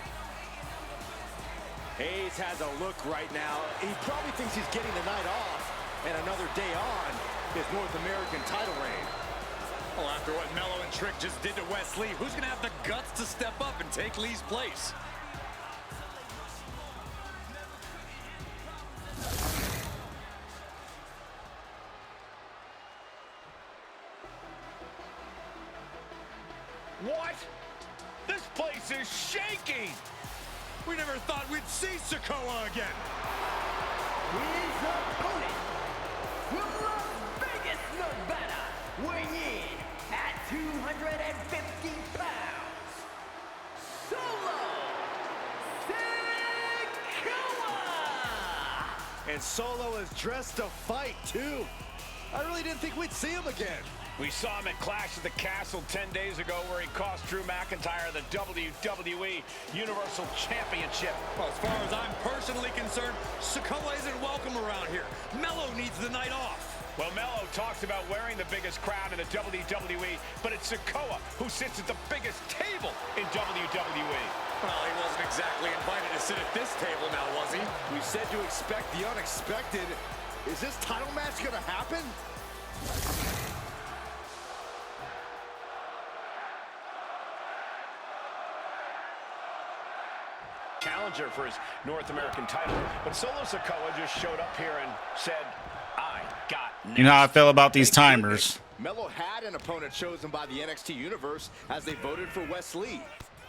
Hayes has a look right now. He probably thinks he's getting the night off and another day on his North American title reign. Well, after what Mello and Trick just did to Wes Lee, who's going to have the guts to step up and take Lee's place? What? This place is shaking! We never thought we'd see Sikoa again. His opponent from Las Vegas, Nevada, weighing in at 250 pounds, Solo Sikoa! And Solo is dressed to fight, too. I really didn't think we'd see him again. We saw him at Clash at the Castle 10 days ago where he cost Drew McIntyre the WWE Universal Championship. Well, as far as I'm personally concerned, Sikoa isn't welcome around here. Mello needs the night off. Well, Mello talks about wearing the biggest crown in the WWE, but it's Sikoa who sits at the biggest table in WWE. Well, he wasn't exactly invited to sit at this table now, was he? We said to expect the unexpected. Is this title match going to happen? Challenger for his North American title, but Solo Sikoa just showed up here and said, I got next. You know how I feel about these timers. Mello had an opponent chosen by the NXT Universe as they voted for Wes Lee.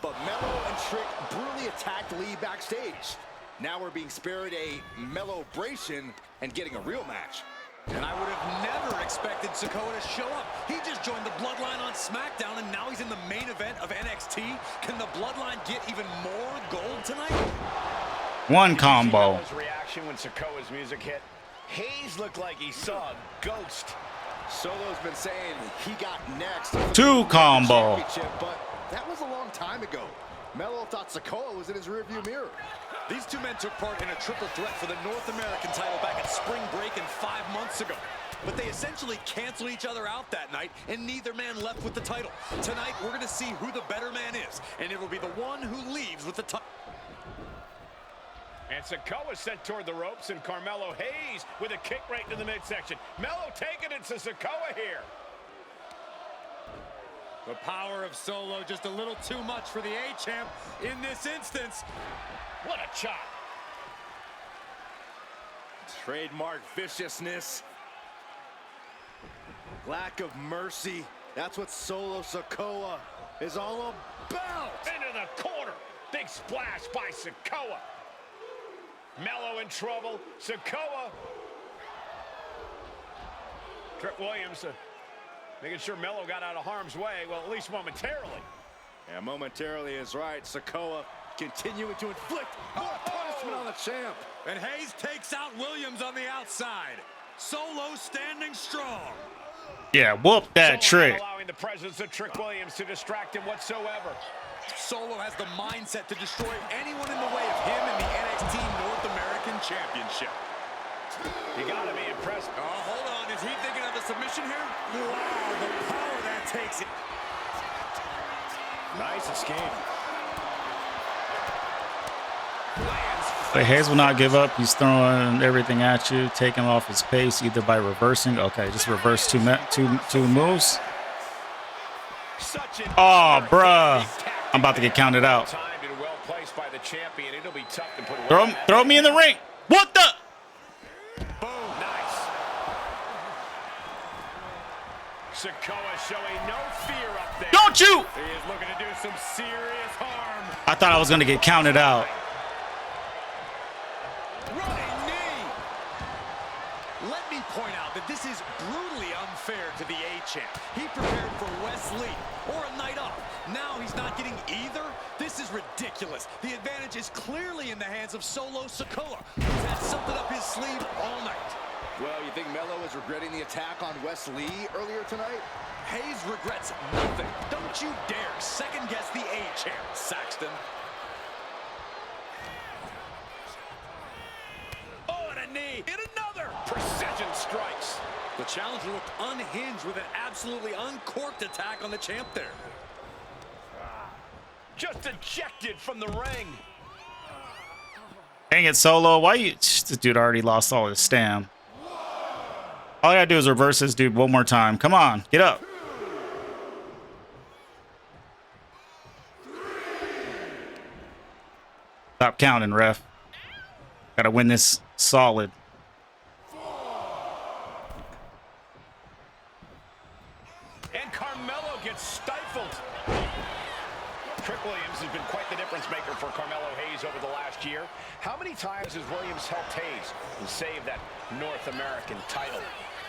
But Mello and Trick brutally attacked Lee backstage. Now we're being spared a Mello-bration and getting a real match. And I would have never expected Sikoa to show up. He just joined the Bloodline on SmackDown, and now he's in the main event of NXT. Can the Bloodline get even more gold tonight? One combo. His reaction when Sikoa's music hit. Hayes looked like he saw a ghost. Solo's been saying he got next. Two combo. But that was a long time ago. Mello thought Sikoa was in his rearview mirror. These two men took part in a triple threat for the North American title back at Spring Break and 5 months ago. But they essentially canceled each other out that night, and neither man left with the title. Tonight, we're going to see who the better man is, and it'll be the one who leaves with the title. And Sikoa sent toward the ropes, and Carmelo Hayes with a kick right into the midsection. Mello taking it to Sikoa here. The power of Solo just a little too much for the A-Champ in this instance. What a chop. Trademark viciousness. Lack of mercy. That's what Solo Sikoa is all about. Into the corner. Big splash by Sikoa. Mello in trouble. Sikoa. Trick Williams making sure Mello got out of harm's way. Well, at least momentarily. Yeah, momentarily is right. Sikoa continuing to inflict more punishment on the champ. And Hayes takes out Williams on the outside. Solo standing strong. Yeah, whoop that Solo Trick. not allowing the presence of Trick Williams to distract him whatsoever. Solo has the mindset to destroy anyone in the way of him in the NXT North American Championship. You gotta be impressed. Oh, hold on. Is he thinking of a submission here? Wow, the power that takes it. Nice escape. But Hayes will not give up. He's throwing everything at you, taking off his pace either by reversing. Okay, just reverse two moves. Oh, bruh. I'm about to get counted out. Throw me in the ring. What the? Boom, nice. Sikoa showing no fear up there. Don't you? He is looking to do some serious harm. I thought I was going to get counted out. Running knee. Let me point out that this is brutally unfair to the A-Champ. He prepared for Wes Lee or a night off. Now he's not getting either. This is ridiculous. The advantage is clearly in the hands of Solo Sikoa, who's had something up his sleeve all night. Well, you think Mello is regretting the attack on Wes Lee earlier tonight? Hayes regrets nothing. Don't you dare second-guess the A-Champ, Saxton. Oh, and a knee. And another. Precision strikes. The challenger looked unhinged with an absolutely uncorked attack on the champ there. Just ejected from the ring. Dang it, Solo. Why you? This dude already lost all his stam. All I gotta do is reverse this dude one more time. Come on, get up. Stop counting, ref. Gotta win this solid. And Carmelo gets stifled. Trick Williams has been quite the difference maker for Carmelo Hayes over the last year. How many times has Williams helped Hayes and saved that North American title?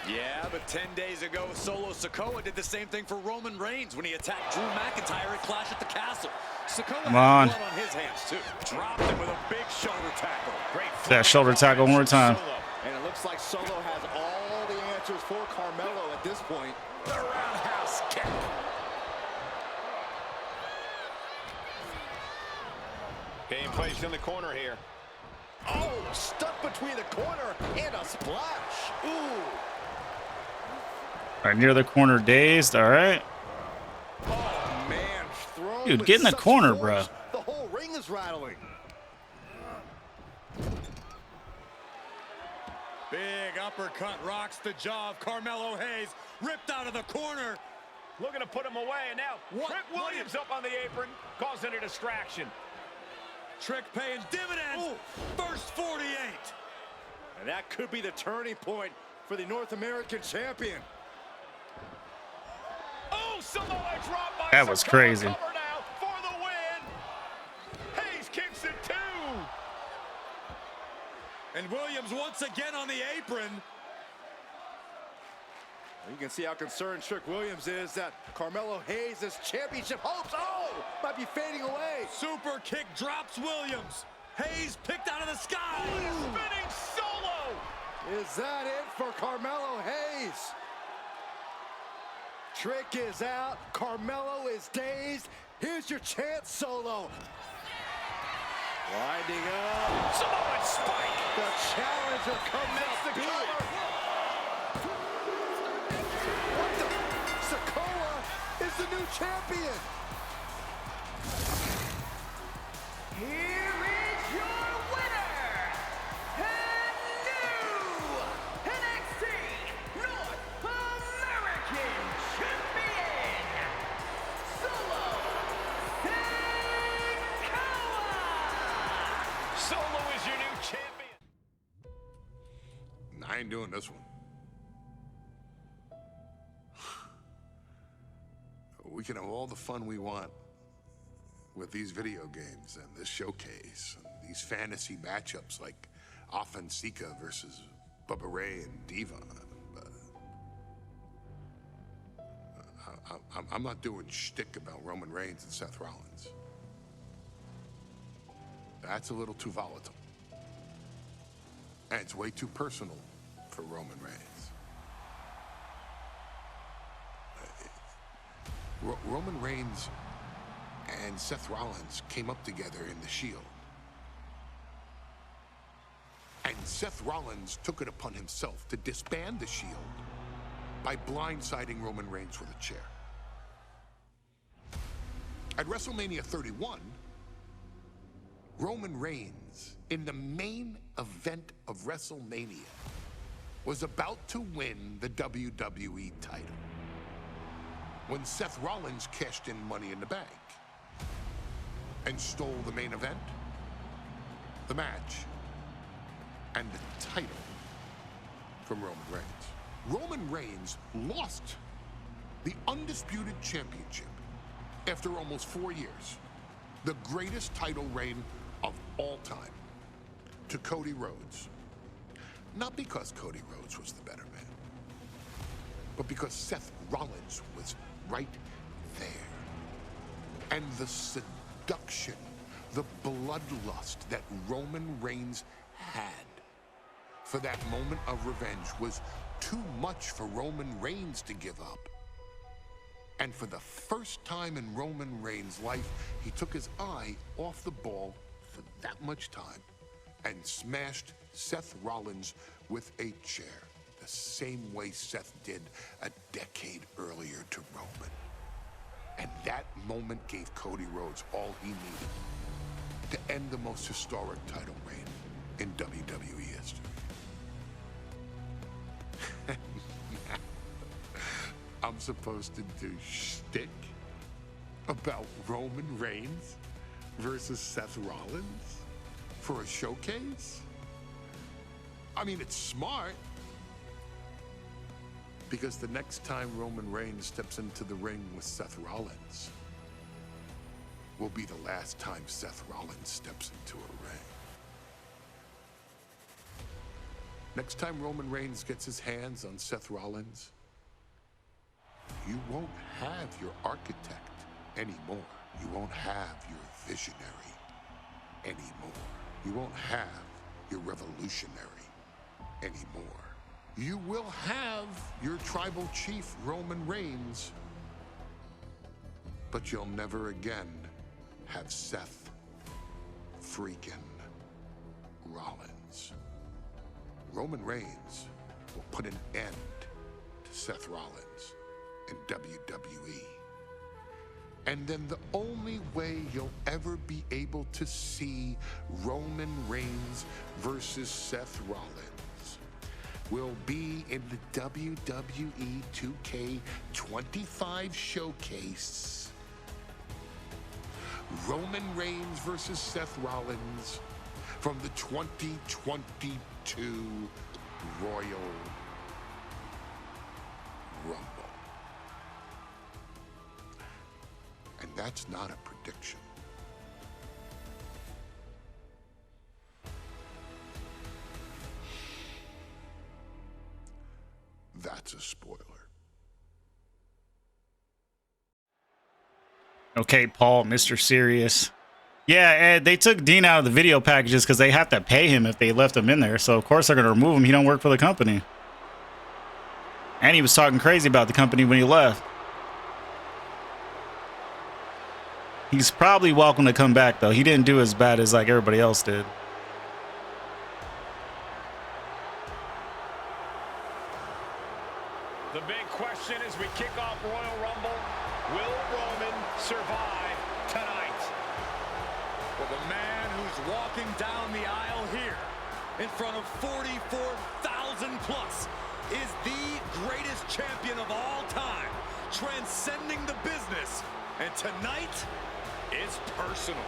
Yeah, but 10 days ago, Solo Sikoa did the same thing for Roman Reigns when he attacked Drew McIntyre at Clash at the Castle. Sikoa had blood on his hands, too. Dropped him with a big shoulder tackle. Great. That shoulder tackle one more time. And it looks like Solo has all the answers for Carmelo at this point. The roundhouse kick. Being placed in the corner here. Oh, stuck between the corner and a splash. Ooh. All right, near the corner, dazed. All right. Oh, man. Thrown Dude, with get in the such corner, force, bro. The whole ring is rattling. Big uppercut rocks the jaw of Carmelo Hayes. Ripped out of the corner. Looking to put him away, and now Trick Williams up on the apron, causing a distraction. Trick paying dividends. Ooh. First 48. And that could be the turning point for the North American champion. Oh, Samoa drop by That was Sikoa. crazy. Cover now for the win. Hayes kicks it too. And Williams once again on the apron. You can see how concerned Trick Williams is that Carmelo Hayes' championship hopes, might be fading away. Super kick drops Williams. Hayes picked out of the sky. Spinning Solo. Is that it for Carmelo Hayes? Trick is out. Carmelo is dazed. Here's your chance, Solo. Winding up. Samoan spike. The challenger comes Makes up the big. cover. What the? Sikoa is the new champion. Here is your winner, and new NXT North American Champion, Solo Sikoa! Solo is your new champion. I ain't doing this one. We can have all the fun we want with these video games and this showcase and these fantasy matchups like Afa and Sika versus Bubba Ray and Diva. I'm not doing shtick about Roman Reigns and Seth Rollins. That's a little too volatile. And it's way too personal for Roman Reigns. Roman Reigns and Seth Rollins came up together in the Shield. And Seth Rollins took it upon himself to disband the Shield by blindsiding Roman Reigns with a chair. At WrestleMania 31, Roman Reigns, in the main event of WrestleMania, was about to win the WWE title when Seth Rollins cashed in Money in the Bank and stole the main event, the match, and the title from Roman Reigns. Roman Reigns lost the undisputed championship after almost 4 years, the greatest title reign of all time, to Cody Rhodes. Not because Cody Rhodes was the better man, but because Seth Rollins was right there. And the seduction, the bloodlust that Roman Reigns had for that moment of revenge was too much for Roman Reigns to give up. And for the first time in Roman Reigns' life, he took his eye off the ball for that much time and smashed Seth Rollins with a chair, the same way Seth did a decade earlier to Roman. And that moment gave Cody Rhodes all he needed to end the most historic title reign in WWE history. I'm supposed to do shtick about Roman Reigns versus Seth Rollins? for a showcase? I mean, it's smart. Because the next time Roman Reigns steps into the ring with Seth Rollins will be the last time Seth Rollins steps into a ring. Next time Roman Reigns gets his hands on Seth Rollins, you won't have your architect anymore. You won't have your visionary anymore. You won't have your revolutionary anymore. You will have your tribal chief, Roman Reigns, but you'll never again have Seth freaking Rollins. Roman Reigns will put an end to Seth Rollins in WWE. And then the only way you'll ever be able to see Roman Reigns versus Seth Rollins will be in the WWE 2K25 showcase. Roman Reigns versus Seth Rollins from the 2022 Royal Rumble. And that's not a prediction. That's a spoiler. Okay, Paul, Mr. Serious. Yeah, Ed, they took Dean out of the video packages because they have to pay him if they left him in there. So, of course, they're going to remove him. He don't work for the company. And he was talking crazy about the company when he left. He's probably welcome to come back, though. He didn't do as bad as, like, everybody else did. The big question as we kick off Royal Rumble, will Roman survive tonight? Well, the man who's walking down the aisle here in front of 44,000 plus is the greatest champion of all time, transcending the business. And tonight, it's personal.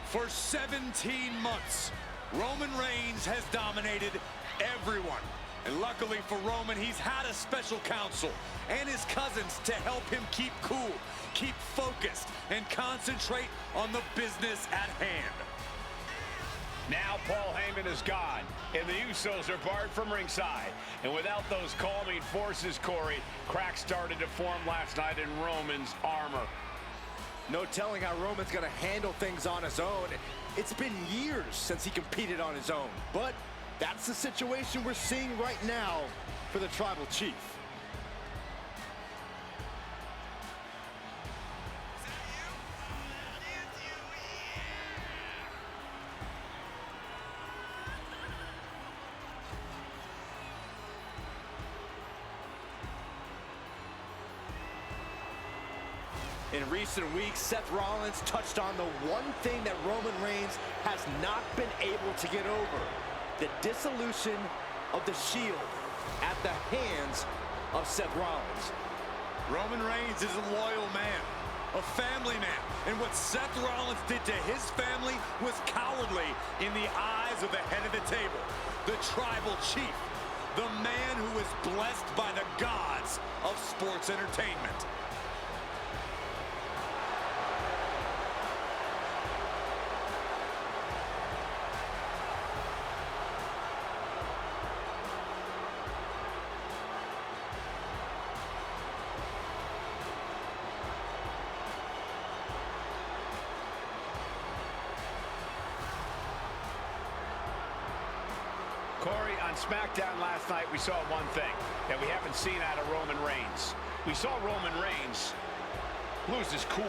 For 17 months, Roman Reigns has dominated everyone. And luckily for Roman, he's had a special counsel and his cousins to help him keep cool, keep focused, and concentrate on the business at hand. Now Paul Heyman is gone, and the Usos are barred from ringside. And without those calming forces, Corey, cracks started to form last night in Roman's armor. No telling how Roman's going to handle things on his own. It's been years since he competed on his own. But that's the situation we're seeing right now for the Tribal Chief. In recent weeks, Seth Rollins touched on the one thing that Roman Reigns has not been able to get over: the dissolution of the Shield at the hands of Seth Rollins. Roman Reigns is a loyal man, a family man, and what Seth Rollins did to his family was cowardly in the eyes of the head of the table, the Tribal Chief, the man who is blessed by the gods of sports entertainment. on SmackDown last night, we saw one thing that we haven't seen out of Roman Reigns. We saw Roman Reigns lose his cool.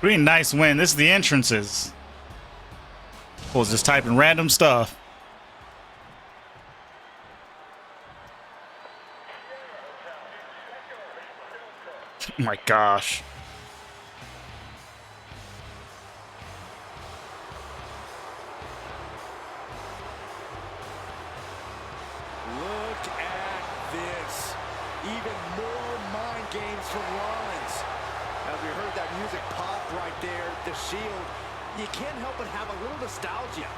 Pretty nice win. This is the entrances. I was just typing random stuff. Oh my gosh. Look at this. Even more mind games from Rollins. As we heard that music pop right there, the Shield, you can't help but have a little nostalgia.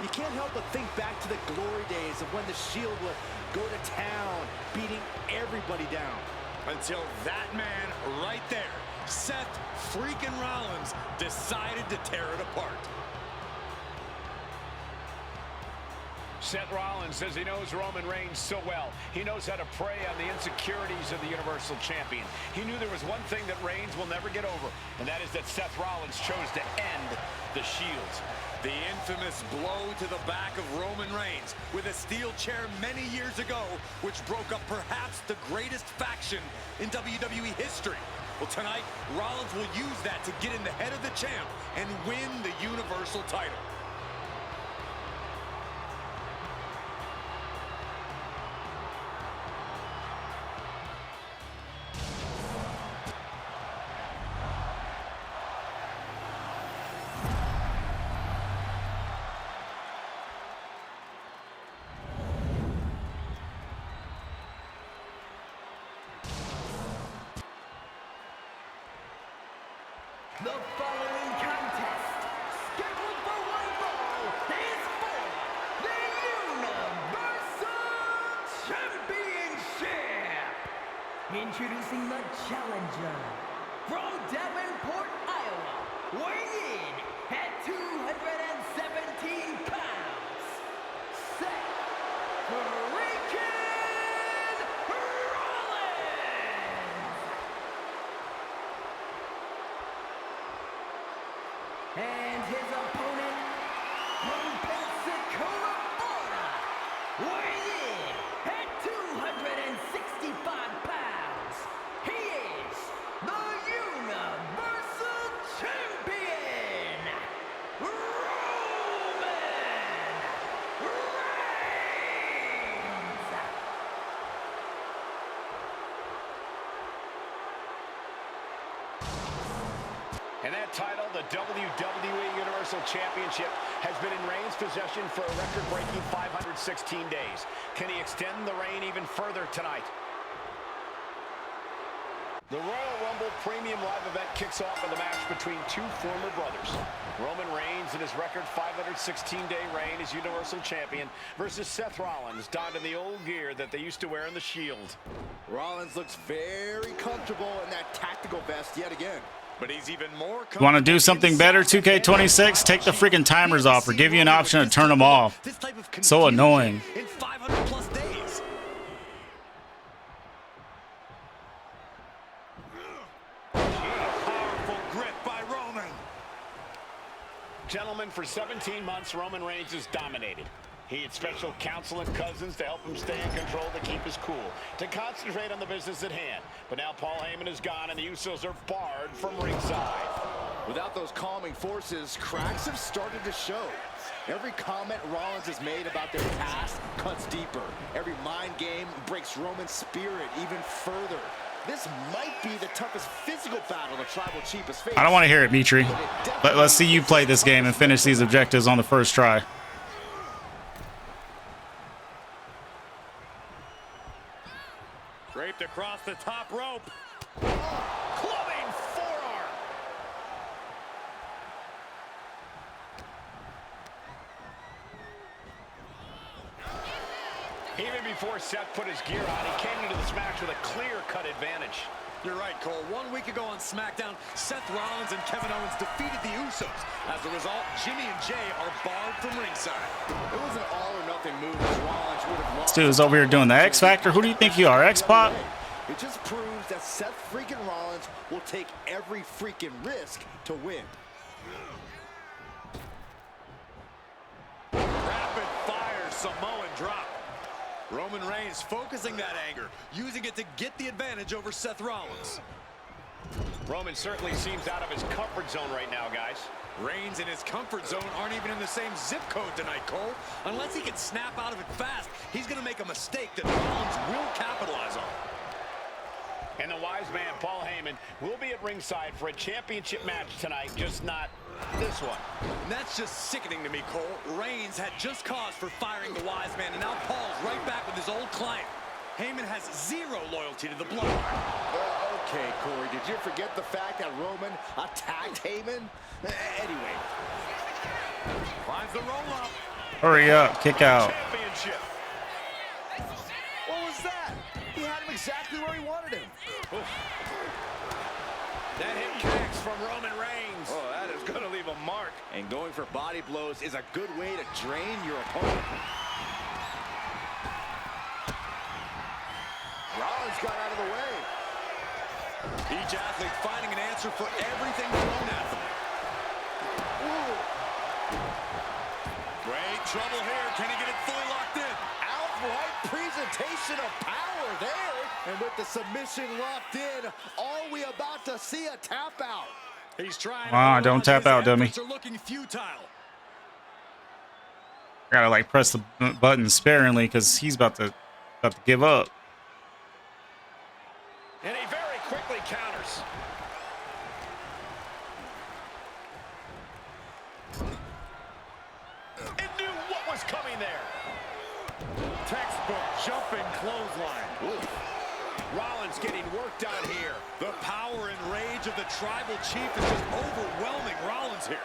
You can't help but think back to the glory days of when the Shield would go to town, beating everybody down. Until that man right there, Seth freaking Rollins, decided to tear it apart. Seth Rollins says he knows Roman Reigns so well. He knows how to prey on the insecurities of the Universal Champion. He knew there was one thing that Reigns will never get over, and that is that Seth Rollins chose to end the Shield. The infamous blow to the back of Roman Reigns with a steel chair many years ago, which broke up perhaps the greatest faction in WWE history. Well, tonight, Rollins will use that to get in the head of the champ and win the Universal title. The following contest, scheduled for one fall, is for the Universal Championship. Introducing the challenger from Davenport, Iowa, weighing in at 217 pounds, Seth freaking Rollins. And his opponent from Pensacola, Florida, weighing in at 265 pounds, he is the Universal Champion, Roman Reigns. And that title, the WWE Universal Championship, has been in Reigns' possession for a record-breaking 516 days. Can he extend the reign even further tonight? The Royal Rumble Premium Live event kicks off with a match between two former brothers. Roman Reigns in his record 516-day reign as Universal Champion versus Seth Rollins, donned in the old gear that they used to wear in the Shield. Rollins looks very comfortable in that tactical vest yet again. But he's even more Want to do something better, 2K26? Take the freaking timers off or give you an option to turn them off. So annoying. In 500 plus days. Powerful grip by Roman. Gentlemen, for 17 months, Roman Reigns has dominated. He had special counsel and cousins to help him stay in control, to keep his cool, to concentrate on the business at hand. But now Paul Heyman is gone, and the Usos are barred from ringside. Without those calming forces, cracks have started to show. Every comment Rollins has made about their past cuts deeper. Every mind game breaks Roman's spirit even further. This might be the toughest physical battle the Tribal Chief has faced. I don't want to hear it, Mitri. Let's see you play this game and finish these objectives on the first try. off the top rope. Clubbing forearm. Even before Seth put his gear on, he came into this match with a clear-cut advantage. You're right, Cole. 1 week ago on SmackDown, Seth Rollins and Kevin Owens defeated the Usos. As a result, Jimmy and Jay are barred from ringside. It was an all-or-nothing move. Rollins would have lost. This dude's over here doing the X Factor. Who do you think you are, X-Pac? It just proves that Seth freaking Rollins will take every freaking risk to win. Rapid fire Samoan drop. Roman Reigns focusing that anger, using it to get the advantage over Seth Rollins. Roman certainly seems out of his comfort zone right now, guys. Reigns and his comfort zone aren't even in the same zip code tonight, Cole. Unless he can snap out of it fast, he's going to make a mistake that Rollins will capitalize on. And the wise man, Paul Heyman, will be at ringside for a championship match tonight, just not this one. And that's just sickening to me, Cole. Reigns had just cause for firing the wise man, and now Paul's right back with his old client. Heyman has zero loyalty to the Bloodline. Okay, Corey, did you forget the fact that Roman attacked Heyman? Anyway. Finds the roll-up. Hurry up, kick out. Championship. What was that? He had him exactly where he wanted him. Oof. That hit connects from Roman Reigns. Oh, that is going to leave a mark. And going for body blows is a good way to drain your opponent. Rollins got out of the way. Each athlete finding an answer for everything thrown at them. Ooh. Great trouble here. Can he get it fully locked in? Outright presentation of power there. And with the submission locked in, are we about to see a tap out? He's trying. Don't tap out, dummy. Are looking futile. Gotta like press the button sparingly because he's about to give up. And he very quickly counters. It knew what was coming there. Textbook jumping clothesline. Ooh. Rollins getting worked on here. The power and rage of the tribal chief is just overwhelming Rollins here.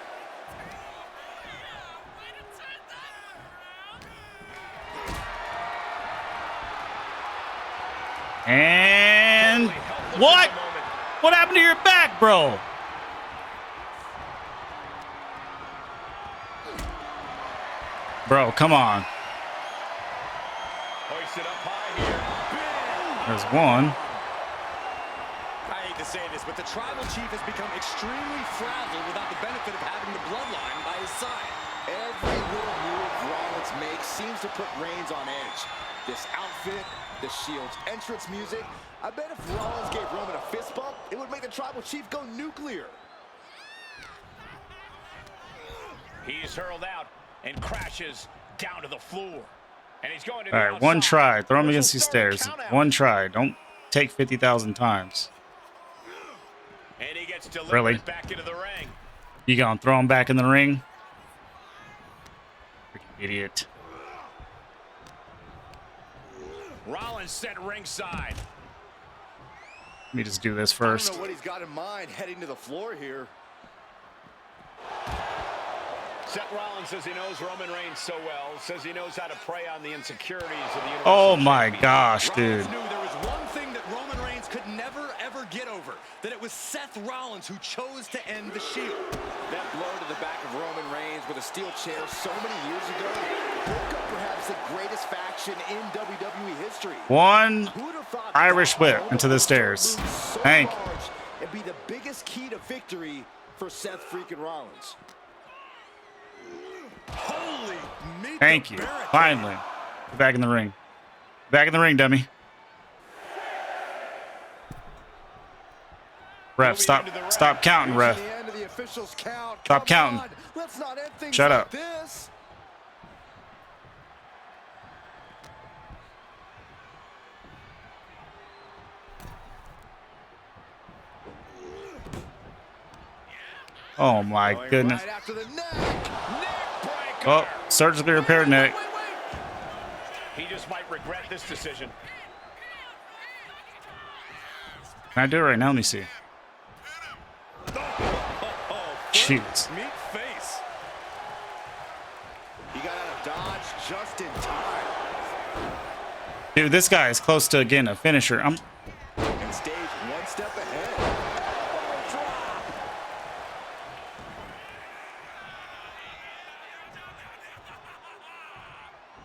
And what? What happened to your back, bro? Bro, come on. Hoisted up high here. There's one. I hate to say this, but the tribal chief has become extremely frazzled without the benefit of having the bloodline by his side. Every little move Rollins makes seems to put Reigns on edge. This outfit, the Shield's entrance music. I bet if Rollins gave Roman a fist bump, it would make the tribal chief go nuclear. He's hurled out and crashes down to the floor. And he's going to All right, one try. Throw him against these stairs. One try. Don't take 50,000 times. And he gets delivered Really? back into the ring. You gonna throw him back in the ring? Freaking idiot. Rollins sent ringside. Let me just do this I first. don't know what he's got in mind heading to the floor here. Seth Rollins says he knows Roman Reigns so well, says he knows how to prey on the insecurities of the Universal Oh my Champion. gosh, dude. Rollins knew there was one thing that Roman Reigns could never, ever get over, that it was Seth Rollins who chose to end the Shield. That blow to the back of Roman Reigns with a steel chair so many years ago broke up perhaps the greatest faction in WWE history. One Who'd have thought Irish that whip Roman into the would stairs. move so Thank you. large and be the biggest key to victory for Seth freaking Rollins. Holy meat. Thank you. Finally. Get back in the ring. Back in the ring, dummy. Ref, stop counting, ref. The end of the officials' count. Stop Come counting. on. Let's not end things Shut like up. this. Oh my Going goodness. right after the neck. Oh, surgically repaired neck. He just might regret this decision. Can I do it right now? Let me see. Jeez. Meat face. He got out of dodge just in time. Dude, this guy is close to getting a finisher. And stayed one step ahead.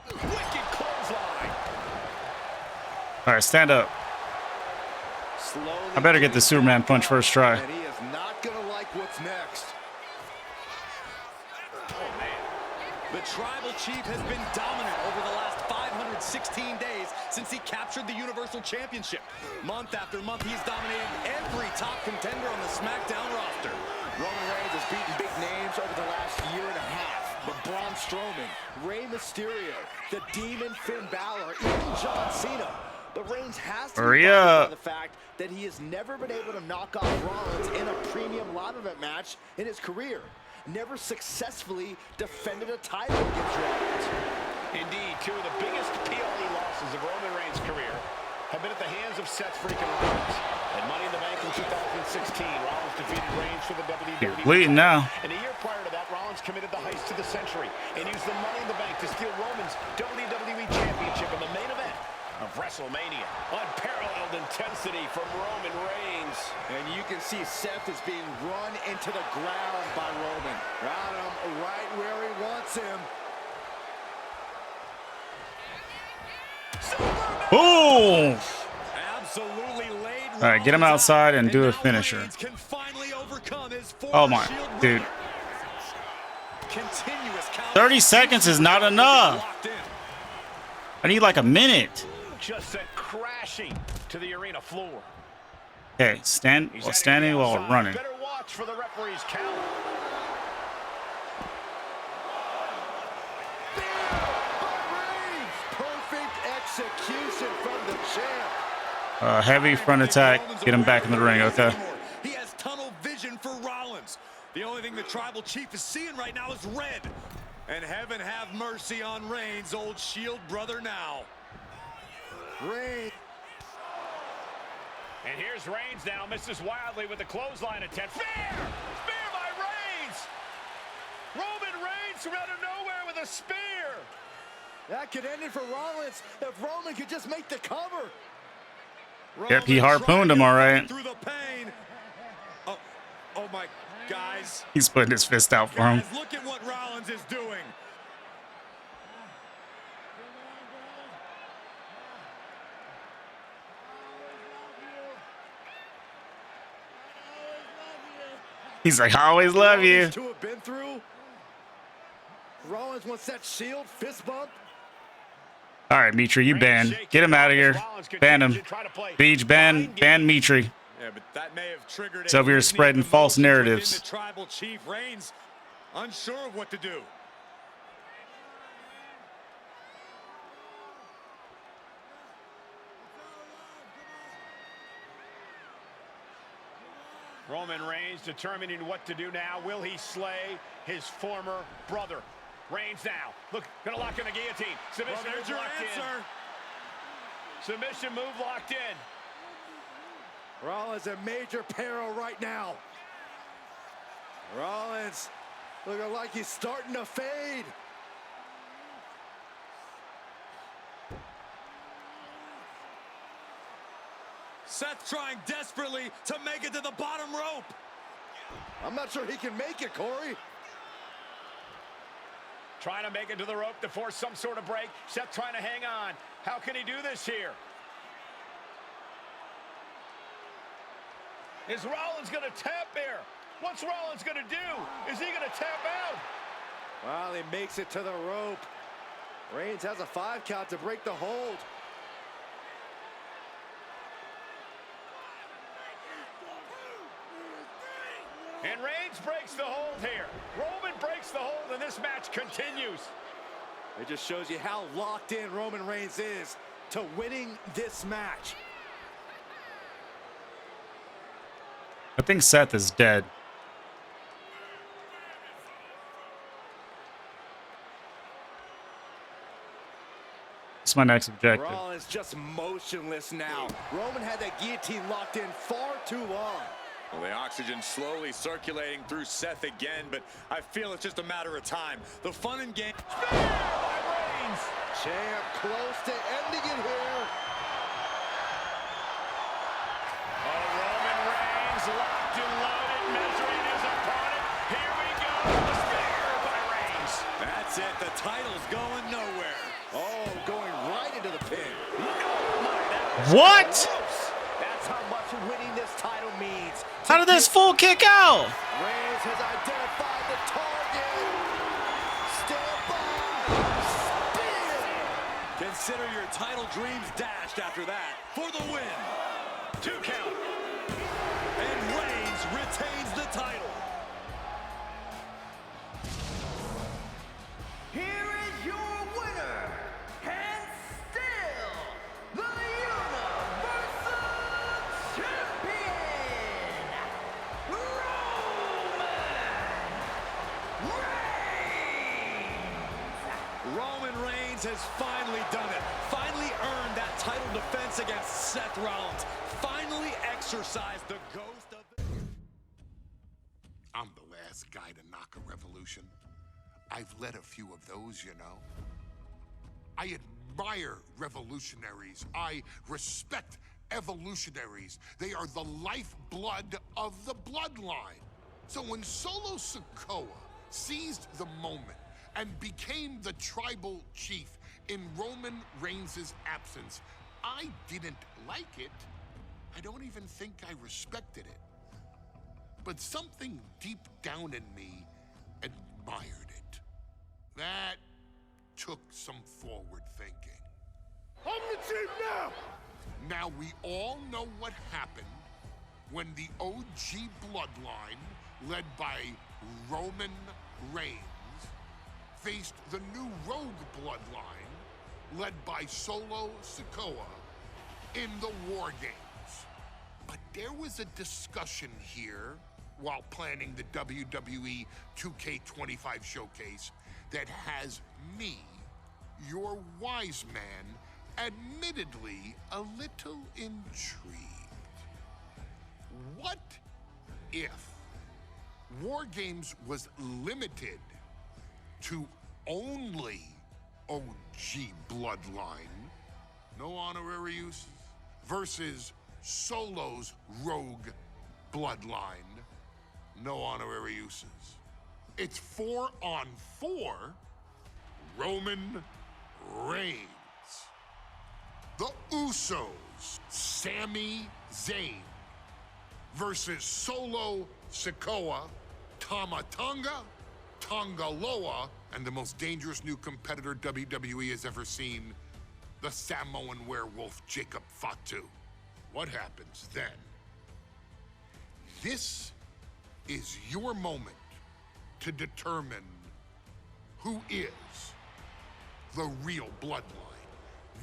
Wicked clothesline. All right, stand up. Slowly I better get the Superman punch first try. and he is not gonna like what's next. The Tribal Chief has been dominant over the last 516 days since he captured the Universal Championship. Month after month, he's dominated every top contender on the SmackDown roster. Roman Reigns has beaten big names over the last year and a half. But Braun Strowman, Rey Mysterio, the Demon Finn Balor, even John Cena. But Reigns has to be bothered by the fact that he has never been able to knock off Rollins in a premium live event match in his career. Never successfully defended a title against Rollins. Indeed, two of the biggest PLE losses of Roman Reigns' career have been at the hands of Seth freaking Rollins. At Money in the Bank in 2016, Rollins defeated Reigns for the WWE. You're bleeding now. And a year prior to that, Rollins committed the heist of the century and used the Money in the Bank to steal Roman's WWE Championship in the main event of WrestleMania. Unparalleled intensity from Roman Reigns. And you can see Seth is being run into the ground by Roman. Got him right where he wants him. Boom! Absolutely laid. All right, get him outside and do a finisher. Can finally overcome his Oh my, Shield dude. runner. Continuous count. 30 seconds is not enough. Locked in. I need like a minute. Just sent crashing to the arena floor. Okay, stand He's while heading standing to the while outside. running. Better watch for the referee's count. Perfect execution from the champ. Heavy front attack. Get him back in the ring, okay? He has tunnel vision for Rollins. The only thing the Tribal Chief is seeing right now is red. And heaven have mercy on Reigns, old Shield brother now. Reigns. And here's Reigns now, misses wildly with the clothesline attempt. Spear! Spear by Reigns! Roman Reigns from out of nowhere with a spear! That could end it for Rollins if Roman could just make the cover. Yep, he harpooned him all right. Through the pain. Oh my, guys. He's putting his fist out for him. Guys, look at what Rollins is doing. He's like, I always love you. These two have been through. Rollins wants that Shield fist bump. All right, Mitri, you banned. Get him out of here. Ban him. Beach, ban Mitri. Yeah, but that may have triggered. So you're spreading false narratives. The Tribal Chief Reigns, unsure of what to do. Roman Reigns determining what to do now. Will he slay his former brother? Reigns now. Look, gonna lock in the guillotine. Submission Well, there's move your locked answer. in. Submission move locked in. Rollins in major peril right now. Rollins looking like he's starting to fade. Seth trying desperately to make it to the bottom rope. I'm not sure he can make it, Corey. Trying to make it to the rope to force some sort of break. Seth trying to hang on. How can he do this here? Is Rollins going to tap here? What's Rollins going to do? Is he going to tap out? Well, he makes it to the rope. Reigns has a 5 count to break the hold. And Reigns breaks the hold here. Roman breaks the hold, and this match continues. It just shows you how locked in Roman Reigns is to winning this match. I think Seth is dead. This What's my next objective? Rollins just motionless now. Roman had that guillotine locked in far too long. Well, the oxygen slowly circulating through Seth again, but I feel it's just a matter of time. The fun and game. Spear by Reigns. Champ close to ending it here. Oh, Roman Reigns locked and loaded, measuring his opponent. Here we go. The spear by Reigns. That's it. The title's going nowhere. Oh, going right into the pin. What? That's how much winning this title means. How did this fool kick out? Reigns has identified the target. Stand by. Spear. Consider your title dreams dashed after that for the win. 2 count. And Reigns retains the title. Here is your winner, and still the Universal Champion, Roman Reigns has finally done it. Finally earned that title defense against Seth Rollins. Finally exercised the ghost of the... I'm the last guy to knock a revolution. I've led a few of those, you know. I admire revolutionaries. I respect evolutionaries. They are the lifeblood of the bloodline. So when Solo Sikoa seized the moment and became the tribal chief in Roman Reigns' absence, I didn't like it. I don't even think I respected it. But something deep down in me admired it. That took some forward thinking. I'm the chief now! Now we all know what happened when the OG bloodline, led by Roman Reigns, faced the new rogue bloodline, led by Solo Sikoa, in the War Games. But there was a discussion here while planning the WWE 2K25 showcase that has me, your wise man, admittedly a little intrigued. What if War Games was limited to only OG bloodline, no honorary uses, versus Solo's rogue bloodline, no honorary uses? It's 4-on-4 Roman Reigns. The Usos, Sami Zayn, versus Solo Sikoa, Tama Tonga, Tonga Loa, and the most dangerous new competitor WWE has ever seen, the Samoan werewolf Jacob Fatu. What happens then? This is your moment to determine who is the real bloodline.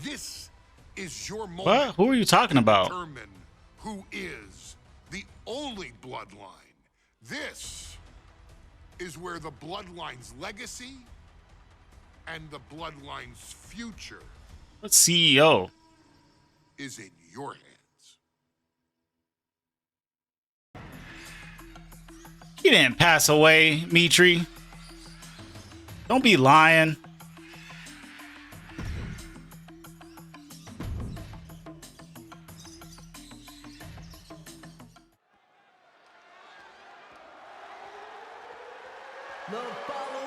This is your moment. What? Who are you talking about? To determine who is the only bloodline. This is where the bloodline's legacy and the bloodline's future What CEO? is in your hands. He didn't pass away, Mitri. Don't be lying.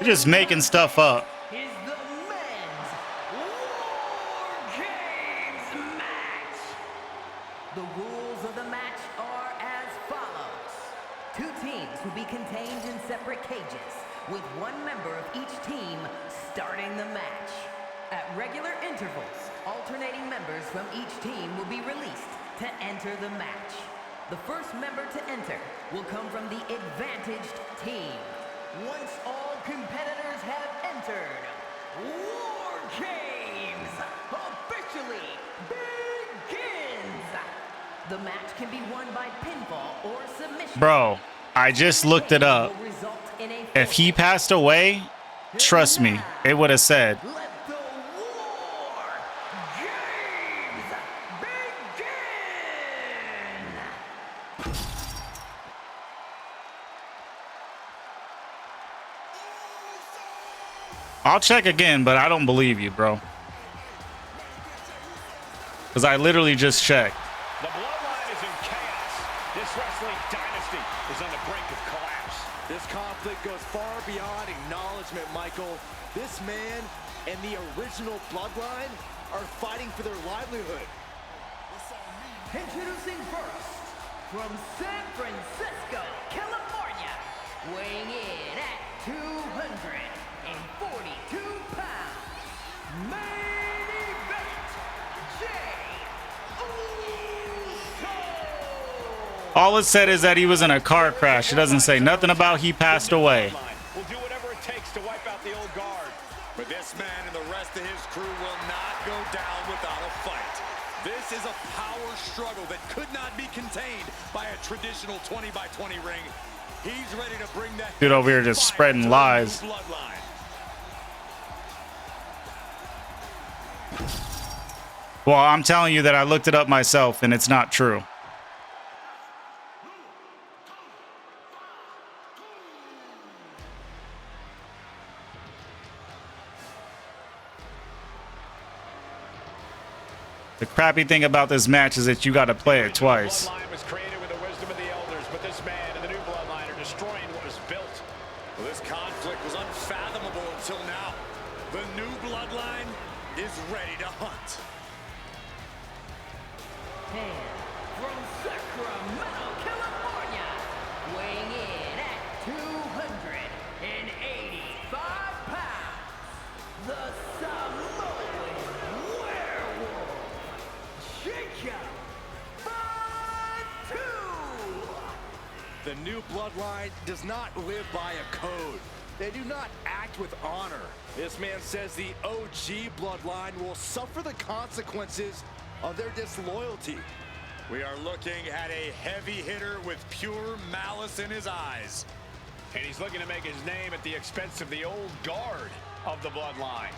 You're just making stuff up. is the men's War Games match. The rules of the match are as follows. Two teams will be contained in separate cages, with one member of each team starting the match. At regular intervals, alternating members from each team will be released to enter the match. The first member to enter will come from the advantaged team. Once all competitors have entered, War Games officially begins! The match can be won by pinfall or submission. Bro, I just looked it up. Will result in a If he passed away, trust me, it would have said let the war I'll check again, but I don't believe you, bro. Because I literally just checked. The Bloodline is in chaos. This wrestling dynasty is on the brink of collapse. This conflict goes far beyond acknowledgement, Michael. This man and the original Bloodline are fighting for their livelihood. Introducing first, from San Francisco, California, weighing in at 242 pounds, main event, Jey Uso. All it said is that he was in a car crash. It doesn't say nothing about he passed away. We'll do whatever it takes to wipe out the old guard. But this man and the rest of his crew will not go down without a fight. This is a power struggle that could not be contained by a traditional 20-by-20 ring. He's ready to bring that Dude over here just spreading lies. Bloodline. Well, I'm telling you that I looked it up myself, and it's not true. The crappy thing about this match is that you got to play it twice. Bloodline was created with the wisdom of the elders, but this man and the new Bloodline are destroying what was built. Well, this conflict was unfathomable until now. The new Bloodline is ready to hunt. And from Sacramento, California, weighing in at 285 pounds, the Samoan werewolf, Jacob Fatu. The new Bloodline does not live by a code. They do not act with honor. This man says the OG Bloodline will suffer the consequences of their disloyalty. We are looking at a heavy hitter with pure malice in his eyes. And he's looking to make his name at the expense of the old guard of the Bloodline.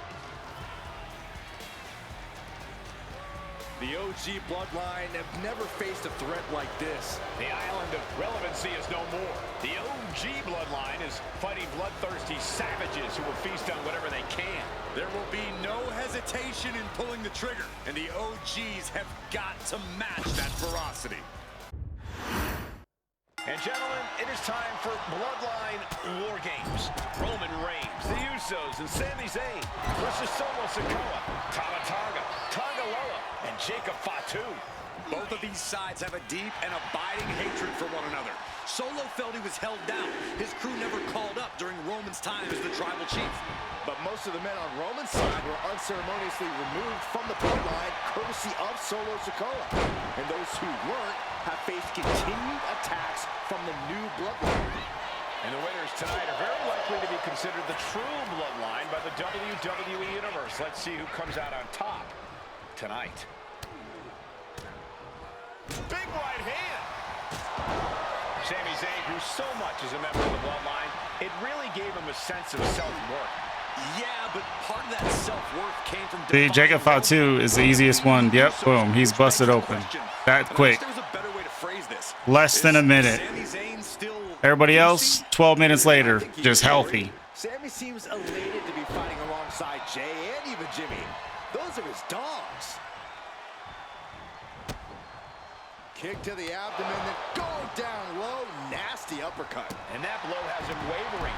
The OG Bloodline have never faced a threat like this. The island of relevancy is no more. The OG Bloodline is fighting bloodthirsty savages who will feast on whatever they can. There will be no hesitation in pulling the trigger, and the OGs have got to match that ferocity. And gentlemen, it is time for Bloodline War Games. Roman Reigns, the Usos, and Sami Zayn versus Solo Sikoa, Tama Tonga, Tonga Loa, and Jacob Fatu. Both of these sides have a deep and abiding hatred for one another. Solo felt he was held down. His crew never called up during Roman's time as the tribal chief. But most of the men on Roman's side were unceremoniously removed from the Bloodline courtesy of Solo Sikoa. And those who weren't have faced continued attacks from the new Bloodline. And the winners tonight are very likely to be considered the true Bloodline by the WWE Universe. Let's see who comes out on top tonight. Big right hand. Sami Zayn grew so much as a member of the Bloodline, it really gave him a sense of self-worth. Yeah, but part of that self-worth came from... See, Jacob Fatu is the easiest one. Yep, boom, he's busted open. That quick. There's a better way to phrase this. Less than a minute. Everybody else, 12 minutes later, just healthy. Sami seems elated to be fighting alongside Jey and even Jimmy. Those are his dogs. Kick to the abdomen, then go down low, nasty uppercut. And that blow has him wavering.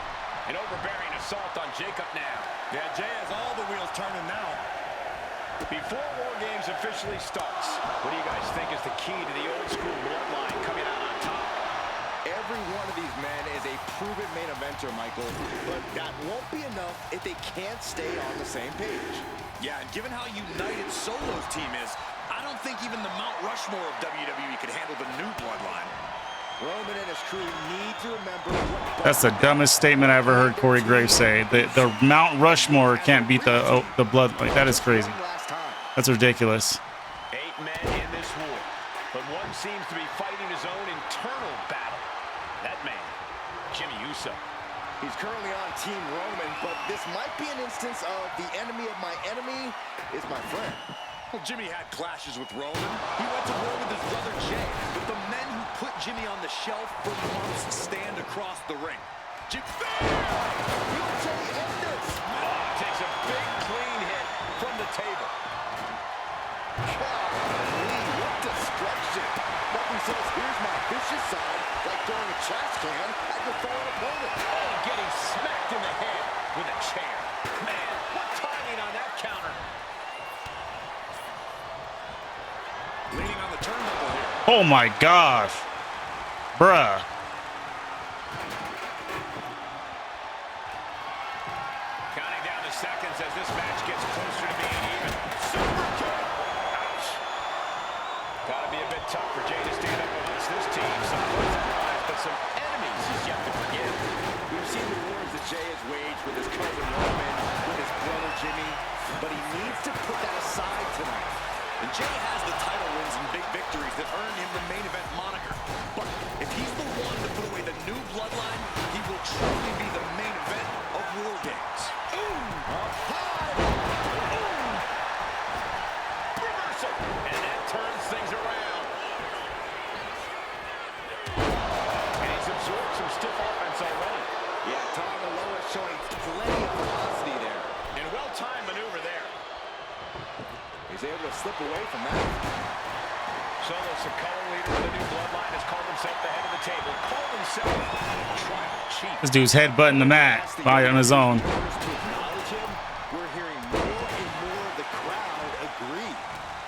An overbearing assault on Jacob now. Yeah, Jey has all the wheels turning now. Before War Games officially starts, what do you guys think is the key to the old school Bloodline coming out on top? Every one of these men is a proven main eventer, Michael. But that won't be enough if they can't stay on the same page. Yeah, and given how united Solo's team is, I don't think even the Mount Rushmore of WWE could handle the new Bloodline. Roman and his crew need to remember what... That's the dumbest statement I ever heard Corey Graves say. The Mount Rushmore can't beat the Bloodline. That is crazy. That's ridiculous. 8 men in this war, but one seems to be fighting his own internal battle. That man, Jimmy Uso. He's currently on Team Roman, but this might be an instance of the enemy of my enemy is my friend. Well, Jimmy had clashes with Roman. He went to war with his brother Jey, but the men who put Jimmy on the shelf for months stand across the ring. Will Jay end this? Takes a big clean hit from the table. Golly, what destruction. Referee says, here's my vicious side, like throwing a trash can at your fallen opponent. Oh, getting smacked in the head with a chair. Man, what timing on that counter. Leaning on the turnbuckle here. Oh my gosh. Bruh. Counting down the seconds as this match gets closer to being even. Super kick. Ouch. Gotta be a bit tough for Jay to stand up against this team. Some pleasant rise, but some enemies he's yet to forgive. We've seen the wars that Jay has waged with his cousin Roman, with his brother Jimmy, but he needs to put that aside tonight. And Jay has the title wins and big victories that earned him the main event moniker. But if he's the one to put away the new bloodline, he will truly be the main event of War Games. Reversal. And that turns things around. And he's absorbed some stiff offense already. Yeah, Tom Aloha showing plenty of velocity there. And well-timed maneuver there. He's able to slip away from that. Solo Sikoa, leader of the new bloodline, has called himself the head of the table. Called himself Tribal Chief. This dude's headbutting the mat by on his own. To acknowledge him, we're hearing more and more of the crowd agree.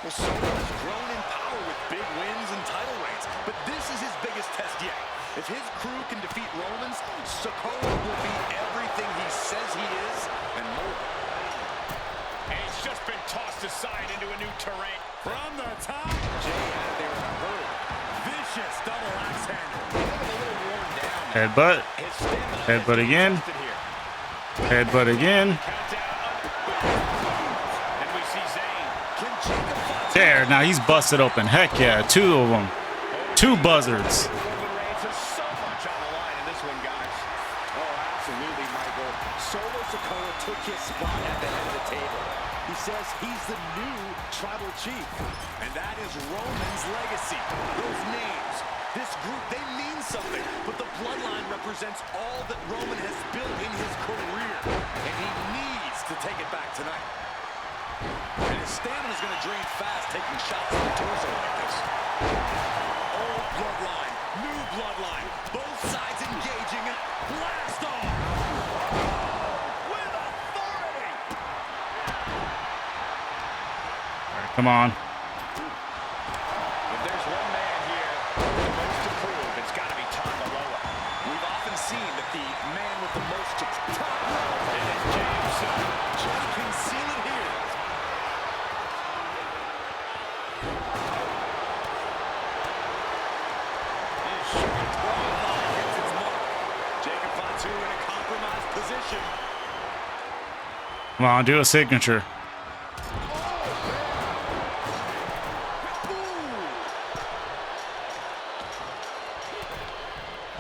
Well, Solo has grown in power with big wins and title reigns, but this is his biggest test yet. If his crew can defeat Romans, Sikoa will be everything he says he is and more. And he's just been tossed aside into a new terrain. From the top, Jay out of there in a hurry. vicious double axe handle. A little worn down. Headbutt. His stamina Headbutt has been again. tested here. Headbutt again. And we see Zayn. Can Jacob find There. Now he's busted open. Heck yeah. Two of them. Two buzzards. Roman Reigns has so much on the line in this one, guys. Oh, absolutely, Michael. Solo Sikoa took his spot at the head of the table. He says he's the new Tribal Chief. And that is Roman's legacy. Those names, this group, they mean something. But the bloodline represents all that Roman has built in his career. And he needs to take it back tonight. And his stamina's going to drain fast, taking shots to the torso like this. Old bloodline, new bloodline. Both sides engaging and blast off. With authority. Come on. If there's one man here with the most to prove, it's got to be Tom Aloha. We've often seen that the man with the most to top And it's Jay himself. just can seal it here. His short 12 line hits its mark. Jacob Fatu in a compromised position. Come on. Do a signature.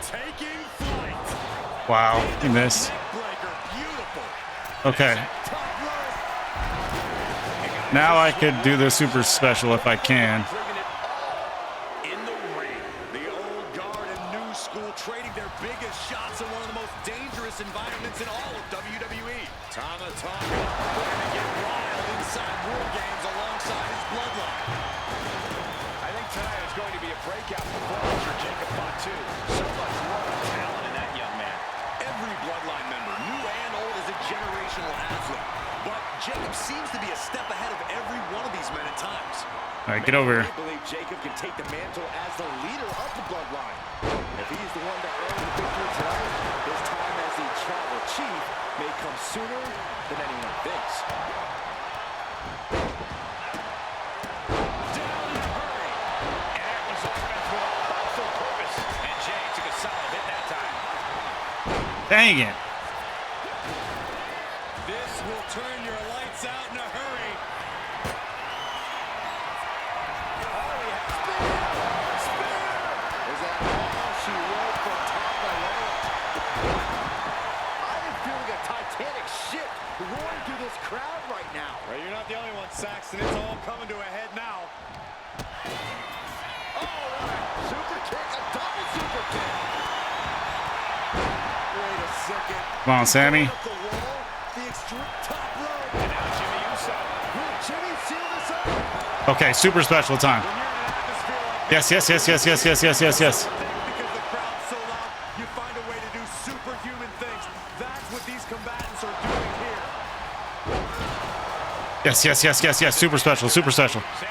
Taking flight. Wow. He missed. Neckbreaker, beautiful. Okay. Top rope. Now I could do the super special if I can. Bringing it all in the ring. The old guard and new school trading their biggest shots in one of the most dangerous environments in all of WWE. Tama Tonga looking to get wild inside War Games alongside his bloodline. I think tonight is going to be a breakout performance for Jacob Fatu. So much raw talent in that young man. Every bloodline member, new and old, is a generational athlete. But Jacob seems to be a step ahead of every one of these men at times. All right, get over here. I believe Jacob can take the mantle as the leader of the bloodline. If he's the one to earn the victory tonight, his time as the Tribal Chief may come sooner than anyone thinks. Down in a hurry. And that was offense with a powerful purpose. And Jay took a solid hit that time. Dang it. This will turn your lights out in a hurry. Is that all she wrote for Tom Aloha? I am feeling a titanic ship roaring through this crowd right now. Well, you're not the only one, Saxton. It's all coming to a head now. All right, super kick, a double. Come on, Sammy. Okay, super special time. Yes, yes, yes, yes, yes, yes, yes, yes, yes. Because the crowd's so loud, you find a way to do superhuman things. That's what these combatants are doing here. Yes, yes, yes, yes, yes. Super special, super special. Can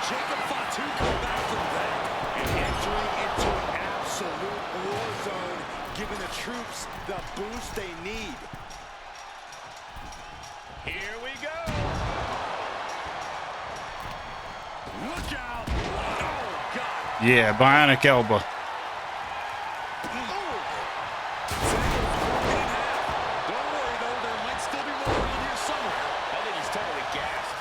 Jacob Fatu come back from that? And entering into an absolute war zone, giving the troops the boost they need. Here we go. Look out! Oh, God! Yeah, bionic elbow. Don't worry, though. There might still be more around here somewhere. I think he's totally gassed.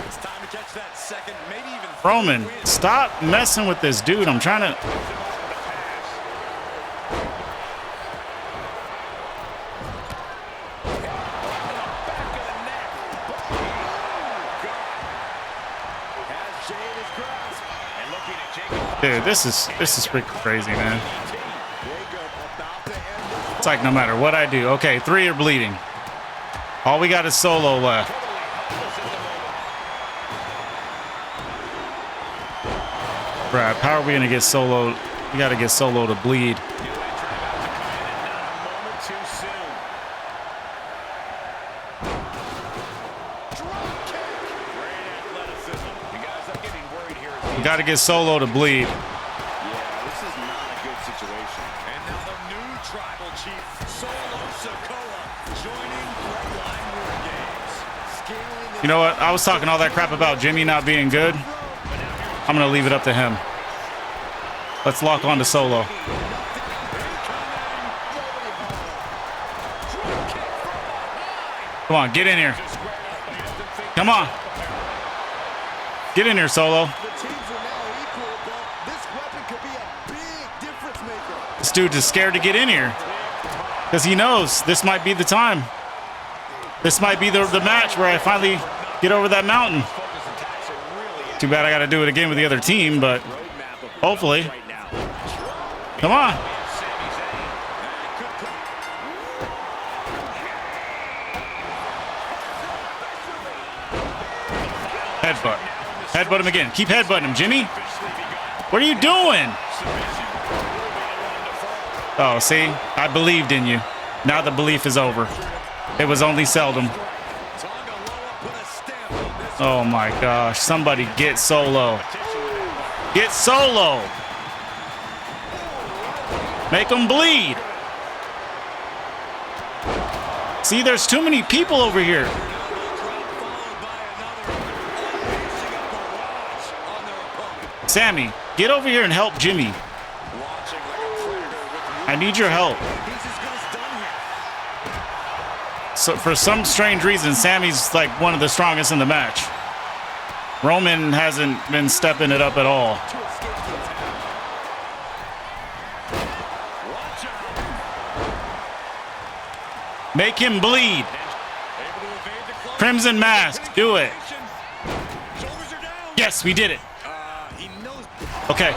It's time to catch that second, maybe even Roman, third win. stop messing with this dude. I'm trying to. Dude, this is freaking crazy, man. It's like no matter what I do. Okay, 3 are bleeding. All we got is Solo left. Brad, how are we gonna get Solo? We gotta get Solo to bleed. We gotta get Solo to bleed. Yeah, this is not a good situation. And now the new tribal chief, Solo Sikoa, joining Bloodline War Games. Scaling the You know what? I was talking all that crap about Jimmy not being good. I'm gonna leave it up to him. Let's lock on to Solo. Come on, get in here. Come on. Get in here, Solo. The teams are now equal, but this weapon could be a big difference maker. This dude is scared to get in here because he knows this might be the time. This might be the match where I finally get over that mountain. Too bad I got to do it again with the other team, but hopefully. Come on. Headbutt. Headbutt him again. Keep headbutting him, Jimmy. What are you doing? Oh, see? I believed in you. Now the belief is over. It was only seldom. Oh my gosh. Somebody get Solo. Get Solo. Make him bleed. See, there's too many people over here. Sammy, get over here and help Jimmy. I need your help. So for some strange reason, Sammy's like one of the strongest in the match. Roman hasn't been stepping it up at all. Make him bleed. Crimson Mask, do it. Yes, we did it. Okay.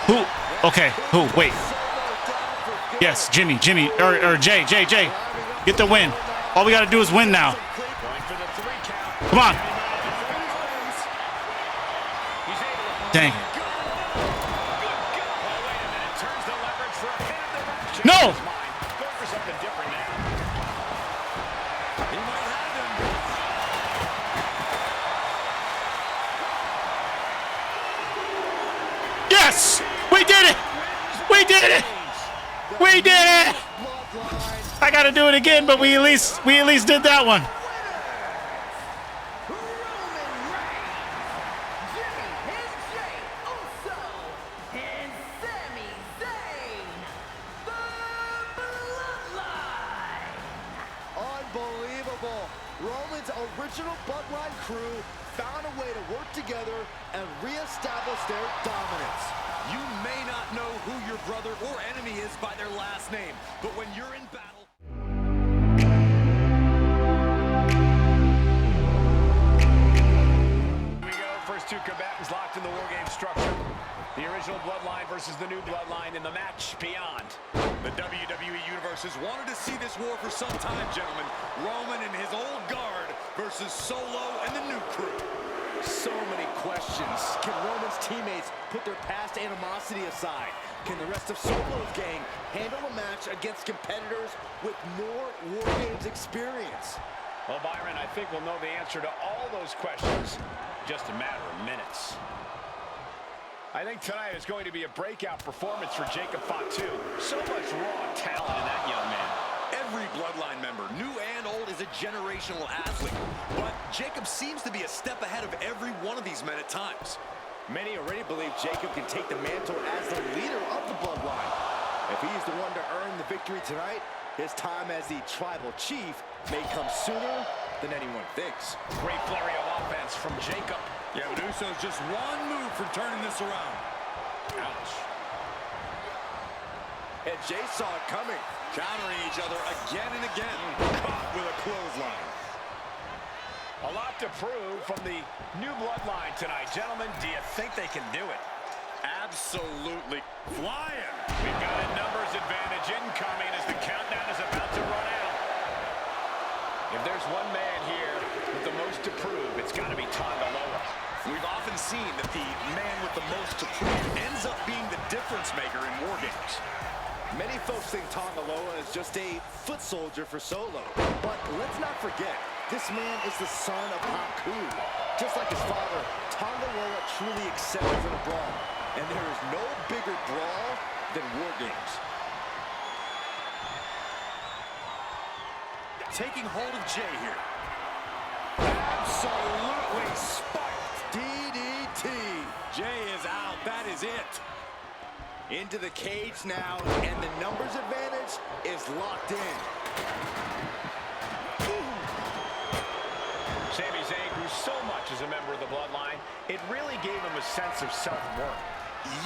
Who? Okay. Who? Wait. Yes, Jimmy, or Jay. Get the win. All we got to do is win now. Come on. Dang. No. Yes! We did it! We did it! We did it! I gotta do it again, but we at least did that one. Unbelievable. Roman's original Bloodline crew found a way to work together and reestablish their dominance. You may not know who your brother or enemy is by their last name, but when you're in battle... Here we go. First 2 combatants locked in the War Game structure. versus the new Bloodline in the match beyond. The WWE Universe has wanted to see this war for some time, gentlemen. Roman and his old guard versus Solo and the new crew. So many questions. Can Roman's teammates put their past animosity aside? Can the rest of Solo's gang handle a match against competitors with more War Games experience? Well, Byron, I think we'll know the answer to all those questions. Just a matter of minutes. I think tonight is going to be a breakout performance for Jacob Fatu. So much raw talent in that young man. Every Bloodline member, new and old, is a generational athlete. But Jacob seems to be a step ahead of every one of these men at times. Many already believe Jacob can take the mantle as the leader of the Bloodline. If he's the one to earn the victory tonight, his time as the tribal chief may come sooner than anyone thinks. Great flurry of offense from Jacob. Yeah, but Uso's just one move from turning this around. Ouch. And Jay saw it coming. Countering each other again and again. Caught with a clothesline. A lot to prove from the new Bloodline tonight. Gentlemen, do you think they can do it? Absolutely flying. We've got a numbers advantage incoming as the countdown is about to run out. If there's one man here with the most to prove, it's got to be Tonga Loa. We've often seen that the man with the most to prove ends up being the difference maker in War Games. Many folks think Tonga Loa is just a foot soldier for Solo. But let's not forget, this man is the son of Haku. Just like his father, Tonga Loa truly excels in a brawl. And there is no bigger brawl than War Games. Taking hold of Jay here. Absolutely spiked. DDT. Jay is out. That is it. Into the cage now, and the numbers advantage is locked in. Sami Zayn grew so much as a member of the Bloodline, it really gave him a sense of self-worth.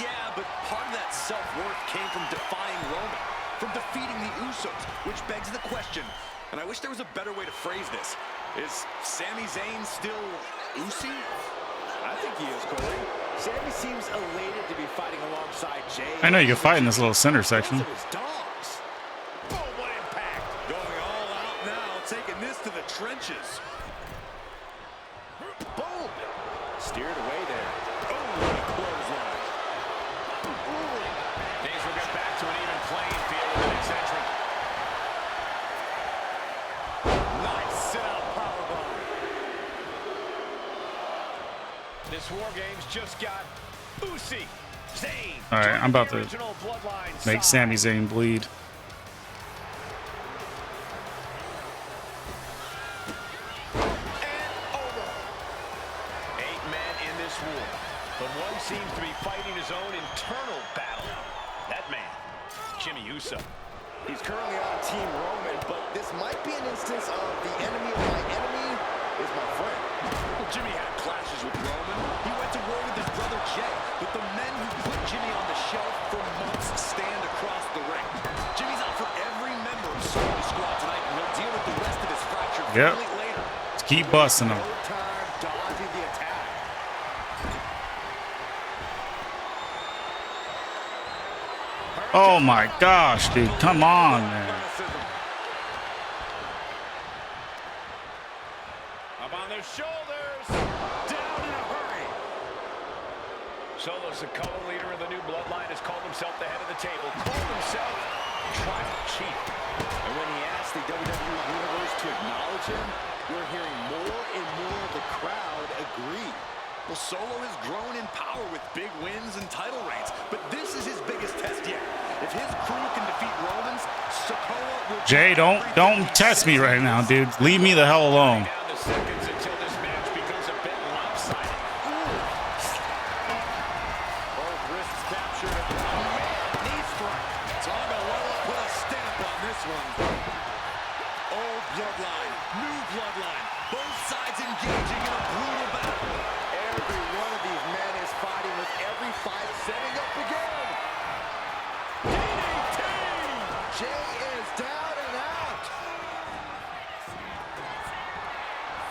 Yeah, but part of that self-worth came from defying Roman, from defeating the Usos, which begs the question, and I wish there was a better way to phrase this. Is Sami Zayn still Usi? I think he is, Corey. Sami seems elated to be fighting alongside Jay. I know you can fight in this little center section. Dogs. Oh, what impact! Going all out now, taking this to the trenches. Boom! Steered away there. Oh, what a clothesline. Things will get back to an even playing field with the next entry. Nice sit-out powerbomb. This War Games just got Usi, Zayn. All right, I'm about to make Sami Zayn bleed. But one seems to be fighting his own internal battle. That man, Jimmy Uso. He's currently on Team Roman, but this might be an instance of the enemy of my enemy is my friend. Well, Jimmy had clashes with Roman. He went to war with his brother Jay, but the men who put Jimmy on the shelf for months stand across the ring. Jimmy's out for every member of Solo Squad tonight, and he'll deal with the rest of his fractured family later. Let's keep busting him. Dodging the attack. Oh my gosh, dude. Come on, man. Up on their shoulders. Down in a hurry. Solo Sikoa, leader of the new Bloodline, has called himself the head of the table. Called himself Tribal Chief. And when he asked the WWE Universe to acknowledge him, we're hearing more and more of the crowd agree. Well, Solo has grown in power with big wins and title reigns, but this is his biggest test yet. If his crew can defeat Roman's, Sikoa will... Jay, don't test me right now, dude. Leave me the hell alone. Down to seconds until this match becomes a bit lopsided. Both wrists captured. Knee strike. Tonga Loa put a stamp on this one. Old Bloodline, new Bloodline. Both sides engaging in a brutal battle. Every one of these men is fighting with every fight setting up again. DDT! Jay is down and out.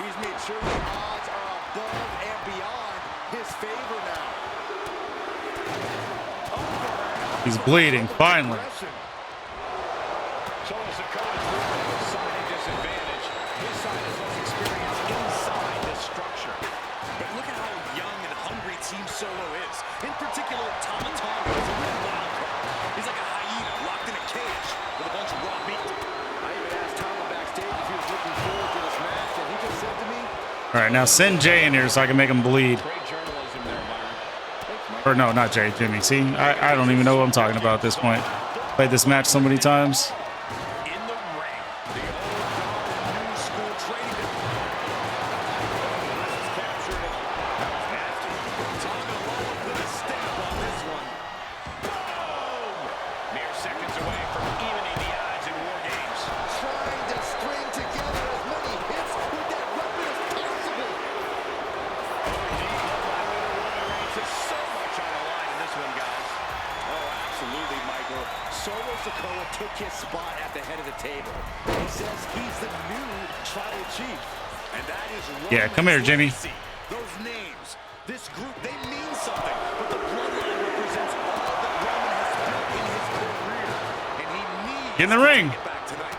He's made sure the odds are above and beyond his favor now. Over He's bleeding, finally. Team Solo is. In particular, Tama Tonga is a real wild card. He's like a hyena locked in a cage with a bunch of raw meat. I even asked Tama backstage if he was looking forward to this match, and he just said to me, All right, now send Jay in here so I can make him bleed. Or no, not Jay, Jimmy. See, I don't even know what I'm talking about at this point. Played this match so many times. took his spot at the head of the table. He says he's the new tribal chief. And that is yeah, come here, Jimmy. Those names, this group, they mean something. But the bloodline represents all that Roman has built in his career. And he needs Get in the ring. to get back tonight.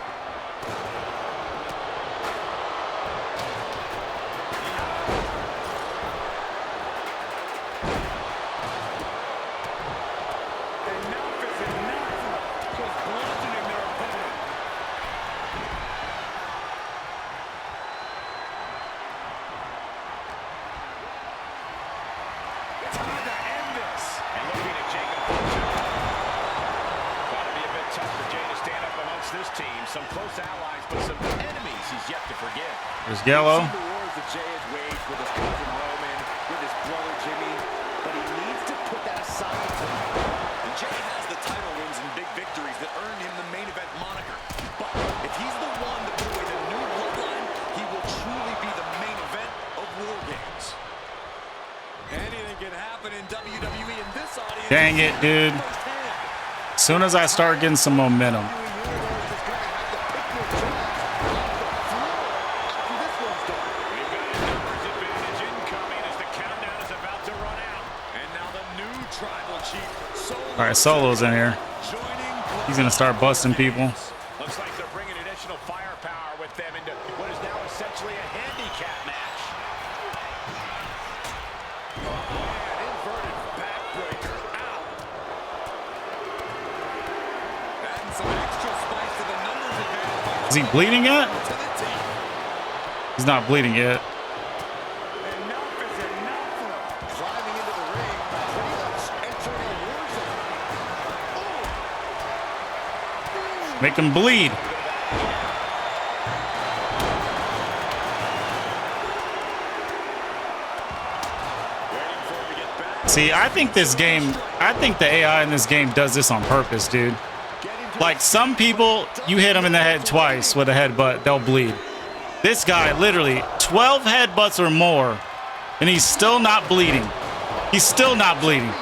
There's Yellow. The wars that Jay has waged with his cousin Roman, with his brother Jimmy, but he needs to put that aside tonight. And Jay has the title wins and big victories that earned him the main event moniker. But if he's the one to put away the new bloodline, he will truly be the main event of War Games. Anything can happen in WWE, and this audience. Dang it, dude. As soon as I start getting some momentum. All right, Solo's in here. He's gonna start busting people. Looks like they're bringing additional firepower with them into what is now essentially a handicap match. An inverted backbreaker out. Adding some extra spice to the numbers advantage. Is he bleeding yet? He's not bleeding yet. Make him bleed. See, I think the AI in this game does this on purpose, dude. Like some people, you hit them in the head twice with a headbutt, they'll bleed. This guy, literally 12 headbutts or more, and he's still not bleeding. He's still not bleeding.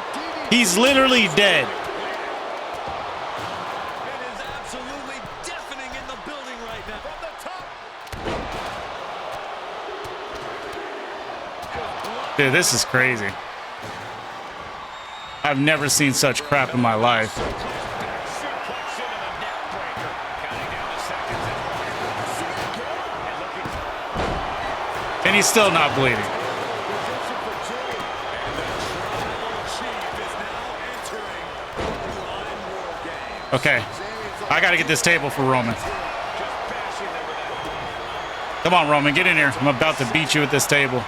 He's literally dead. Dude, this is crazy. I've never seen such crap in my life. And he's still not bleeding. Okay. I gotta get this table for Roman. Come on, Roman, get in here. I'm about to beat you at this table.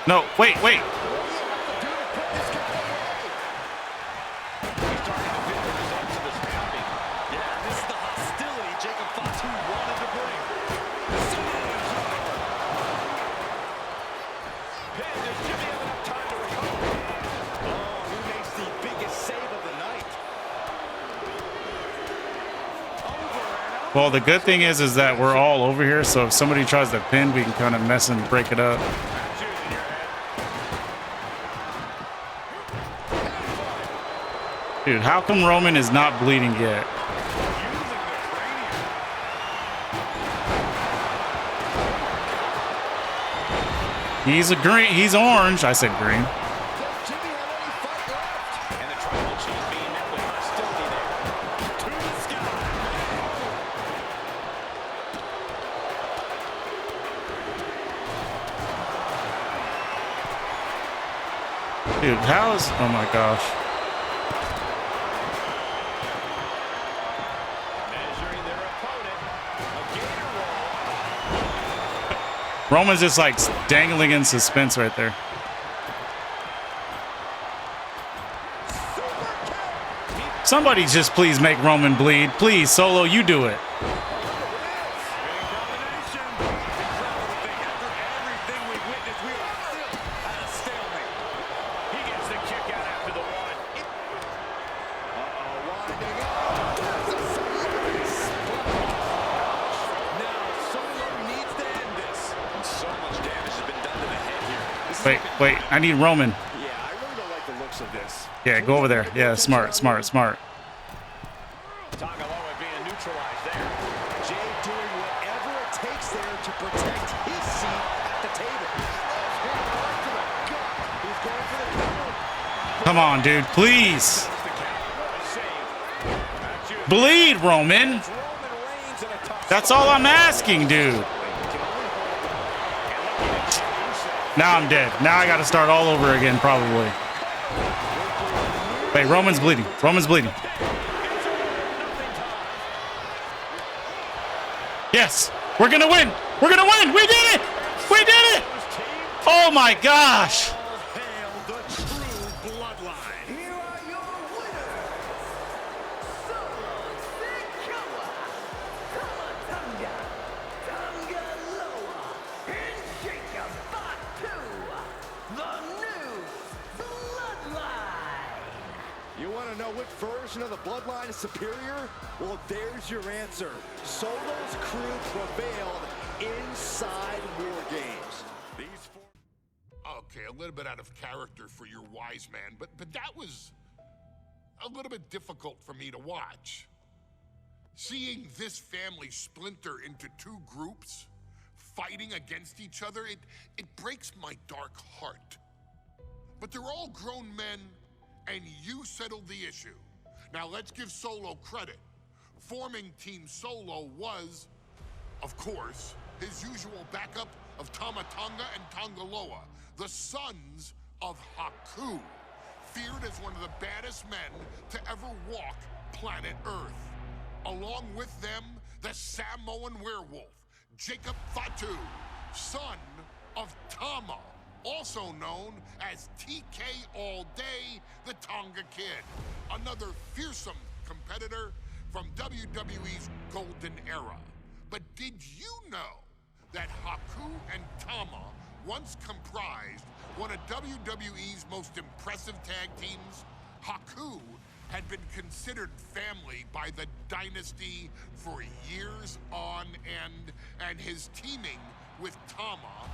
No, wait. Well, the good thing is that we're all over here, so if somebody tries to pin, we can kind of mess and break it up. Dude, how come Roman is not bleeding yet? He's a green. He's orange. I said green. Dude, how is... Oh my gosh. Roman's just like dangling in suspense right there. Somebody just please make Roman bleed. Please, Solo, you do it. Wait, I need Roman. Yeah, I really don't like the looks of this. Yeah, go over there. Yeah, smart. Tangaloa being neutralized there. Jay doing whatever it takes there to protect his seat at the table. He's going for the cover. Come on, dude, please. Bleed, Roman. That's all I'm asking, dude. Now I'm dead. Now I got to start all over again, probably. Wait, Roman's bleeding. Roman's bleeding. Yes, we're going to win. We're going to win. We did it. We did it. Oh, my gosh. Hail the true bloodline. Here are your winners, Solo Sikoa, Tamatanga, Tangaloa, and Jacob Fatu, the new Bloodline. You want to know what version of the Bloodline is superior? Well, there's your answer. Solo's crew prevailed inside War Games. These four... Okay, a little bit out of character for your wise man, but that was a little bit difficult for me to watch. Seeing this family splinter into two groups, fighting against each other, it breaks my dark heart. But they're all grown men, and you settled the issue. Now let's give Solo credit. Forming Team Solo was, of course, his usual backup of Tamatanga and Tangaloa, the sons of Haku, feared as one of the baddest men to ever walk planet Earth. Along with them, the Samoan werewolf, Jacob Fatu, son of Tama, also known as TK All Day, the Tonga Kid, another fearsome competitor from WWE's golden era. But did you know that Haku and Tama once comprised one of WWE's most impressive tag teams? Haku had been considered family by the Dynasty for years on end, and his teaming with Tama,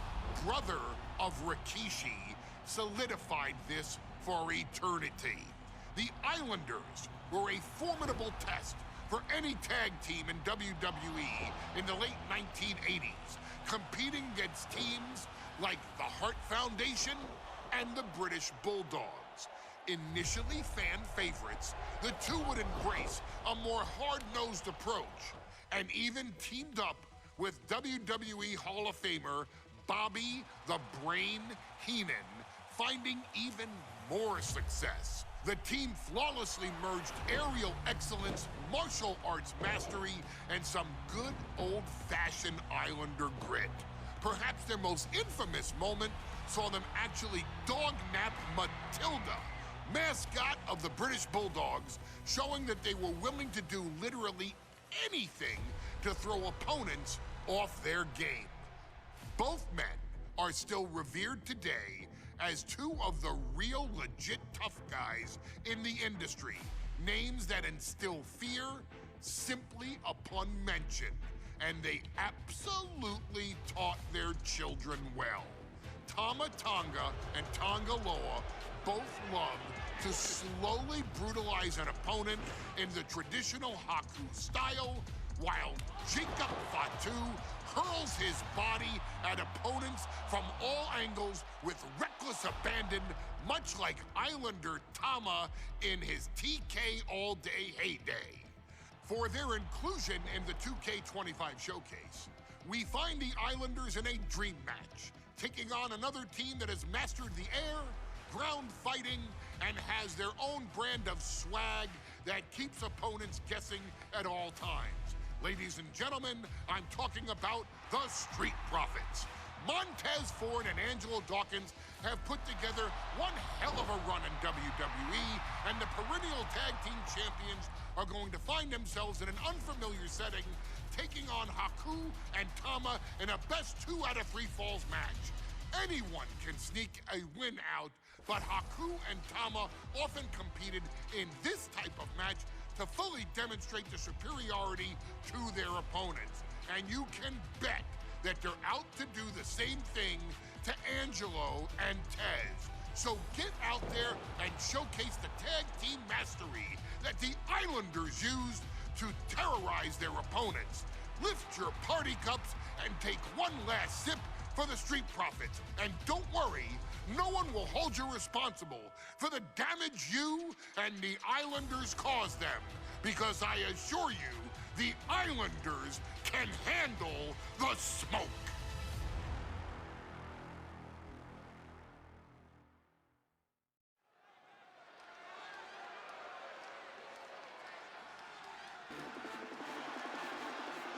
brother of Rikishi, solidified this for eternity. The Islanders were a formidable test for any tag team in WWE in the late 1980s, competing against teams like the Hart Foundation and the British Bulldogs. Initially fan favorites, the two would embrace a more hard-nosed approach and even teamed up with WWE Hall of Famer Bobby the Brain Heenan, finding even more success. The team flawlessly merged aerial excellence, martial arts mastery, and some good old-fashioned Islander grit. Perhaps their most infamous moment saw them actually dog-nap Matilda, mascot of the British Bulldogs, showing that they were willing to do literally anything to throw opponents off their game. Both men are still revered today as two of the real legit tough guys in the industry, names that instill fear simply upon mention, and they absolutely taught their children well. Tama Tonga and Tonga Loa both love to slowly brutalize an opponent in the traditional Haku style, while Jacob Fatu hurls his body at opponents from all angles with reckless abandon, much like Islander Tama in his TK all-day heyday. For their inclusion in the 2K25 showcase, we find the Islanders in a dream match, taking on another team that has mastered the air, ground fighting, and has their own brand of swag that keeps opponents guessing at all times. Ladies and gentlemen, I'm talking about the Street Profits. Montez Ford and Angelo Dawkins have put together one hell of a run in WWE, and the perennial tag team champions are going to find themselves in an unfamiliar setting, taking on Haku and Tama in a best 2 out of 3 falls match. Anyone can sneak a win out, but Haku and Tama often competed in this type of match to fully demonstrate the superiority to their opponents. And you can bet that they're out to do the same thing to Angelo and Tez. So get out there and showcase the tag team mastery that the Islanders used to terrorize their opponents. Lift your party cups and take one last sip for the Street Profits. And don't worry, no one will hold you responsible for the damage you and the Islanders caused them, because I assure you, the Islanders can handle the smoke.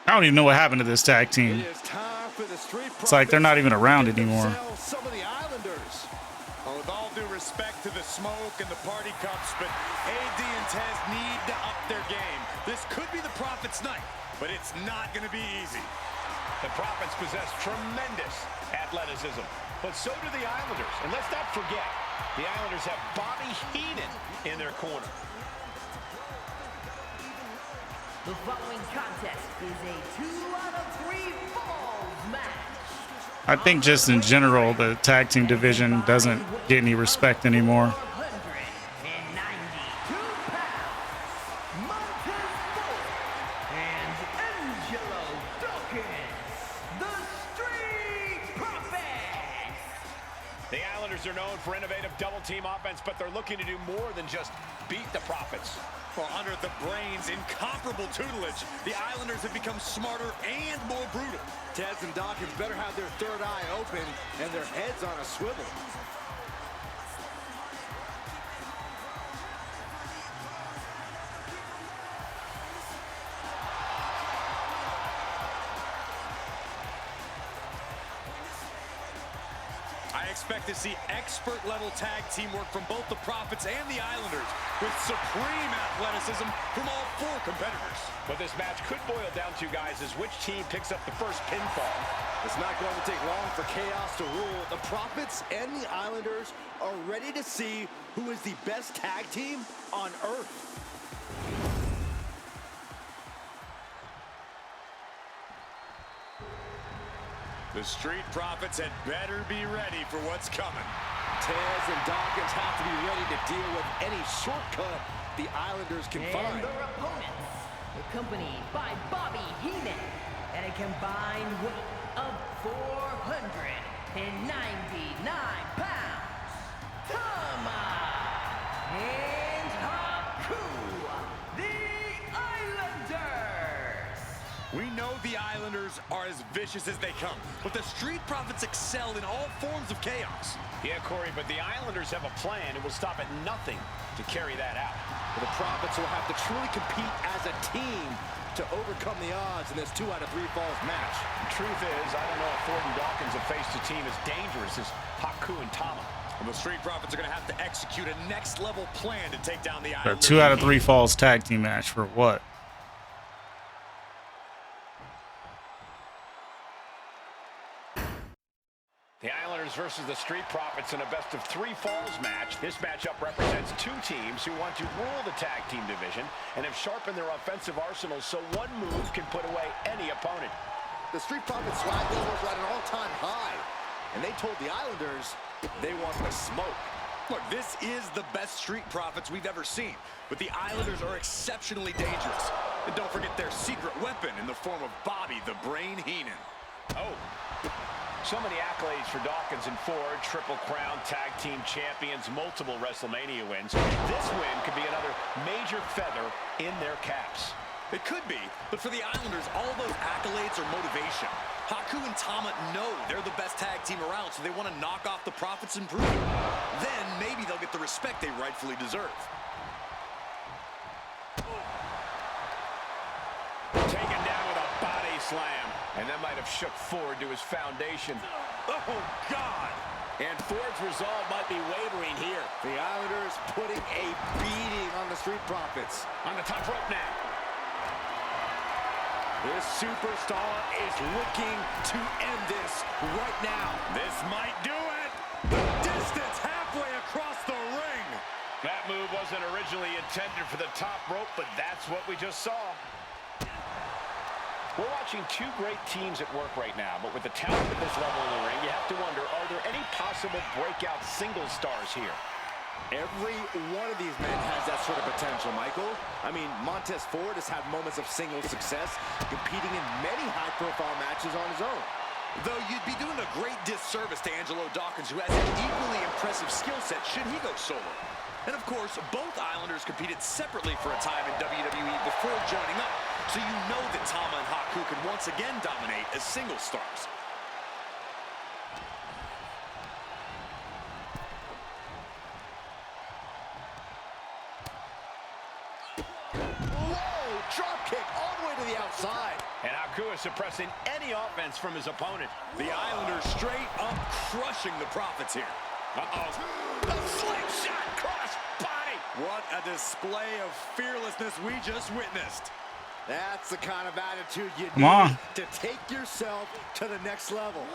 I don't even know what happened to this tag team. It's like they're not even around anymore. Some of the Islanders. Well, with all due respect to the smoke and the party cups, but AD and Tez need to up their game. This could be the Profits' night, but it's not going to be easy. The Profits possess tremendous athleticism, but so do the Islanders. And let's not forget, the Islanders have Bobby Heenan in their corner. The following contest is a 2 out of 3 falls match. I think just in general, the tag team division doesn't get any respect anymore. 192 pounds, Montez Ford and Angelo Dawkins, the Street Profits. The Islanders are known for innovative double-team offense, but they're looking to do more than just beat the Profits. Well, under the Brains' incomparable tutelage, the Islanders have become smarter and more brutal. Tez and Dawkins better have their third eye open and their heads on a swivel. I expect to see expert-level tag teamwork from both the Profits and the Islanders, with supreme athleticism from all 4 competitors. What this match could boil down to, guys, is which team picks up the first pinfall. It's not going to take long for chaos to rule. The Profits and the Islanders are ready to see who is the best tag team on Earth. The Street Profits had better be ready for what's coming. Tez and Dawkins have to be ready to deal with any shortcut the Islanders can And find. their opponents, accompanied by Bobby Heenan at a combined weight of 499 pounds, Tama and Haku, the Islanders. We know the Islanders are as vicious as they come, but the Street Profits excel in all forms of chaos. Yeah, Corey, but the Islanders have a plan and will stop at nothing to carry that out. The Profits will have to truly compete as a team to overcome the odds in this 2 out of 3 falls match. The truth is, I don't know if Ford and Dawkins have faced a team as dangerous as Haku and Tama. And the Street Profits are going to have to execute a next-level plan to take down the A Islanders. 2 out of 3 falls tag team match for what? The Islanders Islanders versus the Street Profits in a best-of-3 falls match. This matchup represents two teams who want to rule the tag team division and have sharpened their offensive arsenals so one move can put away any opponent. The Street Profits swag levels are at an all-time high, and they told the Islanders they want the smoke. Look, this is the best Street Profits we've ever seen, but the Islanders are exceptionally dangerous. And don't forget their secret weapon in the form of Bobby the Brain Heenan. Oh, so many accolades for Dawkins and Ford. Triple Crown Tag Team Champions, multiple WrestleMania wins. This win could be another major feather in their caps. It could be, but for the Islanders, all those accolades are motivation. Haku and Tama know they're the best tag team around, so they want to knock off the Profits and prove it. Then maybe they'll get the respect they rightfully deserve. Taken down with a body slam, and that might have shook Ford to his foundation. Oh, God! And Ford's resolve might be wavering here. The Islanders putting a beating on the Street Profits. On the top rope now. This superstar is looking to end this right now. This might do it. The distance halfway across the ring. That move wasn't originally intended for the top rope, but that's what we just saw. We're watching two great teams at work right now, but with the talent at this level in the ring, you have to wonder, are there any possible breakout single stars here? Every one of these men has that sort of potential, Michael. I mean, Montez Ford has had moments of single success, competing in many high-profile matches on his own. Though you'd be doing a great disservice to Angelo Dawkins, who has an equally impressive skill set should he go solo. And of course, both Islanders competed separately for a time in WWE before joining up, so you know that Tama and Haku can once again dominate as single stars. Drop kick all the way to the outside. And Haku is suppressing any offense from his opponent. The Islanders straight up crushing the Profits here. Uh-oh. The slingshot cross body. What a display of fearlessness we just witnessed. That's the kind of attitude you Come on. need to take yourself to the next level.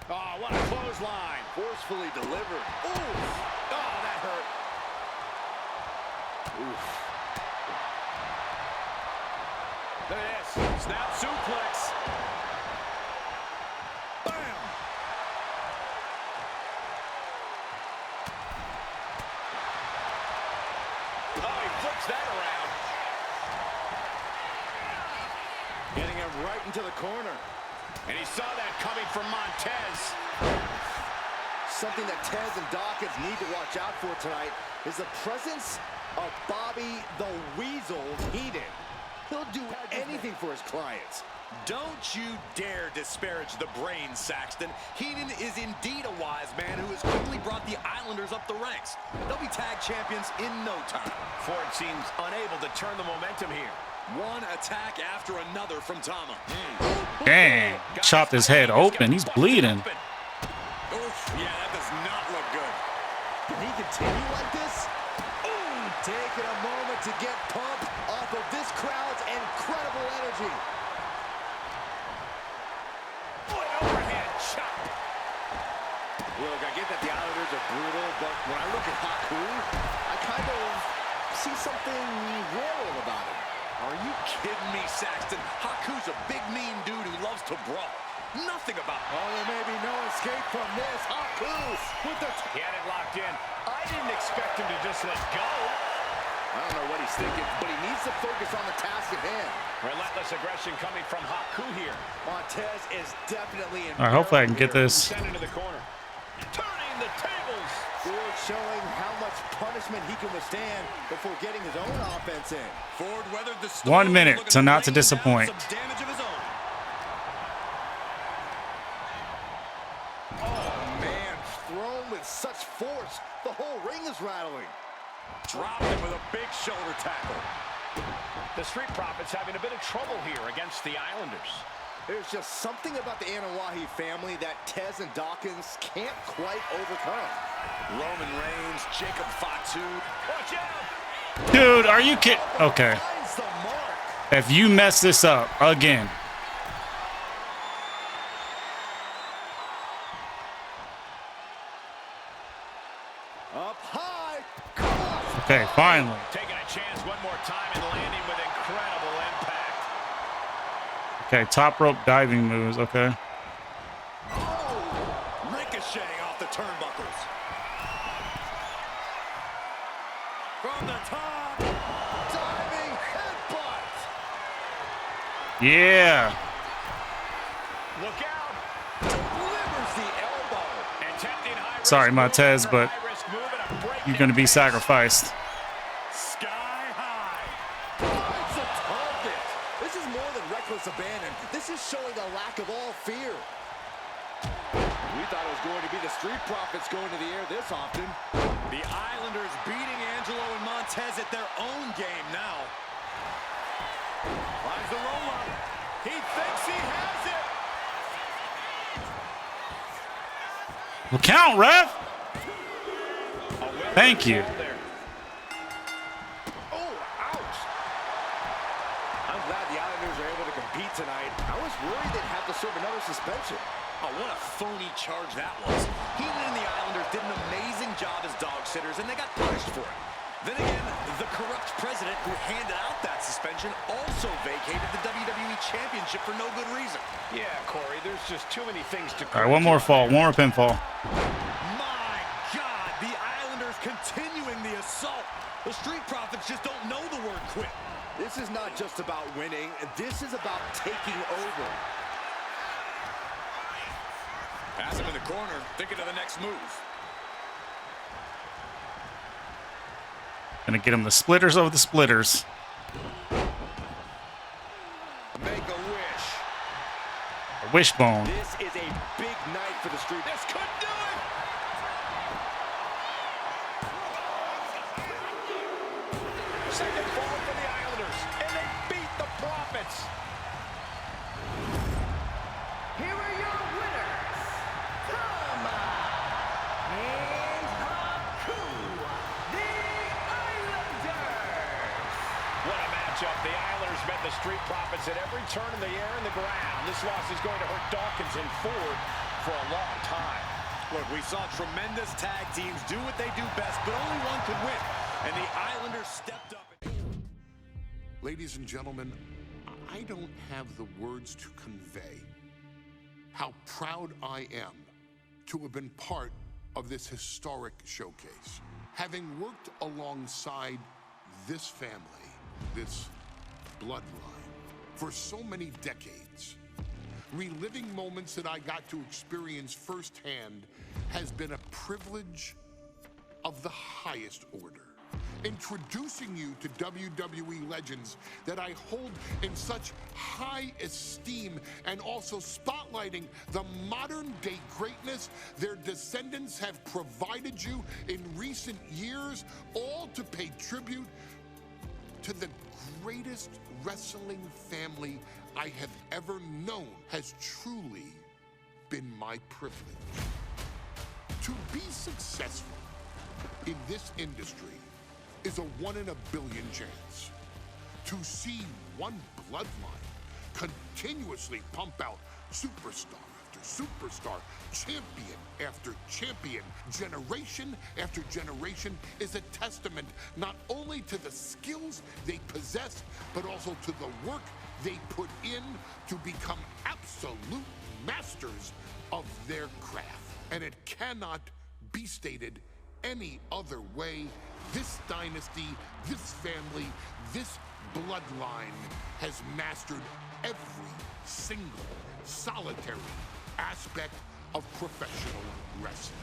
Oh, what a clothesline. Forcefully delivered. Ooh. Oh, that hurt. Oof. Look at this. Snap suplex. Bam. Oh, he flips that around. Getting him right into the corner. And he saw that coming from Montez. Something that Tez and Dawkins need to watch out for tonight is the presence of Bobby the Weasel Heenan. He'll do anything for his clients. Don't you dare disparage the brain, Saxton. Heenan is indeed a wise man who has quickly brought the Islanders up the ranks. They'll be tag champions in no time. Ford seems unable to turn the momentum here. One attack after another from Tama. Dang. Chopped his head open. He's bleeding. Oof, yeah, that does not look good. Can he continue like this? Ooh, taking a moment to get pumped off of this crowd's incredible energy. What an overhand chop. Look, I get that the Islanders are brutal, but when I look at Haku, I kind of see something royal about him. Are you kidding me, Saxton? Haku's a big, mean dude who loves to brawl. Nothing about him. Oh, there may be no escape from this. Haku with the... He had it locked in. I didn't expect him to just let go. I don't know what he's thinking, but he needs to focus on the task at hand. Relentless aggression coming from Haku here. Montez is definitely in. All right, hopefully I can get this. Sent into the corner. Turning the tables. Ford showing how much punishment he can withstand before getting his own offense in. Ford weathered the storm. 1 minute to not to disappoint. Some damage of his own. Oh, man. Thrown with such force, the whole ring is rattling. Dropped him with a big shoulder tackle. The Street Profits having a bit of trouble here against the Islanders. There's just something about the Anawahi family that Tez and Dawkins can't quite overcome. Roman Reigns, Jacob Fatu. Watch out! Dude, are you kidding? Okay. Finds the mark. If you mess this up again. Up high. Okay, finally. Taking a chance one more time and landing with incredible impact. Okay, top rope diving moves. Okay. Oh, ricocheting off the turnbuckles. From the top, diving headbutt. Yeah. Look out. Delivers the elbow. Attempting high Sorry, risk Montez, move but after high risk move and a break you're going to be in pace. sacrificed. Sky high. Finds the target. This is more than reckless abandon. This is showing a lack of all fear. We thought it was going to be the Street Profits going to the air this often. The Islanders beating Angelo and Montez at their own game now. Finds the roll-up. He thinks he has it. Well, count, ref. Thank you. Oh, ouch. I'm glad the Islanders are able to compete tonight. I was worried they'd have to serve another suspension. Oh, what a phony charge that was. Heenan and the Islanders did an amazing job as dog sitters, and they got punished for it. Then again, the corrupt president who handed out that suspension also vacated the WWE Championship for no good reason. Yeah, Corey, there's just too many things to... All right, one more fall. One more pinfall. My God, the Islanders continuing the assault. The Street Profits just don't know the word quit. This is not just about winning. This is about taking over. Pass him in the corner, thinking of the next move. Gonna get him the splitters of the splitters. Make a wish. A wishbone. This is a big night for the Street. This could do it! Second fall for the Islanders, and they beat the Profits. Here are your winners, Tama and Haku, the Islanders. What a matchup. The Islanders met the Street Profits at every turn in the air and the ground. This loss is going to hurt Dawkins and Ford for a long time. Look, we saw tremendous tag teams do what they do best, but only one could win. And the Islanders stepped up. Ladies and gentlemen, I don't have the words to convey how proud I am to have been part of this historic showcase. Having worked alongside this family, this bloodline, for so many decades, reliving moments that I got to experience firsthand has been a privilege of the highest order. Introducing you to WWE legends that I hold in such high esteem, and also spotlighting the modern day greatness their descendants have provided you in recent years, all to pay tribute to the greatest wrestling family I have ever known, has truly been my privilege. To be successful in this industry is a 1 in a billion chance. To see one bloodline continuously pump out superstar after superstar, champion after champion, generation after generation, is a testament not only to the skills they possess, but also to the work they put in to become absolute masters of their craft. And it cannot be stated any other way. This dynasty, this family, this bloodline has mastered every single solitary aspect of professional wrestling.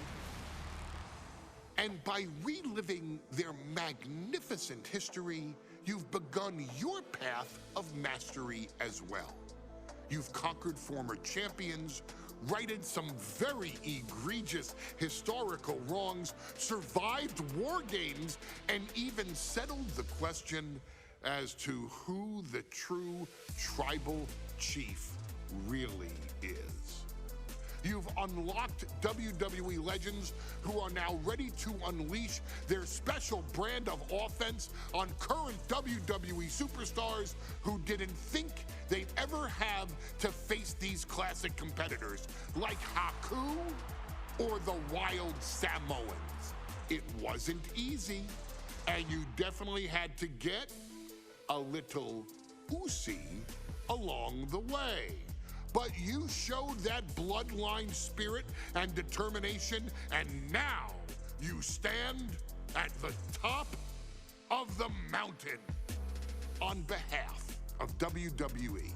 And by reliving their magnificent history, you've begun your path of mastery as well. You've conquered former champions, righted some very egregious historical wrongs, survived war games, and even settled the question as to who the true tribal chief really is. You've unlocked WWE legends who are now ready to unleash their special brand of offense on current WWE superstars who didn't think they'd ever have to face these classic competitors like Haku or the Wild Samoans. It wasn't easy, and you definitely had to get a little oozy along the way. But you showed that bloodline spirit and determination, and now you stand at the top of the mountain. On behalf of WWE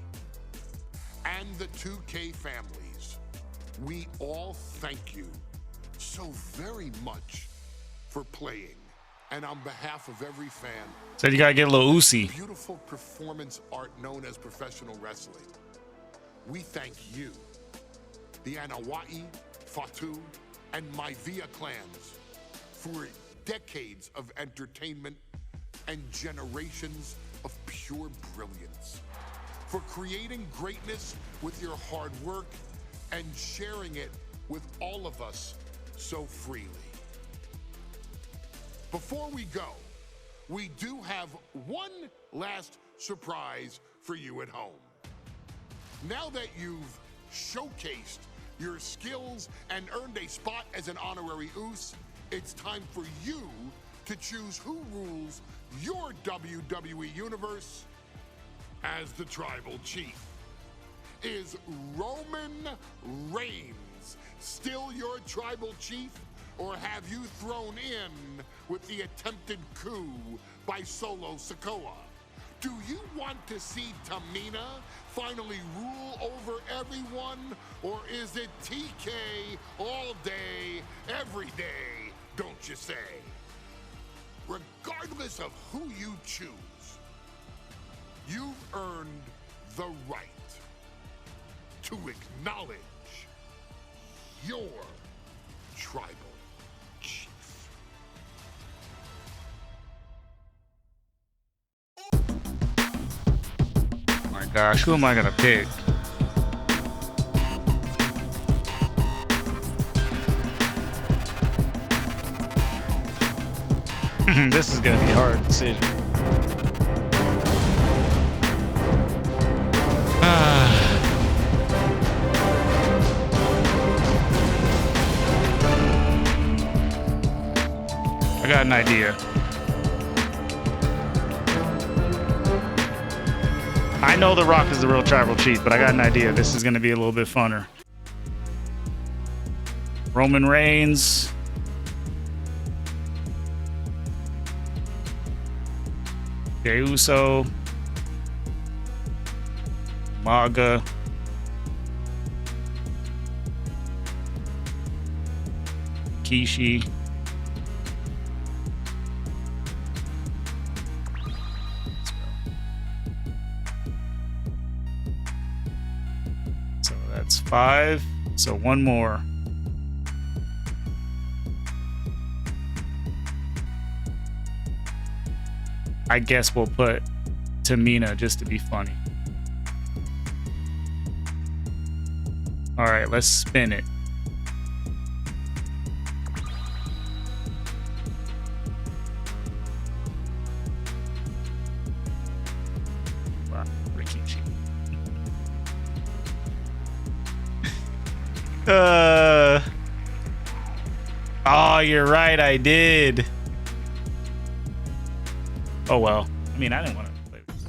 and the 2K families, we all thank you so very much for playing. And on behalf of every fan, so you gotta get a little oozy. Beautiful performance art known as professional wrestling. We thank you, the Anawai, Fatu, and Maivia clans, for decades of entertainment and generations of pure brilliance, for creating greatness with your hard work and sharing it with all of us so freely. Before we go, we do have one last surprise for you at home. Now that you've showcased your skills and earned a spot as an honorary Oos, it's time for you to choose who rules your WWE universe as the Tribal Chief. Is Roman Reigns still your Tribal Chief, or have you thrown in with the attempted coup by Solo Sikoa? Do you want to see Tamina finally rule over everyone, or is it TK all day, every day, don't you say? Regardless of who you choose, you've earned the right to acknowledge your tribal chief. Oh my gosh, who am I gonna pick? This is gonna be a hard decision. I got an idea. I know The Rock is the real tribal chief, but I got an idea. This is going to be a little bit funner. Roman Reigns. Jey Uso. Maga. Kishi. So that's 5. So one more. I guess we'll put Tamina just to be funny. All right, let's spin it. Wow, Rikishi. Oh, you're right, I did. Oh well. I mean, I didn't want to play this.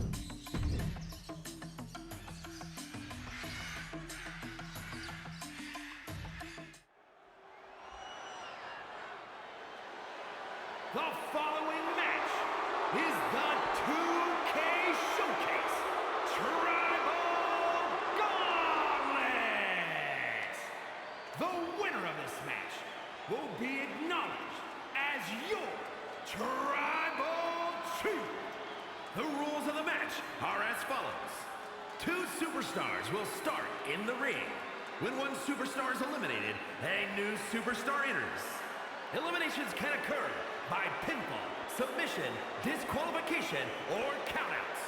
The following match is the 2K Showcase Tribal Gauntlet. The winner of this match will be acknowledged as your Tribal Chief. The rules of the match are as follows. 2 superstars will start in the ring. When one superstar is eliminated, a new superstar enters. Eliminations can occur by pinfall, submission, disqualification, or countouts.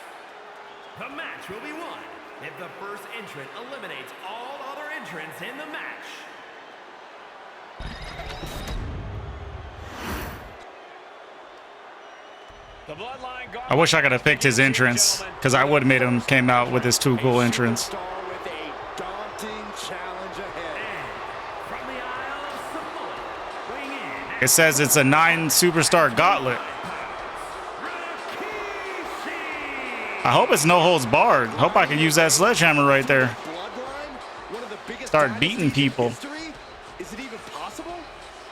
The match will be won if the first entrant eliminates all other entrants in the match. The Bloodline I wish I could have picked his entrance, because I would have made him came out with his Too Cool entrance. With a daunting challenge ahead. From the Isle of Samoa, weighing in It says it's a 9-superstar gauntlet. I hope it's no holds barred. Hope I can use that sledgehammer right there. Bloodline, one of the biggest Start beating people. history? Is it even possible?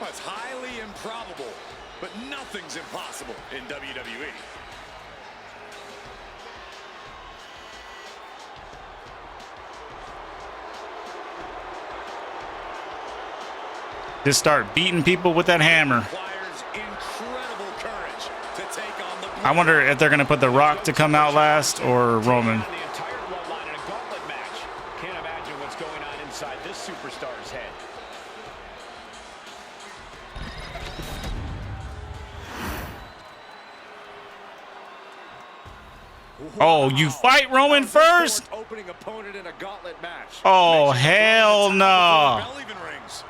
Well, it's highly improbable, but nothing's impossible in WWE. Just start beating people with that hammer. Requires incredible courage to take on the I wonder if they're going to put The Rock to come out last or Roman. The entire Bloodline in a gauntlet match. Can't imagine what's going on inside this superstar's head. Oh, you fight Roman first? Opening opponent in a gauntlet match. Oh, hell no. bell even rings.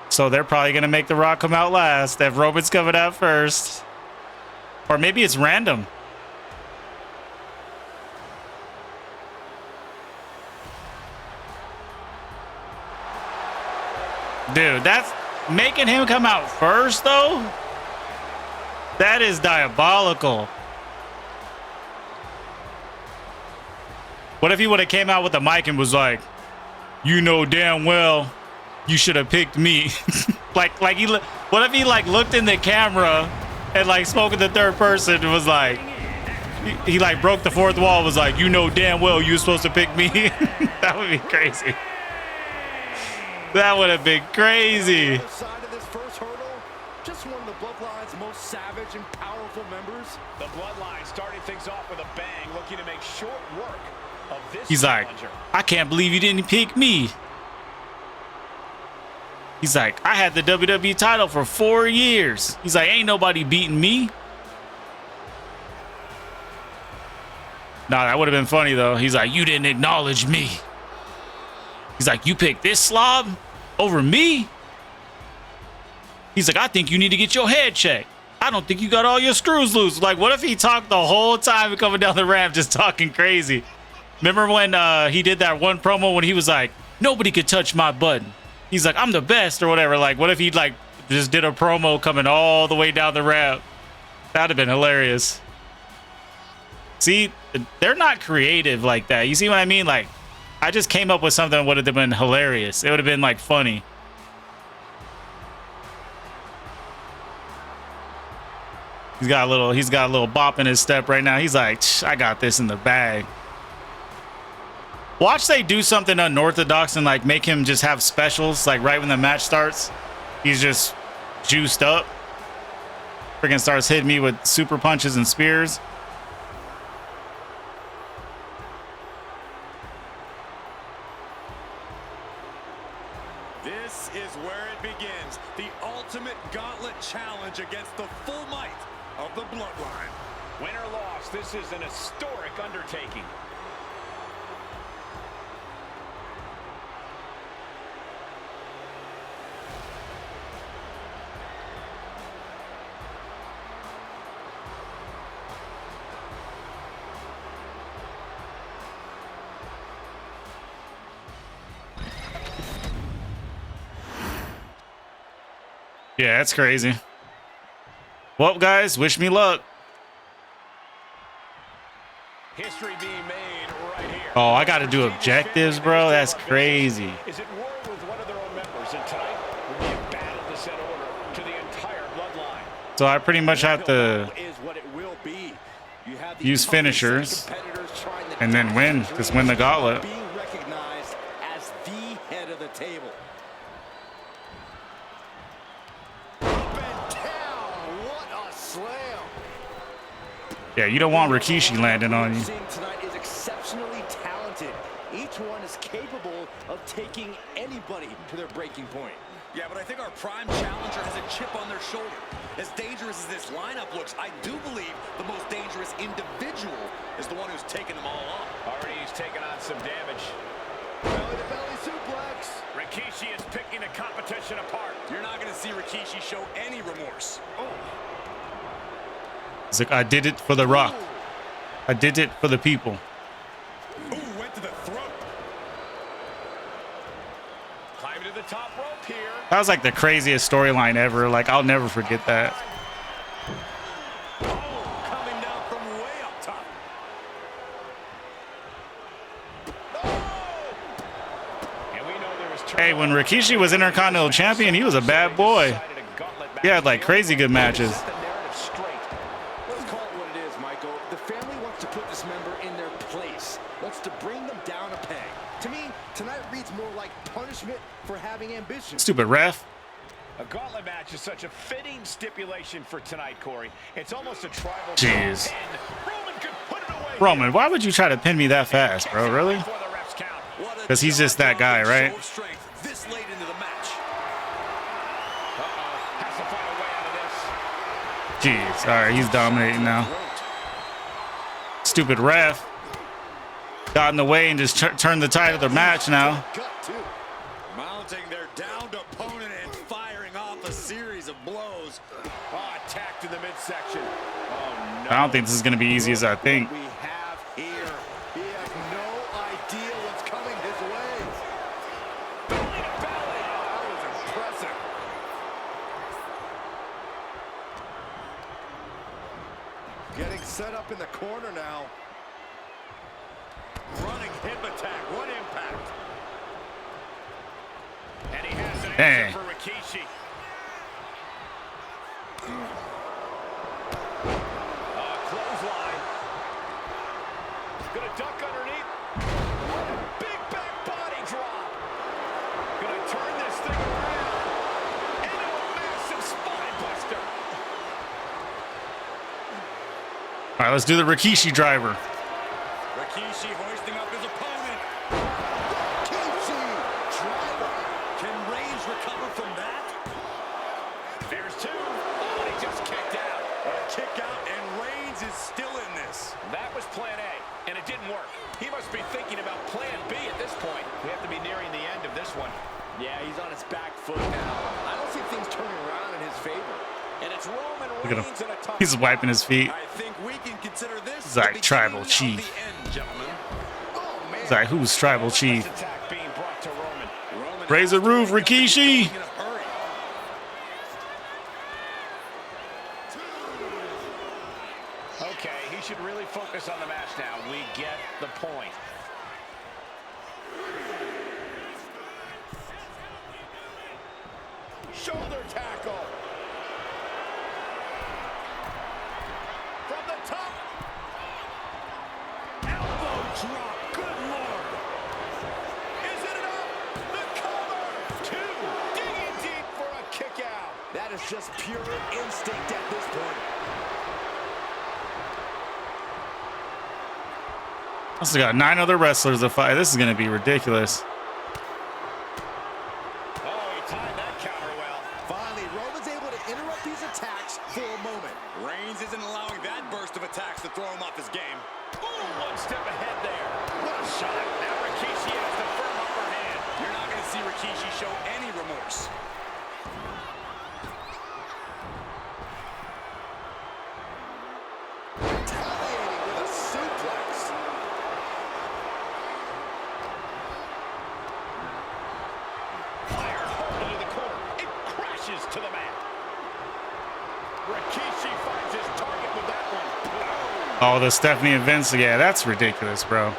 So they're probably going to make The Rock come out last if Roman's coming out first. Or maybe it's random. Dude, that's making him come out first, though? That is diabolical. What if he would have came out with the mic and was like, you know damn well you should have picked me. like he what if he like looked in the camera and like spoke in the third person and was like he like broke the fourth wall, was like, you know damn well you were supposed to pick me. That would be crazy. That would have been crazy. Side of this first hurdle, just one of the Bloodline's most savage and powerful members. The Bloodline starting things off with a bang, looking to make short work of this He's like, challenger. I can't believe you didn't pick me. He's like, I had the WWE title for 4 years. He's like, ain't nobody beating me. Nah, that would have been funny, though. He's like, you didn't acknowledge me. He's like, you picked this slob over me? He's like, I think you need to get your head checked. I don't think you got all your screws loose. Like, what if he talked the whole time coming down the ramp just talking crazy? Remember when he did that one promo when he was like, nobody could touch my button. He's like, I'm the best or whatever. Like, what if he like just did a promo coming all the way down the ramp? That'd have been hilarious. See, they're not creative like that. You see what I mean? Like, I just came up with something that would have been hilarious. It would have been like funny. He's got a little bop in his step right now. He's like, I got this in the bag. Watch they do something unorthodox and like make him just have specials like right when the match starts. He's just juiced up. Freaking starts hitting me with super punches and spears. This is where it begins. The ultimate gauntlet challenge against the full might of the Bloodline. Win or loss, this is an historic undertaking. Yeah, that's crazy. Well, guys, wish me luck. History being made right here. Oh, I got to do objectives, bro. That's crazy. Is it war with one of their own members? And tonight will be a battle to set order to the entire Bloodline. So I pretty much have to Is what it will be. You have the use finishers competitors trying to and then win. Just win the gauntlet. being recognized as the head of the table. Up and down. What a slam. Yeah, you don't want Rikishi landing on you. Seeing tonight is exceptionally talented. Each one is capable of taking anybody to their breaking point. Yeah, but I think our prime challenger has a chip on their shoulder. As dangerous as this lineup looks, I do believe the most dangerous individual is the one who's taken them all on. Already he's taken on some damage. Belly-to-belly suplex. Rikishi is picking the competition apart. You're not going to see Rikishi show any remorse. Oh. It's like, I did it for The Rock. I did it for the people. Ooh, went to the throat. Climbing to the top rope here. That was like the craziest storyline ever. Like, I'll never forget that. Oh, coming down from way up top. And we know there was Hey, when Rikishi was Intercontinental Champion, he was a bad boy. He had like crazy good matches. Let's call it what it is, Michael. The family wants to put this member in their place. Wants to bring them down a peg. To me, tonight reads more like punishment for having ambition. Stupid ref. A gauntlet match is such a fitting stipulation for tonight, Corey. It's almost a tribal. Jeez. Roman could put it away. Roman, why would you try to pin me that fast, bro? Really? Because he's just that guy, right? This late into the match. Has to find a way out of this. Jeez. All right, he's dominating now. Stupid ref. Got in the way and just turned the tide of the match now. Mounting their downed opponent and firing off a series of blows. Oh, attacked in the midsection. Oh, no. I don't think this is going to be easy as I think. We have here. He has no idea what's coming his way. Belly to belly. That was impressive. Getting set up in the corner now. Running hip attack. What impact. And he has an Hey. answer for Rikishi. Clothesline. Gonna duck underneath. Big back body drop. Gonna turn this thing around into a massive spine buster. All right, let's do the Rikishi driver. Rikishi hoisting up his opponent. Rikishi driver. Can Reigns recover from that? There's two. Oh, and he just kicked out. Kick out, and Reigns is still in this. That was plan A, and it didn't work. He must be thinking about plan B at this point. We have to be nearing the end of this one. Yeah, he's on his back foot now. I don't see things turning around in his favor. And it's Roman Look at Reigns him. in a tough He's wiping his feet. I think we can consider this He's like the tribal beginning of chief. the end, gentlemen. Oh, man. He's like, who's tribal chief? Attack being brought to Roman. Roman Raise the roof, Rikishi. in a hurry. Okay, he should really focus on the match now. We get the point. Shoulder tackle. From the top. Elbow drop. Good Lord. Is it enough? The cover. Two. Digging deep for a kick out. That is just pure instinct at this point. Also got 9 other wrestlers to fight. This is going to be ridiculous. Oh, he timed that counter well. Finally, Roman's able to interrupt these attacks for a moment. Reigns isn't allowing that burst of attacks to throw him off his game. Boom, one step ahead there. What a shot. Now Rikishi has the firm upper hand. You're not going to see Rikishi show any remorse. Retaliating with a suplex. Fired hard into the corner. It crashes to the mat. Rikishi finds his target with that one. Oh, the Stephanie and Vince. Yeah, that's ridiculous, bro.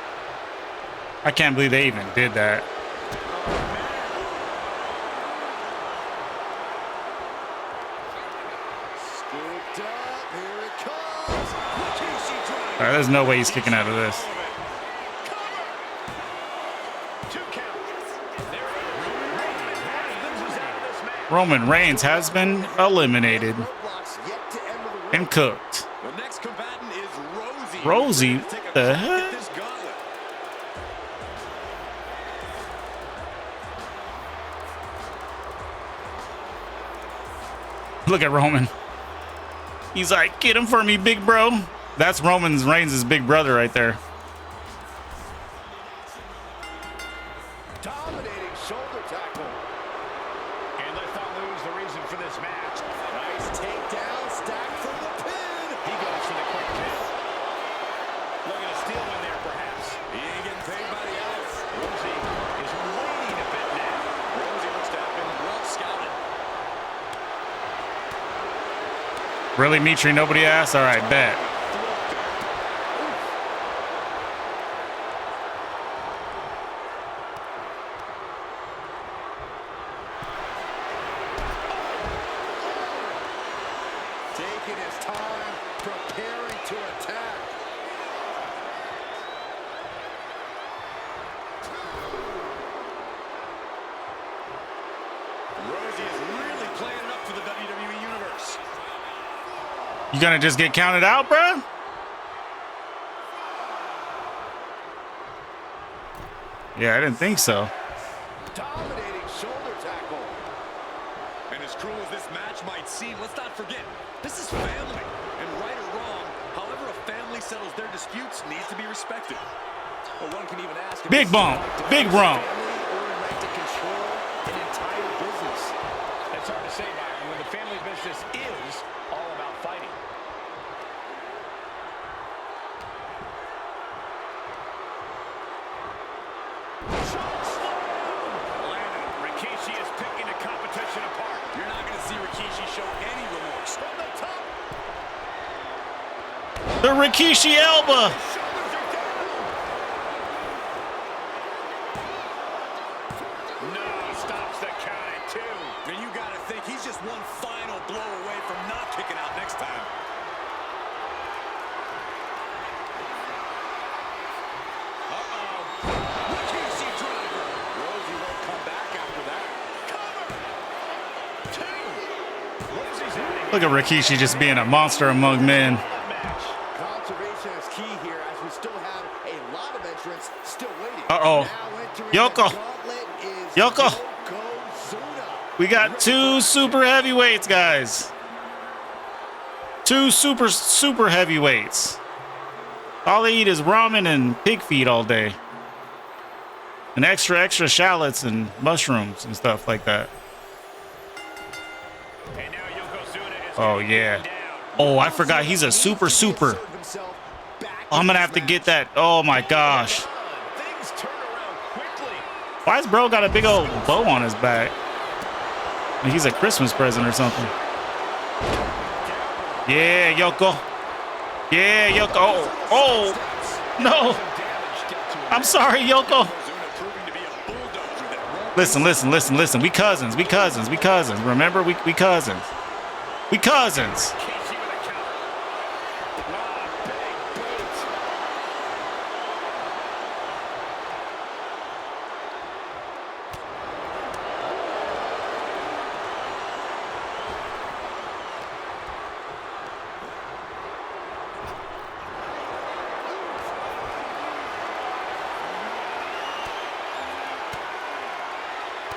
I can't believe they even did that. Scooped up. Here it comes. Rikishi drives. All right, there's no way he's kicking out of this. Two count. There it is. Reigns is out of this match. Roman Reigns has been eliminated Roadblocks yet to end the ring. and cooked. The next combatant is Rosie. Rosie? Ready to take a The crack heck? at this gauntlet. Look at Roman. He's like, get him for me, big bro. That's Roman Reigns' big brother right there. Dominating shoulder tackle. And let's not lose the reason for this match. Nice takedown, stack for the pin. He goes for the quick pin. Looking to steal one there, perhaps. He ain't getting paid by the hour. Rosie is waiting a bit now. Rosie looks to have been well scouted. Really, Mitri? Nobody asked? All right, bet. Taking his time, preparing to attack. Rosie is really playing it up for the WWE Universe. You gonna just get counted out, bro? Yeah, I didn't think so. Dominating shoulder tackle. And as cruel as this match might seem, let's not forget, this is family. And right or wrong, however a family settles their disputes needs to be respected. Well, one can even ask if Big this bump, is like big rump. Family or right to control an entire business. It's hard to say, Byron, when the family business is all about fighting. Landon, Rikishi is picking the competition apart. You're not going to see Rikishi show any remorse. From the top. The Rikishi elbow. No, stops the count at 2. And you got to think he's just one final blow away from not kicking out next time. Uh-oh. Rikishi driver. Rosie won't come back after that. Cover. 2. Rosie's adding Look at Rikishi just being a monster among men. match. Conservation is key here as we still have a lot of entrants still waiting. Uh-oh. Now entering Yoko. the gauntlet is Yoko. Yokozuna. We got 2 super heavyweights, guys. 2 super heavyweights. All they eat is ramen and pig feet all day. And extra shallots and mushrooms and stuff like that. And now Yokozuna is Oh, getting yeah. down. Oh, I forgot he's a super. Oh, I'm gonna have to get that. Oh, my gosh. Things turn around quickly. Why has bro got a big old bow on his back? Like he's a Christmas present or something. Yeah, Yoko. Yeah, Yoko. Oh, oh, no. I'm sorry, Yoko. Listen. We cousins. Remember, we cousins. We cousins.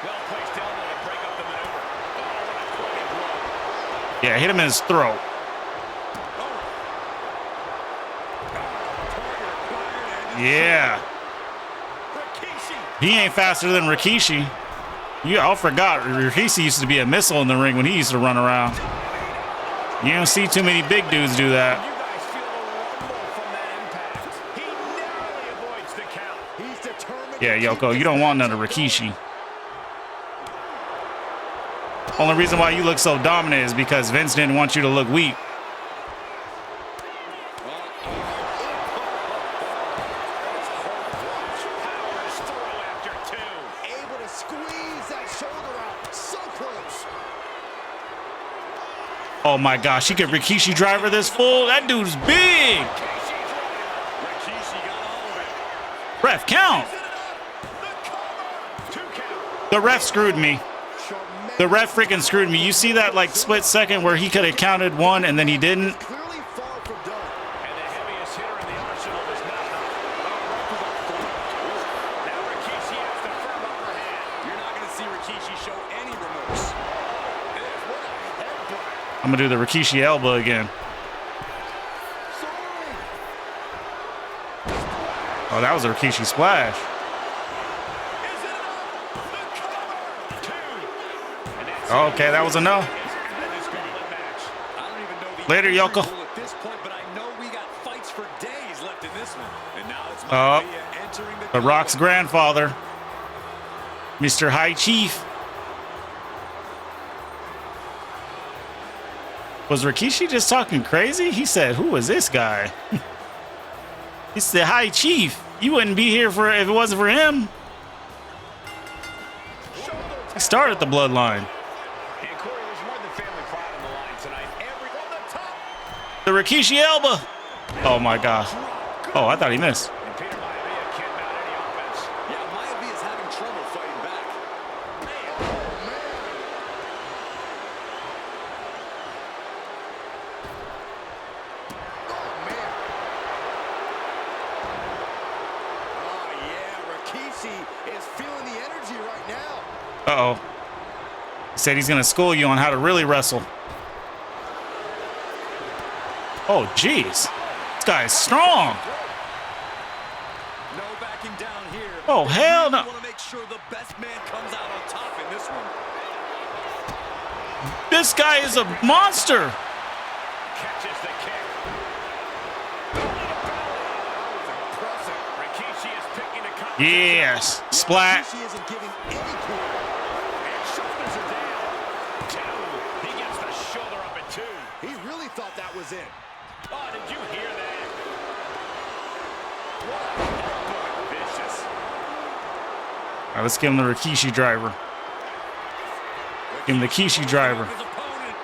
Well-placed elbow to break up the maneuver. Oh, what a quick blow. Yeah, hit him in his throat. Yeah. He ain't faster than Rikishi. I forgot. Rikishi used to be a missile in the ring when he used to run around. You don't see too many big dudes do that. You guys feel the rumble from that impact. He narrowly avoids the count. He's determined. Yeah, Yoko, you don't want none of Rikishi. Only reason why you look so dominant is because Vince didn't want you to look weak. Able to squeeze that shoulder out. So close. Oh my gosh, he could Rikishi driver this fool. That dude's big. Ref, count. The ref screwed me. The ref freaking screwed me. You see that like split second where he could have counted 1 and then he didn't? Clearly far from done. And the heaviest hitter in the arsenal is not enough. Now Rikishi has the firm upper hand. You're not going to see Rikishi show any remorse. What a headbutt. I'm gonna do the Rikishi elbow again. Oh, that was a Rikishi splash. Okay, that was a no. Later, Yoko. Oh, The Rock's grandfather, Mr. High Chief. Was Rikishi just talking crazy? He said, "Who is this guy?" He said, "High Chief. You wouldn't be here for if it wasn't for him." He started the Bloodline. The Rikishi elbow. Oh my God. Oh, I thought he missed. Uh-oh. He said he's going to school you on how to really wrestle. Oh, jeez. This guy is strong. No backing down here. Oh, hell no. Want to make sure the best man comes out on top in this one. This guy is a monster. Catches the kick. Rikishi is picking a competition. Yes. Splat. Rikishi isn't giving any quarter. And shoulders are down. 2. He gets the shoulder up at 2. He really thought that was it. Oh, did you hear that? What? Vicious. All right, let's give him the Rikishi driver. Give him the Kishi driver. His opponent.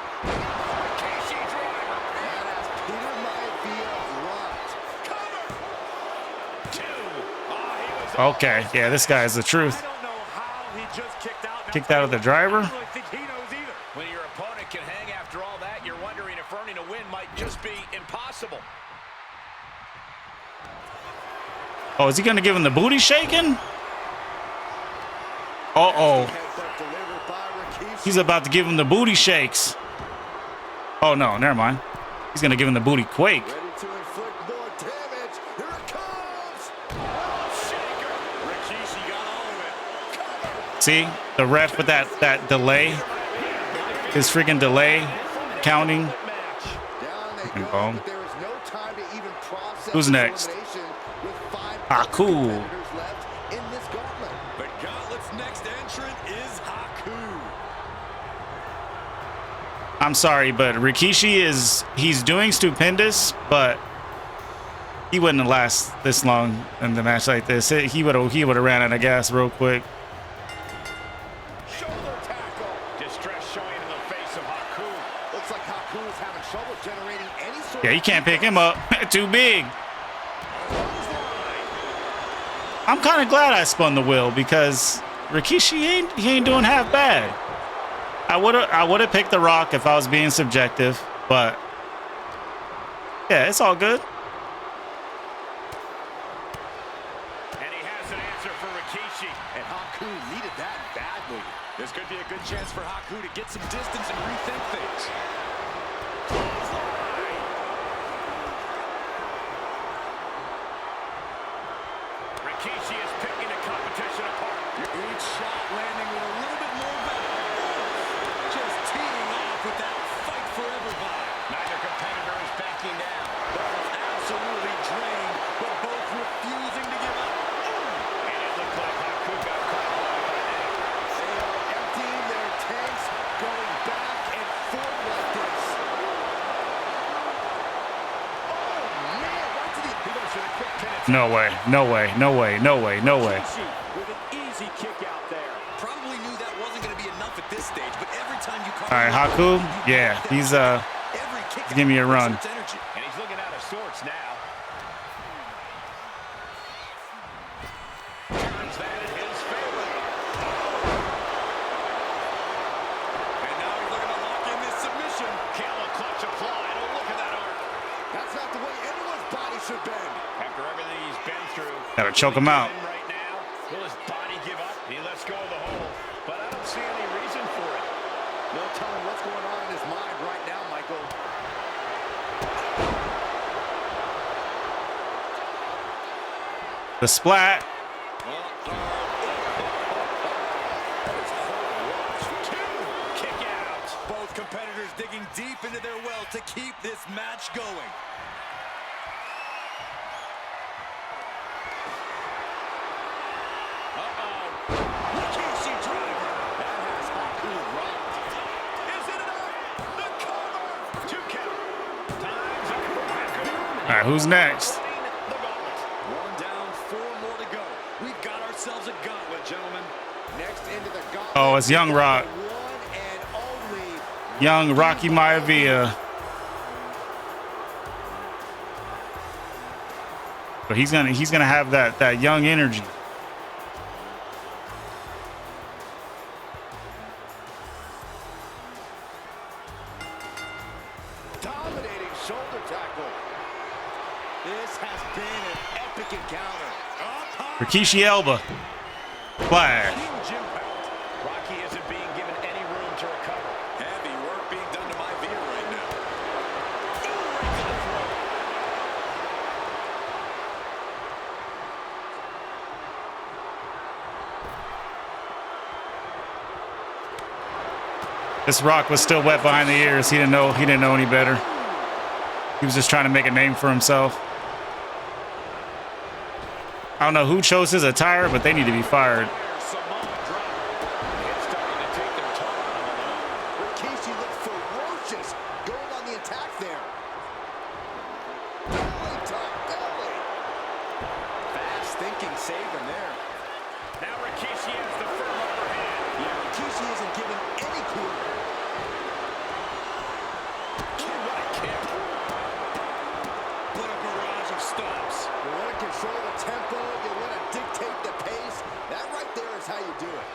Rikishi driver. And as Peter Maivia rocked. Cover. 2. Oh, he was Okay. Yeah, this guy is the truth. I don't know how he just kicked out. Kicked out of the driver. I don't really think he knows either. When your opponent can hang after all that, you're wondering if earning a win might just be impossible. Oh, is he going to give him the booty shaking? Uh-oh. He's about to give him the booty shakes. Oh, no. Never mind. He's going to give him the booty quake. Ready to inflict more damage. Here it comes. Rikishi got all of it. See? The ref with that delay. His freaking delay counting. Down they go, Boom. but there is no time to even process. Who's next? elimination with 5 Haku. competitors left in this gauntlet. The Gauntlet's next entrant is Haku. I'm sorry, but Rikishi he's doing stupendous, but he wouldn't have lasted this long in the match like this. He would have ran out of gas real quick. Shoulder tackle. Distress showing in the face of Haku. Looks like Haku is having trouble generating any sort Yeah, of you can't pick him up. Too big. I'm kind of glad I spun the wheel because Rikishi ain't doing half bad. I would have picked The Rock if I was being subjective, but yeah, it's all good. And he has an answer for Rikishi. And Haku needed that badly. This could be a good chance for Haku to get some distance and rethink things. Rikishi is picking the competition apart. Each shot landing with a little bit more value. Just teeing off with that fight forever vibe. Neither competitor is backing down. Both absolutely drained, but both refusing to give up. And it looked like Haku got caught by that. They are emptying their tanks, going back and forth like this. Oh, man, right to the... He goes for the quick pin. No way. No way. No way. No way. No way. With an easy kick out there. Probably knew that wasn't going to be enough at this stage, but every time you call All right, Haku. Yeah, he's give me a run. And he's looking out of sorts now. Turns that in his favor. And now he's looking to lock in this submission. Camel clutch applied. Oh, look at that arm. That's not the way anyone's body should bend. After everything he's been through. Gotta choke him out. Right now, will his body give up? He lets go of the hold. But I don't see any reason for it. No telling what's going on in his mind right now, Michael. The splat. Kick out. Both competitors digging deep into their well to keep this match going. All right, who's next? One down, 4 more to go. We've got ourselves a gauntlet, gentlemen. Next into the gauntlet. Oh, it's Young Rock. One and only. Young Rocky Maivia. But he's gonna have that young energy. Dominating shoulder tackle. This has been an epic encounter. Rikishi Elba. Flash. Huge impact. Rocky isn't being given any room to recover. Heavy work being done to Maivia right now. This Rock was still wet behind the ears. He didn't know any better. He was just trying to make a name for himself. I don't know who chose his attire, but they need to be fired. Rikishi looked ferocious going on the attack there. Belly top belly. Fast thinking saved him there. Now Rikishi has the firm upper hand. Yeah, Rikishi isn't giving any clue. What a kick. What a barrage of stomps. You want to control the tempo, you want to dictate the pace. That right there is how you do it.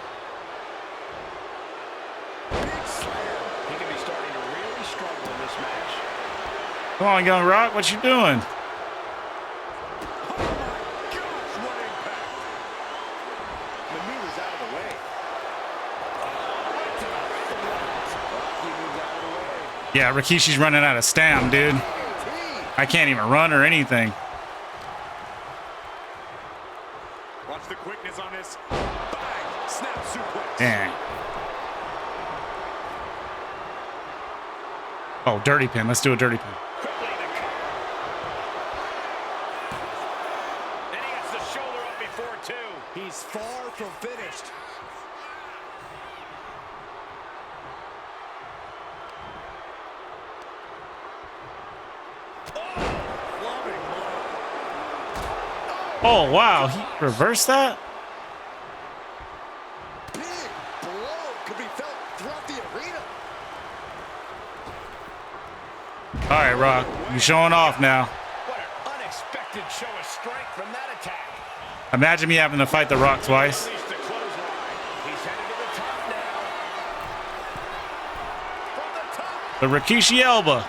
Big slam. He could be starting to really struggle in this match. Come on, Young Rock, what you doing? Oh my gosh, what impact. Maneuvers out of the way. He moved out of the way. Yeah, Rikishi's running out of stam, dude. I can't even run or anything. Watch the quickness on this. Bang! Snap suplex. Dang. Oh, dirty pin. Let's do a dirty pin. Quickly the cover. And he gets the shoulder up before 2. He's far from finished. Oh, wow. He reversed that? Big blow could be felt throughout the arena. All right, Rock. You showing off now. What an unexpected show of strength from that attack. Imagine me having to fight The Rock twice. Release the clothesline. He's headed to the top now. From the top. The Rikishi Elba.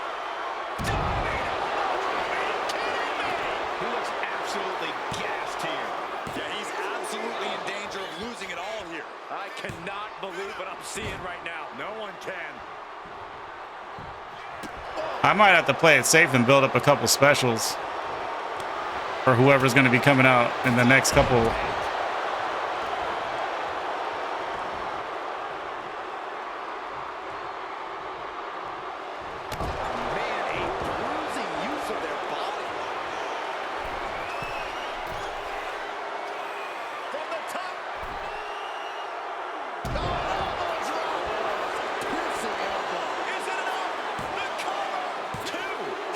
He looks absolutely gassed here. Yeah, he's absolutely in danger of losing it all here. I cannot believe what I'm seeing right now. No one can. I might have to play it safe and build up a couple specials for whoever's going to be coming out in the next couple. Man, a bruising use of their body. From the top. Piercing elbow. Is it enough? The cover. 2.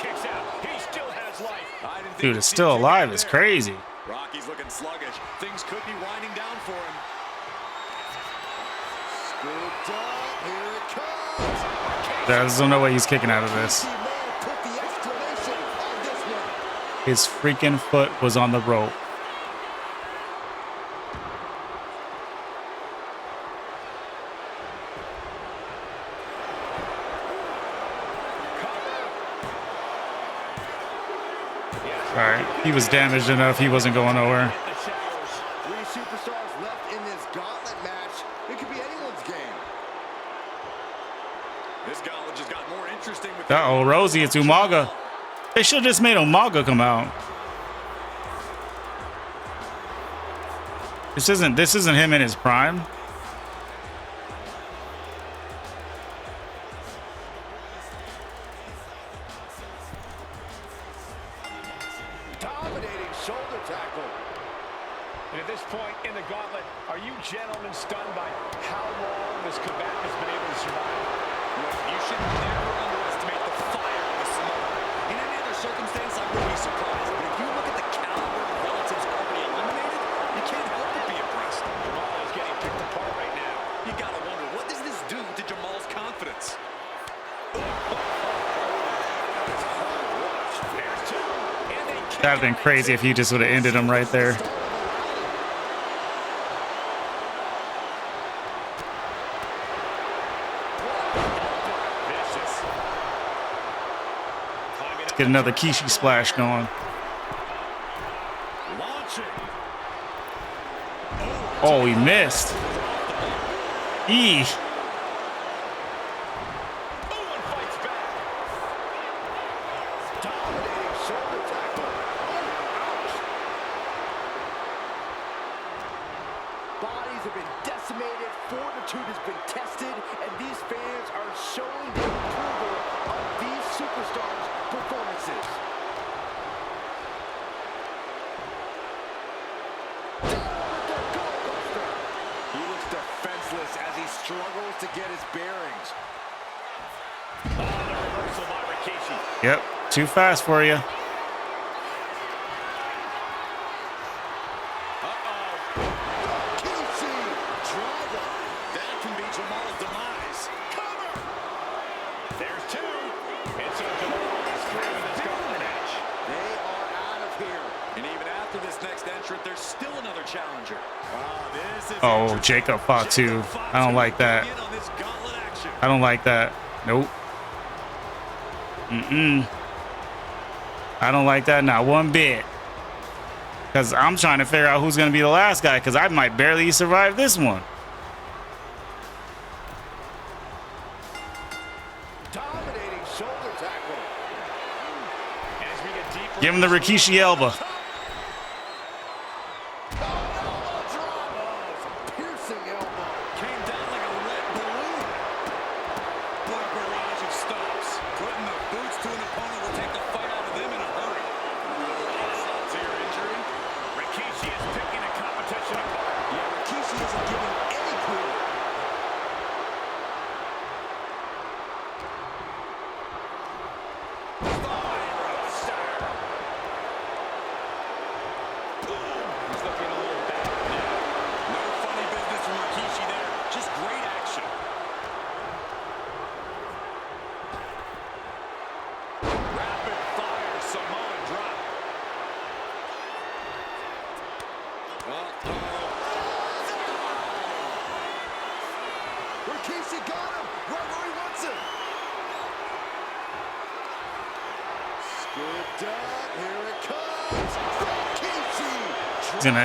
Kicks out. He still has life. I didn't think Dude, we'd it's see still two alive. there. It's crazy. Rocky's looking sluggish. Things could be winding down for him. Scooped up. Here it comes. There's no way he's kicking out of this. He may have put the exclamation on this one. His freaking foot was on the rope. All right, he was damaged enough. He wasn't going nowhere. Three superstars left in this gauntlet match. It could be anyone's game. This gauntlet just got more interesting with Uh-oh, Rosie, it's Umaga. They should have just made Umaga come out. This isn't him in his prime. Dominating shoulder tackle. And at this point in the gauntlet, are you gentlemen stunned by how long this combatant has been able to survive? You should never underestimate the fire of the Samoan. In any other circumstance, I wouldn't be surprised. But if you look at the caliber of relatives already eliminated, you can't help but be impressed. Jamal is getting picked apart right now. You gotta wonder, what does this do to Jamal's confidence? That'd have been crazy if he just would have ended him right there. Let's get another Kishi splash going. Oh, he missed. Eee. Bodies have been decimated, fortitude has been tested, and these fans are showing their approval of these superstars' performances. He looks defenseless as he struggles to get his bearings. Oh, the reversal by Rikishi. Yep, too fast for you. There's still another challenger. Oh, Jacob Fatu. I don't like that. I don't like that. Nope. I don't like that, not one bit. Because I'm trying to figure out who's going to be the last guy, because I might barely survive this one. Dominating shoulder tackle. Give him the Rikishi elbow.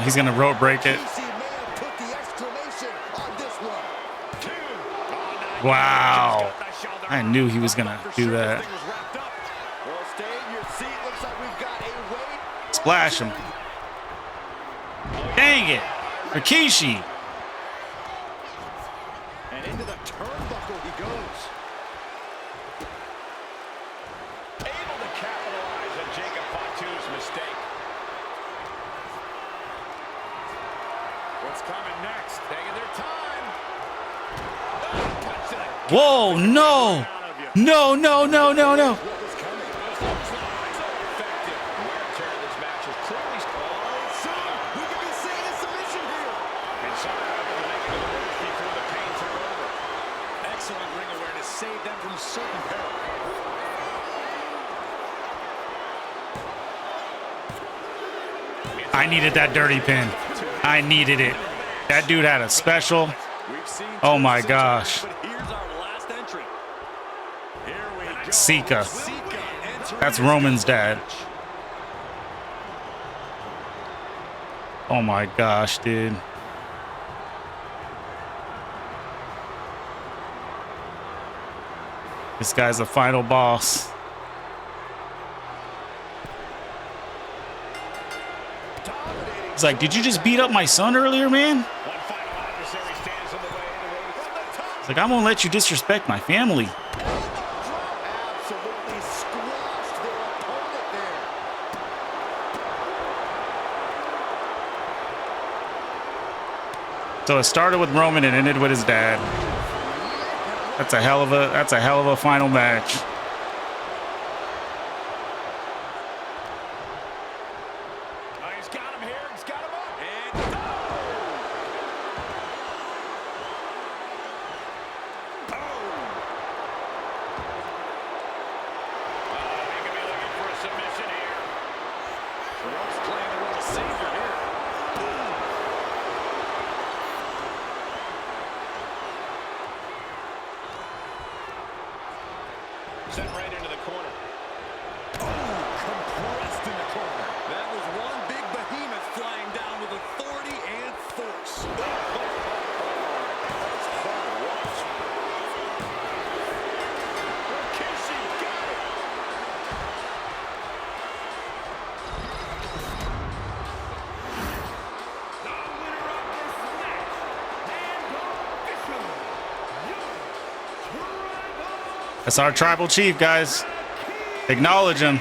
He's gonna rope break it. Wow. I knew he was gonna do that. Splash him. Dang it. Rikishi. And into the turnbuckle he goes. Able to capitalize on Jacob Fatu's mistake. What's coming next? Taking their time. Whoa, no. No, no, no, no, no. Excellent ring awareness saved them from certain peril. I needed that dirty pin. I needed it. That dude had a special. Oh my gosh. Sika. That's Roman's dad. Oh my gosh, dude. This guy's the final boss. He's like, did you just beat up my son earlier, man? One final adversary stands in the way. He's like, I'm gonna let you disrespect my family. Absolutely squashed their opponent there. So it started with Roman and ended with his dad. That's a hell of a final match. Oh, he's got him here. He's got him up. And he could be looking for a submission here. Rome's playing the role of savior here. Set right into the corner. Compressed in the corner. That was one big behemoth flying down with authority and force. Rikishi got it. The winner of this match, and official, your tribal That's our tribal chief, guys. Acknowledge him.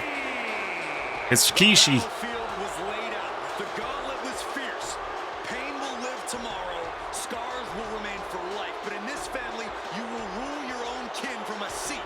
It's Rikishi. The field was laid out. The gauntlet was fierce. Pain will live tomorrow. Scars will remain for life. But in this family, you will rule your own kin from a seat